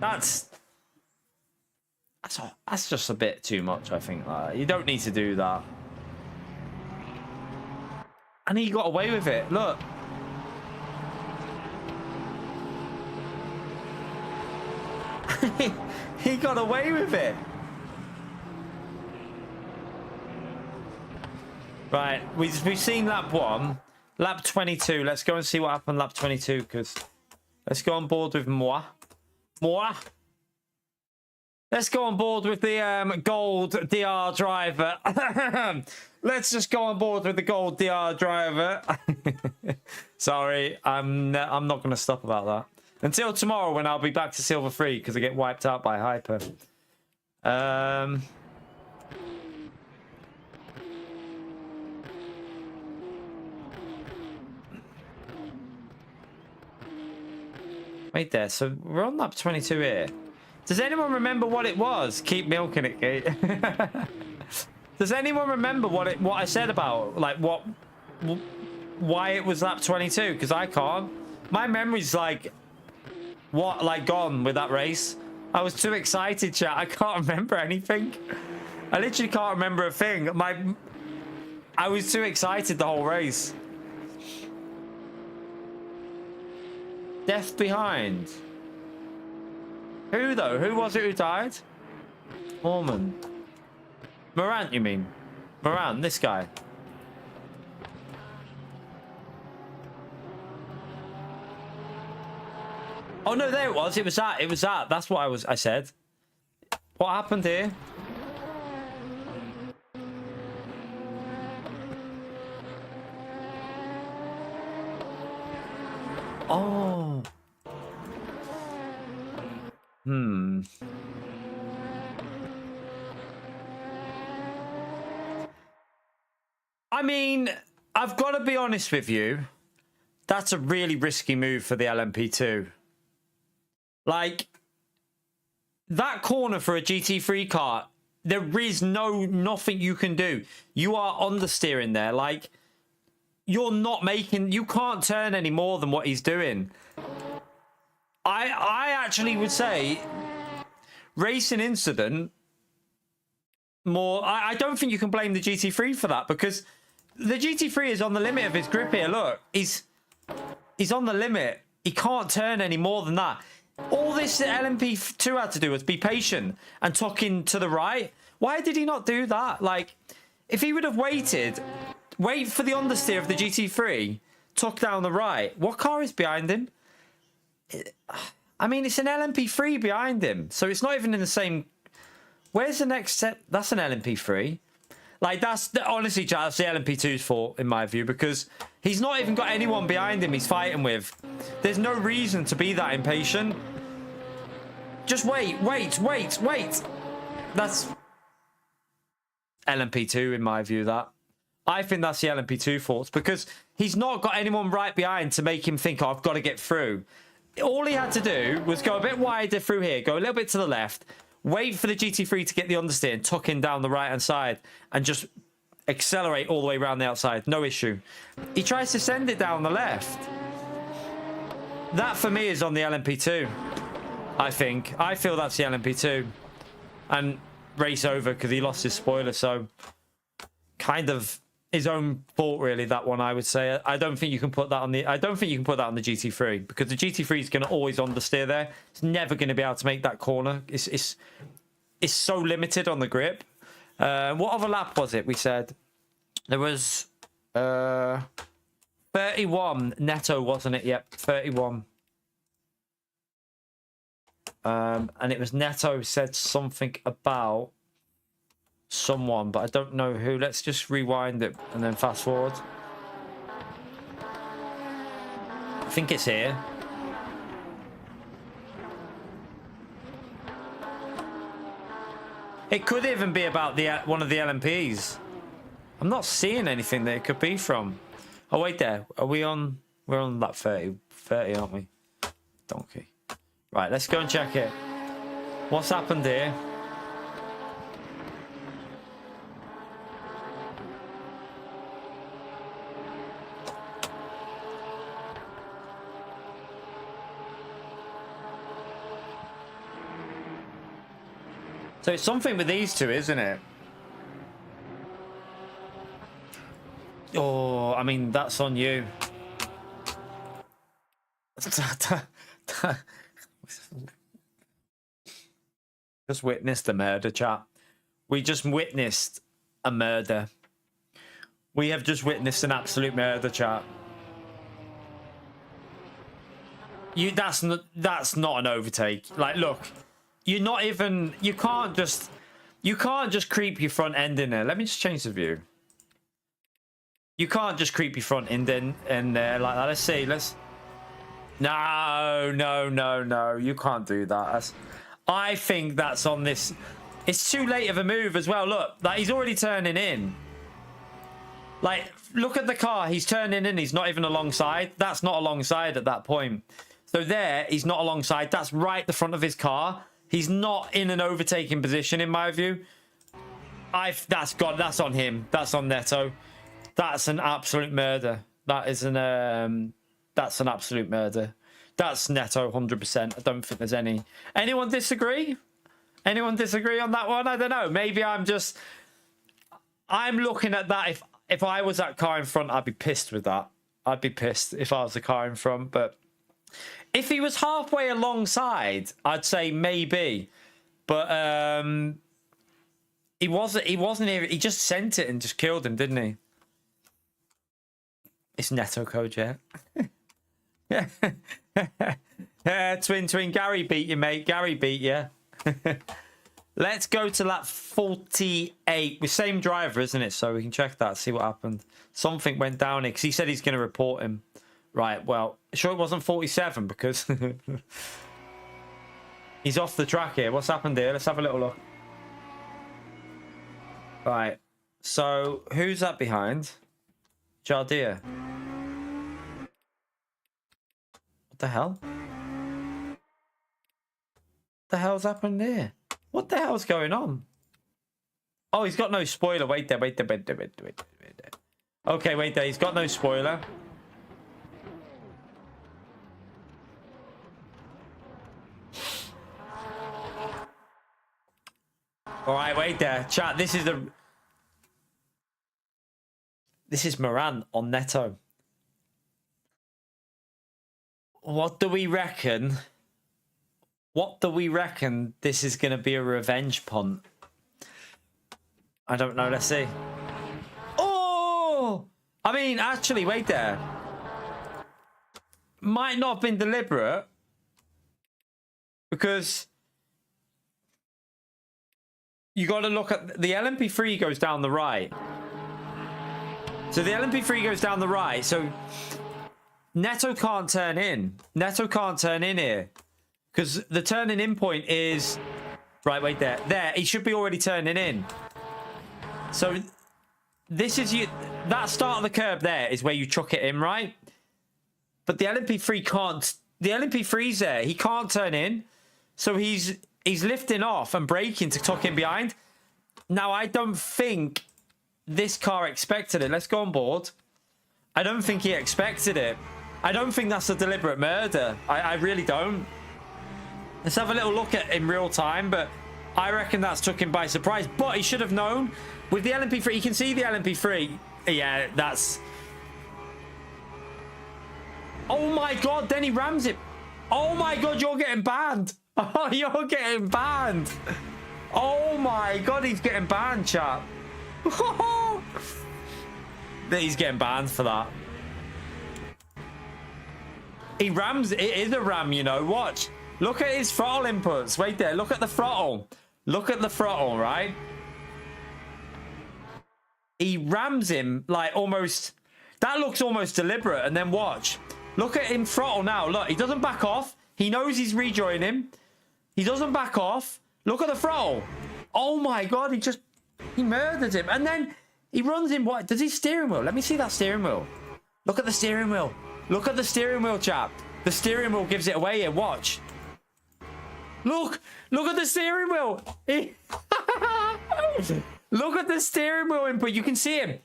that's just a bit too much, I think. You don't need to do that. And he got away with it. Look. He got away with it. Right, we've seen lap 1. Lap 22. Let's go and see what happened lap 22, because let's go on board with moi. Let's go on board with the gold DR driver. Let's just go on board with the gold DR driver. Sorry, I'm not going to stop about that. Until tomorrow when I'll be back to Silver 3 because I get wiped out by Hyper. Wait there, so we're on lap 22 here. Does anyone remember what it was? Keep milking it, Kate. Does anyone remember what I said about, like, why it was lap 22? Because I can't. My memory's like, gone with that race. I was too excited, chat. I can't remember anything. I literally can't remember a thing. I was too excited the whole race. Death behind. Who though? Who was it who died? Ormond. Morant, you mean? Morant, this guy. Oh no, there it was. It was that. It was that. That's what I said. What happened here? Oh. I mean, I've got to be honest with you. That's a really risky move for the LMP2. Like, that corner for a GT3 car, there is nothing you can do. You are understeering there. Like, you can't turn any more than what he's doing. I actually would say racing incident more. I don't think you can blame the GT3 for that, because the GT3 is on the limit of his grip here. Look, he's on the limit. He can't turn any more than that. All this LMP2 had to do was be patient and tuck in to the right. Why did he not do that? Like, if he would have wait for the understeer of the GT3, tuck down the right. What car is behind him? I mean, it's an LMP3 behind him, so it's not even in the same. Where's the next step? That's an LMP3. Like, honestly, that's the LMP2's fault in my view, because he's not even got anyone behind him he's fighting with. There's no reason to be that impatient. Just wait. That's LMP2 in my view. That I think that's the LMP2 fault, because He's not got anyone right behind to make him think, oh, I've got to get through. All he had to do was go a bit wider through here, go a little bit to the left, wait for the GT3 to get the understeer and tuck in down the right-hand side and just accelerate all the way around the outside. No issue. He tries to send it down the left. That, for me, is on the LMP2, I think. I feel that's the LMP2. And race over because he lost his spoiler, so kind of his own fault, really, that one, I would say. I don't think you can put that on the GT3 because the GT3 is going to always understeer there. It's never going to be able to make that corner. It's so limited on the grip. What other lap was it? We said there was 31 netto, wasn't it? Yep, 31. And it was Neto said something about someone, but I don't know who. Let's just rewind it and then fast forward. I think it's here. It could even be about the one of the LMPs. I'm not seeing anything that it could be from. Oh, wait there. Are we on? We're on lap 30, aren't we? Donkey. Right, let's go and check it. What's happened here? So it's something with these two, isn't it? Oh, I mean, that's on you. Just witnessed a murder, chat. We just witnessed a murder. We have just witnessed an absolute murder, chat. That's not an overtake. Like, look, you're not even. You can't just creep your front end in there. Let me just change the view. You can't just creep your front end in there like that. Let's see. No. You can't do that. I think that's on this. It's too late of a move as well. Look, like he's already turning in. Like, look at the car. He's turning in. He's not even alongside. That's not alongside at that point. So there, he's not alongside. That's right the front of his car. He's not in an overtaking position, in my view. That's on him. That's on Neto. That's an absolute murder. That's an absolute murder. That's Neto 100%. I don't think there's anyone disagree? Anyone disagree on that one? I don't know. Maybe I'm looking at that. If I was that car in front, I'd be pissed with that. I'd be pissed if I was the car in front. But if he was halfway alongside, I'd say maybe. But he wasn't here. He just sent it and just killed him, didn't he? It's Neto code, yeah. Twin. Gary beat you, mate. Gary beat you. Let's go to lap 48. With same driver, isn't it? So we can check that, see what happened. Something went down here because he said he's going to report him. Right, well, sure it wasn't 47 because he's off the track here. What's happened here? Let's have a little look. Right, so who's that behind? Jardia. What the hell? What the hell's happened here? What the hell's going on? Oh, he's got no spoiler. Wait there. Okay, wait there. He's got no spoiler. All right, wait there. Chat, this is Moran on Neto. What do we reckon? What do we reckon this is going to be a revenge punt? I don't know. Let's see. Oh! I mean, actually, wait there. Might not have been deliberate. Because you got to look at the LMP3 goes down the right. So the LMP3 goes down the right. So Neto can't turn in. Neto can't turn in here. Because the turning in point is... Right, wait there. There, he should be already turning in. So this is you. That start of the curb there is where you chuck it in, right? But the LMP3 can't. The LMP3's there. He can't turn in, so he's lifting off and braking to tuck in behind. Now I don't think this car expected it. Let's go on board. I don't think he expected it. I don't think that's a deliberate murder. I really don't. Let's have a little look at in real time, but I reckon that's took him by surprise. But he should have known. With the LMP3, you can see the LMP3. Yeah, that's... Oh my God, then he rams it. Oh my God, you're getting banned. Oh, you're getting banned. Oh my God, he's getting banned, chap. He's getting banned for that. He rams. It is a ram, you know. Watch. Look at his throttle inputs. Wait there. Look at the throttle. Look at the throttle, right? He rams him like almost... That looks almost deliberate. And then watch. Look at him throttle now. Look, he doesn't back off. He knows he's rejoining him. He doesn't back off. Look at the throttle. Oh my God, he murdered him. And then he runs him. What? Does he steering wheel? Let me see that steering wheel. Look at the steering wheel. Look at the steering wheel, chap. The steering wheel gives it away here. Watch. Look at the steering wheel. Look at the steering wheel input. You can see him.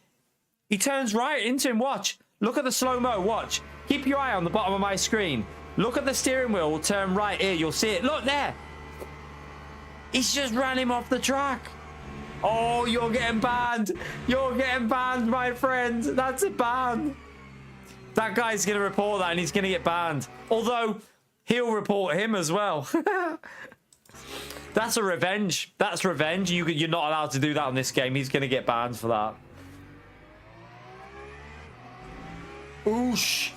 He turns right into him. Watch. Look at the slow-mo. Watch. Keep your eye on the bottom of my screen. Look at the steering wheel. We'll turn right here. You'll see it. Look there. He's just ran him off the track. Oh, you're getting banned. You're getting banned, my friend. That's a ban. That guy's going to report that and he's going to get banned. Although, he'll report him as well. That's a revenge. That's revenge. You're not allowed to do that on this game. He's going to get banned for that. Oosh.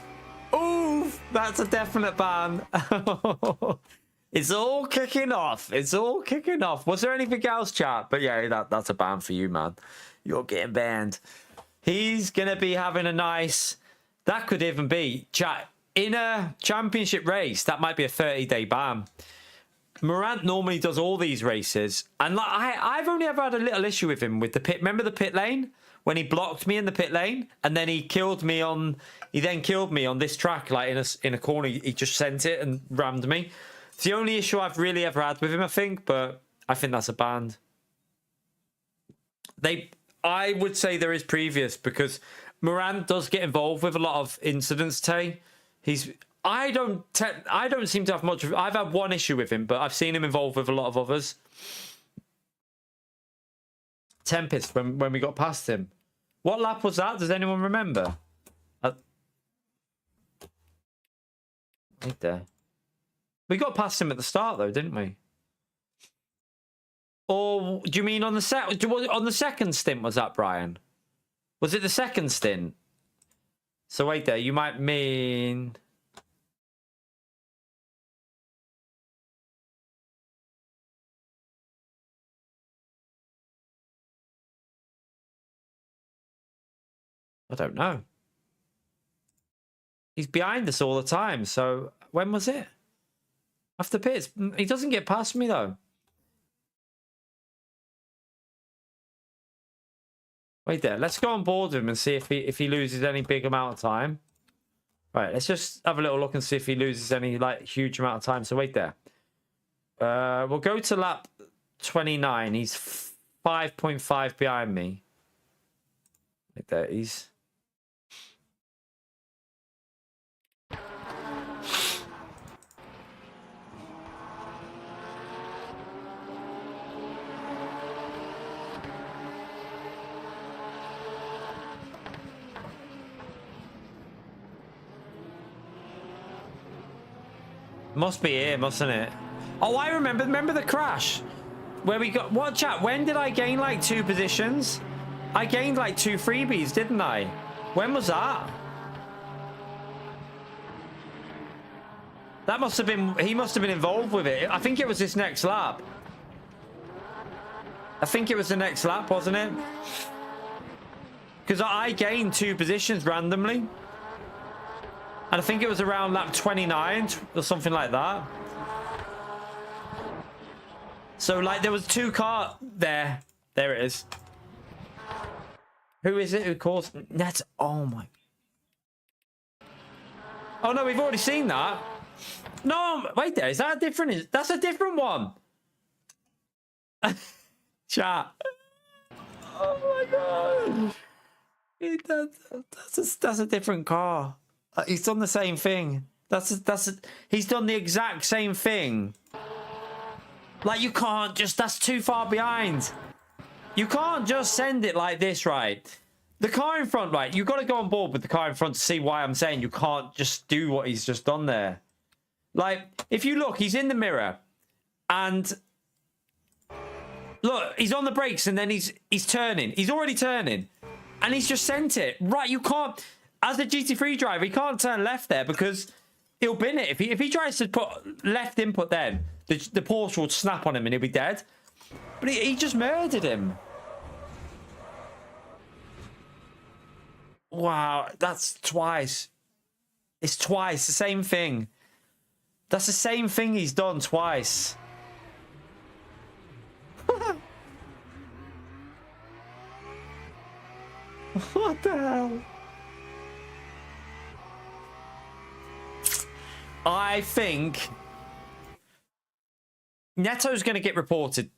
Oof. That's a definite ban. It's all kicking off. It's all kicking off. Was there anything else, chat? But yeah, that's a ban for you, man. You're getting banned. He's going to be having a nice... That could even be, chat, in a championship race, that might be a 30-day ban. Morant normally does all these races. And like, I've only ever had a little issue with him with the pit. Remember the pit lane? When he blocked me in the pit lane? And then he killed me on... He then killed me on this track, like in a corner. He just sent it and rammed me. It's the only issue I've really ever had with him, I think. But I think that's a ban. I would say there is previous because... Morant does get involved with a lot of incidents, Tay. I don't seem to have much. I've had one issue with him, but I've seen him involved with a lot of others. Tempest, when we got past him. What lap was that? Does anyone remember? Right there. We got past him at the start, though, didn't we? Or do you mean on the second stint? Was that Brian? Was it the second stint? So wait there, you might mean... I don't know. He's behind us all the time, so when was it? After pits. He doesn't get past me, though. Wait there. Let's go on board with him and see if he loses any big amount of time. Right. Let's just have a little look and see if he loses any like huge amount of time. So wait there. We'll go to lap 29. He's 5.5 behind me. Wait there. He's... Must be here, mustn't it? Oh, I remember the crash where we got... What, chat? When did I gain like 2 positions? I gained like 2 freebies, didn't I? When was that? That must have been... He must have been involved with it. I think it was this next lap. I think it was the next lap, wasn't it? Because I gained 2 positions randomly. And I think it was around lap 29 or something like that. So, like, there was 2 cars there. There it is. Who is it who calls? That's, oh my. Oh no, we've already seen that. No, wait there. Is that a different? That's a different one. Chat. Oh my god. That's a different car. He's done the same thing. He's done the exact same thing. Like, you can't just, that's too far behind. You can't just send it like this, right? The car in front, right? You've got to go on board with the car in front to see why I'm saying you can't just do what he's just done there. Like, if you look, he's in the mirror and look, he's on the brakes and then he's turning. He's already turning and he's just sent it. Right, you can't, as a GT3 driver, he can't turn left there because he'll bin it. If he tries to put left input then, the Porsche will snap on him and he'll be dead. But he just murdered him. Wow, that's twice. It's twice, the same thing. That's the same thing he's done twice. What the hell? I think Neto's going to get reported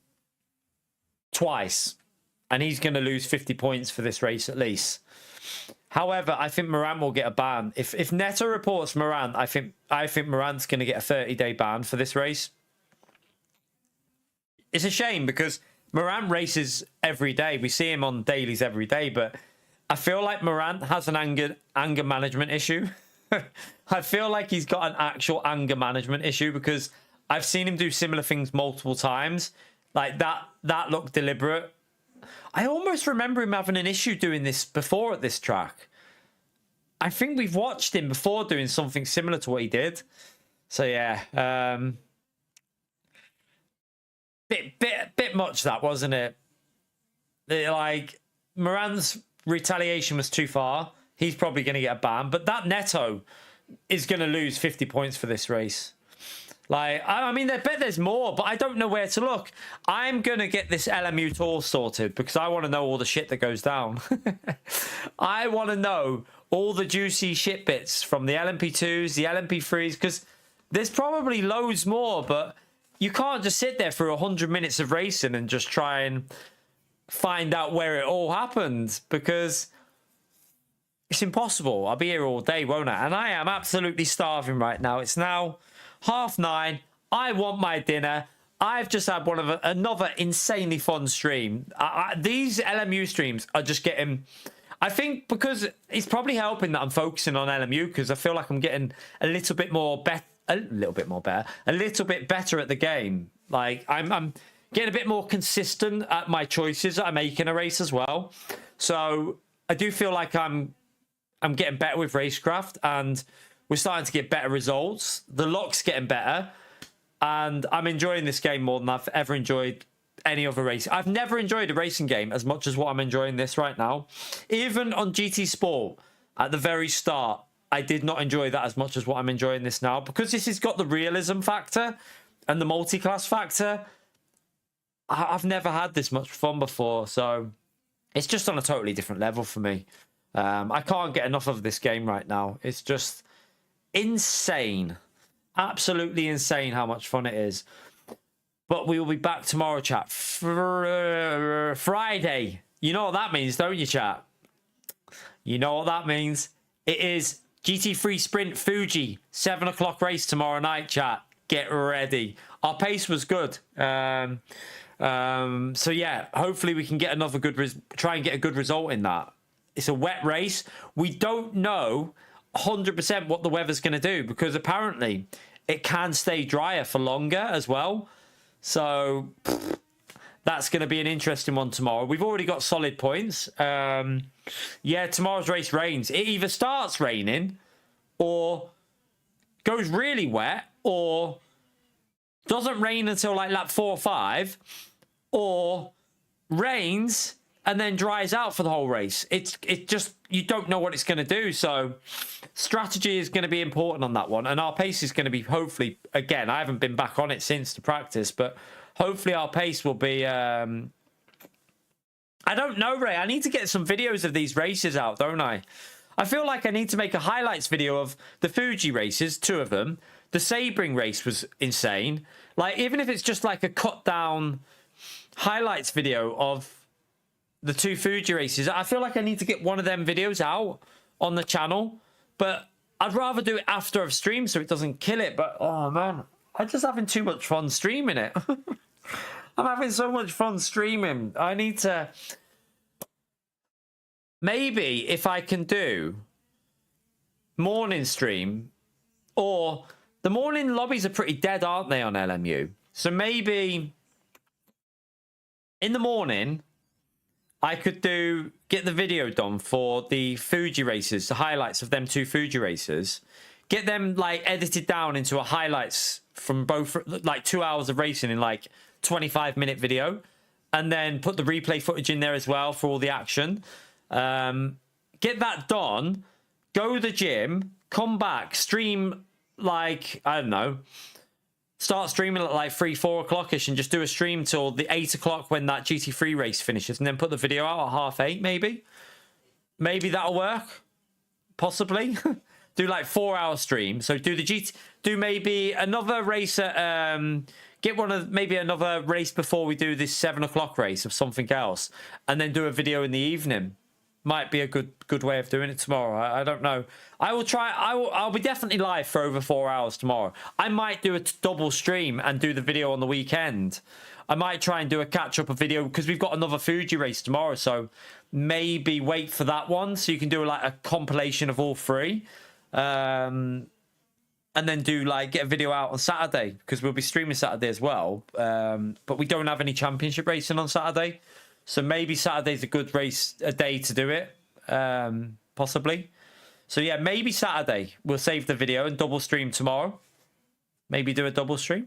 twice, and he's going to lose 50 points for this race at least. However, I think Morant will get a ban. If Neto reports Morant, I think Morant's going to get a 30-day ban for this race. It's a shame because Morant races every day. We see him on dailies every day, but I feel like Morant has an anger management issue. I feel like he's got an actual anger management issue because I've seen him do similar things multiple times. Like that looked deliberate. I almost remember him having an issue doing this before at this track. I think we've watched him before doing something similar to what he did. So yeah, bit much that, wasn't it? Like, Moran's retaliation was too far. He's probably going to get a ban, but that Neto is going to lose 50 points for this race. Like, I mean, I bet there's more, but I don't know where to look. I'm going to get this LMU tour sorted because I want to know all the shit that goes down. I want to know all the juicy shit bits from the LMP2s, the LMP3s, because there's probably loads more, but you can't just sit there for 100 minutes of racing and just try and find out where it all happened because it's impossible. I'll be here all day, won't I? And I am absolutely starving right now. It's now 9:30. I want my dinner. I've just had another insanely fun stream. These LMU streams are just getting, I think, because it's probably helping that I'm focusing on LMU because I feel like I'm getting a little bit better at the game. Like, I'm getting a bit more consistent at my choices that I make in a race as well. So I do feel like I'm getting better with racecraft and we're starting to get better results. The luck's getting better. And I'm enjoying this game more than I've ever enjoyed any other race. I've never enjoyed a racing game as much as what I'm enjoying this right now. Even on GT Sport, at the very start, I did not enjoy that as much as what I'm enjoying this now. Because this has got the realism factor and the multi-class factor. I've never had this much fun before. So it's just on a totally different level for me. I can't get enough of this game right now. It's just insane, absolutely insane how much fun it is. But we will be back tomorrow, chat. Friday. You know what that means, don't you, chat? You know what that means. It is GT3 Sprint Fuji 7 o'clock race tomorrow night, chat. Get ready. Our pace was good. So yeah, hopefully we can get another try and get a good result in that. It's a wet race. We don't know 100% what the weather's going to do because apparently it can stay drier for longer as well. So that's going to be an interesting one tomorrow. We've already got solid points. Yeah, tomorrow's race rains. It either starts raining or goes really wet or doesn't rain until like lap 4 or 5 or rains and then dries out for the whole race. It just, you don't know what it's going to do. So strategy is going to be important on that one. And our pace is going to be, hopefully, again, I haven't been back on it since to practice, but hopefully our pace will be, I I don't know, Ray. I need to get some videos of these races out, don't I? I feel like I need to make a highlights video of the Fuji races, 2 of them. The Sebring race was insane. Like, even if it's just like a cut down highlights video of the 2 Fuji races, I feel like I need to get one of them videos out on the channel. But I'd rather do it after I've streamed so it doesn't kill it. But, oh, man, I'm just having too much fun streaming it. I'm having so much fun streaming. I need to... Maybe if I can do morning stream, or the morning lobbies are pretty dead, aren't they, on LMU? So maybe in the morning, I could get the video done for the Fuji races, the highlights of them 2 Fuji races, get them like edited down into a highlights from both, like 2 hours of racing in like 25-minute video, and then put the replay footage in there as well for all the action. Get that done, go to the gym, come back, stream like, I don't know, start streaming at like 3-4 o'clock-ish and just do a stream till the 8 o'clock when that GT3 race finishes, and then put the video out at 8:30 maybe. Maybe that'll work. Possibly. Do like 4-hour stream. So do maybe another race at, get maybe another race before we do this 7 o'clock race of something else, and then do a video in the evening. Might be a good way of doing it tomorrow. I don't know. I will try. I'll be definitely live for over 4 hours tomorrow. I might do a double stream and do the video on the weekend. I might try and do a catch-up video because we've got another Fuji race tomorrow. So maybe wait for that one so you can do like a compilation of all 3. And then get a video out on Saturday because we'll be streaming Saturday as well. But we don't have any championship racing on Saturday. So maybe Saturday's a good day to do it, possibly. So yeah, maybe Saturday we'll save the video and double stream tomorrow. Maybe do a double stream.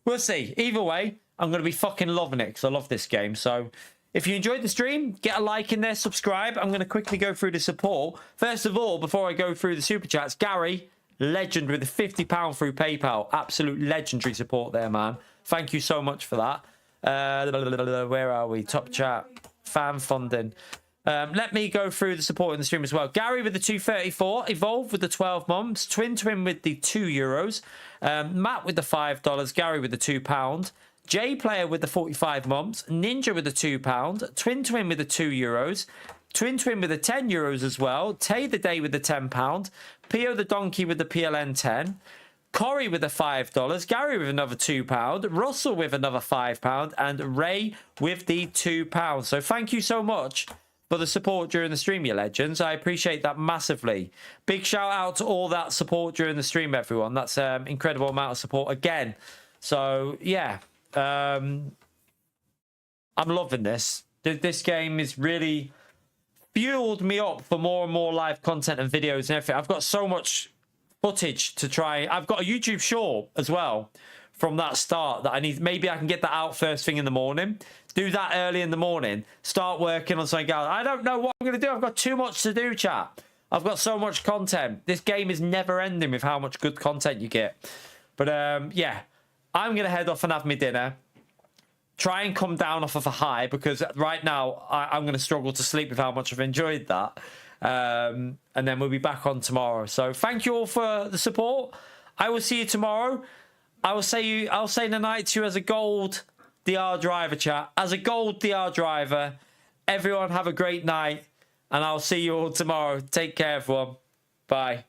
We'll see. Either way, I'm going to be fucking loving it because I love this game. So if you enjoyed the stream, get a like in there, subscribe. I'm going to quickly go through the support. First of all, before I go through the super chats, Gary, legend with a £50 through PayPal. Absolute legendary support there, man. Thank you so much for that. Where are we? Top chat, fan funding. Let me go through the support in the stream as well. Gary with the 234, Evolve with the 12 months, Twin with the €2, Matt with the $5, Gary with the £2, J Player with the 45 months, Ninja with the £2, Twin with the €2, Twin with the €10 as well, Tay the Day with the £10, Pio the Donkey with the PLN 10, Corey with the $5, Gary with another £2, Russell with another £5, and Ray with the £2. So thank you so much for the support during the stream, you legends. I appreciate that massively. Big shout out to all that support during the stream, everyone. That's an incredible amount of support again. So yeah, I'm loving this. This game is really fueled me up for more and more live content and videos and everything. I've got so much footage to try. I've got a YouTube short as well from that start that I need. Maybe I can get that out first thing in the morning. Do that early in the morning. Start working on something else. I don't know what I'm going to do. I've got too much to do, chat. I've got so much content. This game is never ending with how much good content you get. But yeah, I'm going to head off and have my dinner. Try and come down off of a high because right now I'm going to struggle to sleep with how much I've enjoyed that. And then we'll be back on tomorrow. So thank you all for the support. I will see you tomorrow. I'll say the night to you as a gold DR driver, chat. As a gold DR driver, everyone have a great night, and I'll see you all tomorrow. Take care, everyone. Bye.